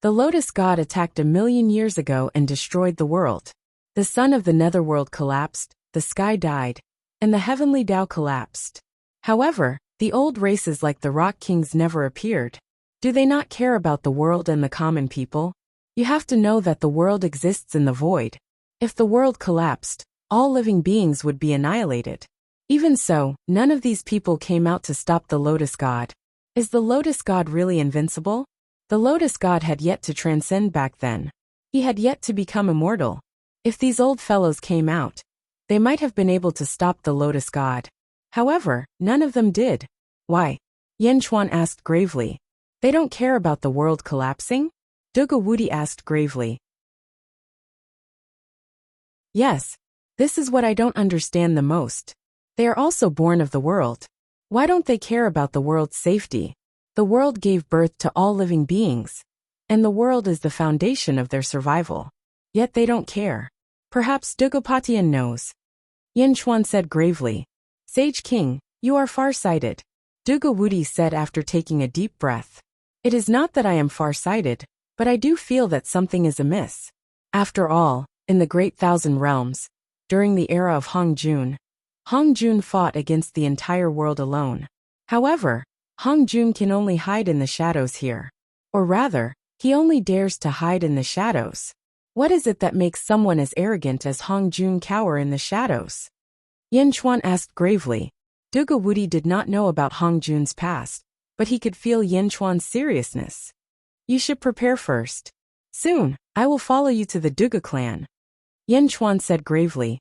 The Lotus God attacked 1,000,000 years ago and destroyed the world. The sun of the netherworld collapsed, the sky died, and the heavenly Tao collapsed. However, the old races like the Rock Kings never appeared. Do they not care about the world and the common people? You have to know that the world exists in the void. If the world collapsed, all living beings would be annihilated. Even so, none of these people came out to stop the Lotus God. Is the Lotus God really invincible? The Lotus God had yet to transcend back then. He had yet to become immortal. If these old fellows came out, they might have been able to stop the Lotus God. However, none of them did. Why? Yin Chuan asked gravely. They don't care about the world collapsing? Duga Wudi asked gravely. Yes. This is what I don't understand the most. They are also born of the world. Why don't they care about the world's safety? The world gave birth to all living beings, and the world is the foundation of their survival. Yet they don't care. Perhaps Duga Butian knows. Yin Chuan said gravely. Sage King, you are far-sighted. Duga Wudi said after taking a deep breath. It is not that I am far-sighted, but I do feel that something is amiss. After all, in the Great Thousand Realms, during the era of Hong Jun. Hong Jun fought against the entire world alone. However, Hong Jun can only hide in the shadows here. Or rather, he only dares to hide in the shadows. What is it that makes someone as arrogant as Hong Jun cower in the shadows? Yin Chuan asked gravely. Duga Wudi did not know about Hong Jun's past, but he could feel Yin Chuan's seriousness. You should prepare first. Soon, I will follow you to the Duga clan. Yin Chuan said gravely.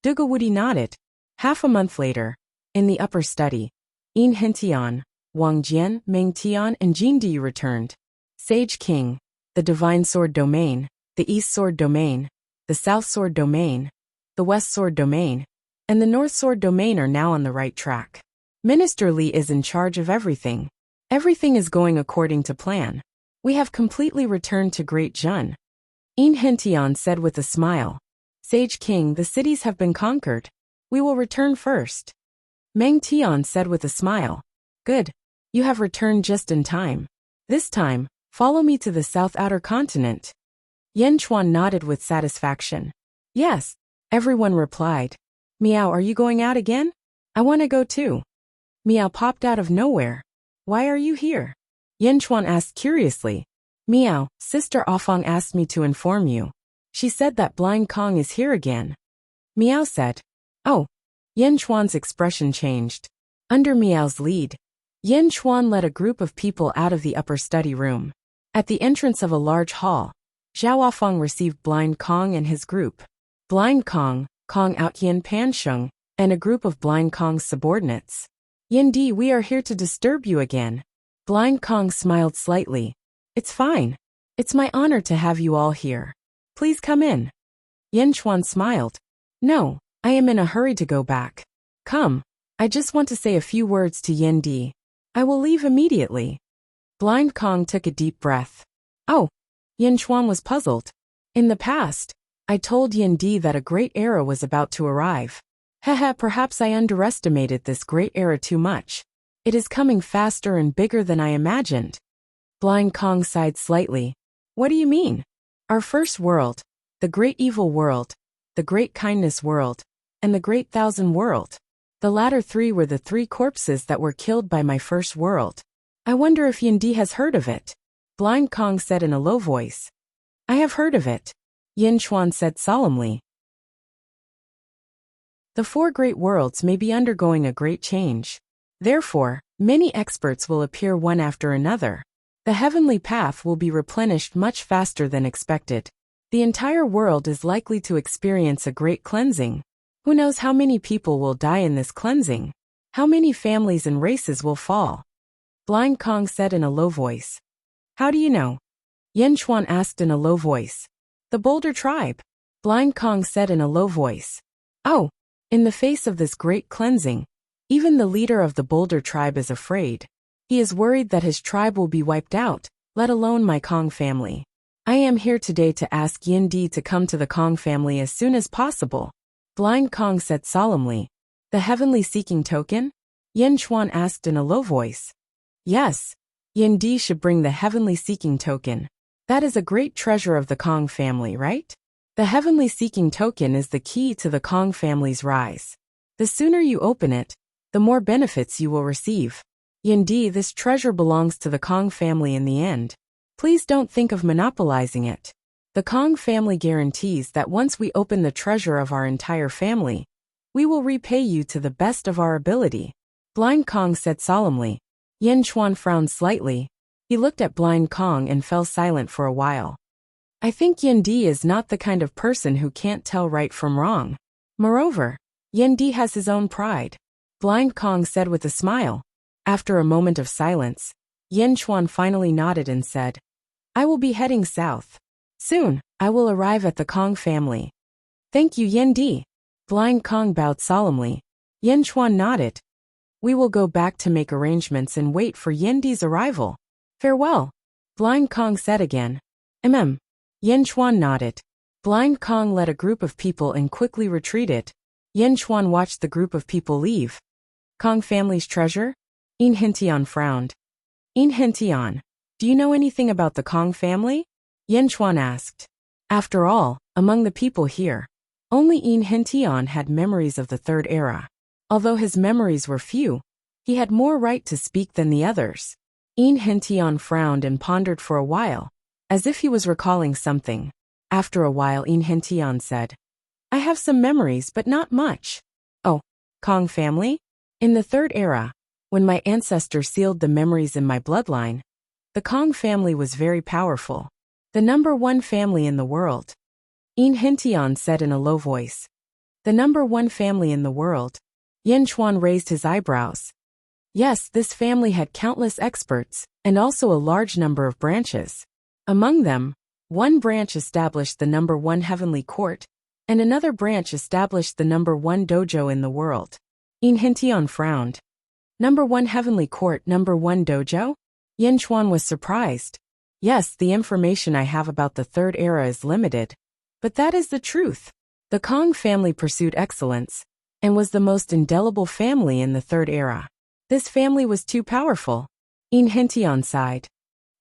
Duga Wudi nodded. Half a month later, in the upper study, Yin Hentian, Wang Jian, Meng Tian, and Jin Di returned. Sage King, the Divine Sword Domain, the East Sword Domain, the South Sword Domain, the West Sword Domain, and the North Sword Domain are now on the right track. Minister Li is in charge of everything. Everything is going according to plan. We have completely returned to Great Jun. Yin Hentian said with a smile. Sage King, the cities have been conquered. We will return first. Meng Tian said with a smile. Good. You have returned just in time. This time, follow me to the South Outer Continent. Yin Chuan nodded with satisfaction. Yes, everyone replied. Miao, are you going out again? I want to go too. Miao popped out of nowhere. Why are you here? Yin Chuan asked curiously. Miao, Sister Afang asked me to inform you. She said that Blind Kong is here again. Miao said. Oh. Yin Chuan's expression changed. Under Miao's lead, Yin Chuan led a group of people out of the upper study room. At the entrance of a large hall, Zhao Afang received Blind Kong and his group. Blind Kong, Kong Out Yin Pansheng, and a group of Blind Kong's subordinates. Yin Di, we are here to disturb you again. Blind Kong smiled slightly. It's fine. It's my honor to have you all here. Please come in. Yin Chuan smiled. No, I am in a hurry to go back. Come, I just want to say a few words to Yin Di. I will leave immediately. Blind Kong took a deep breath. Oh, Yin Chuan was puzzled. In the past, I told Yin Di that a great era was about to arrive. Haha, perhaps I underestimated this great era too much. It is coming faster and bigger than I imagined. Blind Kong sighed slightly. What do you mean? Our first world, the great evil world, the great kindness world, and the great thousand world. The latter three were the three corpses that were killed by my first world. I wonder if Yin Di has heard of it. Blind Kong said in a low voice. I have heard of it. Yin Chuan said solemnly. The four great worlds may be undergoing a great change. Therefore, many experts will appear one after another. The heavenly path will be replenished much faster than expected. The entire world is likely to experience a great cleansing. Who knows how many people will die in this cleansing? How many families and races will fall? Blind Kong said in a low voice. How do you know? Yin Chuan asked in a low voice. The Boulder Tribe. Blind Kong said in a low voice. Oh, in the face of this great cleansing, even the leader of the Boulder Tribe is afraid. He is worried that his tribe will be wiped out, let alone my Kong family. I am here today to ask Yin Di to come to the Kong family as soon as possible. Blind Kong said solemnly. The heavenly seeking token? Yin Chuan asked in a low voice. Yes, Yin Di should bring the heavenly seeking token. That is a great treasure of the Kong family, right? The heavenly seeking token is the key to the Kong family's rise. The sooner you open it, the more benefits you will receive. Yin Di, this treasure belongs to the Kong family in the end. Please don't think of monopolizing it. The Kong family guarantees that once we open the treasure of our entire family, we will repay you to the best of our ability. Blind Kong said solemnly. Yin Chuan frowned slightly. He looked at Blind Kong and fell silent for a while. I think Yin Di is not the kind of person who can't tell right from wrong. Moreover, Yin Di has his own pride. Blind Kong said with a smile. After a moment of silence, Yin Chuan finally nodded and said, I will be heading south. Soon, I will arrive at the Kong family. Thank you, Yin Di. Blind Kong bowed solemnly. Yin Chuan nodded. We will go back to make arrangements and wait for Yin Di's arrival. Farewell. Blind Kong said again. Yin Chuan nodded. Blind Kong led a group of people and quickly retreated. Yin Chuan watched the group of people leave. Kong family's treasure? Yin Hentian frowned. Yin Hentian, do you know anything about the Kong family? Yin Chuan asked. After all, among the people here, Only Inhentian had memories of the Third Era. Although his memories were few, he had more right to speak than the others. Inhentian frowned and pondered for a while, as if he was recalling something. After a while Inhentian said, I have some memories but not much. Oh, Kong family? In the Third Era, when my ancestor sealed the memories in my bloodline, the Kong family was very powerful. The #1 family in the world. Inhentian said in a low voice. The #1 family in the world. Yen Chuan raised his eyebrows. Yes, this family had countless experts, and also a large number of branches. Among them, one branch established the #1 heavenly court, and another branch established the #1 dojo in the world. Inhentian frowned. #1 heavenly court, #1 dojo? Yen Chuan was surprised. Yes, the information I have about the Third Era is limited, but that is the truth. The Kong family pursued excellence, and was the most indelible family in the Third Era. This family was too powerful. Inhentian sighed.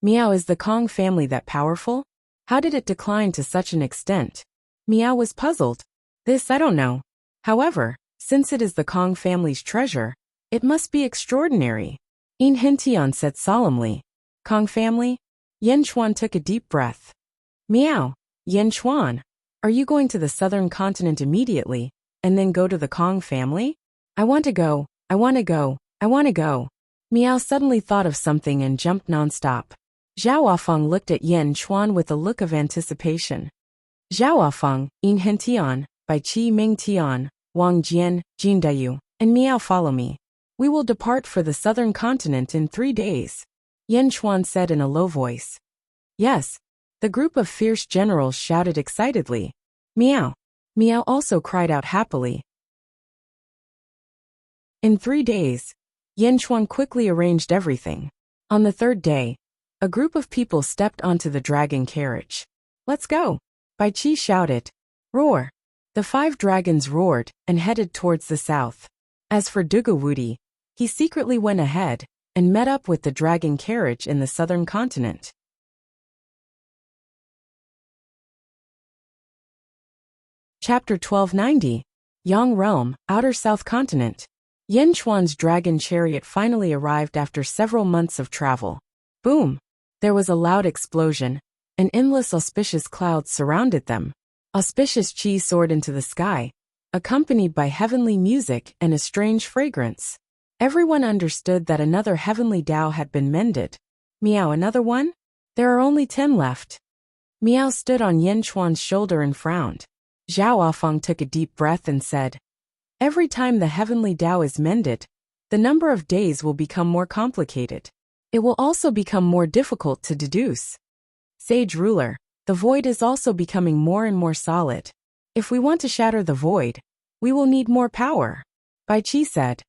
Miao, is the Kong family that powerful? How did it decline to such an extent? Miao was puzzled. This I don't know. However, since it is the Kong family's treasure, it must be extraordinary. Inhentian said solemnly. Kong family? Yen Chuan took a deep breath. Miao, Yen Chuan, are you going to the southern continent immediately, and then go to the Kong family? I want to go, I want to go, I want to go. Miao suddenly thought of something and jumped nonstop. Zhao Wafeng looked at Yen Chuan with a look of anticipation. Zhao Wafeng, Inhentian, Bai Qi Ming Tian, Wang Jian, Jin Dayu, and Miao follow me. We will depart for the southern continent in 3 days. Yen Chuan said in a low voice. Yes. The group of fierce generals shouted excitedly. Miao. Miao also cried out happily. In 3 days, Yen Chuan quickly arranged everything. On the 3rd day, a group of people stepped onto the dragon carriage. Let's go. Bai Qi shouted. Roar. The 5 dragons roared and headed towards the south. As for Dugawudi, he secretly went ahead and met up with the dragon carriage in the southern continent. Chapter 1290. Yang Realm, Outer South Continent. Yen Chuan's dragon chariot finally arrived after several months of travel. Boom! There was a loud explosion, and endless auspicious clouds surrounded them. Auspicious qi soared into the sky, accompanied by heavenly music and a strange fragrance. Everyone understood that another heavenly Tao had been mended. Miao, another one? There are only 10 left. Miao stood on Yen Chuan's shoulder and frowned. Zhao Wafeng took a deep breath and said, Every time the heavenly Tao is mended, the number of days will become more complicated. It will also become more difficult to deduce. Sage ruler, the void is also becoming more and more solid. If we want to shatter the void, we will need more power. Bai Qi said.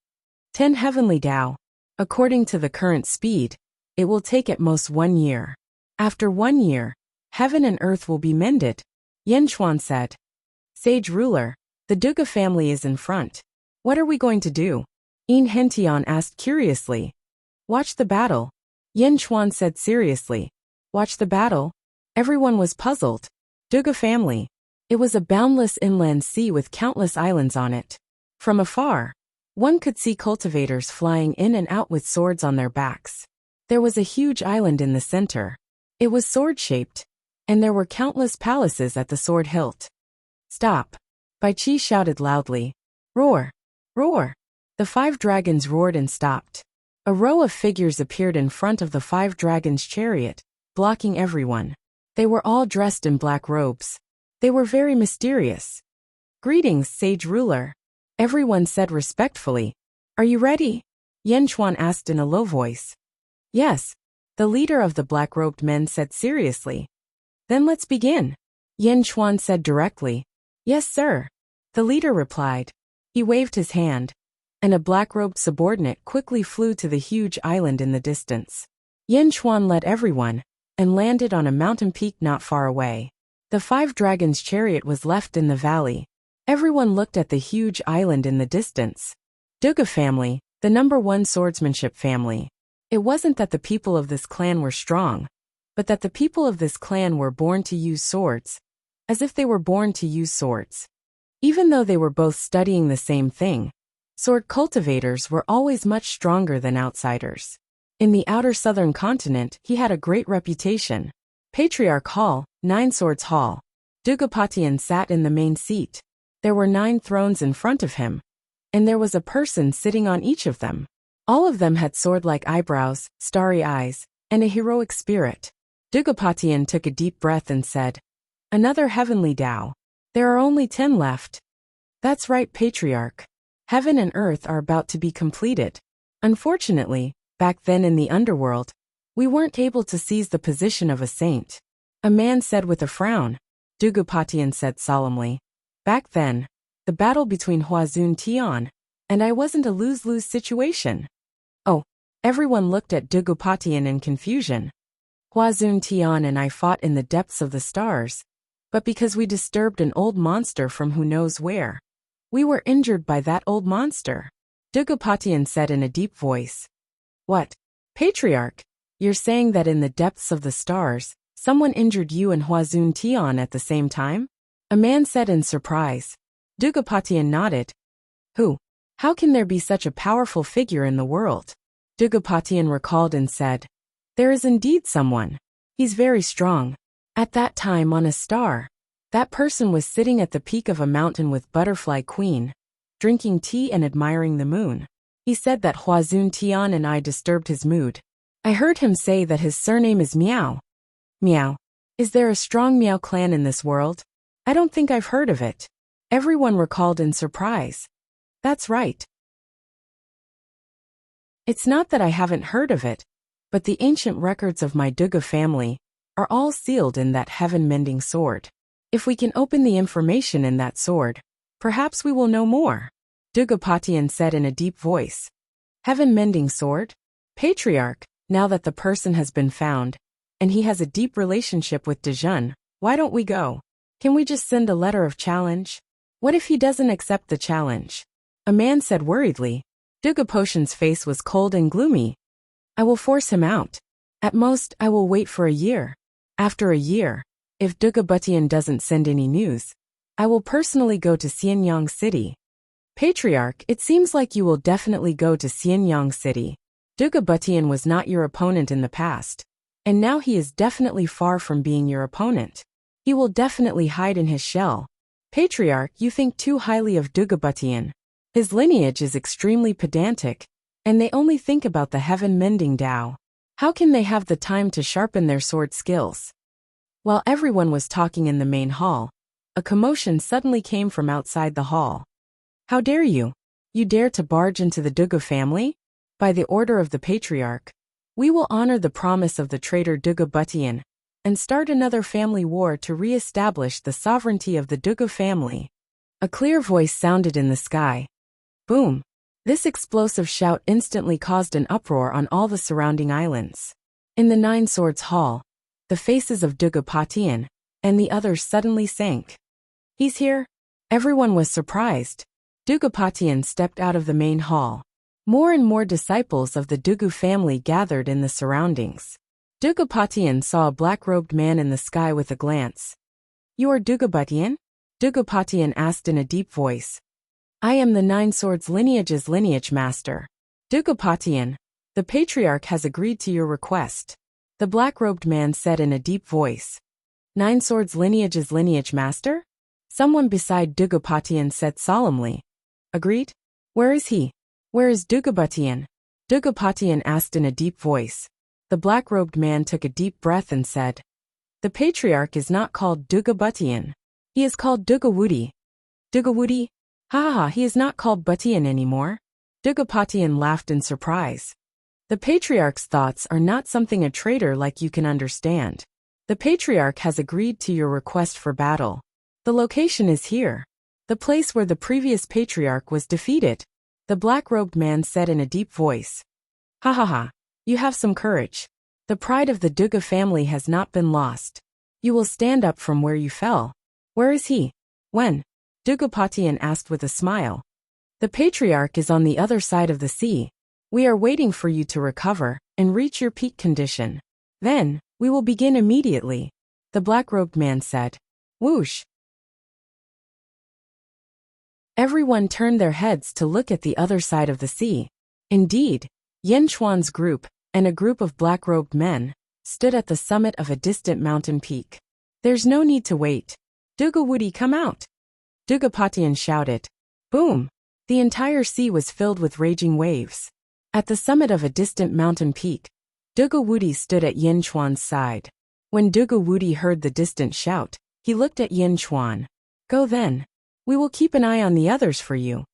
10 heavenly Tao. According to the current speed, it will take at most 1 year. After 1 year, heaven and earth will be mended. Yen Chuan said. Sage ruler, the Duga family is in front. What are we going to do? Inhentian asked curiously. Watch the battle. Yen Chuan said seriously. Watch the battle? Everyone was puzzled. Duga family. It was a boundless inland sea with countless islands on it. From afar, one could see cultivators flying in and out with swords on their backs. There was a huge island in the center. It was sword-shaped, and there were countless palaces at the sword hilt. Stop! Bai Qi shouted loudly. Roar! Roar! The 5 dragons roared and stopped. A row of figures appeared in front of the 5 dragons' chariot, blocking everyone. They were all dressed in black robes. They were very mysterious. Greetings, sage ruler. Everyone said respectfully. Are you ready? Yen Chuan asked in a low voice. Yes. The leader of the black-robed men said seriously. Then let's begin. Yen Chuan said directly. Yes, sir. The leader replied. He waved his hand, and a black-robed subordinate quickly flew to the huge island in the distance. Yen Chuan led everyone, and landed on a mountain peak not far away. The 5 dragons' chariot was left in the valley. Everyone looked at the huge island in the distance. Duga family, the #1 swordsmanship family. It wasn't that the people of this clan were strong, but that the people of this clan were born to use swords, as if they were born to use swords. Even though they were both studying the same thing, sword cultivators were always much stronger than outsiders. In the outer southern continent, he had a great reputation. Patriarch Hall, Nine Swords Hall. Dugapatian sat in the main seat. There were 9 thrones in front of him, and there was a person sitting on each of them. All of them had sword-like eyebrows, starry eyes, and a heroic spirit. Dugapatian took a deep breath and said, "Another heavenly Tao. There are only 10 left." "That's right, Patriarch. Heaven and earth are about to be completed. Unfortunately, back then in the underworld, we weren't able to seize the position of a saint," a man said with a frown. Dugapatian said solemnly, "Back then, the battle between Huazun Tian and I wasn't a lose-lose situation." Oh, everyone looked at Dugapatian in confusion. "Huazun Tian and I fought in the depths of the stars, but because we disturbed an old monster from who knows where, we were injured by that old monster," Dugapatian said in a deep voice. "What? Patriarch, you're saying that in the depths of the stars, someone injured you and Huazun Tian at the same time?" a man said in surprise. Dugapatian nodded. "Who? How can there be such a powerful figure in the world?" Dugapatian recalled and said, "There is indeed someone. He's very strong. At that time on a star, that person was sitting at the peak of a mountain with Butterfly Queen, drinking tea and admiring the moon. He said that Huazun Tian and I disturbed his mood. I heard him say that his surname is Miao." "Miao? Is there a strong Miao clan in this world? I don't think I've heard of it." Everyone recalled in surprise. "That's right. It's not that I haven't heard of it, but the ancient records of my Duga family are all sealed in that heaven-mending sword. If we can open the information in that sword, perhaps we will know more," Dugapatian said in a deep voice. "Heaven-mending sword? Patriarch, now that the person has been found, and he has a deep relationship with Dejun, why don't we go? Can we just send a letter of challenge? What if he doesn't accept the challenge?" a man said worriedly. Dugapotion's face was cold and gloomy. "I will force him out. At most, I will wait for a year. After a year, if Dugapatian doesn't send any news, I will personally go to Xianyang City." "Patriarch, it seems like you will definitely go to Xianyang City. Dugapatian was not your opponent in the past, and now he is definitely far from being your opponent. He will definitely hide in his shell. Patriarch, you think too highly of Dugapatian. His lineage is extremely pedantic, and they only think about the heaven-mending Tao. How can they have the time to sharpen their sword skills?" While everyone was talking in the main hall, a commotion suddenly came from outside the hall. "How dare you? You dare to barge into the Duga family? By the order of the Patriarch, we will honor the promise of the traitor Dugapatian and start another family war to re-establish the sovereignty of the Duga family." A clear voice sounded in the sky. Boom! This explosive shout instantly caused an uproar on all the surrounding islands. In the Nine Swords Hall, the faces of Dugapatian and the others suddenly sank. "He's here?" Everyone was surprised. Dugapatian stepped out of the main hall. More and more disciples of the Dugu family gathered in the surroundings. Dugapatian saw a black-robed man in the sky with a glance. "You are Dugapatian?" Dugapatian asked in a deep voice. "I am the Nine Swords lineage's lineage master. Dugapatian, the Patriarch has agreed to your request," the black-robed man said in a deep voice. "Nine Swords lineage's lineage master?" Someone beside Dugapatian said solemnly. "Agreed? Where is he? Where is Dugapatian?" Dugapatian asked in a deep voice. The black-robed man took a deep breath and said, "The Patriarch is not called Dugapatian. He is called Dugawudi." "Dugawudi? Ha ha ha, he is not called Batian anymore." Dugapatian laughed in surprise. "The Patriarch's thoughts are not something a traitor like you can understand. The Patriarch has agreed to your request for battle. The location is here. The place where the previous Patriarch was defeated," the black-robed man said in a deep voice. "Ha ha ha. You have some courage. The pride of the Duga family has not been lost. You will stand up from where you fell. Where is he? When?" Dugapatian asked with a smile. "The Patriarch is on the other side of the sea. We are waiting for you to recover and reach your peak condition. Then, we will begin immediately," the black-robed man said. Whoosh! Everyone turned their heads to look at the other side of the sea. Indeed, Yin Chuan's group, and a group of black-robed men, stood at the summit of a distant mountain peak. There's no need to wait. Dugawudi, come out! Dugapatian shouted. Boom! The entire sea was filled with raging waves. At the summit of a distant mountain peak, Dugawudi stood at Yin Chuan's side. When Dugawudi heard the distant shout, he looked at Yin Chuan. Go then. We will keep an eye on the others for you.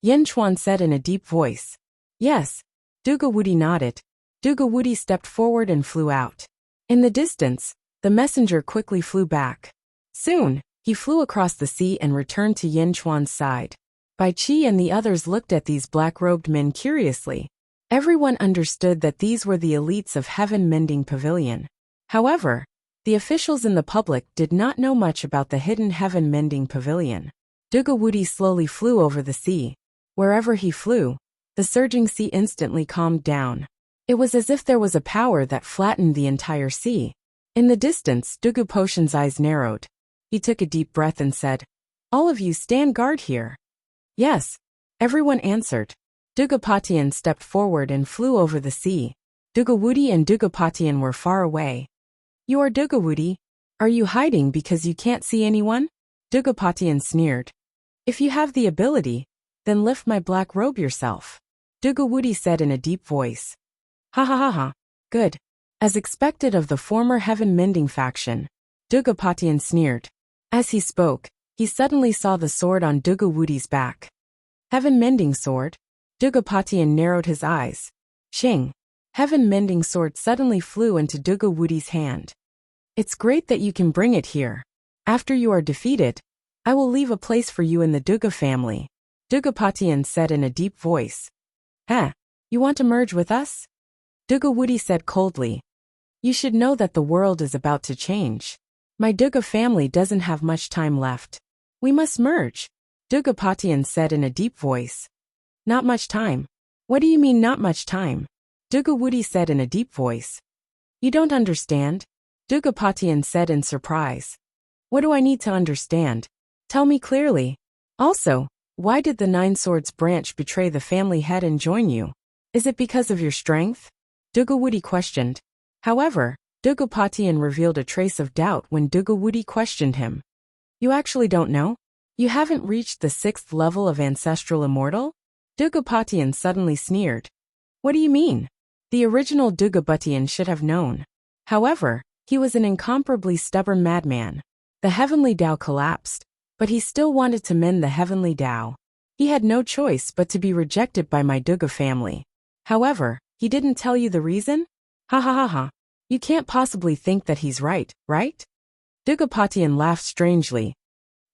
Yin Chuan said in a deep voice. Yes. Dugawudi nodded. Dugawudi stepped forward and flew out. In the distance, the messenger quickly flew back. Soon, he flew across the sea and returned to Yin Chuan's side. Bai Qi and the others looked at these black-robed men curiously. Everyone understood that these were the elites of Heaven Mending Pavilion. However, the officials in the public did not know much about the hidden Heaven Mending Pavilion. Dugawudi slowly flew over the sea. Wherever he flew, the surging sea instantly calmed down. It was as if there was a power that flattened the entire sea. In the distance, Duguposhin's eyes narrowed. He took a deep breath and said, All of you stand guard here. Yes, everyone answered. Dugapatian stepped forward and flew over the sea. Dugawudi and Dugapatian were far away. You are Dugawudi. Are you hiding because you can't see anyone? Dugapatian sneered. If you have the ability, then lift my black robe yourself. Dugawudi said in a deep voice. Ha ha ha ha. Good. As expected of the former Heaven Mending faction, Dugapatian sneered. As he spoke, he suddenly saw the sword on Dugawudi's back. Heaven Mending Sword? Dugapatian narrowed his eyes. Shing. Heaven Mending Sword suddenly flew into Dugawudi's hand. It's great that you can bring it here. After you are defeated, I will leave a place for you in the Duga family. Dugapatian said in a deep voice. Huh? You want to merge with us? Dugawudi said coldly. You should know that the world is about to change. My Duga family doesn't have much time left. We must merge. Dugapatian said in a deep voice. Not much time. What do you mean not much time? Dugawudi said in a deep voice. You don't understand? Dugapatian said in surprise. What do I need to understand? Tell me clearly. Also, why did the Nine Swords branch betray the family head and join you? Is it because of your strength? Dugawudi questioned. However, Dugapatian revealed a trace of doubt when Dugawudi questioned him. You actually don't know? You haven't reached the 6th level of Ancestral Immortal? Dugapatian suddenly sneered. What do you mean? The original Dugapatian should have known. However, he was an incomparably stubborn madman. The heavenly Tao collapsed, but he still wanted to mend the heavenly Tao. He had no choice but to be rejected by my Duga family. However, he didn't tell you the reason? Ha ha ha ha. You can't possibly think that he's right, right? Dugapatian laughed strangely.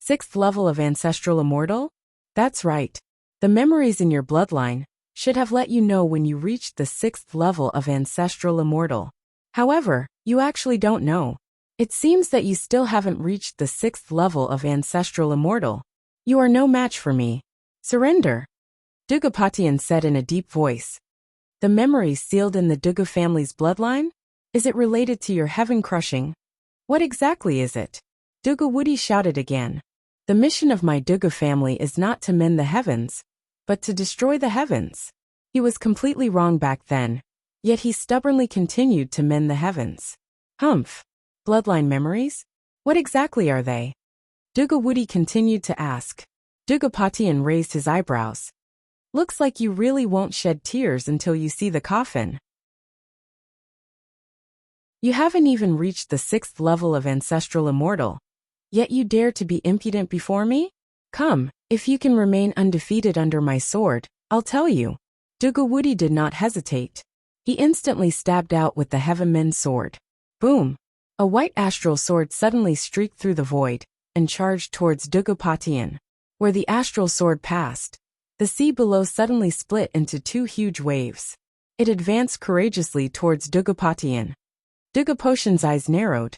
6th level of Ancestral Immortal? That's right. The memories in your bloodline should have let you know when you reached the 6th level of Ancestral Immortal. However, you actually don't know. It seems that you still haven't reached the 6th level of Ancestral Immortal. You are no match for me. Surrender. Dugapatian said in a deep voice. The memories sealed in the Duga family's bloodline? Is it related to your heaven crushing? What exactly is it? Dugawudi shouted again. The mission of my Duga family is not to mend the heavens, but to destroy the heavens. He was completely wrong back then, yet he stubbornly continued to mend the heavens. Humph. Bloodline memories? What exactly are they? Dugawudi continued to ask. Dugapatian raised his eyebrows. Looks like you really won't shed tears until you see the coffin. You haven't even reached the 6th level of Ancestral Immortal, yet you dare to be impudent before me? Come, if you can remain undefeated under my sword, I'll tell you. Dugawudi did not hesitate. He instantly stabbed out with the Heavenmen sword. Boom! A white astral sword suddenly streaked through the void and charged towards Dugapatian. Where the astral sword passed, the sea below suddenly split into 2 huge waves. It advanced courageously towards Dugapatian. Dugaposhin's eyes narrowed.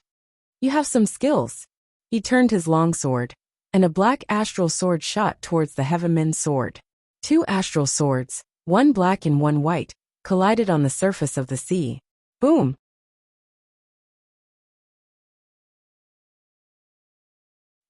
You have some skills. He turned his longsword, and a black astral sword shot towards the Heavenmen's sword. 2 astral swords, one black and one white, collided on the surface of the sea. Boom!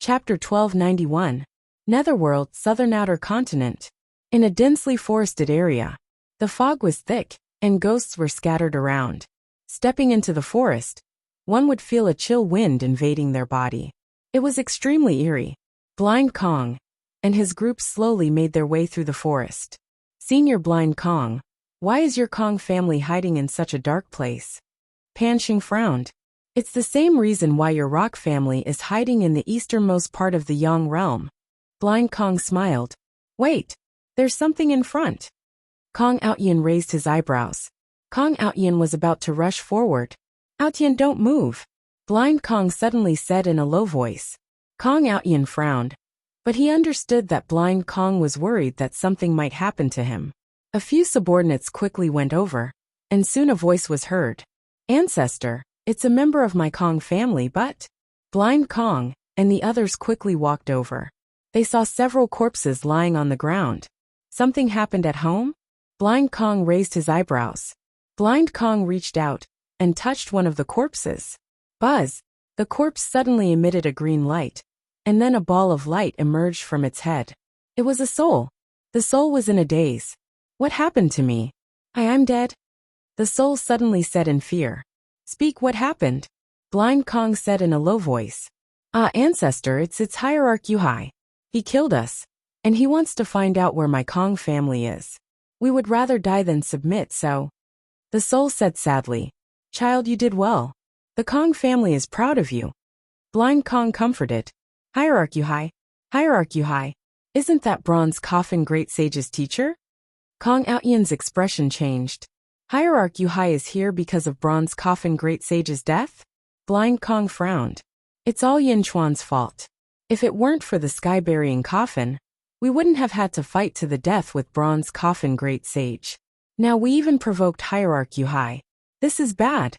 Chapter 1291. Netherworld, southern outer continent. In a densely forested area. The fog was thick, and ghosts were scattered around. Stepping into the forest, one would feel a chill wind invading their body. It was extremely eerie. Blind Kong and his group slowly made their way through the forest. Senior Blind Kong, why is your Kong family hiding in such a dark place? Pan Xing frowned. It's the same reason why your rock family is hiding in the easternmost part of the Yang realm. Blind Kong smiled. Wait, there's something in front. Kong Outyin raised his eyebrows. Kong Outyin was about to rush forward. Outyin, don't move. Blind Kong suddenly said in a low voice. Kong Outyin frowned. But he understood that Blind Kong was worried that something might happen to him. A few subordinates quickly went over, and soon a voice was heard. Ancestor, it's a member of my Kong family, but... Blind Kong and the others quickly walked over. They saw several corpses lying on the ground. Something happened at home? Blind Kong raised his eyebrows. Blind Kong reached out and touched one of the corpses. Buzz! The corpse suddenly emitted a green light, and then a ball of light emerged from its head. It was a soul. The soul was in a daze. What happened to me? I'm dead? The soul suddenly said in fear. Speak, what happened? Blind Kong said in a low voice. Ancestor, it's Hierarch Yuhai. He killed us, and he wants to find out where my Kong family is. We would rather die than submit, so... The soul said sadly. Child, you did well. The Kong family is proud of you. Blind Kong comforted. Hierarch Yuhai, isn't that Bronze Coffin Great Sage's teacher? Kong Outyin's expression changed. Hierarch Yuhai is here because of Bronze Coffin Great Sage's death? Blind Kong frowned. It's all Yin Chuan's fault. If it weren't for the sky-burying coffin, we wouldn't have had to fight to the death with Bronze Coffin Great Sage. Now we even provoked Hierarch Yuhai. This is bad.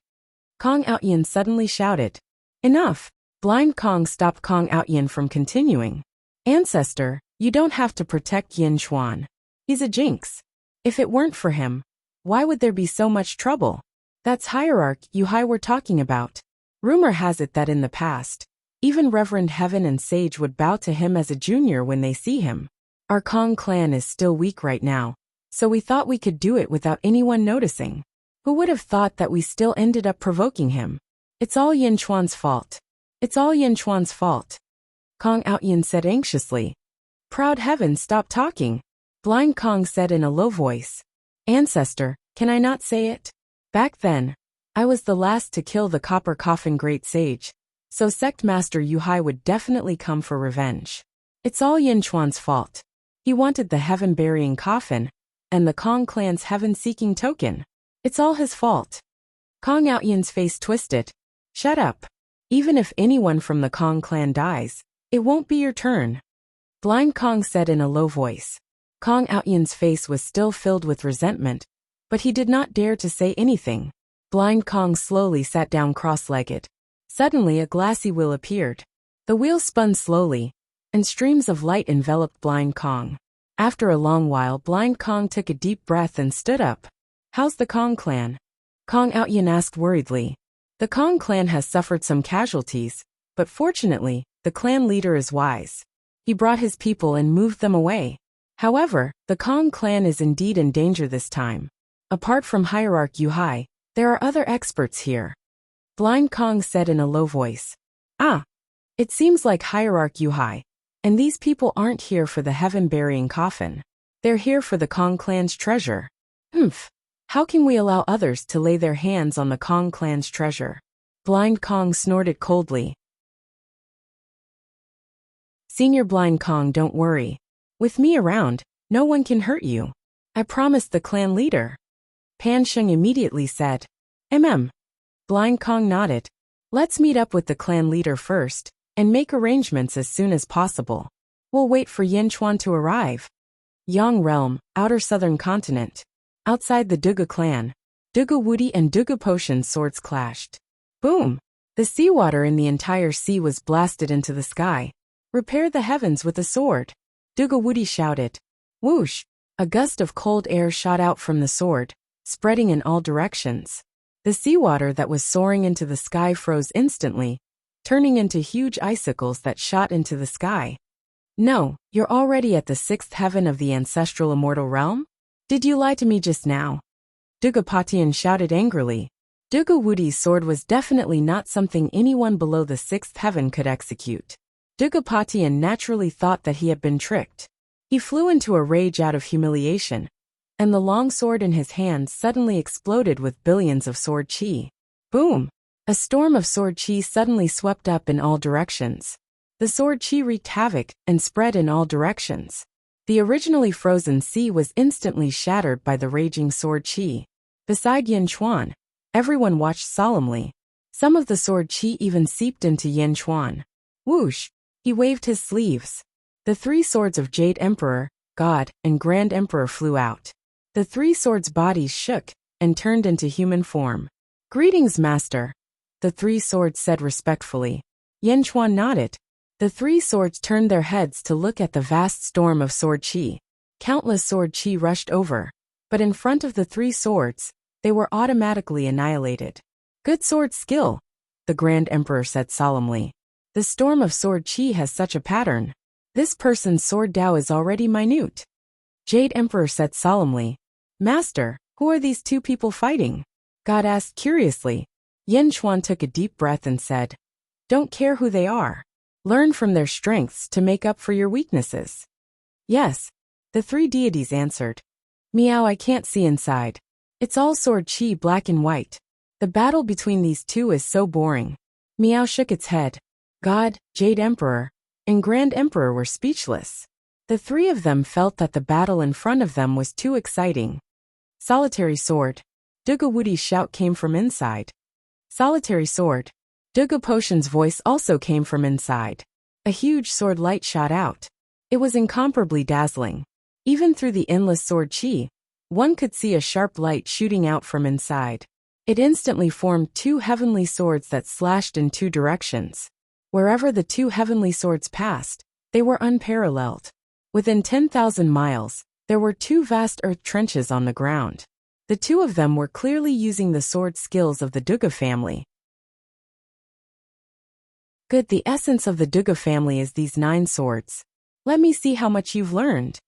Kong Outyin suddenly shouted. Enough! Blind Kong stopped Kong Outyin from continuing. Ancestor, you don't have to protect Yin Chuan. He's a jinx. If it weren't for him, why would there be so much trouble? That's Hierarch Yuhai we're talking about. Rumor has it that in the past, even Reverend Heaven and Sage would bow to him as a junior when they see him. Our Kong clan is still weak right now, so we thought we could do it without anyone noticing. Who would have thought that we still ended up provoking him? It's all Yin Chuan's fault. It's all Yin Chuan's fault. Kong Outyin said anxiously. Proud Heaven, stop talking. Blind Kong said in a low voice. Ancestor, can I not say it? Back then, I was the last to kill the Copper Coffin Great Sage, so Sect Master Yuhai would definitely come for revenge. It's all Yin Chuan's fault. He wanted the heaven-burying coffin, and the Kong clan's heaven-seeking token. It's all his fault. Kong Outyin's face twisted. Shut up. Even if anyone from the Kong clan dies, it won't be your turn. Blind Kong said in a low voice. Kong Outyin's face was still filled with resentment, but he did not dare to say anything. Blind Kong slowly sat down cross-legged. Suddenly a glassy wheel appeared. The wheel spun slowly, and streams of light enveloped Blind Kong. After a long while, Blind Kong took a deep breath and stood up. How's the Kong clan? Kong Outyin asked worriedly. The Kong clan has suffered some casualties, but fortunately, the clan leader is wise. He brought his people and moved them away. However, the Kong clan is indeed in danger this time. Apart from Hierarch Yuhai, there are other experts here. Blind Kong said in a low voice. It seems like Hierarch Yuhai, and these people aren't here for the heaven-burying coffin. They're here for the Kong clan's treasure. How can we allow others to lay their hands on the Kong clan's treasure? Blind Kong snorted coldly. Senior Blind Kong, don't worry. With me around, no one can hurt you. I promised the clan leader. Pan Xing immediately said. Blind Kong nodded. Let's meet up with the clan leader first, and make arrangements as soon as possible. We'll wait for Yin Chuan to arrive. Yang Realm, outer southern continent. Outside the Duga clan, Duga Woody and Duga Potion swords clashed. Boom! The seawater in the entire sea was blasted into the sky. Repair the heavens with a sword. Duga Woody shouted. Whoosh! A gust of cold air shot out from the sword, spreading in all directions. The seawater that was soaring into the sky froze instantly, turning into huge icicles that shot into the sky. No, you're already at the 6th heaven of the ancestral immortal realm? Did you lie to me just now? Dugapatian shouted angrily. Duga Wudi's sword was definitely not something anyone below the 6th heaven could execute. Dugapatian naturally thought that he had been tricked. He flew into a rage out of humiliation, and the long sword in his hand suddenly exploded with billions of sword chi. Boom! A storm of sword chi suddenly swept up in all directions. The sword chi wreaked havoc and spread in all directions. The originally frozen sea was instantly shattered by the raging sword chi. Beside Yin Chuan, everyone watched solemnly. Some of the sword chi even seeped into Yin Chuan. Whoosh! He waved his sleeves. The 3 swords of Jade Emperor, God, and Grand Emperor flew out. The 3 swords' bodies shook and turned into human form. Greetings, Master, the 3 swords said respectfully. Yin Chuan nodded. The 3 swords turned their heads to look at the vast storm of sword chi. Countless sword chi rushed over, but in front of the 3 swords, they were automatically annihilated. Good sword skill, the Grand Emperor said solemnly. The storm of sword chi has such a pattern. This person's sword Dao is already minute. Jade Emperor said solemnly. Master, who are these 2 people fighting? God asked curiously. Yin Chuan took a deep breath and said, Don't care who they are. Learn from their strengths to make up for your weaknesses. Yes, the 3 deities answered. Meow, I can't see inside. It's all sword chi black and white. The battle between these 2 is so boring. Meow shook its head. God, Jade Emperor, and Grand Emperor were speechless. The 3 of them felt that the battle in front of them was too exciting. Solitary sword. Duga Wudi's shout came from inside. Solitary sword. Duga Potion's voice also came from inside. A huge sword light shot out. It was incomparably dazzling. Even through the endless sword chi, one could see a sharp light shooting out from inside. It instantly formed 2 heavenly swords that slashed in 2 directions. Wherever the 2 heavenly swords passed, they were unparalleled. Within 10,000 miles, there were 2 vast earth trenches on the ground. The 2 of them were clearly using the sword skills of the Duga family. Good, the essence of the Duga family is these 9 swords. Let me see how much you've learned.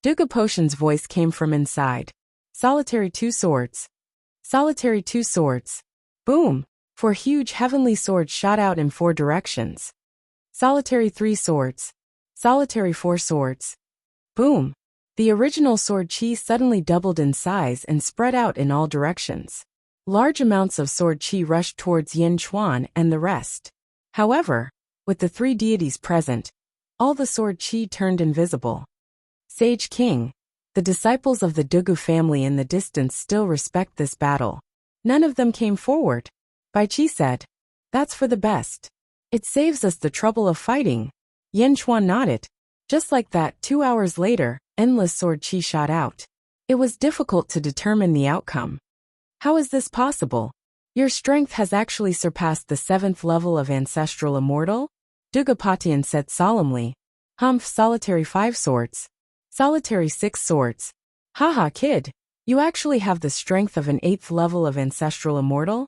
Duga Potion's voice came from inside. Solitary 2 swords. Solitary 2 swords. Boom! 4 huge heavenly swords shot out in 4 directions. Solitary 3 swords. Solitary 4 swords. Boom! The original sword chi suddenly doubled in size and spread out in all directions. Large amounts of sword chi rushed towards Yin Chuan and the rest. However, with the 3 deities present, all the sword chi turned invisible. Sage King, the disciples of the Dugu family in the distance still respect this battle. None of them came forward. Bai Chi said, That's for the best. It saves us the trouble of fighting. Yin Chuan nodded. Just like that, 2 hours later, endless sword chi shot out. It was difficult to determine the outcome. How is this possible? Your strength has actually surpassed the 7th level of Ancestral Immortal? Dugapatian said solemnly. Humph, solitary 5 swords. Solitary 6 swords. Haha, kid. You actually have the strength of an 8th level of Ancestral Immortal?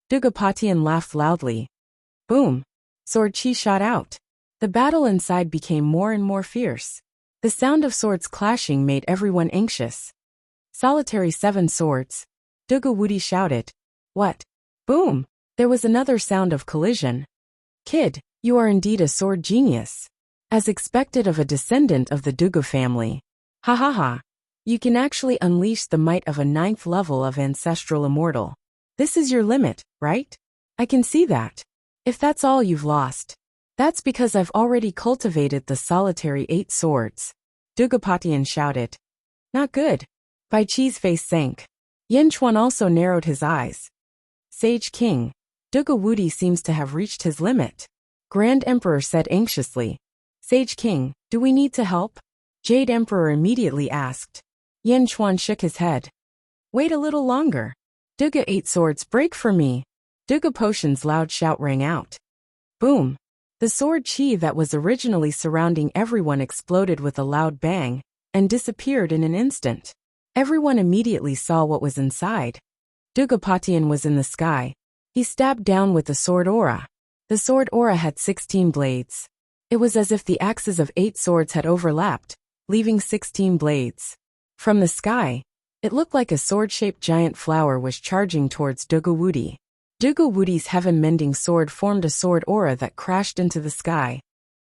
Dugapatian laughed loudly. Boom. Sword chi shot out. The battle inside became more and more fierce. The sound of swords clashing made everyone anxious. Solitary 7 swords. Duga Wudi shouted. What? Boom! There was another sound of collision. Kid, you are indeed a sword genius. As expected of a descendant of the Duga family. Ha ha ha. You can actually unleash the might of a 9th level of Ancestral Immortal. This is your limit, right? I can see that. If that's all you've lost, that's because I've already cultivated the solitary 8 swords. Dugapatian shouted. Not good. Bai Chi's face sank. Yin Chuan also narrowed his eyes. Sage King, Duga Wudi seems to have reached his limit. Grand Emperor said anxiously. Sage King, do we need to help? Jade Emperor immediately asked. Yin Chuan shook his head. Wait a little longer. Duga 8 swords break for me. Duga Potion's loud shout rang out. Boom. The sword chi that was originally surrounding everyone exploded with a loud bang and disappeared in an instant. Everyone immediately saw what was inside. Dugapatian was in the sky. He stabbed down with the sword aura. The sword aura had 16 blades. It was as if the axes of 8 swords had overlapped, leaving 16 blades. From the sky, it looked like a sword-shaped giant flower was charging towards Dugawudi. Dugawudi's heaven-mending sword formed a sword aura that crashed into the sky.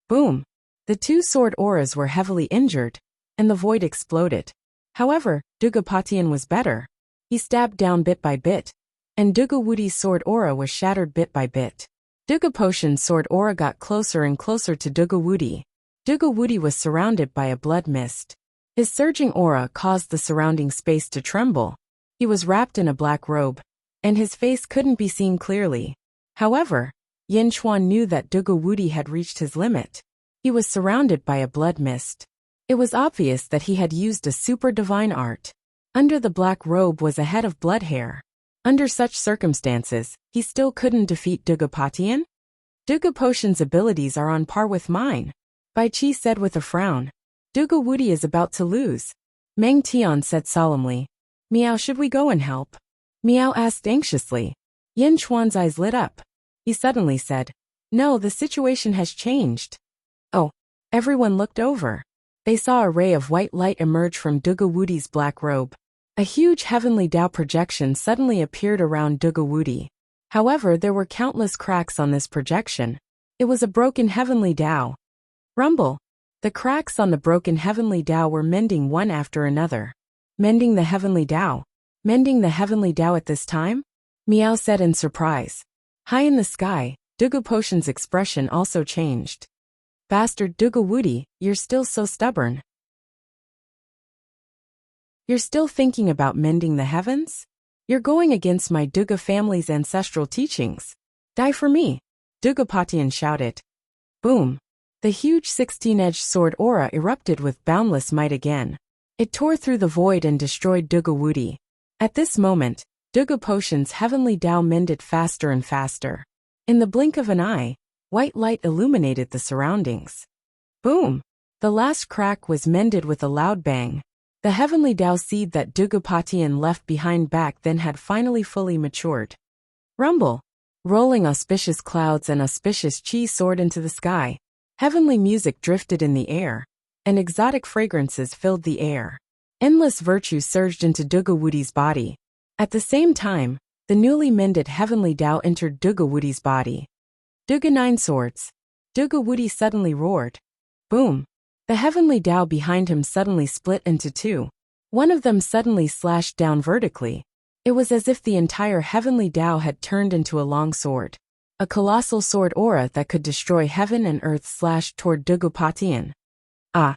Boom! The 2 sword auras were heavily injured, and the void exploded. However, Dugapatian was better. He stabbed down bit by bit, and Dugawudi's sword aura was shattered bit by bit. Dugapotion's sword aura got closer and closer to Dugawudi. Dugawudi was surrounded by a blood mist. His surging aura caused the surrounding space to tremble. He was wrapped in a black robe, and his face couldn't be seen clearly. However, Yin Chuan knew that Dugawudi had reached his limit. He was surrounded by a blood mist. It was obvious that he had used a super divine art. Under the black robe was a head of blood hair. Under such circumstances, he still couldn't defeat Dugapatian? Dugapotion's abilities are on par with mine, Bai Qi said with a frown. Dugawudi is about to lose. Meng Tian said solemnly. Miao, should we go and help? Miao asked anxiously. Yin Chuan's eyes lit up. He suddenly said, no, the situation has changed. Oh. Everyone looked over. They saw a ray of white light emerge from Dugawudi's black robe. A huge heavenly Tao projection suddenly appeared around Dugawudi. However, there were countless cracks on this projection. It was a broken heavenly Tao. Rumble. The cracks on the broken heavenly Tao were mending one after another. Mending the heavenly Tao. Mending the heavenly Tao at this time? Miao said in surprise. High in the sky, Dugapotion's expression also changed. Bastard Dugawudi, you're still so stubborn. You're still thinking about mending the heavens? You're going against my Duga family's ancestral teachings. Die for me, Dugapatian shouted. Boom. The huge 16-edged sword aura erupted with boundless might again. It tore through the void and destroyed Dugawudi. At this moment, Dugapotion's heavenly Tao mended faster and faster. In the blink of an eye, white light illuminated the surroundings. Boom! The last crack was mended with a loud bang. The heavenly Tao seed that Dugapatian left behind back then had finally fully matured. Rumble! Rolling auspicious clouds and auspicious chi soared into the sky. Heavenly music drifted in the air, and exotic fragrances filled the air. Endless virtue surged into Dugawudi's body. At the same time, the newly mended heavenly Tao entered Dugawudi's body. Duga 9 swords. Dugawudi suddenly roared. Boom! The heavenly Tao behind him suddenly split into 2. One of them suddenly slashed down vertically. It was as if the entire heavenly Tao had turned into a long sword. A colossal sword aura that could destroy heaven and earth slashed toward Dugapatian. Ah!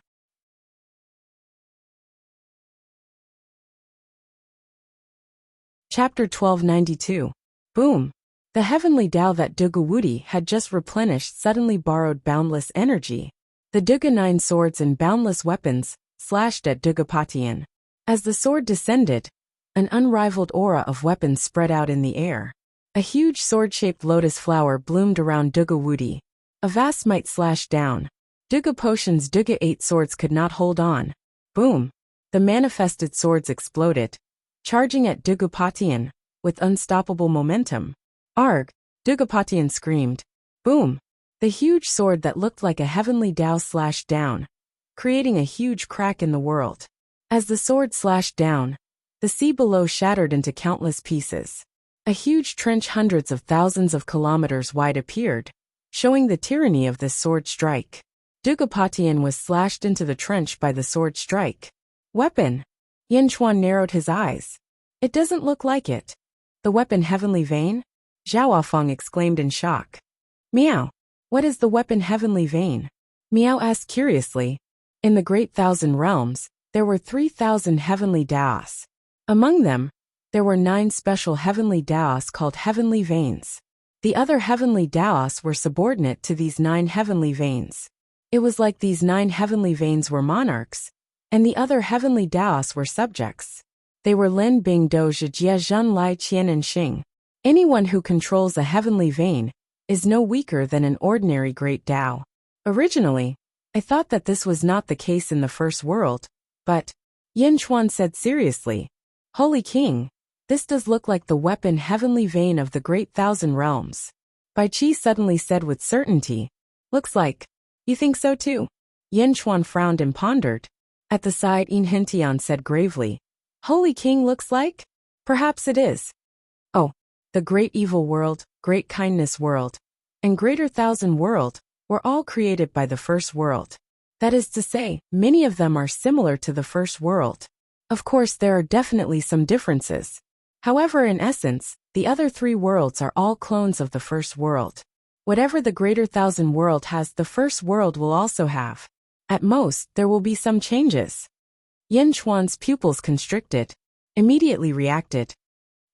Chapter 1292. Boom! The heavenly Tao that Dugawudi had just replenished suddenly borrowed boundless energy. The Duga 9 swords and boundless weapons slashed at Dugapatian. As the sword descended, an unrivaled aura of weapons spread out in the air. A huge sword-shaped lotus flower bloomed around Dugawudi. A vast might slashed down. Dugapotion's Duga 8 swords could not hold on. Boom! The manifested swords exploded, charging at Dugapatian with unstoppable momentum. Arg! Dugapatian screamed. Boom! The huge sword that looked like a heavenly Tao slashed down, creating a huge crack in the world. As the sword slashed down, the sea below shattered into countless pieces. A huge trench hundreds of thousands of kilometers wide appeared, showing the tyranny of this sword strike. Dugapatian was slashed into the trench by the sword strike. Weapon! Yin Chuan narrowed his eyes. It doesn't look like it. The weapon Heavenly Vein? Zhao Feng exclaimed in shock. Miao! What is the weapon Heavenly Vein? Miao asked curiously. In the Great Thousand Realms, there were 3,000 heavenly Taos. Among them, there were 9 special heavenly Taos called heavenly veins. The other heavenly Taos were subordinate to these 9 heavenly veins. It was like these 9 heavenly veins were monarchs, and the other heavenly Taos were subjects. They were Lin Bing Do Zhijia Zhen Lai Qian and Xing. Anyone who controls a heavenly vein is no weaker than an ordinary great Tao. Originally, I thought that this was not the case in the first world, but, Yin Chuan said seriously, Holy King, this does look like the weapon heavenly vein of the Great Thousand Realms. Bai Qi suddenly said with certainty, looks like. You think so too? Yin Chuan frowned and pondered. At the side, Yin Hentian said gravely, Holy King looks like? Perhaps it is. Oh, the great evil world, great kindness world, and greater thousand world were all created by the first world. That is to say, many of them are similar to the first world. Of course, there are definitely some differences. However, in essence, the other three worlds are all clones of the first world. Whatever the greater thousand world has, the first world will also have. At most, there will be some changes. Yin Chuan's pupils constricted, immediately reacted.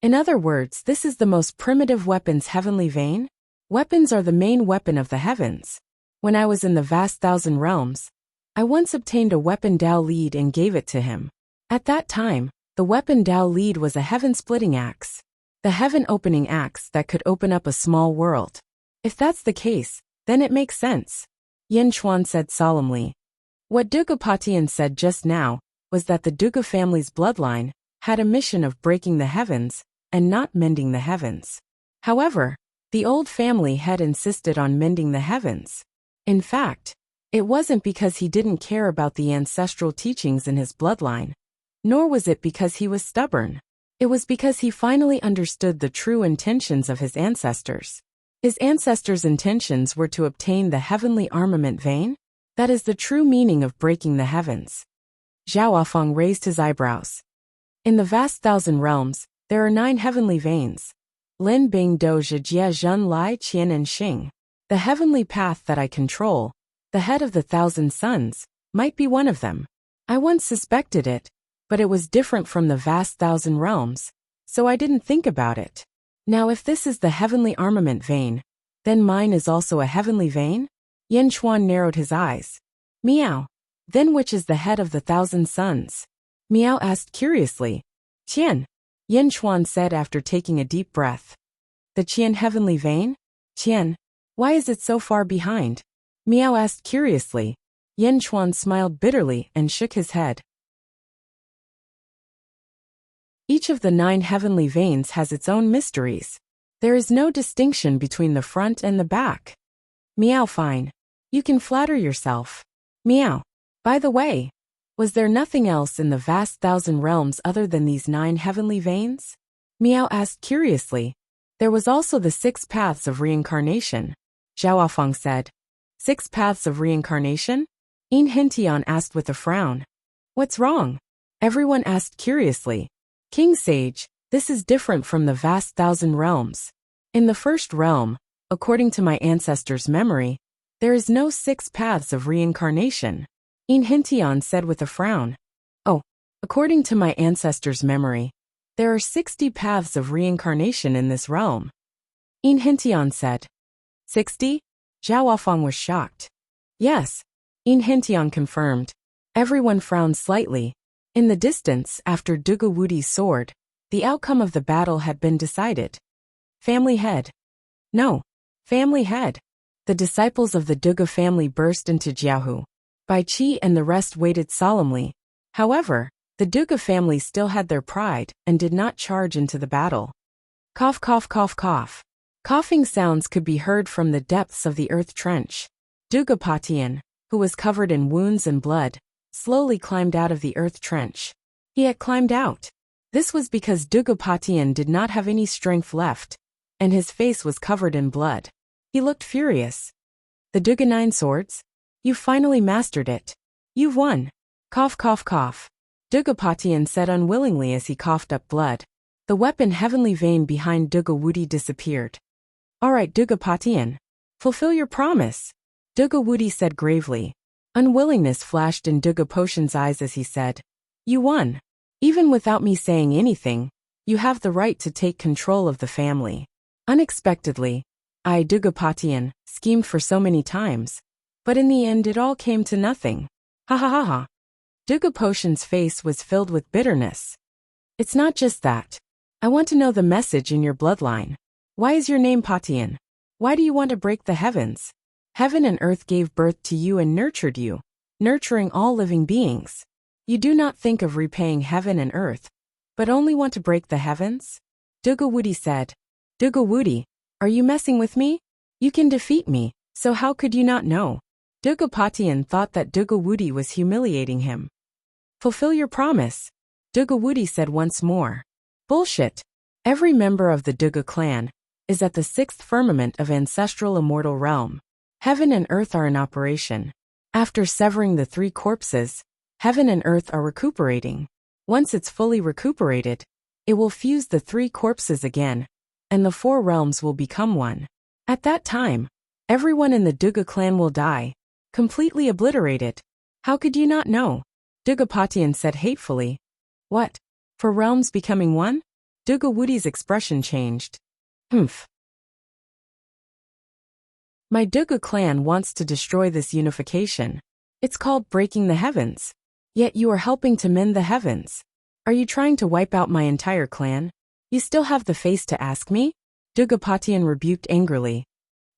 In other words, this is the most primitive weapon's heavenly vein? Weapons are the main weapon of the heavens. When I was in the vast thousand realms, I once obtained a weapon Dao lead and gave it to him. At that time, the weapon Dao lead was a heaven-splitting axe. The heaven-opening axe that could open up a small world. If that's the case, then it makes sense. Yin Chuan said solemnly. What Duga Patian said just now was that the Duga family's bloodline had a mission of breaking the heavens and not mending the heavens. However, the old family had insisted on mending the heavens. In fact, it wasn't because he didn't care about the ancestral teachings in his bloodline, nor was it because he was stubborn. It was because he finally understood the true intentions of his ancestors. His ancestors' intentions were to obtain the heavenly armament vein. That is the true meaning of breaking the heavens. Zhao Afeng raised his eyebrows. In the vast thousand realms, there are 9 heavenly veins. Lin Bing Do Zhijia Zhen Lai Qian and Xing. The heavenly path that I control, the head of the thousand suns, might be one of them. I once suspected it, but it was different from the vast thousand realms, so I didn't think about it. Now if this is the heavenly armament vein, then mine is also a heavenly vein? Yin Chuan narrowed his eyes. Meow. Then which is the head of the thousand suns? Meow asked curiously. Qian. Yin Chuan said after taking a deep breath. The Qian heavenly vein? Qian. Why is it so far behind? Meow asked curiously. Yin Chuan smiled bitterly and shook his head. Each of the 9 heavenly veins has its own mysteries. There is no distinction between the front and the back. Meow fine. You can flatter yourself. Meow. By the way, was there nothing else in the vast thousand realms other than these 9 heavenly veins? Meow asked curiously. There was also the 6 paths of reincarnation. Zhao Afeng said. 6 paths of reincarnation? Yin Hentian asked with a frown. What's wrong? Everyone asked curiously. King Sage, this is different from the vast thousand realms. In the first realm, according to my ancestors' memory, there is no 6 paths of reincarnation. Yin Hentian said with a frown. Oh, according to my ancestors' memory, there are 60 paths of reincarnation in this realm. Yin Hentian said. 60? Zhao Afeng was shocked. Yes, Yin Hentian confirmed. Everyone frowned slightly. In the distance, after Duga Wudi's sword, the outcome of the battle had been decided. Family head. No. Family head. The disciples of the Duga family burst into Jiahu. Bai Qi and the rest waited solemnly. However, the Duga family still had their pride and did not charge into the battle. Cough cough cough cough. Coughing sounds could be heard from the depths of the earth trench. Duga Patian, who was covered in wounds and blood, slowly climbed out of the earth trench. He had climbed out. This was because Duga Patian did not have any strength left, and his face was covered in blood. He looked furious. The Duga 9 swords? You finally mastered it. You've won. Cough cough cough. Duga Patian said unwillingly as he coughed up blood. The weapon heavenly vein behind Duga Wudi disappeared. Alright Duga Patian. Fulfill your promise. Duga Wudi said gravely. Unwillingness flashed in Duga Potion's eyes as he said. You won. Even without me saying anything, you have the right to take control of the family. Unexpectedly, I, Duga Patian, schemed for so many times, but in the end it all came to nothing. Ha ha ha ha. Duga Potion's face was filled with bitterness. It's not just that. I want to know the message in your bloodline. Why is your name Patian? Why do you want to break the heavens? Heaven and earth gave birth to you and nurtured you, nurturing all living beings. You do not think of repaying heaven and earth, but only want to break the heavens? Duga Wudi said. Duga Wudi, are you messing with me? You can defeat me, so how could you not know? Dugapatian thought that Dugawudi was humiliating him. Fulfill your promise, Dugawudi said once more. Bullshit. Every member of the Duga clan is at the 6th firmament of ancestral immortal realm. Heaven and earth are in operation. After severing the 3 corpses, heaven and earth are recuperating. Once it's fully recuperated, it will fuse the 3 corpses again, and the 4 realms will become one. At that time, everyone in the Duga clan will die, completely obliterated. How could you not know? Dugapatian said hatefully. What? For realms becoming one? Dugawudi's expression changed. Humph. My Duga clan wants to destroy this unification. It's called breaking the heavens. Yet you are helping to mend the heavens. Are you trying to wipe out my entire clan? You still have the face to ask me? Dugapatian rebuked angrily.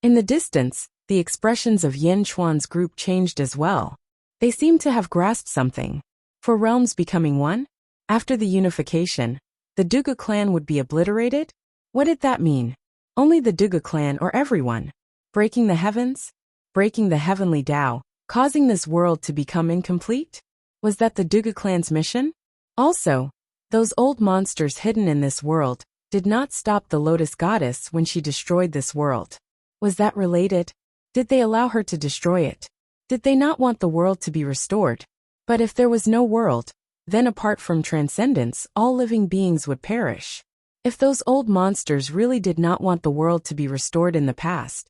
In the distance, the expressions of Yin Chuan's group changed as well. They seemed to have grasped something. For realms becoming one? After the unification, the Duga clan would be obliterated? What did that mean? Only the Duga clan or everyone? Breaking the heavens? Breaking the heavenly Tao, causing this world to become incomplete? Was that the Duga clan's mission? Also, those old monsters hidden in this world did not stop the Lotus Goddess when she destroyed this world. Was that related? Did they allow her to destroy it? Did they not want the world to be restored? But if there was no world, then apart from transcendence, all living beings would perish. If those old monsters really did not want the world to be restored in the past,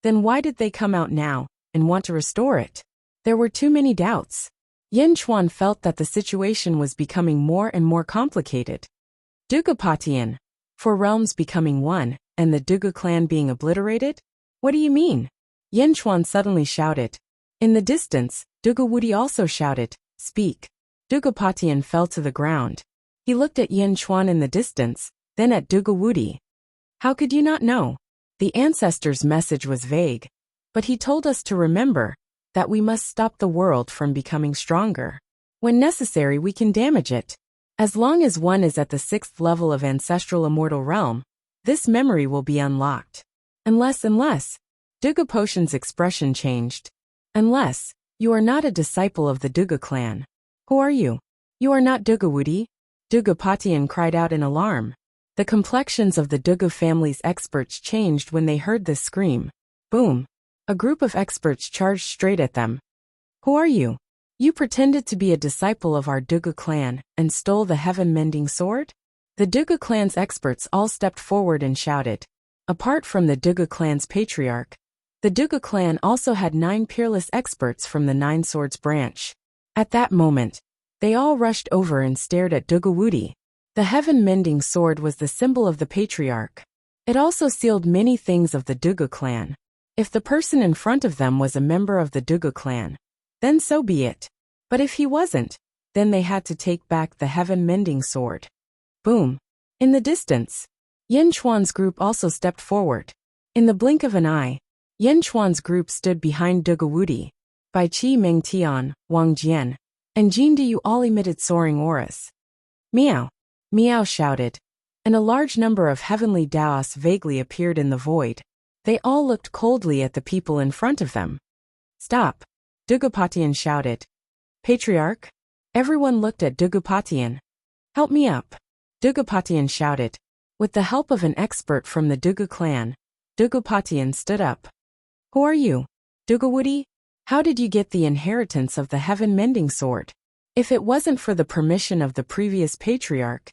then why did they come out now and want to restore it? There were too many doubts. Yin Chuan felt that the situation was becoming more and more complicated. Dugapatian, for realms becoming one, and the Duga clan being obliterated? What do you mean? Yin Chuan suddenly shouted. In the distance, Dugawudi also shouted, Speak. Dugapatian fell to the ground. He looked at Yin Chuan in the distance, then at Dugawudi. How could you not know? The ancestor's message was vague, but he told us to remember that we must stop the world from becoming stronger. When necessary, we can damage it. As long as one is at the 6th level of ancestral immortal realm, this memory will be unlocked. Unless, Duga Potion's expression changed. Unless, you are not a disciple of the Duga clan. Who are you? You are not Dugawudi? Dugapatian cried out in alarm. The complexions of the Duga family's experts changed when they heard this scream. Boom. A group of experts charged straight at them. Who are you? You pretended to be a disciple of our Duga clan and stole the heaven-mending sword? The Duga clan's experts all stepped forward and shouted. Apart from the Duga clan's patriarch, the Duga clan also had 9 peerless experts from the 9 Swords branch. At that moment, they all rushed over and stared at Dugawudi. The heaven-mending sword was the symbol of the patriarch. It also sealed many things of the Duga clan. If the person in front of them was a member of the Duga clan, then so be it. But if he wasn't, then they had to take back the heaven-mending sword. Boom. In the distance, Yin Chuan's group also stepped forward. In the blink of an eye, Yin Chuan's group stood behind Dugawudi. Bai Qi Meng Tian, Wang Jian, and Jin Diyu all emitted soaring auras. Meow. Meow shouted, and a large number of heavenly Daos vaguely appeared in the void. They all looked coldly at the people in front of them. Stop. Dugapatian shouted. Patriarch? Everyone looked at Dugapatian. Help me up. Dugapatian shouted. With the help of an expert from the Duga clan, Dugapatian stood up. Who are you? Dugawudi? How did you get the inheritance of the heaven-mending sword? If it wasn't for the permission of the previous patriarch,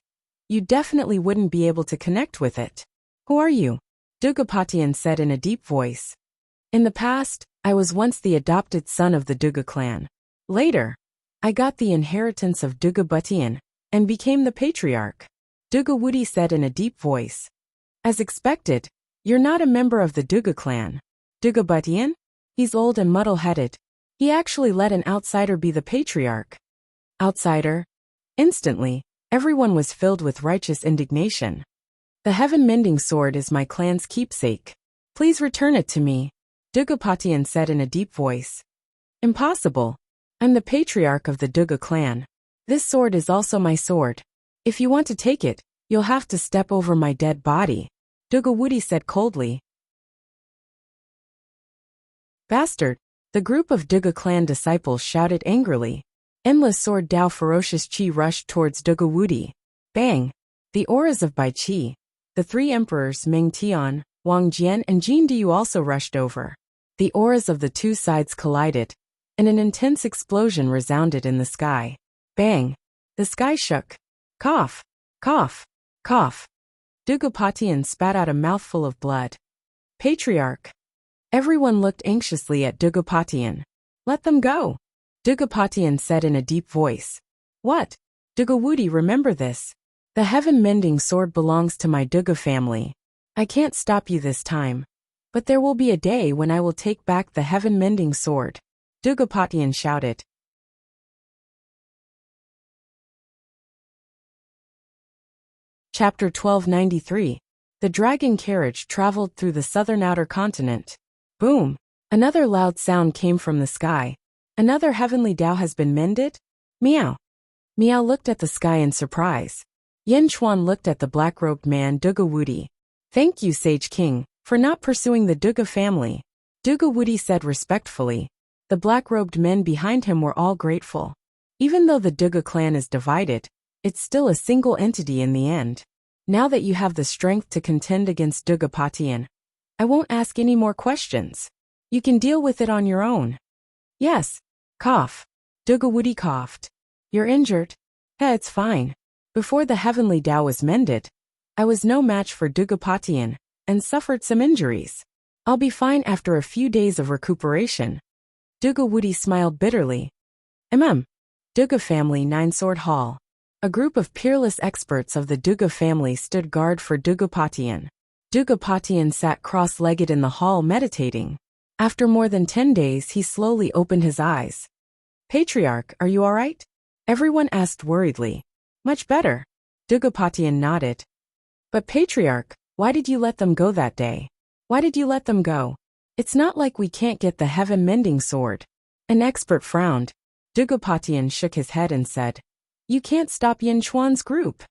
you definitely wouldn't be able to connect with it. Who are you? Dugapatian said in a deep voice. In the past, I was once the adopted son of the Duga clan. Later, I got the inheritance of Dugapatian and became the patriarch. Dugawudi said in a deep voice. As expected, you're not a member of the Duga clan. Dugapatian? He's old and muddle-headed. He actually let an outsider be the patriarch. Outsider? Instantly, everyone was filled with righteous indignation. The heaven-mending sword is my clan's keepsake. Please return it to me, Dugapatian said in a deep voice. Impossible. I'm the patriarch of the Duga clan. This sword is also my sword. If you want to take it, you'll have to step over my dead body, Dugawudi said coldly. Bastard, The group of Duga clan disciples shouted angrily. Endless sword Dao ferocious Qi rushed towards Duga Wudi. Bang! The auras of Bai Qi. The three emperors Ming Tian, Wang Jian and Jin Du also rushed over. The auras of the two sides collided, and an intense explosion resounded in the sky. Bang! The sky shook. Cough! Cough! Cough! Dugapatian spat out a mouthful of blood. Patriarch! Everyone looked anxiously at Dugapatian. Let them go! Dugapatian said in a deep voice. What? Dugawudi, remember this. The heaven-mending sword belongs to my Duga family. I can't stop you this time. But there will be a day when I will take back the heaven-mending sword. Dugapatian shouted. Chapter 1293. The dragon carriage traveled through the southern outer continent. Boom! Another loud sound came from the sky. Another heavenly Dao has been mended? Meow! Meow looked at the sky in surprise. Yen Chuan looked at the black-robed man Dugawudi. Thank you, Sage King, for not pursuing the Duga family. Dugawudi said respectfully. The black-robed men behind him were all grateful. Even though the Duga clan is divided, it's still a single entity in the end. Now that you have the strength to contend against Dugapatian, I won't ask any more questions. You can deal with it on your own. Yes. Cough. Dugawudi coughed. You're injured? It's fine. Before the heavenly Dao was mended, I was no match for Dugapatian, and suffered some injuries. I'll be fine after a few days of recuperation. Dugawudi smiled bitterly. Duga family Nine-Sword Hall. A group of peerless experts of the Duga family stood guard for Dugapatian. Dugapatian sat cross-legged in the hall meditating. After more than 10 days he slowly opened his eyes. Patriarch, are you alright? Everyone asked worriedly. Much better. Dugapatian nodded. But Patriarch, why did you let them go that day? Why did you let them go? It's not like we can't get the heaven-mending sword. An expert frowned. Dugapatian shook his head and said, You can't stop Yin Chuan's group.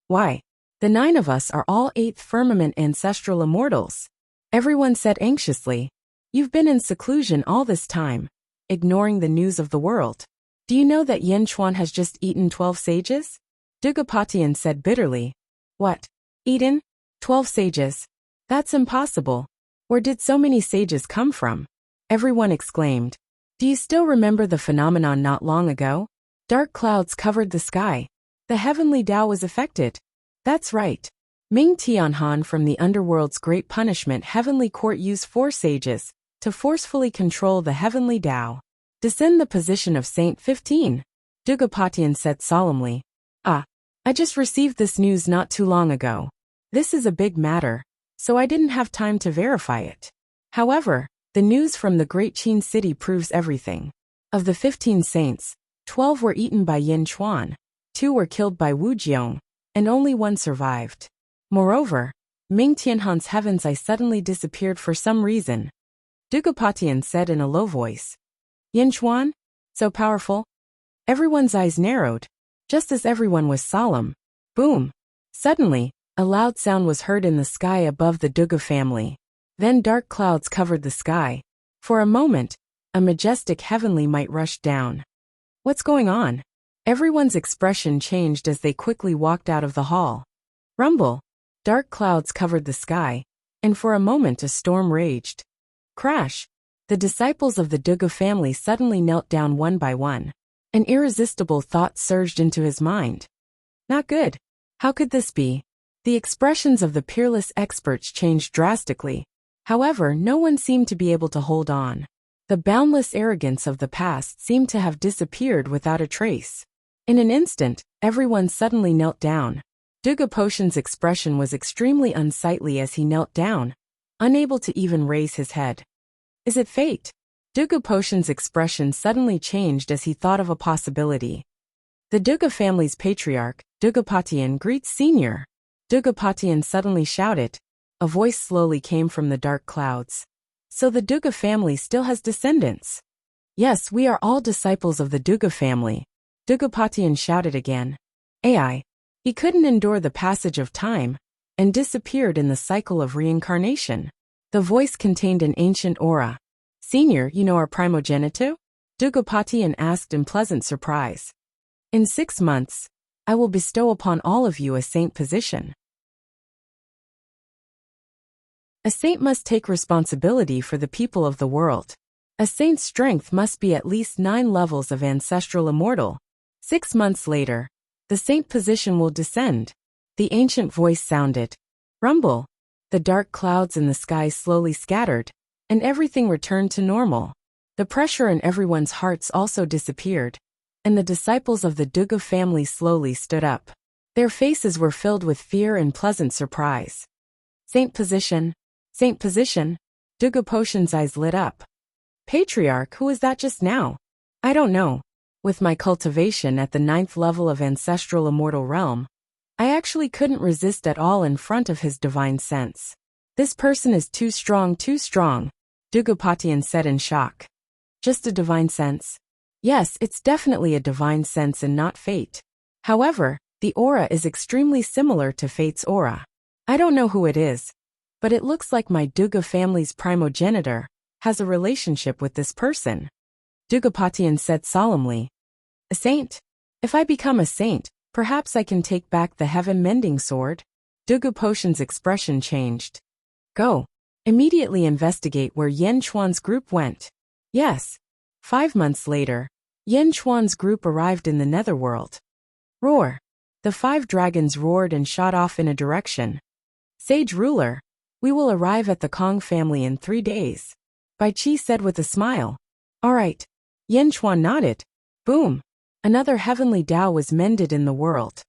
Why? The 9 of us are all 8th firmament ancestral immortals. Everyone said anxiously. You've been in seclusion all this time, ignoring the news of the world. Do you know that Yin Chuan has just eaten 12 sages? Dugapatian said bitterly. What? Eaten? 12 sages? That's impossible. Where did so many sages come from? Everyone exclaimed. Do you still remember the phenomenon not long ago? Dark clouds covered the sky. The heavenly Dao was affected. That's right. Ming Tianhan from the underworld's great punishment heavenly court used 4 sages to forcefully control the heavenly Dao. Descend the position of Saint 15. Dugapatian said solemnly. I just received this news not too long ago. This is a big matter, so I didn't have time to verify it. However, the news from the Great Qin city proves everything. Of the 15 saints, 12 were eaten by Yin Chuan, 2 were killed by Wu Jiong, and only 1 survived. Moreover, Ming Tianhan's heaven's eye suddenly disappeared for some reason. Dugapatian said in a low voice. Yin Chuan? So powerful? Everyone's eyes narrowed, just as everyone was solemn. Boom! Suddenly, a loud sound was heard in the sky above the Duga family. Then dark clouds covered the sky. For a moment, a majestic heavenly might rushed down. What's going on? Everyone's expression changed as they quickly walked out of the hall. Rumble! Dark clouds covered the sky, and for a moment a storm raged. Crash! The disciples of the Duga family suddenly knelt down one by one. An irresistible thought surged into his mind. Not good. How could this be? The expressions of the peerless experts changed drastically. However, no one seemed to be able to hold on. The boundless arrogance of the past seemed to have disappeared without a trace. In an instant, everyone suddenly knelt down. Duga Potion's expression was extremely unsightly as he knelt down, unable to even raise his head. Is it fate? Duga Potion's expression suddenly changed as he thought of a possibility. The Duga family's patriarch, Dugapatian, greets Senior. Dugapatian suddenly shouted. A voice slowly came from the dark clouds. So the Duga family still has descendants? Yes, we are all disciples of the Duga family. Dugapatian shouted again. Ai. He couldn't endure the passage of time, and disappeared in the cycle of reincarnation. The voice contained an ancient aura. Senior, you know our primogeniture? Dugopatian asked in pleasant surprise. In 6 months, I will bestow upon all of you a saint position. A saint must take responsibility for the people of the world. A saint's strength must be at least 9 levels of ancestral immortal. 6 months later, the saint position will descend. The ancient voice sounded. Rumble. The dark clouds in the sky slowly scattered, and everything returned to normal. The pressure in everyone's hearts also disappeared, and the disciples of the Duga family slowly stood up. Their faces were filled with fear and pleasant surprise. Saint position. Saint position. Duga Potion's eyes lit up. Patriarch, who was that just now? I don't know. With my cultivation at the 9th level of ancestral immortal realm, I actually couldn't resist at all in front of his divine sense. This person is too strong, Dugopatian said in shock. Just a divine sense? Yes, it's definitely a divine sense and not fate. However, the aura is extremely similar to fate's aura. I don't know who it is, but it looks like my Duga family's primogenitor has a relationship with this person. Dugopatian said solemnly. A saint? If I become a saint, perhaps I can take back the heaven-mending sword? Duga Potion's expression changed. Go. Immediately investigate where Yen Chuan's group went. Yes. 5 months later, Yen Chuan's group arrived in the netherworld. Roar. The 5 dragons roared and shot off in a direction. Sage ruler, we will arrive at the Kong family in 3 days. Bai Qi said with a smile. All right. Yen Chuan nodded. Boom. Another heavenly Tao was mended in the world.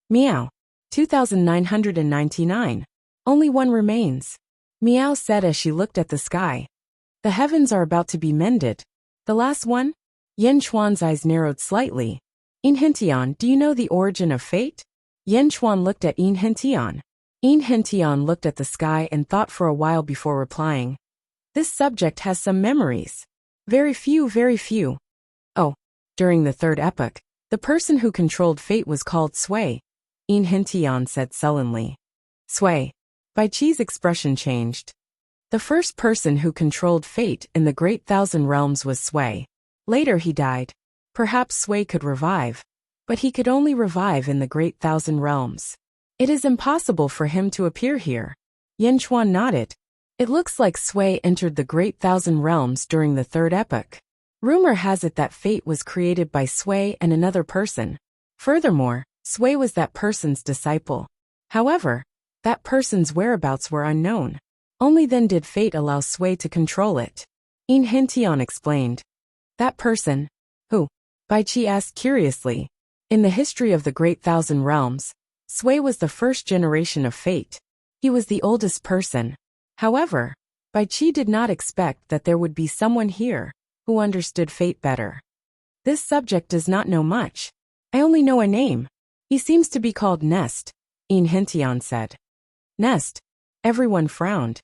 Meow. 2999. Only one remains. Meow said as she looked at the sky. The heavens are about to be mended. The last one? Yen Chuan's eyes narrowed slightly. Inhentian, do you know the origin of fate? Yen Chuan looked at Inhentian. Inhentian looked at the sky and thought for a while before replying. This subject has some memories. Very few. Oh, during the 3rd epoch, the person who controlled fate was called Sui. Inhentian said sullenly. Sui. Bai Qi's expression changed. The first person who controlled fate in the Great Thousand Realms was Sui. Later he died. Perhaps Sui could revive, but he could only revive in the Great Thousand Realms. It is impossible for him to appear here. Yen Chuan nodded. It looks like Sui entered the Great Thousand Realms during the 3rd epoch. Rumor has it that fate was created by Sui and another person. Furthermore, Sui was that person's disciple. However, that person's whereabouts were unknown. Only then did fate allow Sui to control it. Inhentian explained. That person? Who? Bai Qi asked curiously. In the history of the Great Thousand Realms, Sui was the first generation of fate. He was the oldest person. However, Bai Qi did not expect that there would be someone here who understood fate better. This subject does not know much. I only know a name. He seems to be called Nest, Inhentian said. Nest. Everyone frowned.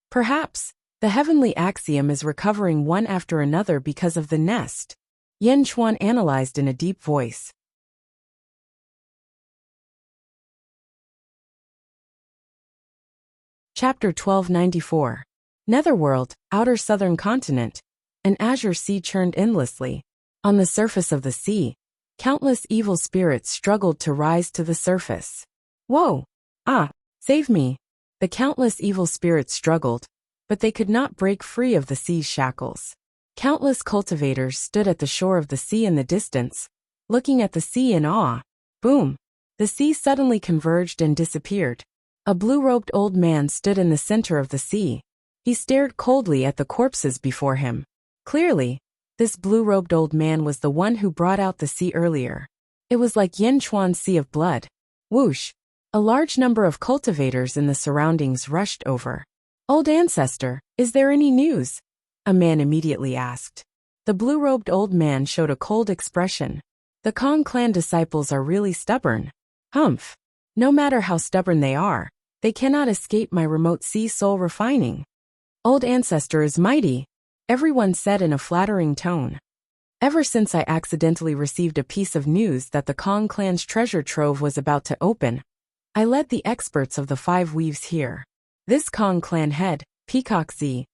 Perhaps, the heavenly axiom is recovering one after another because of the nest. Yen Chuan analyzed in a deep voice. Chapter 1294. Netherworld, Outer Southern Continent. An azure sea churned endlessly. On the surface of the sea, countless evil spirits struggled to rise to the surface. Whoa! Ah! Save me! The countless evil spirits struggled, but they could not break free of the sea's shackles. Countless cultivators stood at the shore of the sea in the distance, looking at the sea in awe. Boom! The sea suddenly converged and disappeared. A blue-robed old man stood in the center of the sea. He stared coldly at the corpses before him. Clearly, this blue-robed old man was the one who brought out the sea earlier. It was like Yen Chuan's sea of blood. Whoosh! A large number of cultivators in the surroundings rushed over. Old ancestor, is there any news? A man immediately asked. The blue-robed old man showed a cold expression. The Kong clan disciples are really stubborn. Humph! No matter how stubborn they cannot escape my remote sea soul refining. Old ancestor is mighty, everyone said in a flattering tone. Ever since I accidentally received a piece of news that the Kong clan's treasure trove was about to open, I led the experts of the 5 weaves here. This Kong clan head, Peacock Z,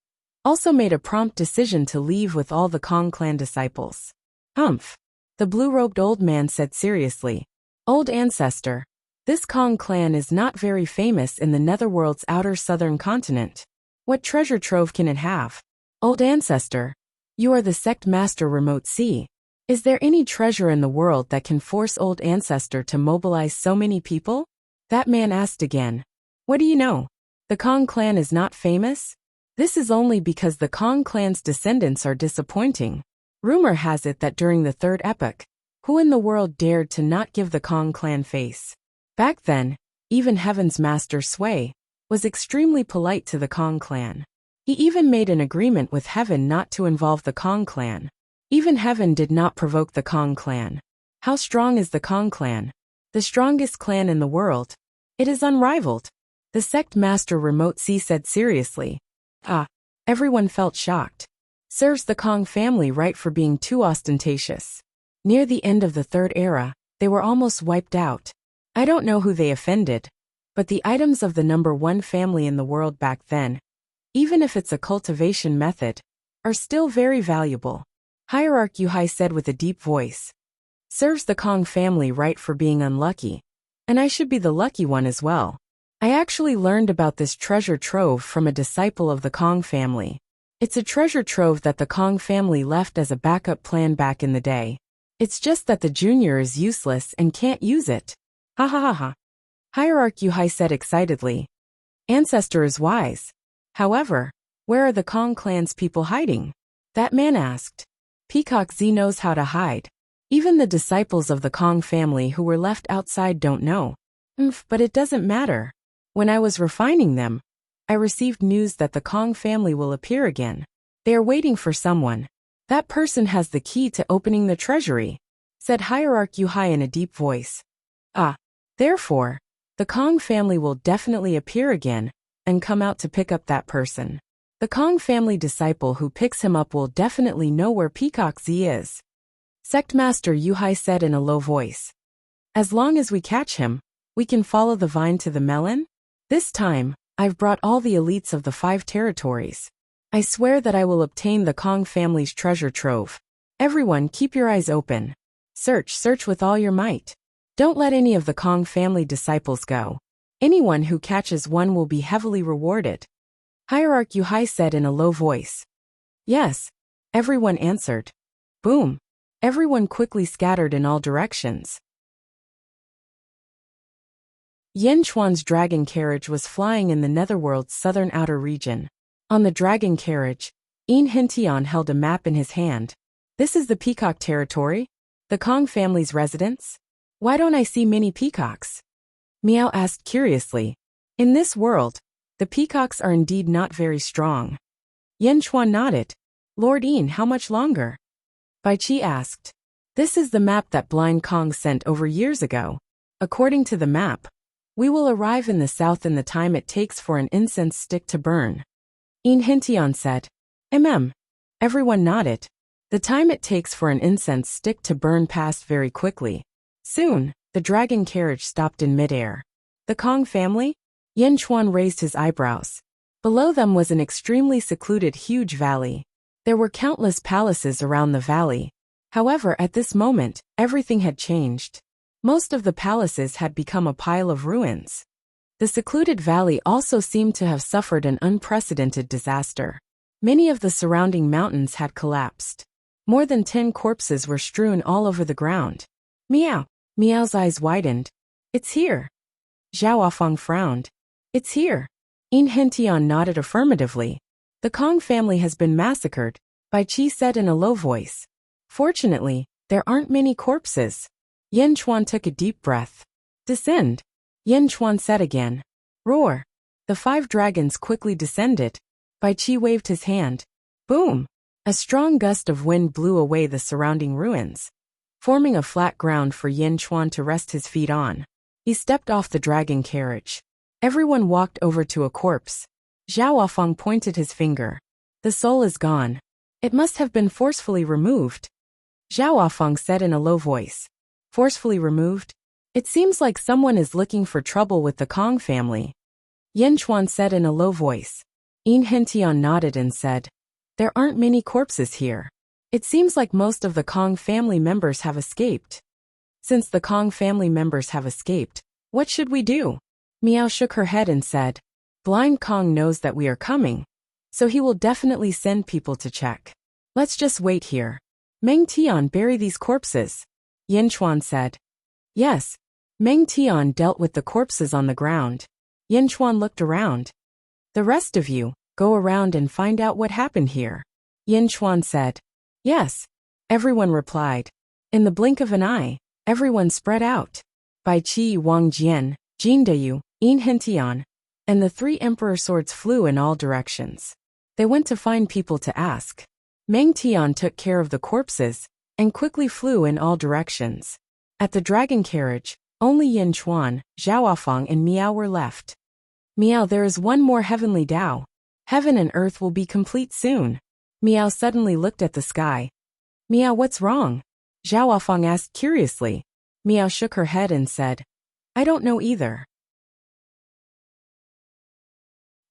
also made a prompt decision to leave with all the Kong clan disciples. Humph. The blue-robed old man said seriously. Old ancestor, this Kong clan is not very famous in the Netherworld's outer southern continent. What treasure trove can it have? Old ancestor, you are the sect master Remote C. Is there any treasure in the world that can force old ancestor to mobilize so many people? That man asked again. What do you know? The Kong clan is not famous? This is only because the Kong clan's descendants are disappointing. Rumor has it that during the third epoch, who in the world dared to not give the Kong clan face? Back then, even Heaven's master Sway was extremely polite to the Kong clan. He even made an agreement with Heaven not to involve the Kong clan. Even Heaven did not provoke the Kong clan. How strong is the Kong clan? The strongest clan in the world. It is unrivaled. The sect master Remote C said seriously. Ah, everyone felt shocked. Serves the Kong family right for being too ostentatious. Near the end of the third era, they were almost wiped out. I don't know who they offended, but the items of the number one family in the world back then, even if it's a cultivation method, are still very valuable. Hierarch Yuhai said with a deep voice. Serves the Kong family right for being unlucky, and I should be the lucky one as well. I actually learned about this treasure trove from a disciple of the Kong family. It's a treasure trove that the Kong family left as a backup plan back in the day. It's just that the junior is useless and can't use it. Ha ha ha ha. Hierarch Yuhai said excitedly. Ancestor is wise. However, where are the Kong clan's people hiding? That man asked. Peacock Z knows how to hide. Even the disciples of the Kong family who were left outside don't know. But it doesn't matter. When I was refining them, I received news that the Kong family will appear again. They are waiting for someone. That person has the key to opening the treasury, said Hierarch Yuhai in a deep voice. Ah, therefore, the Kong family will definitely appear again and come out to pick up that person. The Kong family disciple who picks him up will definitely know where Peacock Z is. Sectmaster Yuhai said in a low voice. As long as we catch him, we can follow the vine to the melon? This time, I've brought all the elites of the 5 territories. I swear that I will obtain the Kong family's treasure trove. Everyone keep your eyes open. Search with all your might. Don't let any of the Kong family disciples go. Anyone who catches one will be heavily rewarded. Hierarch Yuhai said in a low voice. Yes, everyone answered. Boom. Everyone quickly scattered in all directions. Yen Chuan's dragon carriage was flying in the Netherworld's southern outer region. On the dragon carriage, Yin Hintian held a map in his hand. This is the peacock territory? The Kong family's residence? Why don't I see many peacocks? Miao asked curiously. In this world, the peacocks are indeed not very strong. Yen Chuan nodded. Lord Yin, how much longer? Bai Qi asked. This is the map that Blind Kong sent over years ago. According to the map, we will arrive in the south in the time it takes for an incense stick to burn. Yin Hintian said. Everyone nodded. The time it takes for an incense stick to burn passed very quickly. Soon, the dragon carriage stopped in midair. The Kong family? Yen Chuan raised his eyebrows. Below them was an extremely secluded huge valley. There were countless palaces around the valley. However, at this moment, everything had changed. Most of the palaces had become a pile of ruins. The secluded valley also seemed to have suffered an unprecedented disaster. Many of the surrounding mountains had collapsed. More than 10 corpses were strewn all over the ground. Meow. Meow's eyes widened. It's here. Zhao Afang frowned. It's here. Yin Hintian nodded affirmatively. The Kong family has been massacred, Bai Qi said in a low voice. Fortunately, there aren't many corpses. Yen Chuan took a deep breath. Descend. Yen Chuan said again. Roar. The 5 dragons quickly descended. Bai Qi waved his hand. Boom. A strong gust of wind blew away the surrounding ruins, forming a flat ground for Yen Chuan to rest his feet on. He stepped off the dragon carriage. Everyone walked over to a corpse. Zhao Afang pointed his finger. The soul is gone. It must have been forcefully removed. Zhao Afang said in a low voice. Forcefully removed? It seems like someone is looking for trouble with the Kong family. Yen Chuan said in a low voice. Yin Hentian nodded and said, "There aren't many corpses here. It seems like most of the Kong family members have escaped." "Since the Kong family members have escaped, what should we do?" Miao shook her head and said, "Blind Kong knows that we are coming, so he will definitely send people to check. Let's just wait here. Meng Tian, bury these corpses," Yin Chuan said. "Yes." Meng Tian dealt with the corpses on the ground. Yin Chuan looked around. "The rest of you, go around and find out what happened here," Yin Chuan said. "Yes," everyone replied. In the blink of an eye, everyone spread out. Bai Qi, Wang Jian, Jin Deyu, Yin Hentian, and the three emperor swords flew in all directions. They went to find people to ask. Meng Tian took care of the corpses and quickly flew in all directions. At the dragon carriage, only Yin Chuan, Zhaoafang and Miao were left. "Miao, there is one more heavenly Tao. Heaven and earth will be complete soon." Miao suddenly looked at the sky. "Miao, what's wrong?" Zhaoafang asked curiously. Miao shook her head and said, "I don't know either.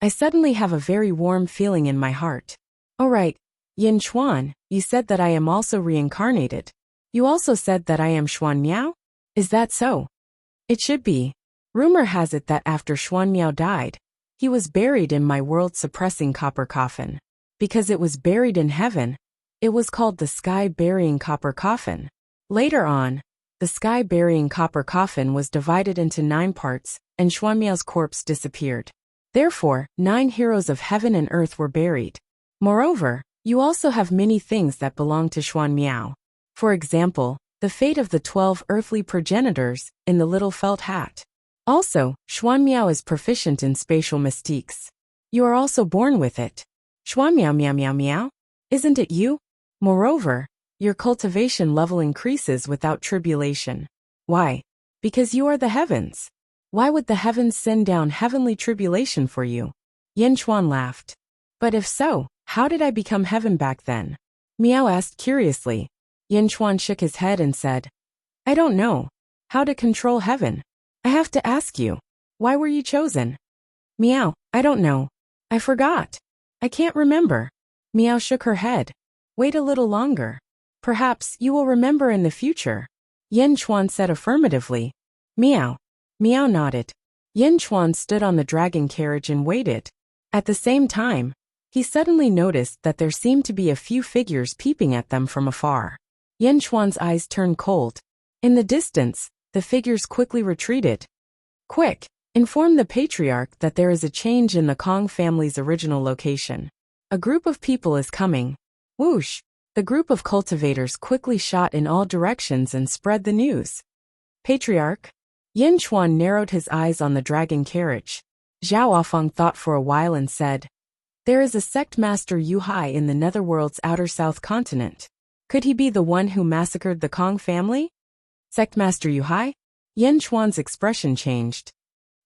I suddenly have a very warm feeling in my heart." "All right, Yin Chuan, you said that I am also reincarnated. You also said that I am Xuan Miao? Is that so?" "It should be. Rumor has it that after Xuan Miao died, he was buried in my world-suppressing copper coffin. Because it was buried in heaven, it was called the sky-burying copper coffin. Later on, the sky-burying copper coffin was divided into 9 parts, and Xuan Miao's corpse disappeared. Therefore, 9 heroes of heaven and earth were buried. Moreover, you also have many things that belong to Xuan Miao. For example, the fate of the 12 earthly progenitors in the little felt hat. Also, Xuan Miao is proficient in spatial mystiques. You are also born with it. Xuan Miao Miao Miao Miao? Isn't it you? Moreover, your cultivation level increases without tribulation. Why? Because you are the heavens. Why would the heavens send down heavenly tribulation for you?" Yin Chuan laughed. "But if so, how did I become heaven back then?" Miao asked curiously. Yin Chuan shook his head and said, "I don't know. How to control heaven? I have to ask you. Why were you chosen?" "Miao, I don't know. I forgot. I can't remember." Miao shook her head. "Wait a little longer. Perhaps you will remember in the future." Yin Chuan said affirmatively. "Miao." Miao nodded. Yin Chuan stood on the dragon carriage and waited. At the same time, he suddenly noticed that there seemed to be a few figures peeping at them from afar. Yin Chuan's eyes turned cold. In the distance, the figures quickly retreated. "Quick, inform the patriarch that there is a change in the Kong family's original location. A group of people is coming." Whoosh! The group of cultivators quickly shot in all directions and spread the news. "Patriarch?" Yin Chuan narrowed his eyes on the dragon carriage. Zhaoafang thought for a while and said, "There is a sect master Yu Hai in the netherworld's outer south continent. Could he be the one who massacred the Kong family?" "Sect master Yu Hai?" Yin Chuan's expression changed.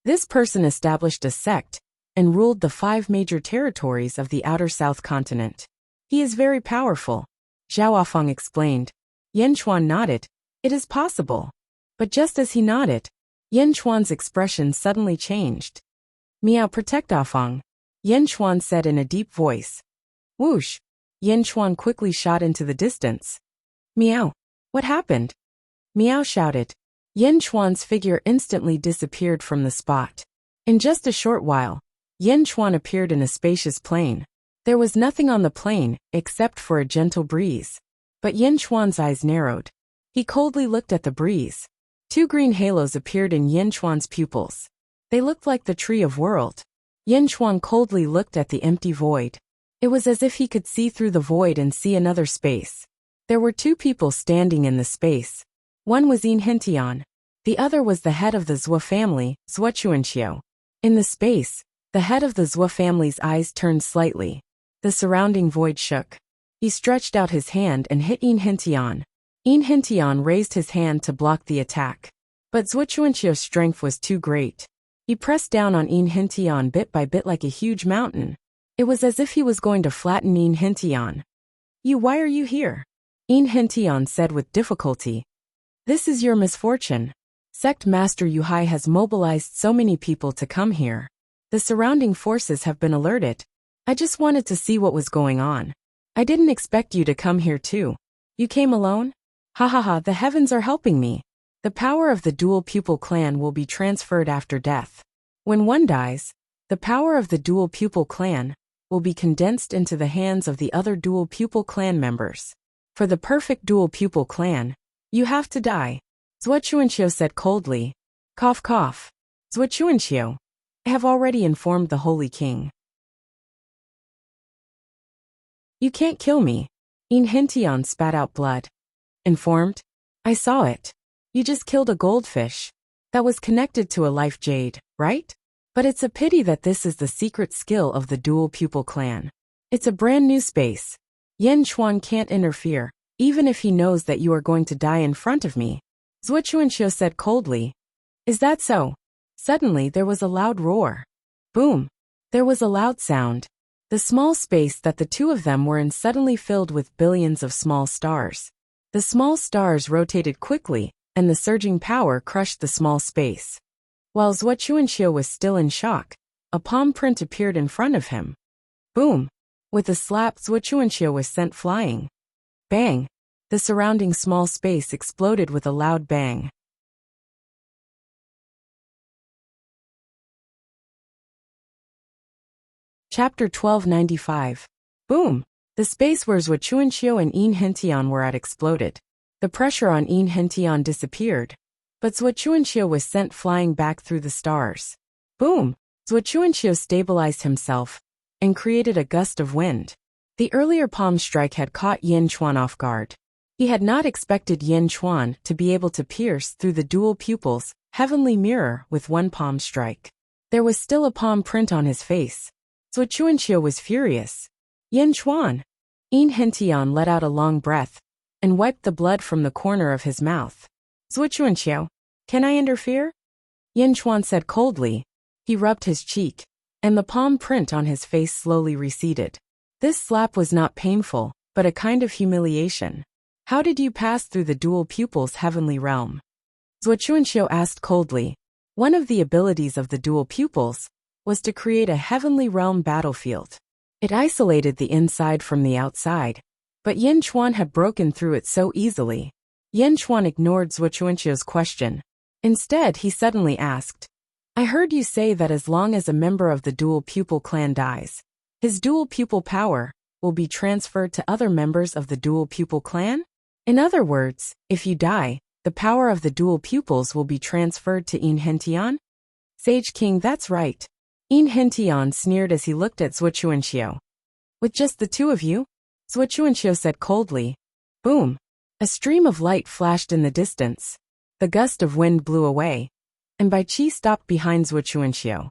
"This person established a sect and ruled the 5 major territories of the outer south continent. He is very powerful," Zhaoafang explained. Yin Chuan nodded. "It is possible." But just as he nodded, Yin Chuan's expression suddenly changed. "Miao, protect Afang," Yin Chuan said in a deep voice. Whoosh! Yin Chuan quickly shot into the distance. "Miao! What happened?" Miao shouted. Yin Chuan's figure instantly disappeared from the spot. In just a short while, Yin Chuan appeared in a spacious plain. There was nothing on the plain except for a gentle breeze. But Yin Chuan's eyes narrowed. He coldly looked at the breeze. 2 green halos appeared in Yin Chuan's pupils. They looked like the tree of world. Yin Chuan coldly looked at the empty void. It was as if he could see through the void and see another space. There were 2 people standing in the space. One was Yin Hentian. The other was the head of the Zhua family, Swordsmanship. In the space, the head of the Zhua family's eyes turned slightly. The surrounding void shook. He stretched out his hand and hit Yin Hentian. Yin Hentian raised his hand to block the attack. But Swordsmanship's strength was too great. He pressed down on Yin Hentian bit by bit like a huge mountain. It was as if he was going to flatten Yin Hentian. Why are you here?" Yin Hentian said with difficulty. "This is your misfortune. Sect Master Yu Hai has mobilized so many people to come here. The surrounding forces have been alerted. I just wanted to see what was going on. I didn't expect you to come here too. You came alone? Ha ha ha, the heavens are helping me. The power of the dual pupil clan will be transferred after death. When one dies, the power of the dual pupil clan will be condensed into the hands of the other dual pupil clan members. For the perfect dual pupil clan, you have to die. Zhuochuanqiu said coldly. Cough cough. Zhuochuanqiu, I have already informed the Holy King. You can't kill me. Yin Hentian spat out blood. Informed? I saw it. You just killed a goldfish. That was connected to a life jade, right? But it's a pity that this is the secret skill of the dual pupil clan. It's a brand new space. Yen Chuan can't interfere, even if he knows that you are going to die in front of me. Zhuochuanqiu said coldly. Is that so? Suddenly there was a loud roar. Boom. There was a loud sound. The small space that the two of them were in suddenly filled with billions of small stars. The small stars rotated quickly, and the surging power crushed the small space. While Zhuochuanqiu was still in shock, a palm print appeared in front of him. Boom! With a slap, Zhuochuanqiu was sent flying. Bang! The surrounding small space exploded with a loud bang. Chapter 1295. Boom! The space where Zhuochuanqiu and Yin Hentian were at exploded. The pressure on Yin Hentian disappeared, but Zhuochuanqiu was sent flying back through the stars. Boom! Zhuochuanqiu stabilized himself and created a gust of wind. The earlier palm strike had caught Yin Chuan off guard. He had not expected Yin Chuan to be able to pierce through the dual pupil's heavenly mirror with one palm strike. There was still a palm print on his face. Zhuochuanqiu was furious. Yin Chuan! Yin Hentian let out a long breath and wiped the blood from the corner of his mouth. Zhuochuanqiu, can I interfere? Yin Chuan said coldly. He rubbed his cheek, and the palm print on his face slowly receded. This slap was not painful, but a kind of humiliation. How did you pass through the dual pupil's heavenly realm? Zhuochuanqiu asked coldly. One of the abilities of the dual pupils was to create a heavenly realm battlefield. It isolated the inside from the outside, but Yin Chuan had broken through it so easily. Yin Chuan ignored Zhuochuanqiu's question. Instead, he suddenly asked, I heard you say that as long as a member of the dual pupil clan dies, his dual pupil power will be transferred to other members of the dual pupil clan? In other words, if you die, the power of the dual pupils will be transferred to Yin Hentian? Sage King, that's right. Yin Hentian sneered as he looked at Zhuochuanqiu. With just the two of you? Zhuochuanqiu said coldly. Boom! A stream of light flashed in the distance. The gust of wind blew away, and Bai Qi stopped behind Zhuochuanqiu.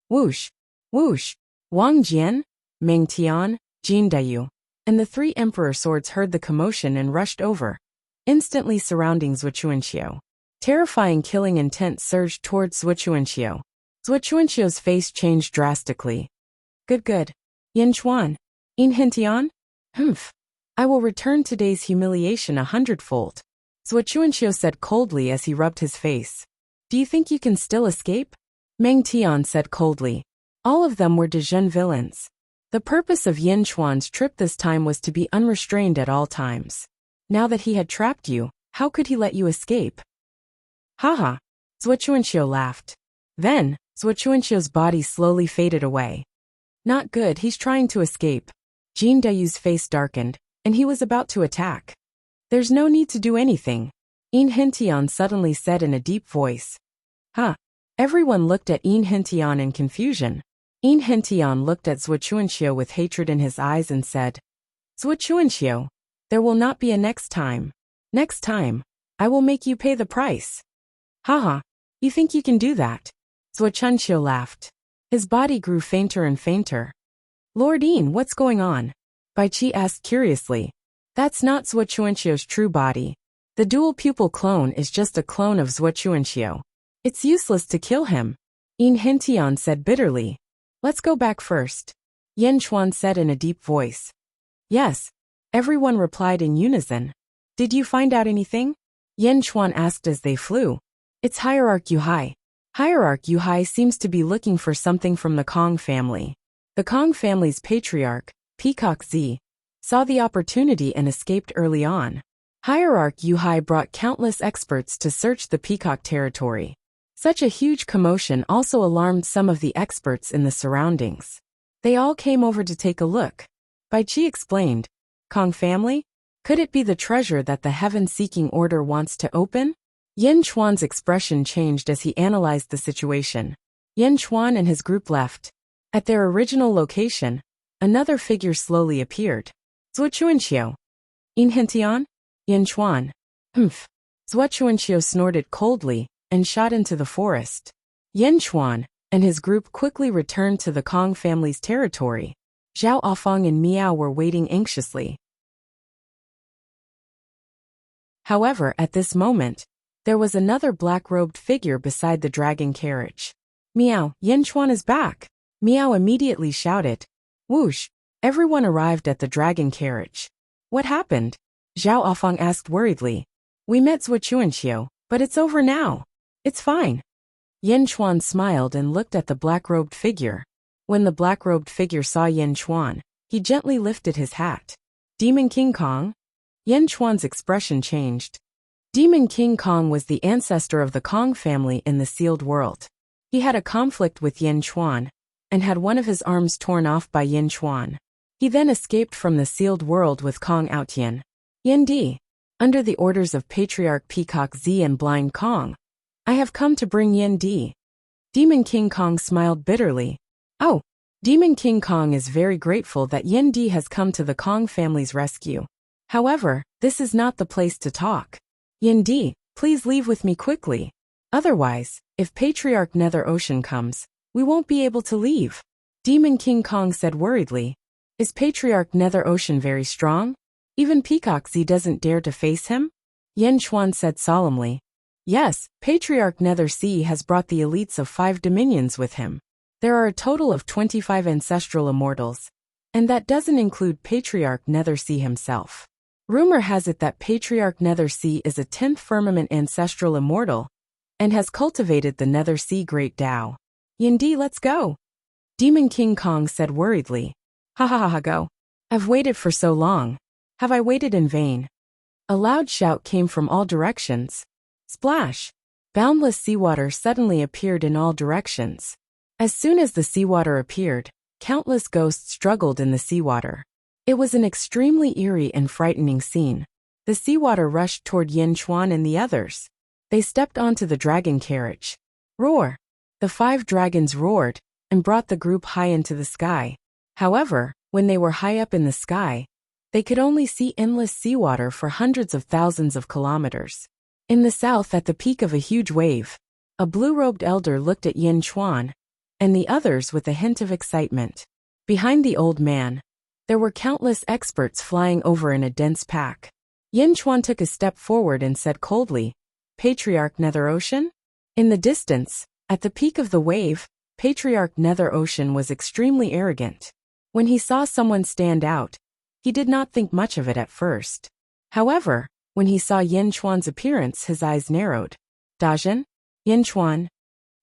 Whoosh! Whoosh! Wang Jian, Meng Tian, Jin Dayu, and the three emperor swords heard the commotion and rushed over, instantly surrounding Zhuochuanqiu. Terrifying killing intent surged towards Zhuochuanqiu. Zhuochuanqiu's face changed drastically. Good. Yin Chuan. Yin Hentian? Humph. I will return today's humiliation 100-fold. Zhuochuanqiu said coldly as he rubbed his face. Do you think you can still escape? Meng Tian said coldly. All of them were Dezhen villains. The purpose of Yin Chuan's trip this time was to be unrestrained at all times. Now that he had trapped you, how could he let you escape? Haha. Zhuochuanqiu laughed. Then, Zhuochuanqiu's body slowly faded away. Not good, he's trying to escape. Jin Dayu's face darkened, and he was about to attack. There's no need to do anything, Yin Hentian suddenly said in a deep voice. Huh. Everyone looked at Yin Hentian in confusion. Yin Hentian looked at Zhuochuanqiu with hatred in his eyes and said, Zhuochuanqiu, there will not be a next time. Next time, I will make you pay the price. Haha, you think you can do that? Zhuochuanqiu laughed. His body grew fainter and fainter. Lord Yin, what's going on? Bai Qi asked curiously. That's not Zhuochuanqiu's true body. The dual pupil clone is just a clone of Zhuochuanqiu. It's useless to kill him. Yin Hentian said bitterly. Let's go back first. Yin Chuan said in a deep voice. Yes. Everyone replied in unison. Did you find out anything? Yin Chuan asked as they flew. It's Hierarch Yuhai. Hierarch Yuhai seems to be looking for something from the Kong family. The Kong family's patriarch, Peacock Z, saw the opportunity and escaped early on. Hierarch Yuhai brought countless experts to search the Peacock territory. Such a huge commotion also alarmed some of the experts in the surroundings. They all came over to take a look. Bai Chi explained, Kong family? Could it be the treasure that the heaven-seeking order wants to open? Yin Chuan's expression changed as he analyzed the situation. Yin Chuan and his group left. At their original location, another figure slowly appeared. Zuochuanqiu. Inhentian? Yin Chuan. Humph. Zuochuanqiu snorted coldly and shot into the forest. Yin Chuan and his group quickly returned to the Kong family's territory. Zhao Afeng and Miao were waiting anxiously. However, at this moment, there was another black-robed figure beside the dragon carriage. Miao, Yin Chuan is back! Miao immediately shouted. Whoosh! Everyone arrived at the dragon carriage. What happened? Zhao Afeng asked worriedly. We met Zuochuanqiu, but it's over now. It's fine. Yin Chuan smiled and looked at the black-robed figure. When the black-robed figure saw Yin Chuan, he gently lifted his hat. Demon King Kong? Yin Chuan's expression changed. Demon King Kong was the ancestor of the Kong family in the sealed world. He had a conflict with Yin Chuan, and had one of his arms torn off by Yin Chuan. He then escaped from the sealed world with Kong Outyin. Yin Di, under the orders of Patriarch Peacock Z and Blind Kong, I have come to bring Yin Di. Demon King Kong smiled bitterly. Oh, Demon King Kong is very grateful that Yin Di has come to the Kong family's rescue. However, this is not the place to talk. Yin Di, please leave with me quickly. Otherwise, if Patriarch Nether Ocean comes, we won't be able to leave. Demon King Kong said worriedly. Is Patriarch Nether Ocean very strong? Even Peacock Z doesn't dare to face him? Yin Chuan said solemnly. Yes, Patriarch Nether Sea has brought the elites of 5 dominions with him. There are a total of 25 ancestral immortals, and that doesn't include Patriarch Nether Sea himself. Rumor has it that Patriarch Nether Sea is a 10th firmament ancestral immortal, and has cultivated the Nether Sea Great Tao. Yin Di, let's go. Demon King Kong said worriedly. Ha ha ha ha, go. I've waited for so long. Have I waited in vain? A loud shout came from all directions. Splash! Boundless seawater suddenly appeared in all directions. As soon as the seawater appeared, countless ghosts struggled in the seawater. It was an extremely eerie and frightening scene. The seawater rushed toward Yin Chuan and the others. They stepped onto the dragon carriage. Roar! The 5 dragons roared and brought the group high into the sky. However, when they were high up in the sky, they could only see endless seawater for hundreds of thousands of kilometers. In the south, at the peak of a huge wave, a blue-robed elder looked at Yin Chuan and the others with a hint of excitement. Behind the old man, there were countless experts flying over in a dense pack. Yin Chuan took a step forward and said coldly, Patriarch Nether Ocean? In the distance, at the peak of the wave, Patriarch Nether Ocean was extremely arrogant. When he saw someone stand out, he did not think much of it at first. However, when he saw Yin Chuan's appearance, his eyes narrowed. Dajin? Yin Chuan?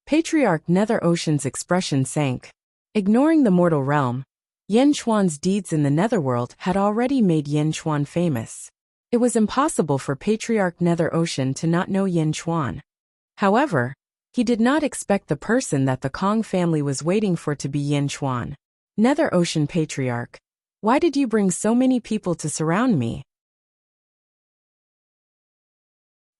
Patriarch Nether Ocean's expression sank. Ignoring the mortal realm, Yin Chuan's deeds in the netherworld had already made Yin Chuan famous. It was impossible for Patriarch Nether Ocean to not know Yin Chuan. However, he did not expect the person that the Kong family was waiting for to be Yin Chuan. Nether Ocean Patriarch, why did you bring so many people to surround me?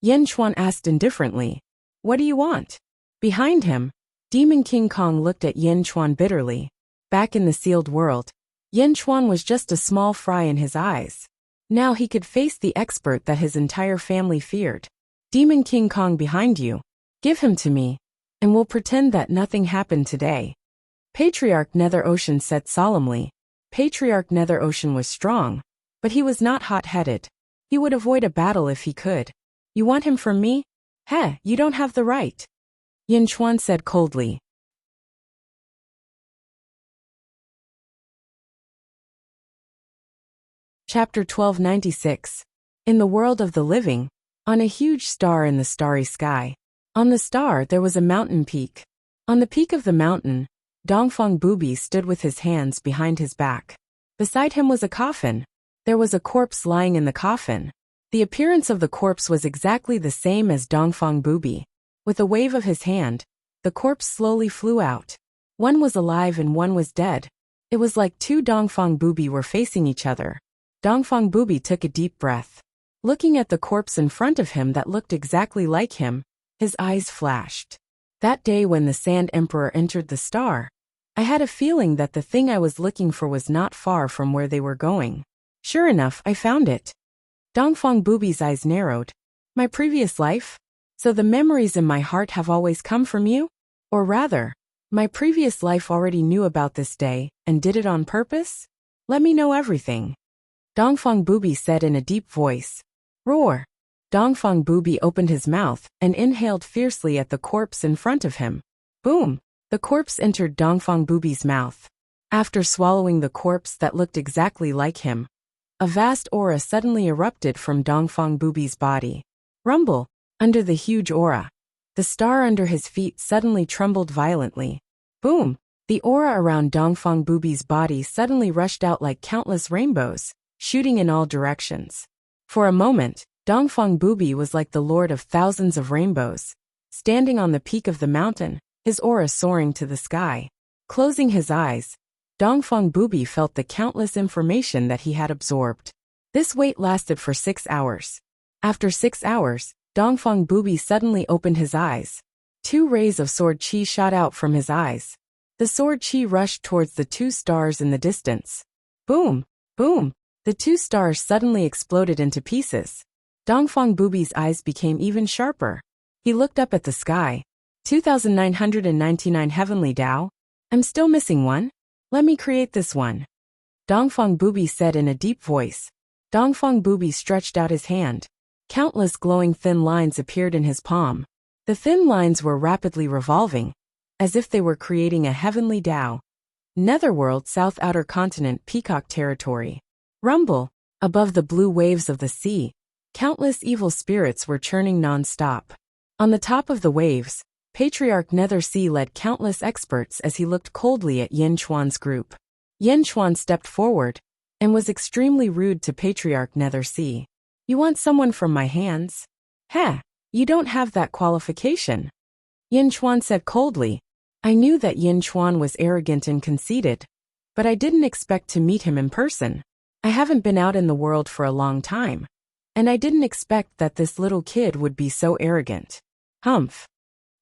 Yin Chuan asked indifferently. What do you want? Behind him, Demon King Kong looked at Yin Chuan bitterly. Back in the sealed world, Yin Chuan was just a small fry in his eyes. Now he could face the expert that his entire family feared. Demon King Kong behind you. Give him to me, and we'll pretend that nothing happened today. Patriarch Nether Ocean said solemnly. Patriarch Nether Ocean was strong, but he was not hot-headed. He would avoid a battle if he could. You want him from me? Heh, you don't have the right. Yin Chuan said coldly. Chapter 1296. In the world of the living, on a huge star in the starry sky. On the star there was a mountain peak. On the peak of the mountain, Dongfang Bubi stood with his hands behind his back. Beside him was a coffin. There was a corpse lying in the coffin. The appearance of the corpse was exactly the same as Dongfang Bubi. With a wave of his hand, the corpse slowly flew out. One was alive and one was dead. It was like two Dongfang Bubi were facing each other. Dongfang Bubi took a deep breath. Looking at the corpse in front of him that looked exactly like him, his eyes flashed. That day when the Sand Emperor entered the star, I had a feeling that the thing I was looking for was not far from where they were going. Sure enough, I found it. Dongfang Bubi's eyes narrowed. My previous life? So the memories in my heart have always come from you? Or rather, my previous life already knew about this day and did it on purpose? Let me know everything. Dongfang Bubi said in a deep voice. Roar! Dongfang Bubi opened his mouth and inhaled fiercely at the corpse in front of him. Boom! The corpse entered Dongfang Bubi's mouth. After swallowing the corpse that looked exactly like him, a vast aura suddenly erupted from Dongfang Bubi's body. Rumble! Under the huge aura, the star under his feet suddenly trembled violently. Boom! The aura around Dongfang Bubi's body suddenly rushed out like countless rainbows, shooting in all directions. For a moment, Dongfang Bubi was like the lord of thousands of rainbows. Standing on the peak of the mountain, his aura soaring to the sky. Closing his eyes, Dongfang Bubi felt the countless information that he had absorbed. This wait lasted for 6 hours. After 6 hours, Dongfang Bubi suddenly opened his eyes. 2 rays of sword chi shot out from his eyes. The sword chi rushed towards the 2 stars in the distance. Boom! Boom! The 2 stars suddenly exploded into pieces. Dongfang Bubi's eyes became even sharper. He looked up at the sky. 2,999 heavenly Tao? I'm still missing one? Let me create this one. Dongfang Bubi said in a deep voice. Dongfang Bubi stretched out his hand. Countless glowing thin lines appeared in his palm. The thin lines were rapidly revolving, as if they were creating a heavenly Tao. Netherworld, South Outer Continent, Peacock Territory. Rumble! Above the blue waves of the sea, countless evil spirits were churning non-stop. On the top of the waves, Patriarch Nether Sea led countless experts as he looked coldly at Yin Chuan's group. Yin Chuan stepped forward and was extremely rude to Patriarch Nether Sea. You want someone from my hands? Heh, you don't have that qualification. Yin Chuan said coldly. I knew that Yin Chuan was arrogant and conceited, but I didn't expect to meet him in person. I haven't been out in the world for a long time, and I didn't expect that this little kid would be so arrogant. Humph.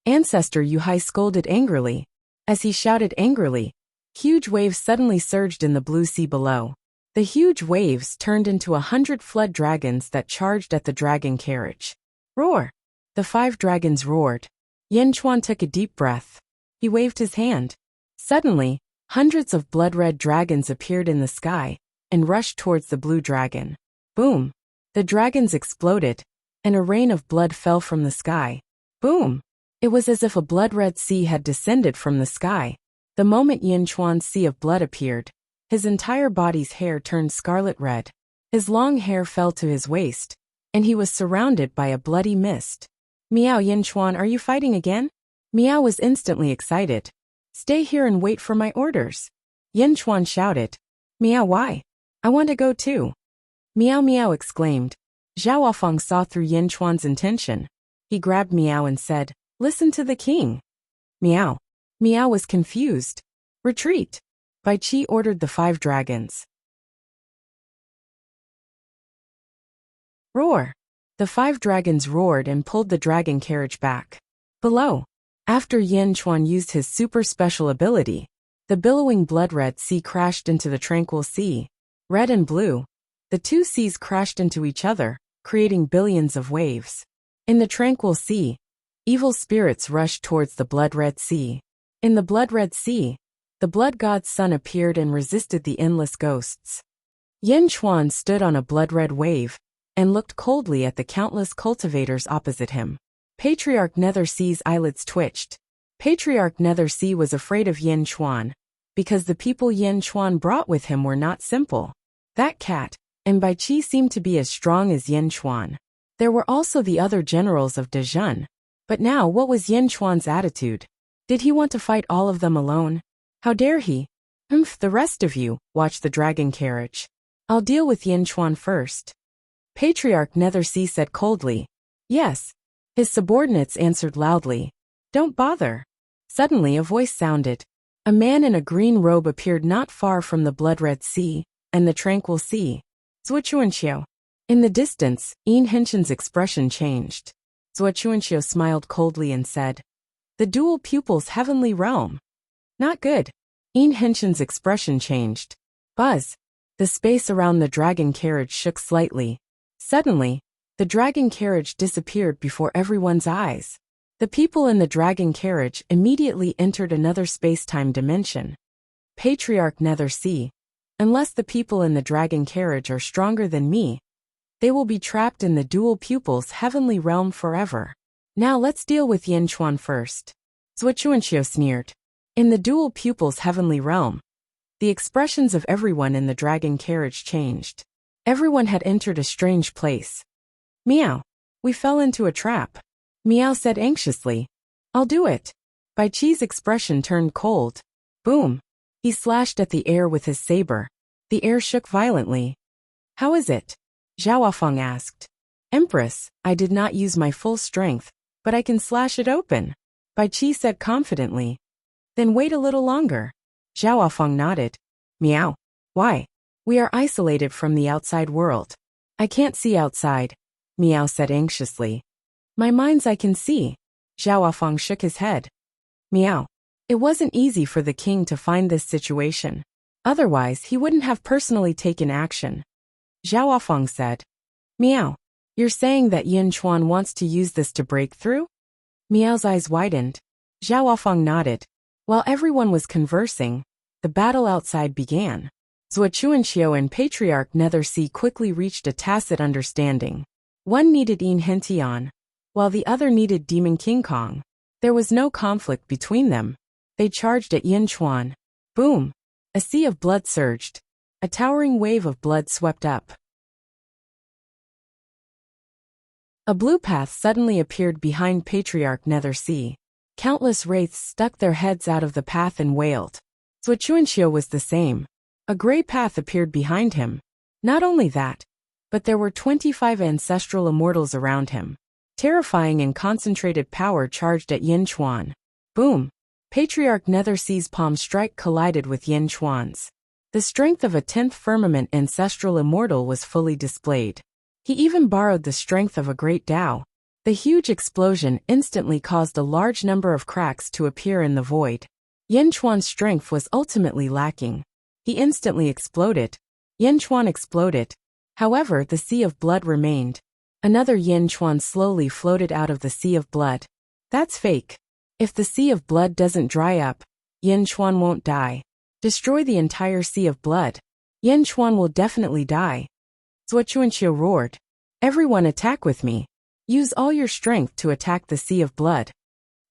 Ancestor Yuhai scolded angrily. As he shouted angrily, huge waves suddenly surged in the blue sea below. The huge waves turned into 100 flood dragons that charged at the dragon carriage. Roar! The 5 dragons roared. Yin Chuan took a deep breath. He waved his hand. Suddenly, hundreds of blood-red dragons appeared in the sky and rushed towards the blue dragon. Boom! The dragons exploded, and a rain of blood fell from the sky. Boom! It was as if a blood-red sea had descended from the sky. The moment Yin Chuan's sea of blood appeared, his entire body's hair turned scarlet red. His long hair fell to his waist, and he was surrounded by a bloody mist. Meow, Yin Chuan, are you fighting again? Meow was instantly excited. Stay here and wait for my orders. Yin Chuan shouted. Meow, why? I want to go too. Meow Meow exclaimed. Zhao Wafang saw through Yin Chuan's intention. He grabbed Meow and said, Listen to the king. Meow. Meow was confused. Retreat. Bai Qi ordered the 5 dragons. Roar. The 5 dragons roared and pulled the dragon carriage back. Below. After Yin Chuan used his super special ability, the billowing blood-red sea crashed into the tranquil sea. Red and blue. The 2 seas crashed into each other, creating billions of waves. In the tranquil sea, evil spirits rushed towards the blood-red sea. In the blood-red sea, the blood god's sun appeared and resisted the endless ghosts. Yin Chuan stood on a blood-red wave and looked coldly at the countless cultivators opposite him. Patriarch Nether Sea's eyelids twitched. Patriarch Nether Sea was afraid of Yin Chuan, because the people Yin Chuan brought with him were not simple. That cat and Bai Qi seemed to be as strong as Yin Chuan. There were also the other generals of Dezhun. But now what was Yin Chuan's attitude? Did he want to fight all of them alone? How dare he? The rest of you, watch the dragon carriage. I'll deal with Yin Chuan first. Patriarch Netherse said coldly. Yes. His subordinates answered loudly. Don't bother. Suddenly a voice sounded. A man in a green robe appeared not far from the blood-red sea, and the tranquil sea. Zuochuanxiu. In the distance, Yin Henshin's expression changed. Zuochuanxiu smiled coldly and said, The dual pupil's heavenly realm. Not good. Yin Henshin's expression changed. Buzz. The space around the dragon carriage shook slightly. Suddenly, the dragon carriage disappeared before everyone's eyes. The people in the dragon carriage immediately entered another space-time dimension. Patriarch Netherse. Unless the people in the dragon carriage are stronger than me, they will be trapped in the dual pupil's heavenly realm forever. Now let's deal with Yin Chuan first. Zuochuanxiu sneered. In the dual pupil's heavenly realm, the expressions of everyone in the dragon carriage changed. Everyone had entered a strange place. Meow. We fell into a trap. Meow said anxiously. I'll do it. Bai Qi's expression turned cold. Boom. He slashed at the air with his saber. The air shook violently. How is it? Zhao Wafeng asked. Empress, I did not use my full strength, but I can slash it open. Bai Qi said confidently. Then wait a little longer. Zhao Wafeng nodded. Meow. Why? We are isolated from the outside world. I can't see outside. Meow said anxiously. My mind's eye can see. Zhao Wafeng shook his head. Meow. It wasn't easy for the king to find this situation. Otherwise, he wouldn't have personally taken action. Zhao Wafeng said. Meow. You're saying that Yin Chuan wants to use this to break through? Meow's eyes widened. Zhao Wafeng nodded. While everyone was conversing, the battle outside began. Zuochuanxiu and Patriarch Netherse quickly reached a tacit understanding. One needed Yin Hentian, while the other needed Demon King Kong. There was no conflict between them. They charged at Yin Chuan. Boom! A sea of blood surged. A towering wave of blood swept up. A blue path suddenly appeared behind Patriarch Netherse. Countless wraiths stuck their heads out of the path and wailed. Zuochuanxiu was the same. A gray path appeared behind him. Not only that, but there were 25 ancestral immortals around him. Terrifying and concentrated power charged at Yin Chuan. Boom! Patriarch Netherse's palm strike collided with Yin Chuan's. The strength of a 10th firmament ancestral immortal was fully displayed. He even borrowed the strength of a great Tao. The huge explosion instantly caused a large number of cracks to appear in the void. Yin Chuan's strength was ultimately lacking. He instantly exploded. Yin Chuan exploded. However, the sea of blood remained. Another Yin Chuan slowly floated out of the sea of blood. That's fake. If the sea of blood doesn't dry up, Yin Chuan won't die. Destroy the entire sea of blood. Yin Chuan will definitely die. Zuochuanxiu roared. Everyone attack with me. Use all your strength to attack the sea of blood.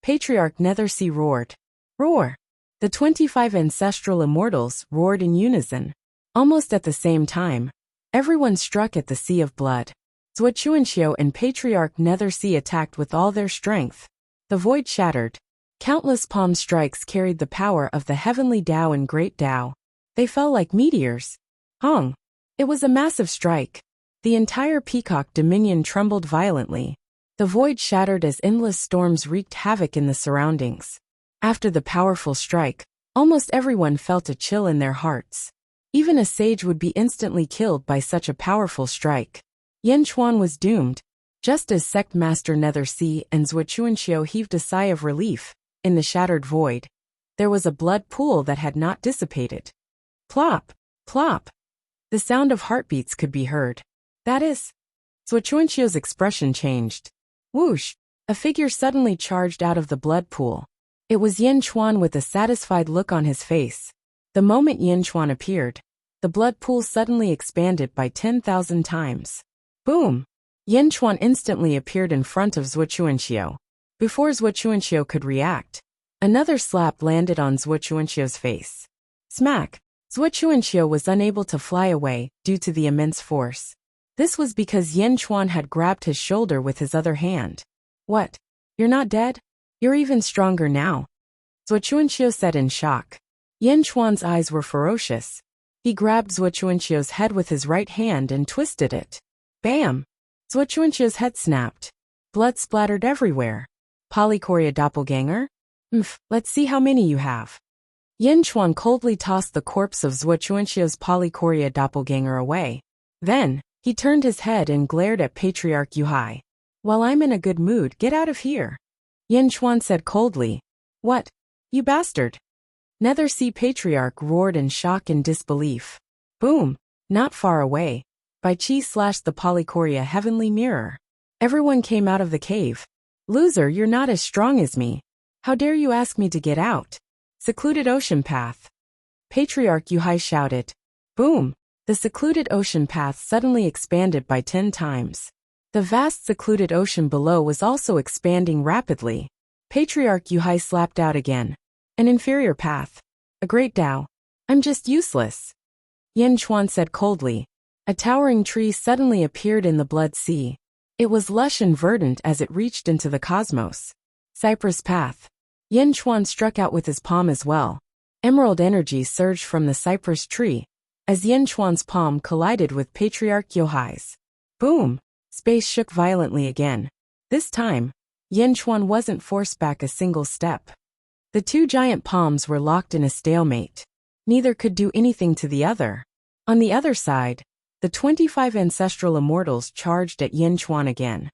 Patriarch Netherse roared. Roar! The 25 ancestral immortals roared in unison. Almost at the same time, everyone struck at the sea of blood. Zuochuanxiu and Patriarch Netherse attacked with all their strength. The void shattered. Countless palm strikes carried the power of the heavenly Tao and great Tao. They fell like meteors. Hong! It was a massive strike. The entire Peacock Dominion trembled violently. The void shattered as endless storms wreaked havoc in the surroundings. After the powerful strike, almost everyone felt a chill in their hearts. Even a sage would be instantly killed by such a powerful strike. Yin Chuan was doomed. Just as Sect Master Netherse and Zuochuanxiu heaved a sigh of relief, in the shattered void, there was a blood pool that had not dissipated. Plop! Plop! The sound of heartbeats could be heard. That is... Zuochuanxiu's expression changed. Whoosh! A figure suddenly charged out of the blood pool. It was Yin Chuan with a satisfied look on his face. The moment Yin Chuan appeared, the blood pool suddenly expanded by 10,000 times. Boom! Yin Chuan instantly appeared in front of Zuochuanxiu. Before Zuochuanxiu could react, another slap landed on Zuochuanxiu's face. Smack! Zuochuanxiu was unable to fly away due to the immense force. This was because Yin Chuan had grabbed his shoulder with his other hand. What? You're not dead? You're even stronger now. Zuochuanxiu said in shock. Yin Chuan's eyes were ferocious. He grabbed Swordsmanship's head with his right hand and twisted it. Bam! Swordsmanship's head snapped. Blood splattered everywhere. Polychoria doppelganger? Let's see how many you have. Yin Chuan coldly tossed the corpse of Swordsmanship's Polychoria doppelganger away. Then, he turned his head and glared at Patriarch Yuhai. While I'm in a good mood, get out of here. Yin Chuan said coldly. What? You bastard! Nether Sea Patriarch roared in shock and disbelief. Boom! Not far away. Bai Qi slashed the Polychoria heavenly mirror. Everyone came out of the cave. Loser, you're not as strong as me. How dare you ask me to get out? Secluded ocean path. Patriarch Yuhai shouted. Boom! The secluded ocean path suddenly expanded by 10 times. The vast secluded ocean below was also expanding rapidly. Patriarch Yuhai slapped out again. An inferior path. A great Tao. I'm just useless. Yin Chuan said coldly. A towering tree suddenly appeared in the blood sea. It was lush and verdant as it reached into the cosmos. Cypress path. Yin Chuan struck out with his palm as well. Emerald energy surged from the cypress tree, as Yin Chuan's palm collided with Patriarch Yuhai's. Boom! Space shook violently again. This time, Yin Chuan wasn't forced back a single step. The two giant palms were locked in a stalemate. Neither could do anything to the other. On the other side, the 25 ancestral immortals charged at Yin Chuan again.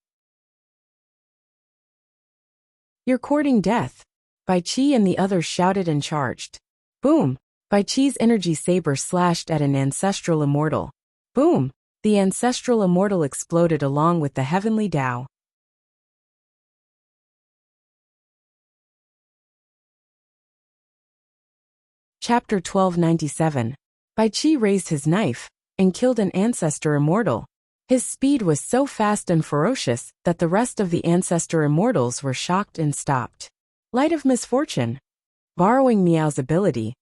You're courting death. Bai Qi and the others shouted and charged. Boom! Bai Qi's energy saber slashed at an ancestral immortal. Boom! The ancestral immortal exploded along with the heavenly Tao. Chapter 1297. Bai Qi raised his knife and killed an ancestor immortal. His speed was so fast and ferocious that the rest of the ancestor immortals were shocked and stopped. Light of misfortune. Borrowing Miao's ability,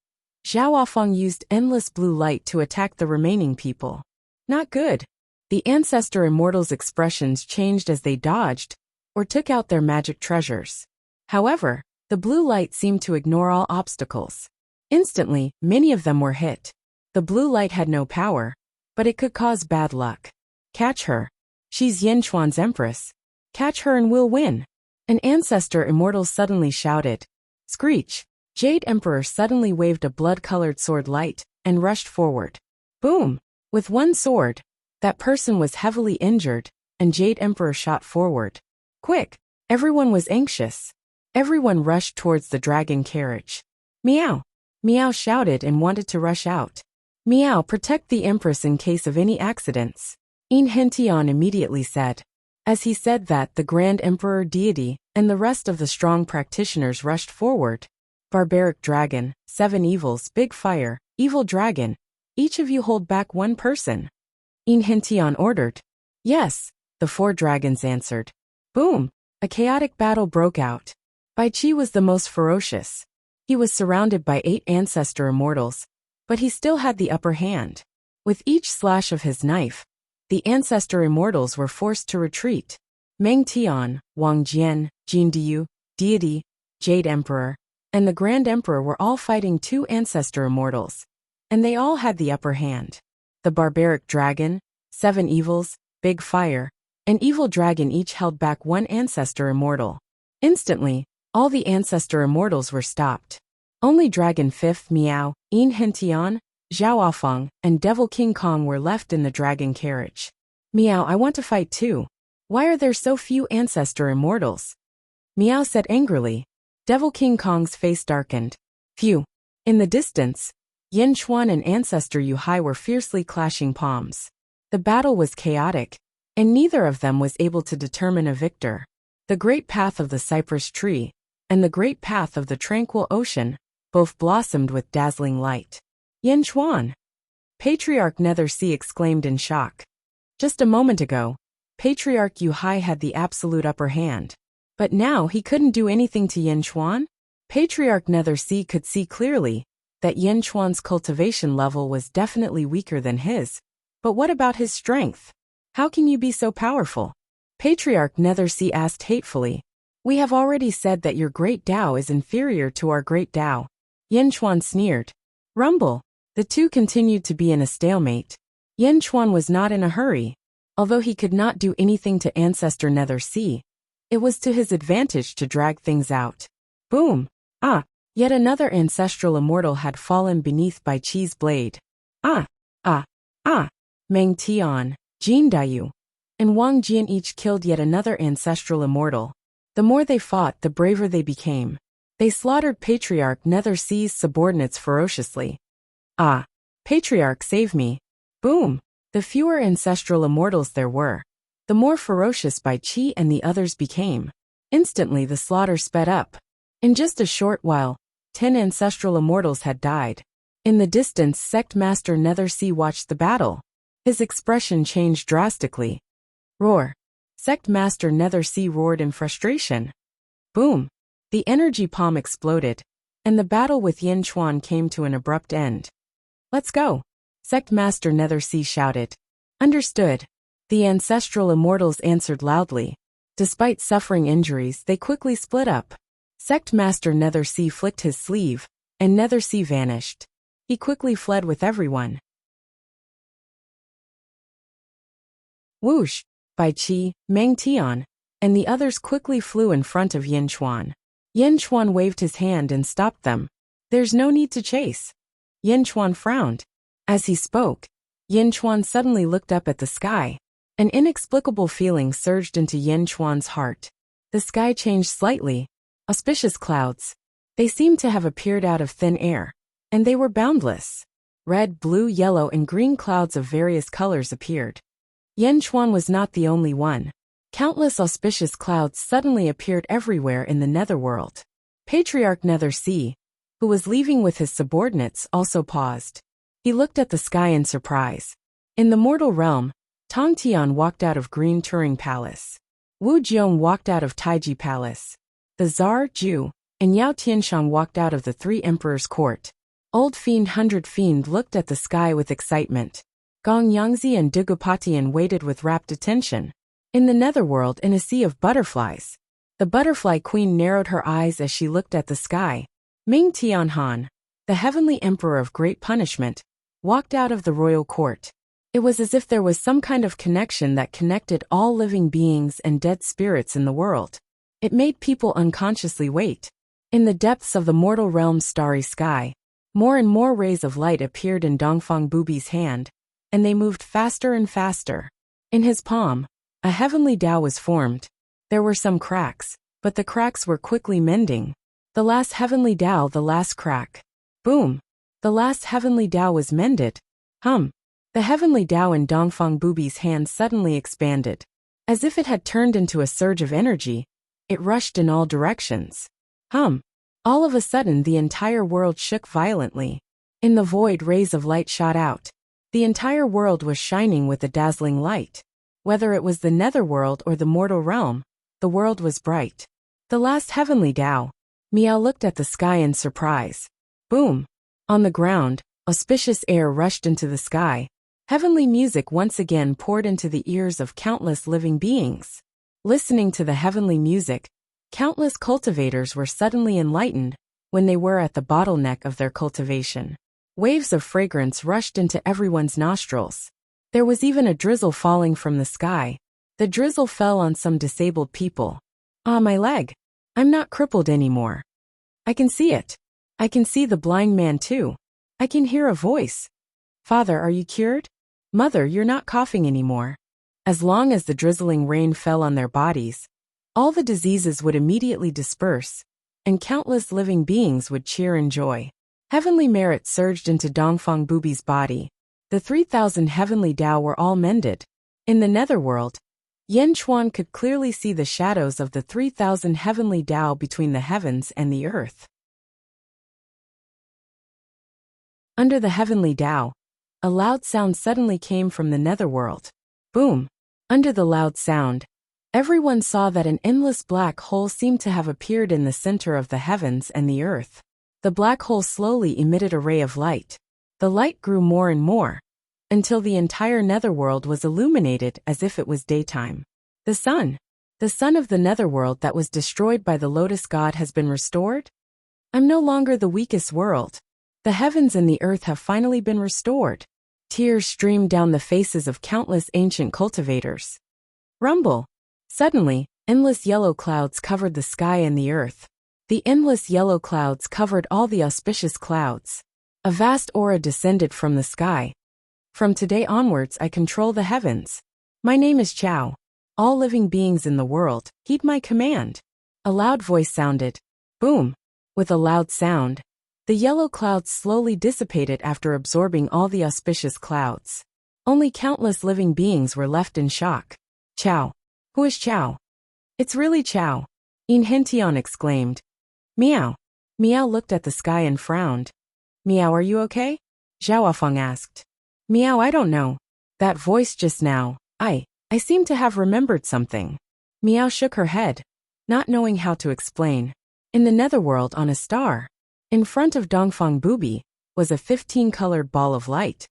Zhao Feng used endless blue light to attack the remaining people. Not good. The ancestor immortals' expressions changed as they dodged or took out their magic treasures. However, the blue light seemed to ignore all obstacles. Instantly, many of them were hit. The blue light had no power, but it could cause bad luck. Catch her. She's Yin Chuan's empress. Catch her and we'll win. An ancestor immortal suddenly shouted. Screech! Jade Emperor suddenly waved a blood-colored sword light and rushed forward. Boom! With one sword, that person was heavily injured, and Jade Emperor shot forward. Quick! Everyone was anxious. Everyone rushed towards the dragon carriage. Meow! Meow shouted and wanted to rush out. Meow, protect the Empress in case of any accidents. In Hentian immediately said. As he said that, the Grand Emperor deity and the rest of the strong practitioners rushed forward. Barbaric Dragon, 7 Evils, Big Fire, Evil Dragon, each of you hold back one person. In Hentian ordered. Yes, the 4 dragons answered. Boom! A chaotic battle broke out. Bai Qi was the most ferocious. He was surrounded by 8 ancestor immortals, but he still had the upper hand. With each slash of his knife, the ancestor immortals were forced to retreat. Meng Tian, Wang Jian, Jin Diyu, Deity, Jade Emperor, and the Grand Emperor were all fighting 2 ancestor immortals, and they all had the upper hand. The Barbaric Dragon, 7 Evils, Big Fire, and Evil Dragon each held back 1 ancestor immortal. Instantly, all the ancestor immortals were stopped. Only Dragon 5th Miao, In Hentian, Zhao Feng, and Devil King Kong were left in the dragon carriage. Miao, I want to fight too. Why are there so few ancestor immortals? Miao said angrily. Devil King Kong's face darkened. Phew. In the distance, Yin Chuan and ancestor Yuhai were fiercely clashing palms. The battle was chaotic, and neither of them was able to determine a victor. The great path of the cypress tree and the great path of the tranquil ocean both blossomed with dazzling light. Yin Chuan! Patriarch Nether Sea exclaimed in shock. Just a moment ago, Patriarch Yuhai had the absolute upper hand. But now he couldn't do anything to Yin Chuan? Patriarch Nether Sea could see clearly that Yin Chuan's cultivation level was definitely weaker than his. But what about his strength? How can you be so powerful? Patriarch Nether Sea asked hatefully. We have already said that your great Tao is inferior to our great Tao. Yin Chuan sneered. Rumble. The two continued to be in a stalemate. Yin Chuan was not in a hurry. Although he could not do anything to Ancestor Nether Sea, it was to his advantage to drag things out. Boom! Ah! Yet another ancestral immortal had fallen beneath Bai Chi's blade. Ah! Ah! Ah! Meng Tian, Jin Dayu, and Wang Jian each killed yet another ancestral immortal. The more they fought, the braver they became. They slaughtered Patriarch Nether Sea's subordinates ferociously. Ah! Patriarch, save me! Boom! The fewer ancestral immortals there were, the more ferocious Bai Chi and the others became. Instantly the slaughter sped up. In just a short while, 10 ancestral immortals had died. In the distance, Sect Master Nether Sea watched the battle. His expression changed drastically. Roar! Sect Master Nether Sea roared in frustration. Boom! The energy palm exploded, and the battle with Yin Chuan came to an abrupt end. Let's go! Sect Master Nether Sea shouted. Understood. The ancestral immortals answered loudly. Despite suffering injuries, they quickly split up. Sect Master Nether Sea flicked his sleeve, and Nether Sea vanished. He quickly fled with everyone. Whoosh! Bai Chi, Meng Tian, and the others quickly flew in front of Yin Chuan. Yin Chuan waved his hand and stopped them. There's no need to chase. Yin Chuan frowned. As he spoke, Yin Chuan suddenly looked up at the sky. An inexplicable feeling surged into Yin Chuan's heart. The sky changed slightly. Auspicious clouds. They seemed to have appeared out of thin air, and they were boundless. Red, blue, yellow, and green clouds of various colors appeared. Yin Chuan was not the only one. Countless auspicious clouds suddenly appeared everywhere in the netherworld. Patriarch Nether Sea, who was leaving with his subordinates, also paused. He looked at the sky in surprise. In the mortal realm, Tong Tian walked out of Green Turing Palace. Wu Jiong walked out of Taiji Palace. The Tsar, Ju, and Yao Tianshang walked out of the Three Emperors' court. Old Fiend 100 Fiend looked at the sky with excitement. Gong Yangzi and Dugupatian waited with rapt attention. In the netherworld, in a sea of butterflies, the butterfly queen narrowed her eyes as she looked at the sky. Ming Tianhan, the heavenly emperor of great punishment, walked out of the royal court. It was as if there was some kind of connection that connected all living beings and dead spirits in the world. It made people unconsciously wait. In the depths of the mortal realm's starry sky, more and more rays of light appeared in Dongfang Bubi's hand, and they moved faster and faster. In his palm, a heavenly Tao was formed. There were some cracks, but the cracks were quickly mending. The last heavenly Tao, the last crack. Boom! The last heavenly Tao was mended. Hum! The heavenly Tao in Dongfang Bubi's hand suddenly expanded. As if it had turned into a surge of energy, it rushed in all directions. Hum! All of a sudden the entire world shook violently. In the void, rays of light shot out. The entire world was shining with a dazzling light. Whether it was the netherworld or the mortal realm, the world was bright. The last heavenly Tao. Miao looked at the sky in surprise. Boom! On the ground, auspicious air rushed into the sky. Heavenly music once again poured into the ears of countless living beings. Listening to the heavenly music, countless cultivators were suddenly enlightened when they were at the bottleneck of their cultivation. Waves of fragrance rushed into everyone's nostrils. There was even a drizzle falling from the sky. The drizzle fell on some disabled people. Ah, my leg! I'm not crippled anymore. I can see it. I can see the blind man too. I can hear a voice. Father, are you cured? Mother, you're not coughing anymore. As long as the drizzling rain fell on their bodies, all the diseases would immediately disperse, and countless living beings would cheer in joy. Heavenly merit surged into Dongfang Bubi's body. The 3,000 heavenly Tao were all mended. In the netherworld, Yin Chuan could clearly see the shadows of the 3,000 heavenly Tao between the heavens and the earth. Under the heavenly Tao, a loud sound suddenly came from the netherworld. Boom! Under the loud sound, everyone saw that an endless black hole seemed to have appeared in the center of the heavens and the earth. The black hole slowly emitted a ray of light. The light grew more and more, until the entire netherworld was illuminated as if it was daytime. The sun of the netherworld that was destroyed by the lotus god has been restored? I'm no longer the weakest world. The heavens and the earth have finally been restored. Tears streamed down the faces of countless ancient cultivators. Rumble. Suddenly, endless yellow clouds covered the sky and the earth. The endless yellow clouds covered all the auspicious clouds. A vast aura descended from the sky. From today onwards I control the heavens. My name is Chao. All living beings in the world, heed my command. A loud voice sounded. Boom. With a loud sound, the yellow clouds slowly dissipated after absorbing all the auspicious clouds. Only countless living beings were left in shock. Chao. Who is Chao? It's really Chao. In Hention exclaimed. Meow. Meow looked at the sky and frowned. Meow, are you okay? Zhao Afeng asked. Meow, I don't know. That voice just now, I seem to have remembered something. Meow shook her head, not knowing how to explain. In the netherworld on a star, in front of Dongfang Bubi, was a 15-colored ball of light.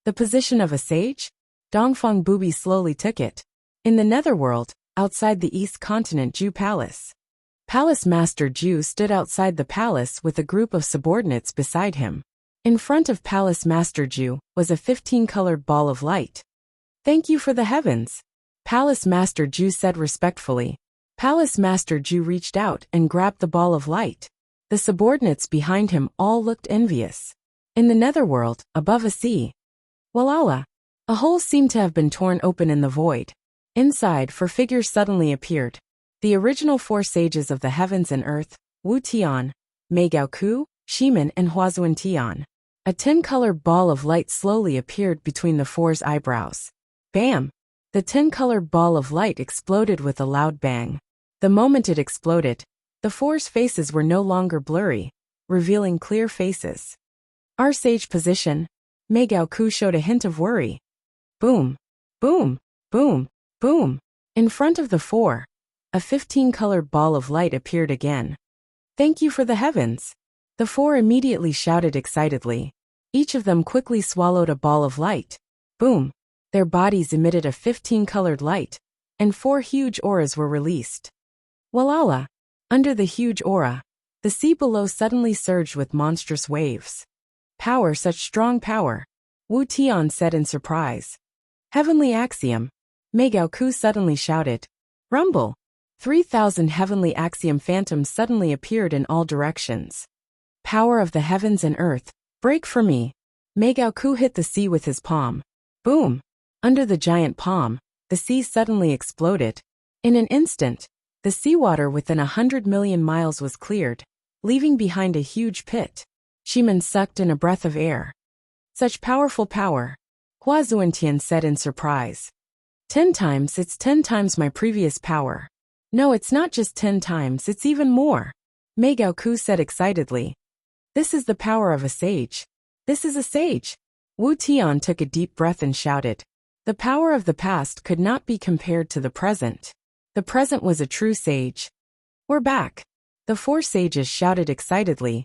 The position of a sage? Dongfang Bubi slowly took it. In the netherworld, outside the East Continent Ju Palace. Palace Master Ju stood outside the palace with a group of subordinates beside him. In front of Palace Master Ju was a 15-colored ball of light. Thank you for the heavens, Palace Master Ju said respectfully. Palace Master Ju reached out and grabbed the ball of light. The subordinates behind him all looked envious. In the netherworld, above a sea. Walala. A hole seemed to have been torn open in the void. Inside, four figures suddenly appeared. The original four sages of the heavens and earth, Wu Tian, Mei Gaoku, Shimen and Huazuan Tian. A 10-colored ball of light slowly appeared between the four's eyebrows. Bam! The 10-colored ball of light exploded with a loud bang. The moment it exploded, the four's faces were no longer blurry, revealing clear faces. Our sage position, Mei Gaoku showed a hint of worry. Boom! Boom! Boom! Boom! In front of the four, a 15-colored ball of light appeared again. Thank you for the heavens. The four immediately shouted excitedly. Each of them quickly swallowed a ball of light. Boom! Their bodies emitted a 15-colored light, and four huge auras were released. Walala! Under the huge aura, the sea below suddenly surged with monstrous waves. Power, such strong power, Wu Tian said in surprise. Heavenly axiom, Mei Gaoku suddenly shouted. Rumble! 3,000 heavenly axiom phantoms suddenly appeared in all directions. Power of the heavens and earth, break for me. Mei Gaoku hit the sea with his palm. Boom! Under the giant palm, the sea suddenly exploded. In an instant, the seawater within 100 million miles was cleared, leaving behind a huge pit. Shimen sucked in a breath of air. Such powerful power, Hua Zuantian said in surprise. 10 times, it's 10 times my previous power. No, it's not just 10 times, it's even more. Mei Gaoku said excitedly. This is the power of a sage. This is a sage. Wu Tian took a deep breath and shouted. The power of the past could not be compared to the present. The present was a true sage. We're back. The four sages shouted excitedly.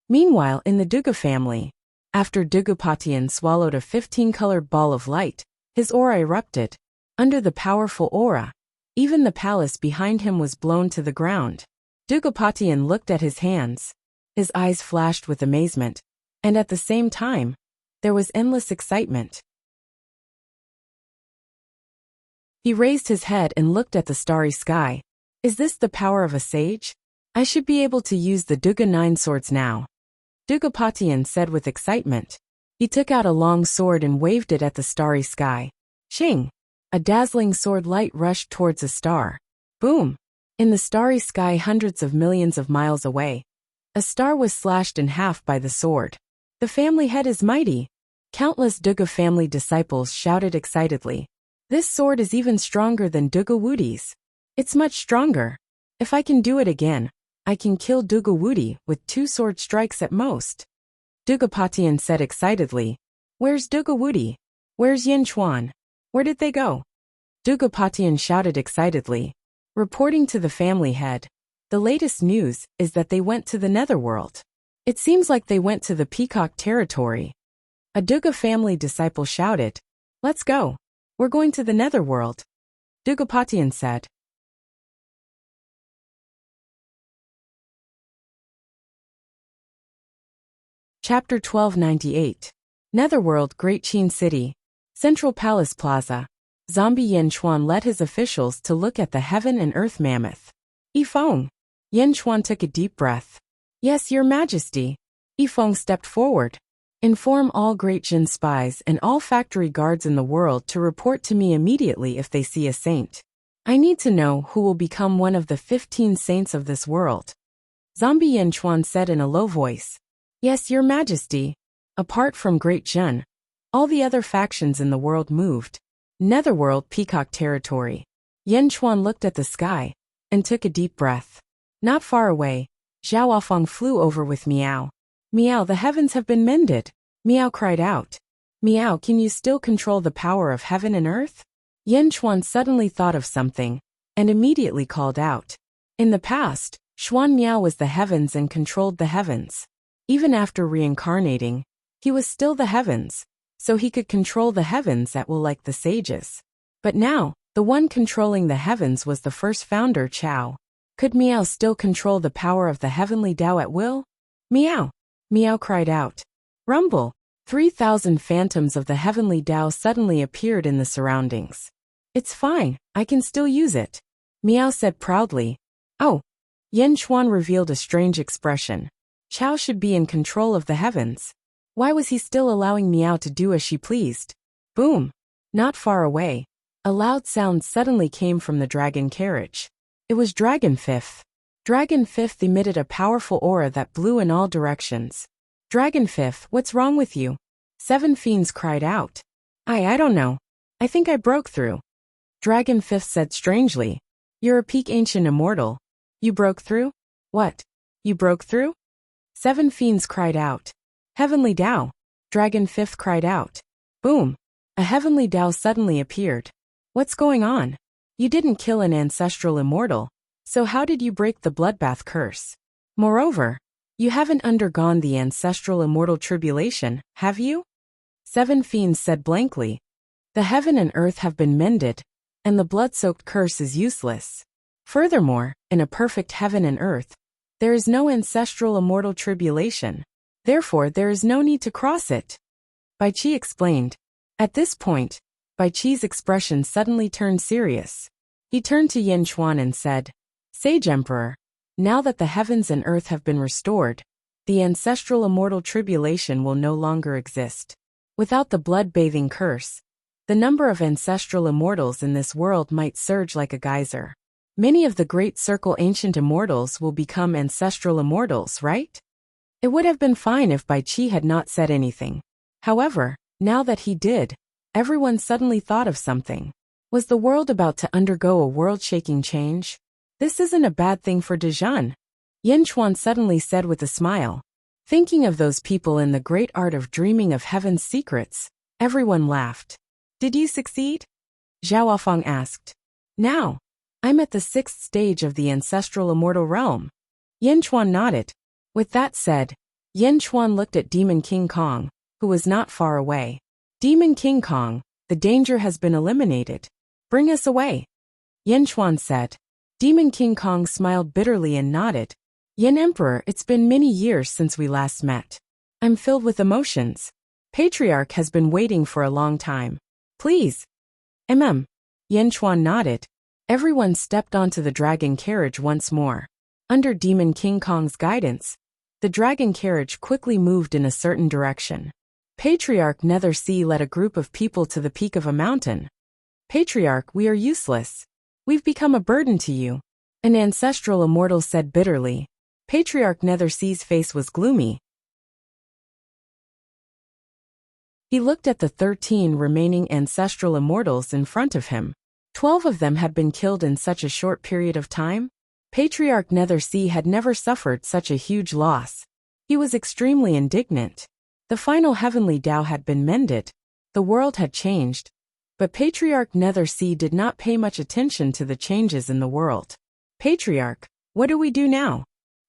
Meanwhile, in the Dugu family, after Dugupatian swallowed a 15-colored ball of light, his aura erupted. Under the powerful aura, even the palace behind him was blown to the ground. Dugupatian looked at his hands. His eyes flashed with amazement, and at the same time, there was endless excitement. He raised his head and looked at the starry sky. Is this the power of a sage? I should be able to use the Duga 9 swords now. Dugupatian said with excitement. He took out a long sword and waved it at the starry sky. Shing! A dazzling sword light rushed towards a star. Boom! In the starry sky hundreds of millions of miles away, a star was slashed in half by the sword. The family head is mighty. Countless Duga family disciples shouted excitedly. This sword is even stronger than Duga Wudi's. It's much stronger. If I can do it again, I can kill Duga Wudi with 2 sword strikes at most. Dugupatian said excitedly. Where's Duga Wudi? Where's Yin Chuan? Where did they go? Dugupatian shouted excitedly. Reporting to the family head. The latest news is that they went to the netherworld. It seems like they went to the Peacock territory. A Duga family disciple shouted. Let's go. We're going to the netherworld. Dugupatian said. Chapter 1298. Netherworld, Great Qin City. Central Palace Plaza. Zombie Yin Chuan led his officials to look at the heaven and earth mammoth. Yifeng. Yin Chuan took a deep breath. Yes, Your Majesty. Yifeng stepped forward. Inform all Great Jin spies and all factory guards in the world to report to me immediately if they see a saint. I need to know who will become one of the 15 saints of this world. Zombie Yin Chuan said in a low voice. Yes, Your Majesty. Apart from Great Jin, all the other factions in the world moved. Netherworld Peacock Territory. Yin Chuan looked at the sky and took a deep breath. Not far away, Zhao Wafang flew over with Meow. Meow, the heavens have been mended. Meow cried out. Meow, can you still control the power of heaven and earth? Yin Chuan suddenly thought of something and immediately called out. In the past, Xuan Miao was the heavens and controlled the heavens. Even after reincarnating, he was still the heavens, so he could control the heavens at will like the sages. But now, the one controlling the heavens was the first founder, Chao. Could Miao still control the power of the heavenly Tao at will? Meow! Meow cried out. Rumble! 3,000 phantoms of the heavenly Tao suddenly appeared in the surroundings. It's fine, I can still use it. Meow said proudly. Oh! Yin Chuan revealed a strange expression. Chao should be in control of the heavens. Why was he still allowing Meow to do as she pleased? Boom! Not far away, a loud sound suddenly came from the dragon carriage. It was Dragon Fifth. Dragon Fifth emitted a powerful aura that blew in all directions. Dragon Fifth, what's wrong with you? 7 fiends cried out. I don't know. I think I broke through. Dragon Fifth said strangely. You're a peak ancient immortal. You broke through? What? You broke through? 7 fiends cried out. Heavenly Tao. Dragon Fifth cried out. Boom. A heavenly Tao suddenly appeared. What's going on? You didn't kill an ancestral immortal, so how did you break the bloodbath curse? Moreover, you haven't undergone the ancestral immortal tribulation, have you? 7 fiends said blankly. The heaven and earth have been mended, and the blood-soaked curse is useless. Furthermore, in a perfect heaven and earth, there is no ancestral immortal tribulation. Therefore, there is no need to cross it. Bai Qi explained. At this point, Bai Qi's expression suddenly turned serious. He turned to Yin Chuan and said, Sage Emperor, now that the heavens and earth have been restored, the ancestral immortal tribulation will no longer exist. Without the blood-bathing curse, the number of ancestral immortals in this world might surge like a geyser. Many of the great circle ancient immortals will become ancestral immortals, right? It would have been fine if Bai Qi had not said anything. However, now that he did, everyone suddenly thought of something. Was the world about to undergo a world-shaking change? This isn't a bad thing for Dezhan. Yin Chuan suddenly said with a smile. Thinking of those people in the great art of dreaming of heaven's secrets, everyone laughed. Did you succeed? Zhao Wafang asked. Now, I'm at the 6th stage of the ancestral immortal realm. Yin Chuan nodded. With that said, Yin Chuan looked at Demon King Kong, who was not far away. Demon King Kong, the danger has been eliminated. Bring us away. Yin Chuan said. Demon King Kong smiled bitterly and nodded. Yin Emperor, it's been many years since we last met. I'm filled with emotions. Patriarch has been waiting for a long time. Please. Yin Chuan nodded. Everyone stepped onto the dragon carriage once more. Under Demon King Kong's guidance, the dragon carriage quickly moved in a certain direction. Patriarch Nether Sea led a group of people to the peak of a mountain. Patriarch, we are useless. We've become a burden to you. An ancestral immortal said bitterly. Patriarch Nether Sea's face was gloomy. He looked at the 13 remaining ancestral immortals in front of him. 12 of them had been killed in such a short period of time. Patriarch Nether Sea had never suffered such a huge loss. He was extremely indignant. The final heavenly Tao had been mended. The world had changed. But Patriarch Nether Sea did not pay much attention to the changes in the world. Patriarch, what do we do now?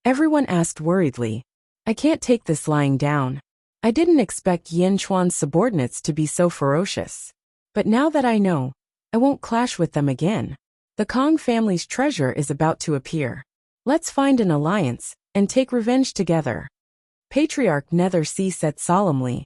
Everyone asked worriedly. I can't take this lying down. I didn't expect Yin Chuan's subordinates to be so ferocious. But now that I know, I won't clash with them again. The Kong family's treasure is about to appear. Let's find an alliance and take revenge together. Patriarch Nether-Sea said solemnly.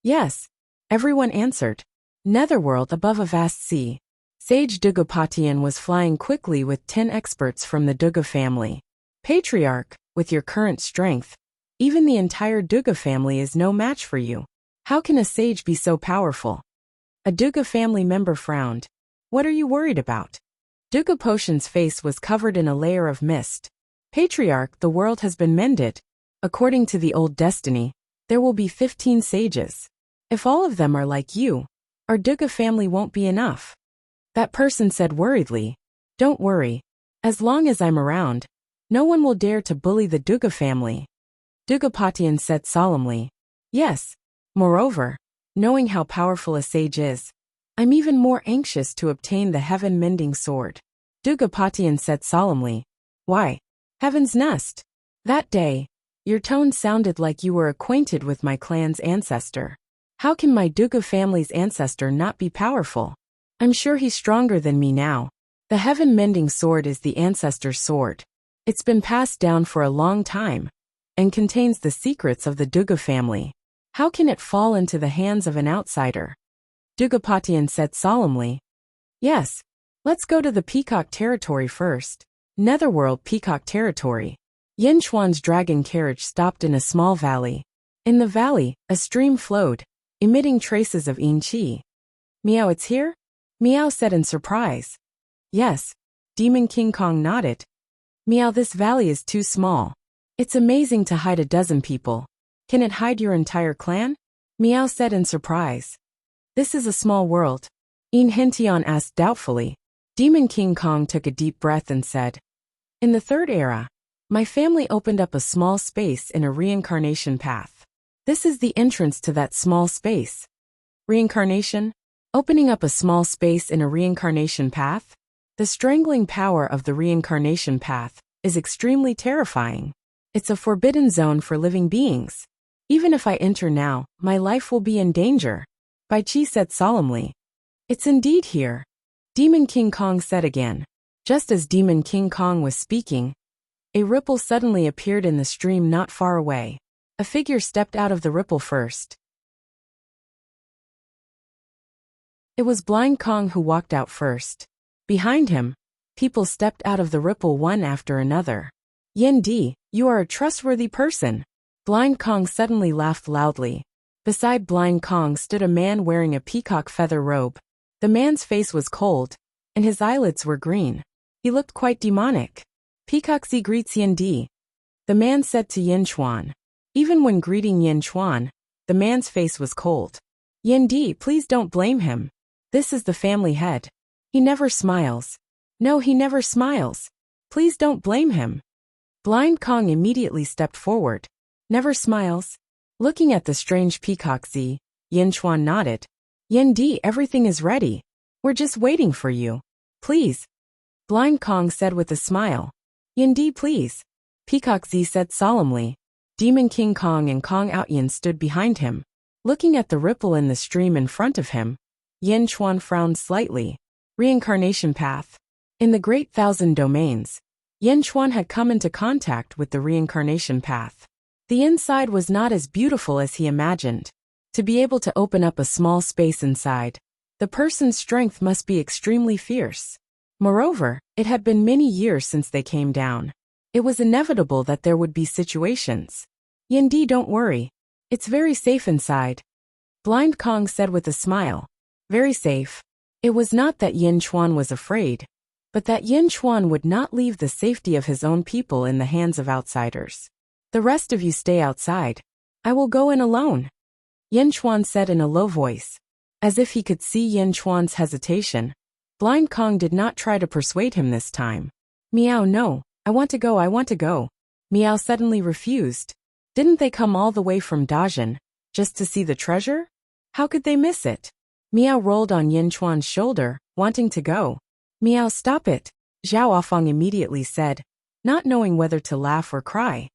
Yes. Everyone answered. Netherworld above a vast sea. Sage Dugapatian was flying quickly with 10 experts from the Duga family. Patriarch, with your current strength, even the entire Duga family is no match for you. How can a sage be so powerful? A Duga family member frowned. What are you worried about? Duga Potion's face was covered in a layer of mist. Patriarch, the world has been mended. According to the old destiny, there will be 15 sages. If all of them are like you, our Duga family won't be enough. That person said worriedly. Don't worry. As long as I'm around, no one will dare to bully the Duga family. Dugapatian said solemnly. Yes. Moreover, knowing how powerful a sage is, I'm even more anxious to obtain the heaven-mending sword. Dugapatian said solemnly. Why? Heaven's Nest. That day, your tone sounded like you were acquainted with my clan's ancestor. How can my Duga family's ancestor not be powerful? I'm sure he's stronger than me now. The heaven-mending sword is the ancestor's sword. It's been passed down for a long time, and contains the secrets of the Duga family. How can it fall into the hands of an outsider? Dugapatian said solemnly. Yes. Let's go to the Peacock Territory first. Netherworld Peacock Territory. Yin Chuan's dragon carriage stopped in a small valley. In the valley, a stream flowed, emitting traces of yin qi. Meow, it's here? Meow said in surprise. Yes. Demon King Kong nodded. Meow, this valley is too small. It's amazing to hide a dozen people. Can it hide your entire clan? Meow said in surprise. This is a small world. Yin Hention asked doubtfully. Demon King Kong took a deep breath and said, in the third era, my family opened up a small space in a reincarnation path. This is the entrance to that small space. Reincarnation? Opening up a small space in a reincarnation path? The strangling power of the reincarnation path is extremely terrifying. It's a forbidden zone for living beings. Even if I enter now, my life will be in danger. Bai Chi said solemnly. It's indeed here. Demon King Kong said again. Just as Demon King Kong was speaking, a ripple suddenly appeared in the stream not far away. A figure stepped out of the ripple first. It was Blind Kong who walked out first. Behind him, people stepped out of the ripple one after another. Yin Di, you are a trustworthy person. Blind Kong suddenly laughed loudly. Beside Blind Kong stood a man wearing a peacock feather robe. The man's face was cold, and his eyelids were green. He looked quite demonic. Peacock Z greets Yin Di. The man said to Yin Chuan. Even when greeting Yin Chuan, the man's face was cold. Yin Di, please don't blame him. This is the family head. He never smiles. No, he never smiles. Please don't blame him. Blind Kong immediately stepped forward. Never smiles. Looking at the strange Peacock Z, Yin Chuan nodded. Yin Di, everything is ready. We're just waiting for you. Please. Blind Kong said with a smile. Yin Di, please. Peacock Z said solemnly. Demon King Kong and Kong Outyin stood behind him. Looking at the ripple in the stream in front of him, Yin Chuan frowned slightly. Reincarnation path. In the Great Thousand Domains, Yin Chuan had come into contact with the reincarnation path. The inside was not as beautiful as he imagined. To be able to open up a small space inside, the person's strength must be extremely fierce. Moreover, it had been many years since they came down. It was inevitable that there would be situations. Yin Di, don't worry. It's very safe inside. Blind Kong said with a smile. Very safe. It was not that Yin Chuan was afraid, but that Yin Chuan would not leave the safety of his own people in the hands of outsiders. The rest of you stay outside. I will go in alone. Yin Chuan said in a low voice. As if he could see Yin Chuan's hesitation, Blind Kong did not try to persuade him this time. Meow, no, I want to go. Meow suddenly refused. Didn't they come all the way from Dajin, just to see the treasure? How could they miss it? Meow rolled on Yin Chuan's shoulder, wanting to go. Meow, stop it, Zhao Afang immediately said, not knowing whether to laugh or cry.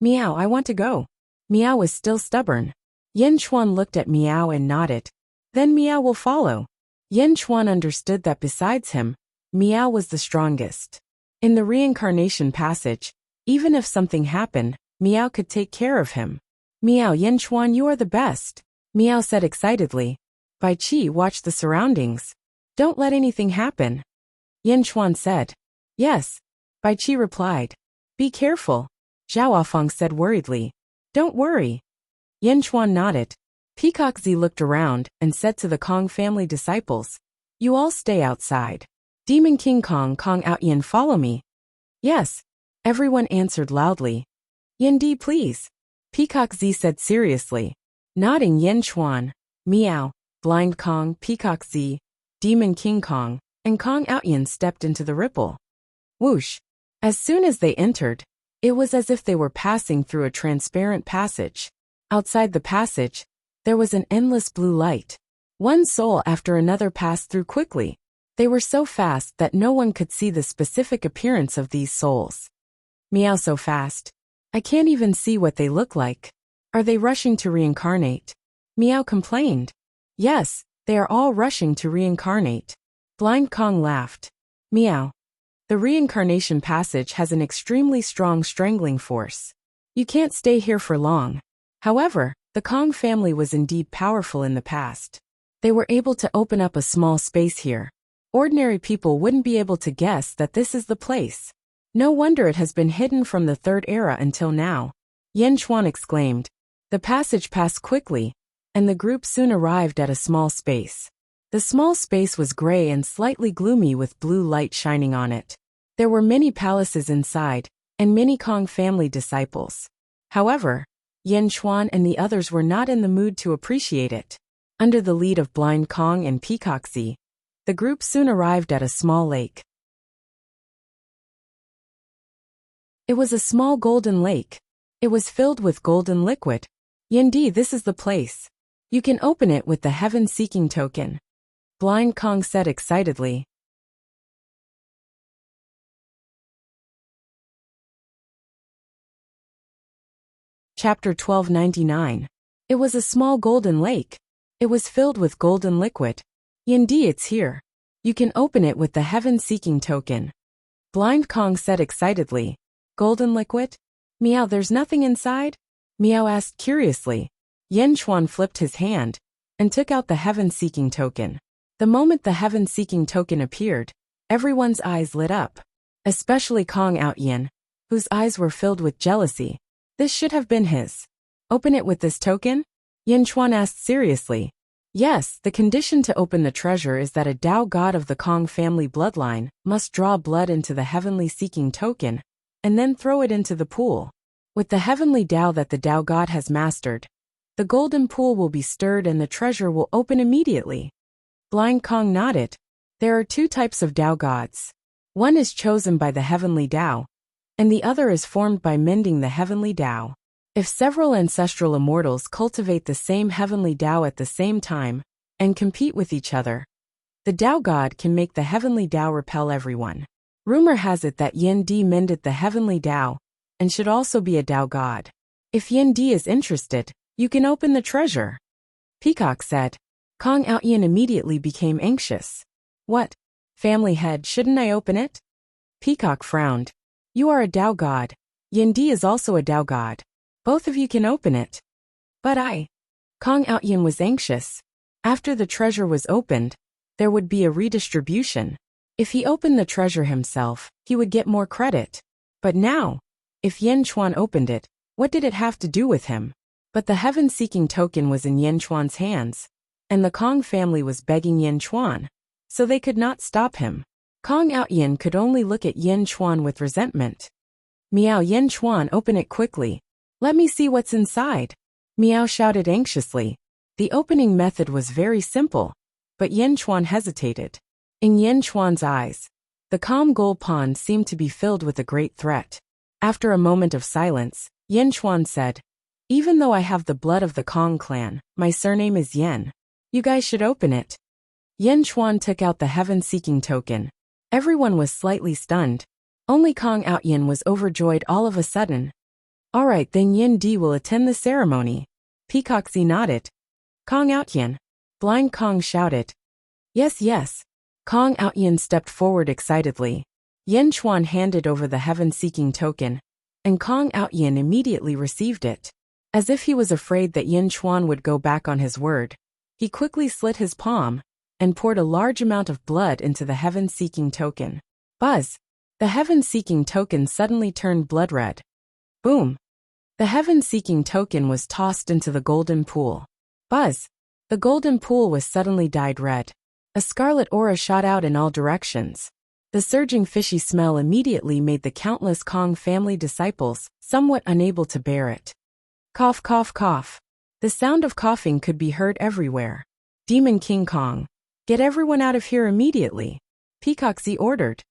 Meow, I want to go. Meow was still stubborn. Yin Chuan looked at Meow and nodded. Then Meow will follow. Yin Chuan understood that besides him, Meow was the strongest. In the reincarnation passage, even if something happened, Meow could take care of him. Meow Yin Chuan, you are the best, Meow said excitedly. Bai Qi watched the surroundings. Don't let anything happen, Yin Chuan said. Yes, Bai Qi replied. Be careful, Zhao Feng said worriedly. Don't worry. Yin Chuan nodded. Peacock Zi looked around and said to the Kong family disciples, you all stay outside. Demon King Kong Out Yin, follow me. Yes, everyone answered loudly. Yin Di, please, Peacock Zi said seriously. Nodding, Yin Chuan, Meow, Blind Kong, Peacock Zi, Demon King Kong, and Kong Out Yin stepped into the ripple. Whoosh! As soon as they entered, it was as if they were passing through a transparent passage. Outside the passage, there was an endless blue light. One soul after another passed through quickly. They were so fast that no one could see the specific appearance of these souls. Meow, so fast. I can't even see what they look like. Are they rushing to reincarnate? Meow complained. Yes, they are all rushing to reincarnate. Blind Kong laughed. Meow. The reincarnation passage has an extremely strong strangling force. You can't stay here for long. However, the Kong family was indeed powerful in the past. They were able to open up a small space here. Ordinary people wouldn't be able to guess that this is the place. No wonder it has been hidden from the Third Era until now, Yin Chuan exclaimed. The passage passed quickly, and the group soon arrived at a small space. The small space was gray and slightly gloomy with blue light shining on it. There were many palaces inside, and many Kong family disciples. However, Yin Chuan and the others were not in the mood to appreciate it. Under the lead of Blind Kong and Peacock Zi, the group soon arrived at a small lake. It was a small golden lake. It was filled with golden liquid. Yin Di, this is the place. You can open it with the heaven-seeking token, Blind Kong said excitedly. Chapter 1299. It was a small golden lake. It was filled with golden liquid. Yin Di, it's here. You can open it with the heaven-seeking token, Blind Kong said excitedly. Golden liquid? Meow, there's nothing inside? Meow asked curiously. Yin Chuan flipped his hand and took out the heaven-seeking token. The moment the heaven-seeking token appeared, everyone's eyes lit up. Especially Kong Out Yin, whose eyes were filled with jealousy. This should have been his. Open it with this token? Yin Chuan asked seriously. Yes, the condition to open the treasure is that a Dao god of the Kong family bloodline must draw blood into the heavenly seeking token, and then throw it into the pool. With the heavenly Dao that the Dao god has mastered, the golden pool will be stirred and the treasure will open immediately. Blind Kong nodded. There are two types of Dao gods. One is chosen by the heavenly Dao, and the other is formed by mending the heavenly Dao. If several ancestral immortals cultivate the same heavenly Dao at the same time, and compete with each other, the Dao god can make the heavenly Dao repel everyone. Rumor has it that Yin Di mended the heavenly Dao, and should also be a Dao god. If Yin Di is interested, you can open the treasure, Peacock said. Kong Out Yin immediately became anxious. What? Family head, shouldn't I open it? Peacock frowned. You are a Dao god. Yin Di is also a Dao god. Both of you can open it. But I. Kong Out Yin was anxious. After the treasure was opened, there would be a redistribution. If he opened the treasure himself, he would get more credit. But now, if Yin Chuan opened it, what did it have to do with him? But the heaven-seeking token was in Yin Chuan's hands, and the Kong family was begging Yin Chuan, so they could not stop him. Kong Out Yin could only look at Yin Chuan with resentment. Meow, Yin Chuan, open it quickly. Let me see what's inside. Meow shouted anxiously. The opening method was very simple, but Yin Chuan hesitated. In Yin Chuan's eyes, the calm gold pond seemed to be filled with a great threat. After a moment of silence, Yin Chuan said, even though I have the blood of the Kong clan, my surname is Yin. You guys should open it. Yin Chuan took out the heaven-seeking token. Everyone was slightly stunned. Only Kong Out Yin was overjoyed all of a sudden. All right, then Yin Di will attend the ceremony. Peacock Zi nodded. Kong Out Yin. Blind Kong shouted. Yes, yes. Kong Out Yin stepped forward excitedly. Yin Chuan handed over the heaven-seeking token, and Kong Out Yin immediately received it. As if he was afraid that Yin Chuan would go back on his word, he quickly slit his palm and poured a large amount of blood into the heaven-seeking token. Buzz! The heaven-seeking token suddenly turned blood red. Boom! The heaven-seeking token was tossed into the golden pool. Buzz! The golden pool was suddenly dyed red. A scarlet aura shot out in all directions. The surging fishy smell immediately made the countless Kong family disciples somewhat unable to bear it. Cough, cough, cough. The sound of coughing could be heard everywhere. Demon King Kong, get everyone out of here immediately, Peacock Z ordered.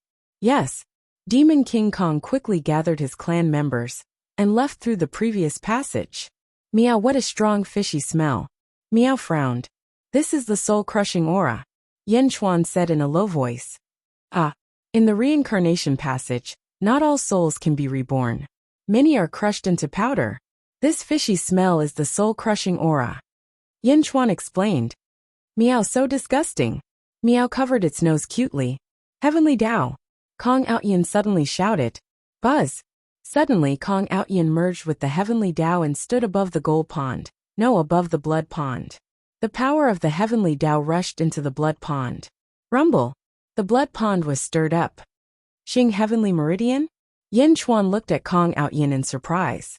Yes. Demon King Kong quickly gathered his clan members and left through the previous passage. Meow, what a strong fishy smell. Meow frowned. This is the soul-crushing aura, Yin Chuan said in a low voice. Ah. In the reincarnation passage, not all souls can be reborn. Many are crushed into powder. This fishy smell is the soul-crushing aura. Yin Chuan explained. Meow, so disgusting. Meow covered its nose cutely. Heavenly Tao. Kong Outyin suddenly shouted. Buzz! Suddenly Kong Outyin merged with the Heavenly Tao and stood above the gold pond, no, above the blood pond. The power of the Heavenly Tao rushed into the blood pond. Rumble! The blood pond was stirred up. Xing Heavenly Meridian? Yin Chuan looked at Kong Outyin in surprise.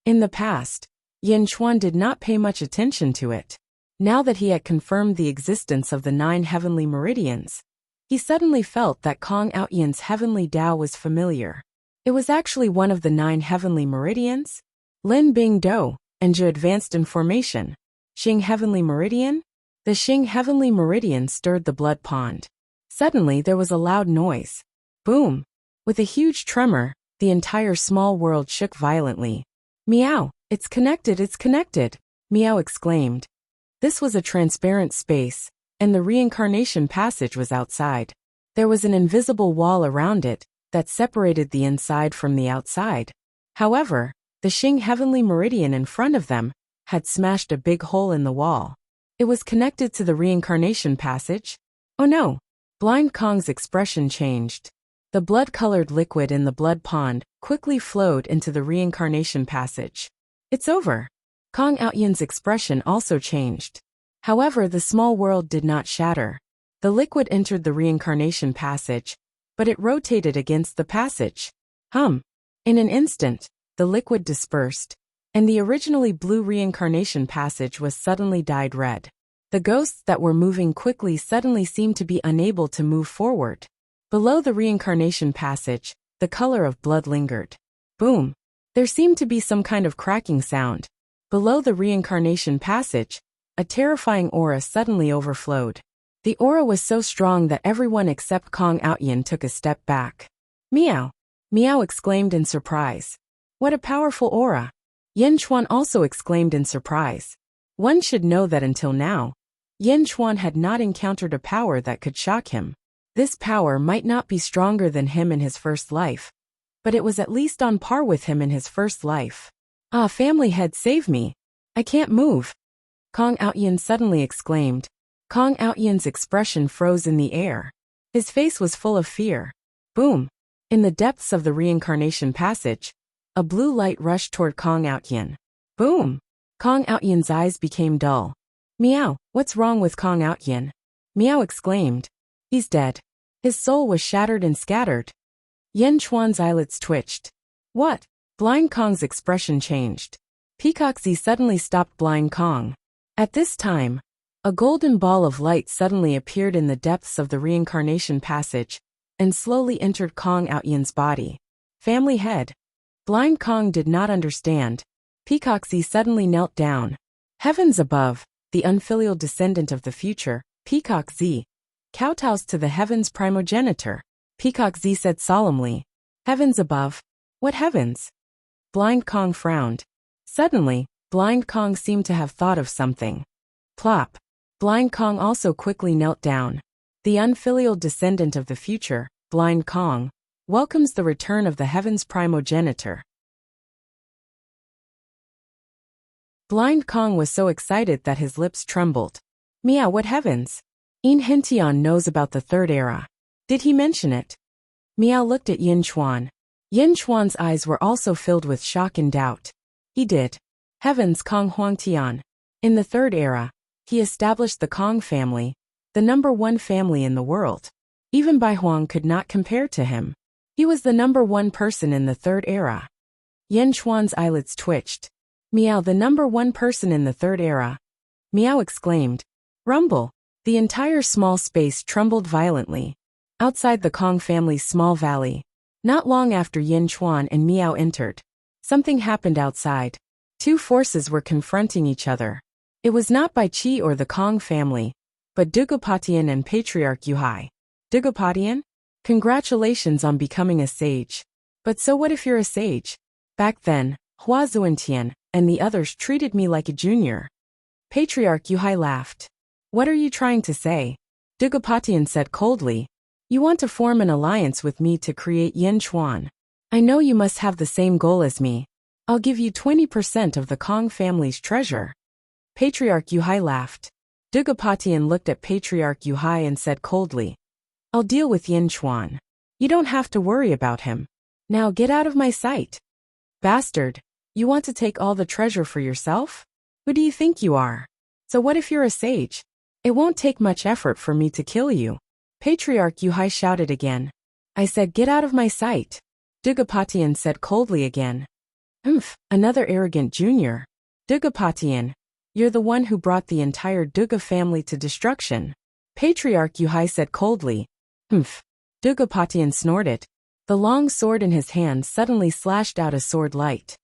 In the past, Yin Chuan did not pay much attention to it. Now that he had confirmed the existence of the 9 heavenly meridians, he suddenly felt that Kong Outyin's heavenly Tao was familiar. It was actually one of the 9 heavenly meridians. Lin Bing Do, and Zhe advanced in formation. Xing Heavenly Meridian? The Xing Heavenly Meridian stirred the blood pond. Suddenly there was a loud noise. Boom! With a huge tremor, the entire small world shook violently. Meow! It's connected, it's connected! Meow exclaimed. This was a transparent space, and the reincarnation passage was outside. There was an invisible wall around it that separated the inside from the outside. However, the Xing Heavenly Meridian in front of them had smashed a big hole in the wall. It was connected to the reincarnation passage. Oh no! Blind Kong's expression changed. The blood-colored liquid in the blood pond quickly flowed into the reincarnation passage. It's over. Kong Outyin's expression also changed. However, the small world did not shatter. The liquid entered the reincarnation passage, but it rotated against the passage. In an instant, the liquid dispersed, and the originally blue reincarnation passage was suddenly dyed red. The ghosts that were moving quickly suddenly seemed to be unable to move forward. Below the reincarnation passage, the color of blood lingered. Boom! There seemed to be some kind of cracking sound. Below the reincarnation passage, a terrifying aura suddenly overflowed. The aura was so strong that everyone except Kong Outyin took a step back. Meow! Meow exclaimed in surprise. What a powerful aura! Yin Chuan also exclaimed in surprise. One should know that until now, Yin Chuan had not encountered a power that could shock him. This power might not be stronger than him in his first life, but it was at least on par with him in his first life. Ah, family head, save me! I can't move! Kong Outyin suddenly exclaimed. Kong Outyin's expression froze in the air. His face was full of fear. Boom! In the depths of the reincarnation passage, a blue light rushed toward Kong Outyin. Boom! Kong Outyin's eyes became dull. Meow, what's wrong with Kong Outyin? Meow exclaimed. He's dead. His soul was shattered and scattered. Yin Chuan's eyelids twitched. What? Blind Kong's expression changed. Peacock Z suddenly stopped Blind Kong. At this time, a golden ball of light suddenly appeared in the depths of the reincarnation passage and slowly entered Kong Outyin's body. Family head. Blind Kong did not understand. Peacock Z suddenly knelt down. Heavens above, the unfilial descendant of the future, Peacock Z, kowtows to the heavens primogenitor. Peacock Z said solemnly. Heavens above? What heavens? Blind Kong frowned. Suddenly, Blind Kong seemed to have thought of something. Plop. Blind Kong also quickly knelt down. The unfilial descendant of the future, Blind Kong, welcomes the return of the heavens primogenitor. Blind Kong was so excited that his lips trembled. Meow, what heavens? Yin Hentian knows about the third era. Did he mention it? Meow looked at Yin Chuan. Yin Xuan's eyes were also filled with shock and doubt. He did. Heavens, Kong Huangtian. In the Third Era, he established the Kong family, the #1 family in the world. Even Bai Huang could not compare to him. He was the #1 person in the Third Era. Yin Xuan's eyelids twitched. Meow, the #1 person in the Third Era. Meow exclaimed. Rumble. The entire small space trembled violently. Outside the Kong family's small valley, not long after Yin Xuan and Meow entered, something happened outside. Two forces were confronting each other. It was not Bai Qi or the Kong family, but Dugopatian and Patriarch Yuhai. Dugopatian? Congratulations on becoming a sage. But so what if you're a sage? Back then, Hua Zuantian and the others treated me like a junior. Patriarch Yuhai laughed. What are you trying to say? Dugopatian said coldly. You want to form an alliance with me to create Yin Xuan. I know you must have the same goal as me. I'll give you 20% of the Kong family's treasure. Patriarch Yuhai laughed. Dugopatian looked at Patriarch Yuhai and said coldly. I'll deal with Yin Xuan. You don't have to worry about him. Now get out of my sight. Bastard, you want to take all the treasure for yourself? Who do you think you are? So what if you're a sage? It won't take much effort for me to kill you. Patriarch Yuhai shouted again. I said get out of my sight. Dugopatian said coldly again. Another arrogant junior. Dugopatian, you're the one who brought the entire Duga family to destruction. Patriarch Yuhai said coldly. Dugopatian snorted. The long sword in his hand suddenly slashed out a sword light.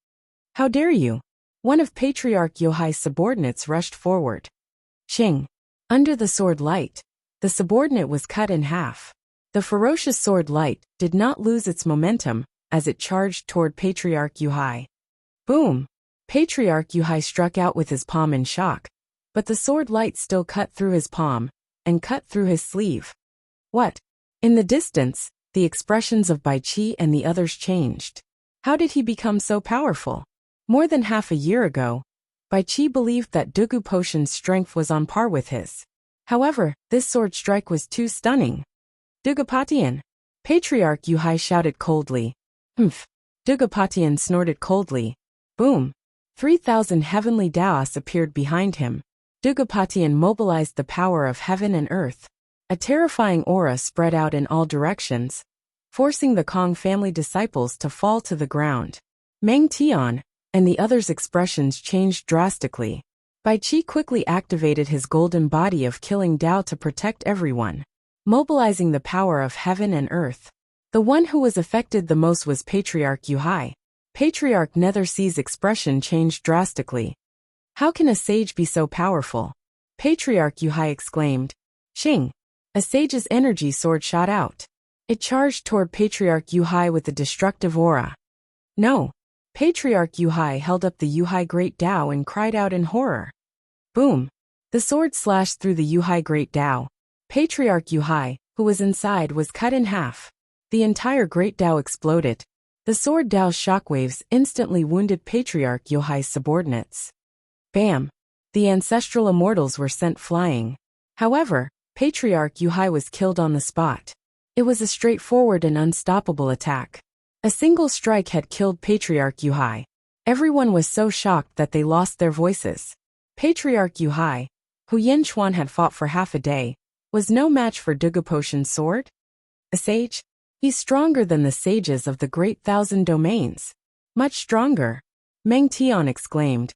How dare you? One of Patriarch Yuhai's subordinates rushed forward. Ching. Under the sword light, the subordinate was cut in half. The ferocious sword light did not lose its momentum as it charged toward Patriarch Yuhai. Boom! Patriarch Yuhai struck out with his palm in shock, but the sword light still cut through his palm and cut through his sleeve. What? In the distance, the expressions of Bai Qi and the others changed. How did he become so powerful? More than half a year ago, Bai Qi believed that Dugu Potion's strength was on par with his. However, this sword strike was too stunning. Dugopatian! Patriarch Yuhai shouted coldly. Dugopatian snorted coldly. Boom! 3,000 heavenly Daos appeared behind him. Dugopatian mobilized the power of heaven and earth. A terrifying aura spread out in all directions, forcing the Kong family disciples to fall to the ground. Meng Tian and the others' expressions changed drastically. Bai Qi quickly activated his golden body of killing Dao to protect everyone, mobilizing the power of heaven and earth. The one who was affected the most was Patriarch Yuhai. Patriarch Nethersea's expression changed drastically. How can a sage be so powerful? Patriarch Yuhai exclaimed. Xing! A sage's energy sword shot out. It charged toward Patriarch Yuhai with a destructive aura. No! Patriarch Yuhai held up the Yuhai Great Dao and cried out in horror. Boom! The sword slashed through the Yuhai Great Dao. Patriarch Yuhai, who was inside, was cut in half. The entire Great Dao exploded. The sword Dao's shockwaves instantly wounded Patriarch Yuhai's subordinates. Bam! The ancestral immortals were sent flying. However, Patriarch Yuhai was killed on the spot. It was a straightforward and unstoppable attack. A single strike had killed Patriarch Yuhai. Everyone was so shocked that they lost their voices. Patriarch Yuhai, who Yin Xuan had fought for half a day, was no match for Dugopotion's sword. A sage? He's stronger than the sages of the Great Thousand Domains. Much stronger. Meng Tian exclaimed.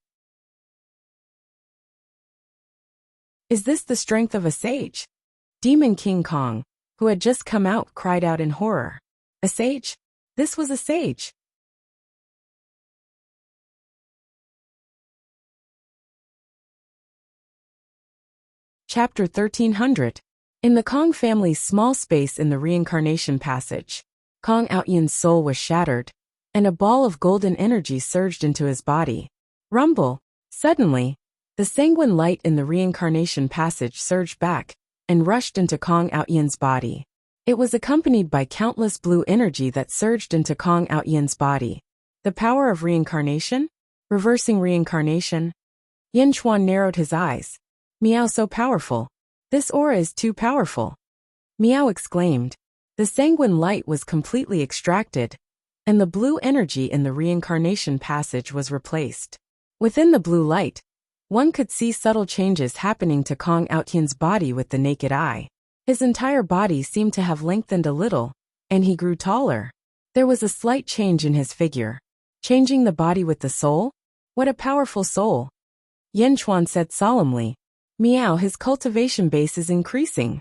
Is this the strength of a sage? Demon King Kong, who had just come out, cried out in horror. A sage? This was a sage. Chapter 1300. In the Kong family's small space in the reincarnation passage, Kong Outyin's soul was shattered, and a ball of golden energy surged into his body. Rumble! Suddenly, the sanguine light in the reincarnation passage surged back and rushed into Kong Outyin's body. It was accompanied by countless blue energy that surged into Kong Outyin's body. The power of reincarnation? Reversing reincarnation? Yin Xuan narrowed his eyes. Meow, so powerful. This aura is too powerful. Meow exclaimed. The sanguine light was completely extracted, and the blue energy in the reincarnation passage was replaced. Within the blue light, one could see subtle changes happening to Kong Outian's body with the naked eye. His entire body seemed to have lengthened a little, and he grew taller. There was a slight change in his figure. Changing the body with the soul? What a powerful soul! Yin Chuan said solemnly. Meow, his cultivation base is increasing.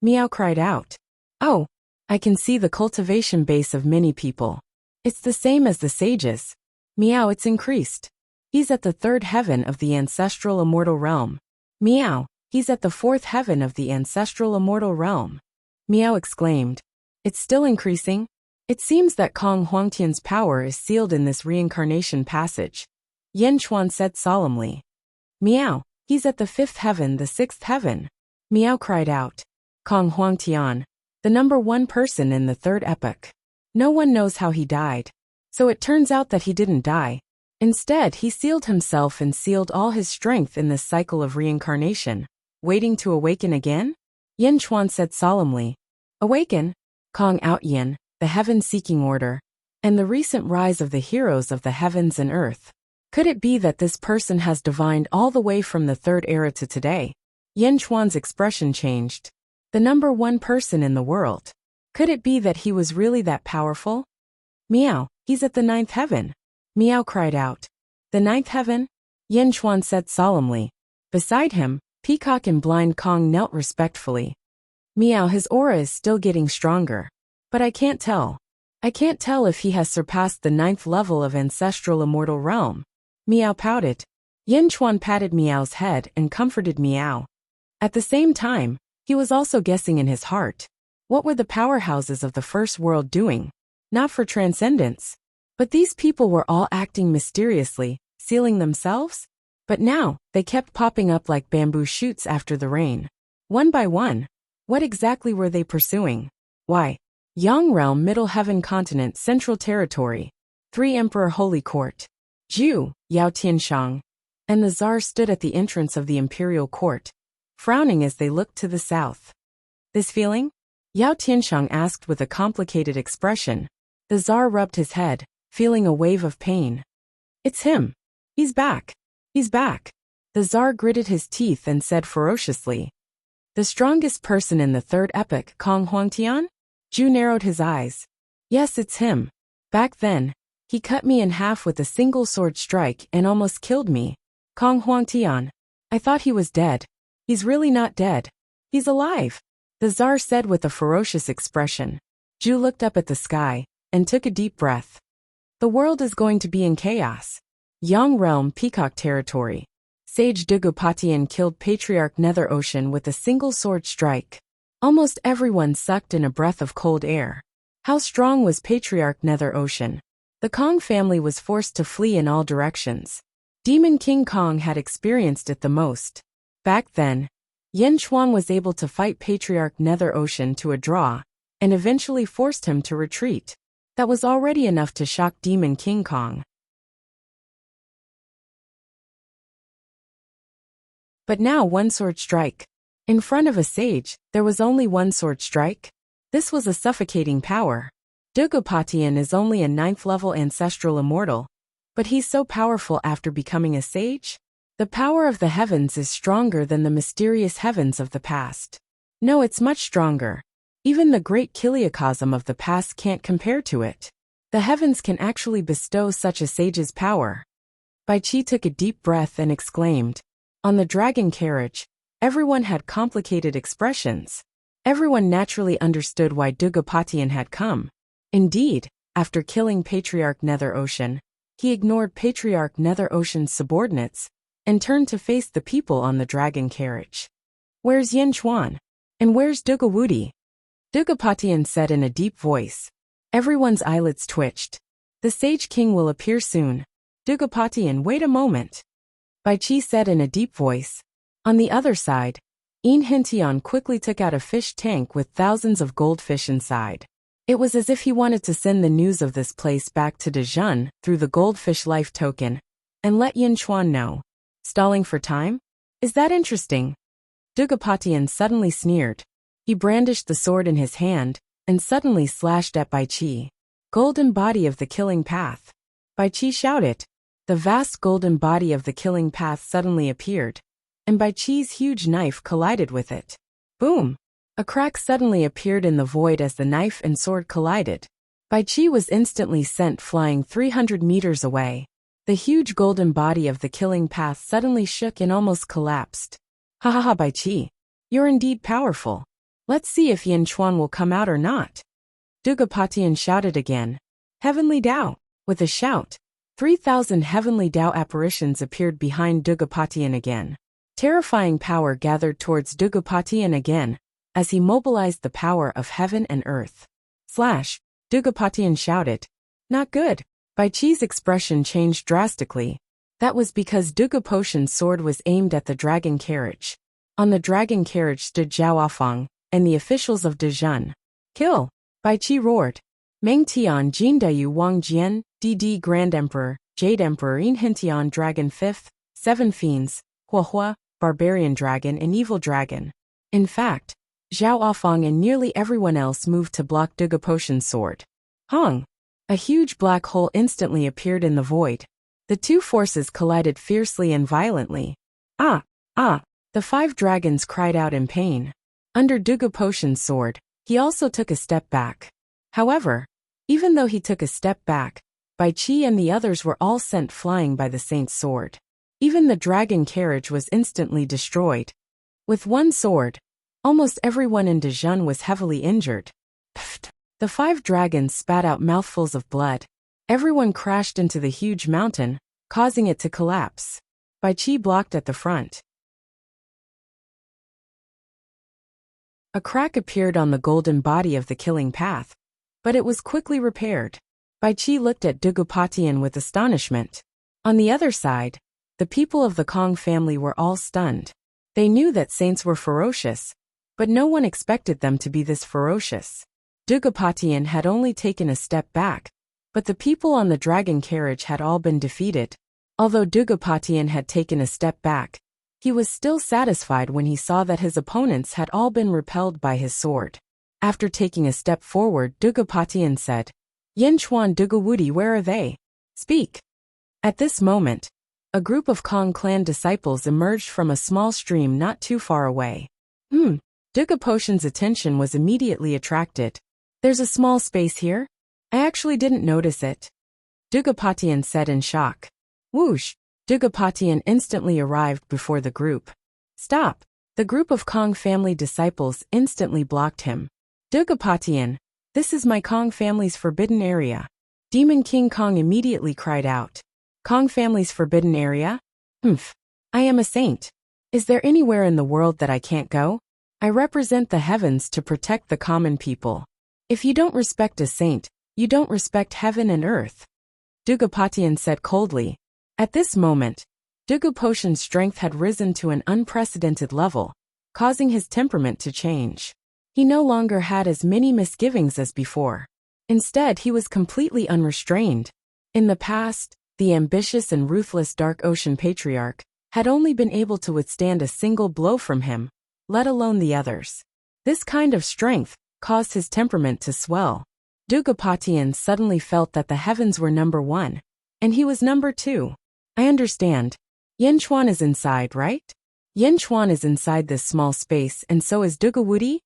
Meow cried out. Oh, I can see the cultivation base of many people. It's the same as the sages. Meow, it's increased. He's at the third heaven of the ancestral immortal realm. Meow, he's at the fourth heaven of the ancestral immortal realm. Meow exclaimed. It's still increasing? It seems that Kong Huangtian's power is sealed in this reincarnation passage. Yin Chuan said solemnly. Meow, he's at the fifth heaven, the sixth heaven. Meow cried out. Kong Huangtian, the number one person in the third epoch. No one knows how he died. So it turns out that he didn't die. Instead, he sealed himself and sealed all his strength in this cycle of reincarnation, waiting to awaken again? Yin Chuan said solemnly. Awaken? Kong Outian, the heaven-seeking order, and the recent rise of the heroes of the heavens and earth. Could it be that this person has divined all the way from the third era to today? Yin Chuan's expression changed. The number one person in the world. Could it be that he was really that powerful? Meow, he's at the ninth heaven. Meow cried out. The ninth heaven? Yin Chuan said solemnly. Beside him, Peacock and Blind Kong knelt respectfully. Meow, his aura is still getting stronger. But I can't tell. I can't tell if he has surpassed the ninth level of ancestral immortal realm. Meow pouted. Yin Chuan patted Meow's head and comforted Meow. At the same time, he was also guessing in his heart. What were the powerhouses of the first world doing? Not for transcendence. But these people were all acting mysteriously, sealing themselves? But now, they kept popping up like bamboo shoots after the rain. One by one. What exactly were they pursuing? Why? Yang Realm, Middle Heaven Continent, Central Territory. 3 Emperor Holy Court. Ju, Yao Tianshang, and the Tsar stood at the entrance of the imperial court, frowning as they looked to the south. This feeling? Yao Tianshang asked with a complicated expression. The Tsar rubbed his head, feeling a wave of pain. It's him. He's back. He's back. The Tsar gritted his teeth and said ferociously. The strongest person in the third epoch, Kong Huangtian? Ju narrowed his eyes. Yes, it's him. Back then, he cut me in half with a single sword strike and almost killed me. Kong Huangtian. I thought he was dead. He's really not dead. He's alive. The Tsar said with a ferocious expression. Ju looked up at the sky and took a deep breath. The world is going to be in chaos. Yang Realm, Peacock Territory. Sage Dugupatian killed Patriarch Nether Ocean with a single sword strike. Almost everyone sucked in a breath of cold air. How strong was Patriarch Nether Ocean? The Kong family was forced to flee in all directions. Demon King Kong had experienced it the most. Back then, Yin Chuan was able to fight Patriarch Nether Ocean to a draw, and eventually forced him to retreat. That was already enough to shock Demon King Kong. But now one sword strike. In front of a sage, there was only one sword strike. This was a suffocating power. Dugupatian is only a 9th level ancestral immortal, but he's so powerful after becoming a sage? The power of the heavens is stronger than the mysterious heavens of the past. No, it's much stronger. Even the great Kiliacosm of the past can't compare to it. The heavens can actually bestow such a sage's power. Bai Qi took a deep breath and exclaimed. On the dragon carriage, everyone had complicated expressions. Everyone naturally understood why Dugupatian had come. Indeed, after killing Patriarch Nether Ocean, he ignored Patriarch Nether Ocean's subordinates and turned to face the people on the dragon carriage. Where's Yin Chuan? And where's Dugawudi? Dugupatian said in a deep voice. Everyone's eyelids twitched. The Sage King will appear soon. Dugupatian, wait a moment. Bai Qi said in a deep voice. On the other side, Yin Hintian quickly took out a fish tank with thousands of goldfish inside. It was as if he wanted to send the news of this place back to Dezhun through the goldfish life token, and let Yin Chuan know. Stalling for time? Is that interesting? Dugupatian suddenly sneered. He brandished the sword in his hand, and suddenly slashed at Bai Qi. Golden body of the killing path. Bai Qi shouted. The vast golden body of the killing path suddenly appeared, and Bai Qi's huge knife collided with it. Boom! A crack suddenly appeared in the void as the knife and sword collided. Bai Qi was instantly sent flying 300 meters away. The huge golden body of the killing path suddenly shook and almost collapsed. Ha ha ha, Bai Qi. You're indeed powerful. Let's see if Yin Chuan will come out or not. Dugapatian shouted again. Heavenly Dao. With a shout, 3,000 heavenly Dao apparitions appeared behind Dugapatian again. Terrifying power gathered towards Dugapatian again, as he mobilized the power of heaven and earth. Slash, Dugapatian shouted. Not good. Bai Qi's expression changed drastically. That was because Dugapotian's sword was aimed at the dragon carriage. On the dragon carriage stood Zhao Afang and the officials of Dezhun. Kill! Bai Qi roared. Meng Tian Jin Dayu Wang Jian, DD Grand Emperor, Jade Emperor In Hintian Dragon 5th, 7 Fiends, Huahua, Barbarian Dragon and Evil Dragon. In fact, Zhao Afang and nearly everyone else moved to block Dugapotian's sword. Hong! A huge black hole instantly appeared in the void. The two forces collided fiercely and violently. Ah! Ah! The 5 dragons cried out in pain. Under Dugapotian's sword, he also took a step back. However, even though he took a step back, Bai Qi and the others were all sent flying by the saint's sword. Even the dragon carriage was instantly destroyed. With one sword, almost everyone in Dezhun was heavily injured. Pfft! The 5 dragons spat out mouthfuls of blood. Everyone crashed into the huge mountain, causing it to collapse. Bai Qi blocked at the front. A crack appeared on the golden body of the killing path, but it was quickly repaired. Bai Qi looked at Dugapatian with astonishment. On the other side, the people of the Kong family were all stunned. They knew that saints were ferocious, but no one expected them to be this ferocious. Dugapatian had only taken a step back, but the people on the dragon carriage had all been defeated. Although Dugapatian had taken a step back, he was still satisfied when he saw that his opponents had all been repelled by his sword. After taking a step forward, Dugapatian said, Yin Chuan Dugawudi, where are they? Speak. At this moment, a group of Kong clan disciples emerged from a small stream not too far away. Dugapotian's attention was immediately attracted. There's a small space here? I actually didn't notice it. Dugapatian said in shock. Whoosh! Dugapatian instantly arrived before the group. Stop! The group of Kong family disciples instantly blocked him. Dugapatian, this is my Kong family's forbidden area. Demon King Kong immediately cried out. Kong family's forbidden area? I am a saint. Is there anywhere in the world that I can't go? I represent the heavens to protect the common people. If you don't respect a saint, you don't respect heaven and earth. Dugapatian said coldly. At this moment, Dugapotian's strength had risen to an unprecedented level, causing his temperament to change. He no longer had as many misgivings as before. Instead, he was completely unrestrained. In the past, the ambitious and ruthless Dark Ocean Patriarch had only been able to withstand a single blow from him, let alone the others. This kind of strength caused his temperament to swell. Dugapatian suddenly felt that the heavens were number 1, and he was number 2. I understand. Yin Chuan is inside, right? Yin Chuan is inside this small space and so is Dugawudi?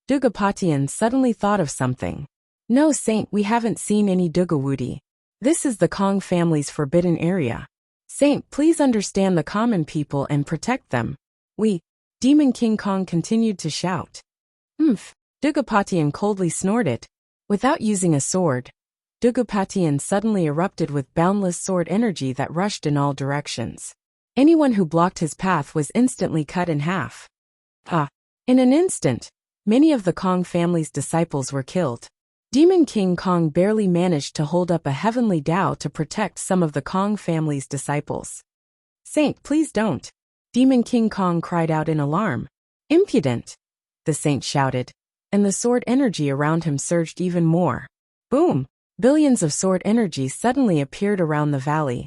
Dugapatian suddenly thought of something. No saint, we haven't seen any Dugawudi. This is the Kong family's forbidden area. Saint, please understand the common people and protect them. Demon King Kong continued to shout. Dugapatian coldly snorted. Without using a sword, Dugapatian suddenly erupted with boundless sword energy that rushed in all directions. Anyone who blocked his path was instantly cut in half. In an instant, many of the Kong family's disciples were killed. Demon King Kong barely managed to hold up a heavenly Dao to protect some of the Kong family's disciples. Saint, please don't. Demon King Kong cried out in alarm. Impudent! The saint shouted, and the sword energy around him surged even more. Boom! Billions of sword energy suddenly appeared around the valley.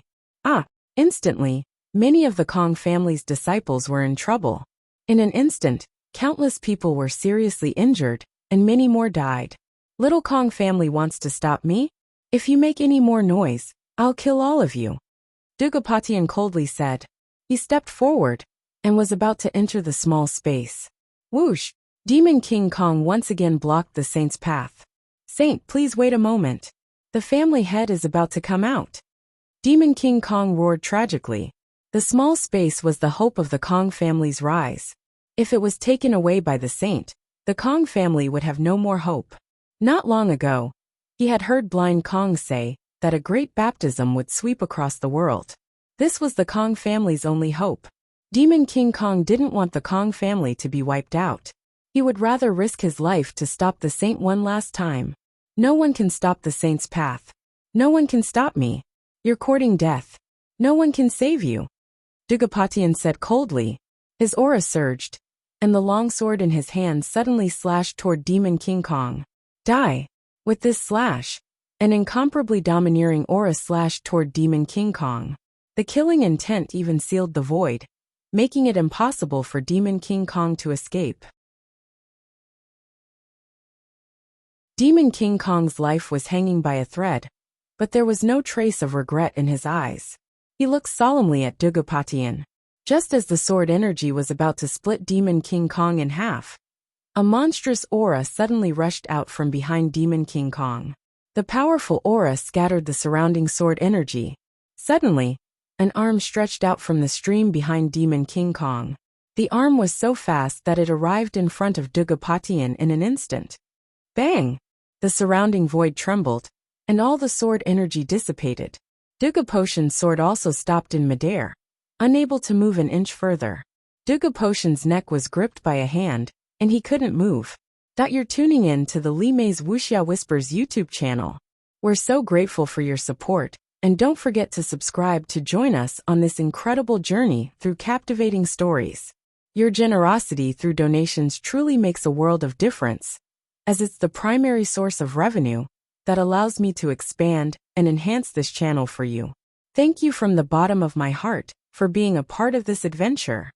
Instantly, many of the Kong family's disciples were in trouble. In an instant, countless people were seriously injured, and many more died. Little Kong family wants to stop me? If you make any more noise, I'll kill all of you, Dugapatian coldly said. He stepped forward and was about to enter the small space. Whoosh! Demon King Kong once again blocked the saint's path. Saint, please wait a moment. The family head is about to come out. Demon King Kong roared tragically. The small space was the hope of the Kong family's rise. If it was taken away by the saint, the Kong family would have no more hope. Not long ago, he had heard Blind Kong say that a great baptism would sweep across the world. This was the Kong family's only hope. Demon King Kong didn't want the Kong family to be wiped out. He would rather risk his life to stop the saint one last time. No one can stop the saint's path. No one can stop me. You're courting death. No one can save you, Dugapatian said coldly. His aura surged, and the long sword in his hand suddenly slashed toward Demon King Kong. Die! With this slash, an incomparably domineering aura slashed toward Demon King Kong. The killing intent even sealed the void, making it impossible for Demon King Kong to escape. Demon King Kong's life was hanging by a thread, but there was no trace of regret in his eyes. He looked solemnly at Dugapatian. Just as the sword energy was about to split Demon King Kong in half, a monstrous aura suddenly rushed out from behind Demon King Kong. The powerful aura scattered the surrounding sword energy. Suddenly, an arm stretched out from the stream behind Demon King Kong. The arm was so fast that it arrived in front of Dugapatian in an instant. Bang! The surrounding void trembled, and all the sword energy dissipated. Dugapatian's sword also stopped in midair, unable to move an inch further. Dugapatian's neck was gripped by a hand, and he couldn't move. You're tuning in to the Li Mei's Wuxia Whispers YouTube channel. We're so grateful for your support, and don't forget to subscribe to join us on this incredible journey through captivating stories. Your generosity through donations truly makes a world of difference, as it's the primary source of revenue that allows me to expand and enhance this channel for you. Thank you from the bottom of my heart for being a part of this adventure.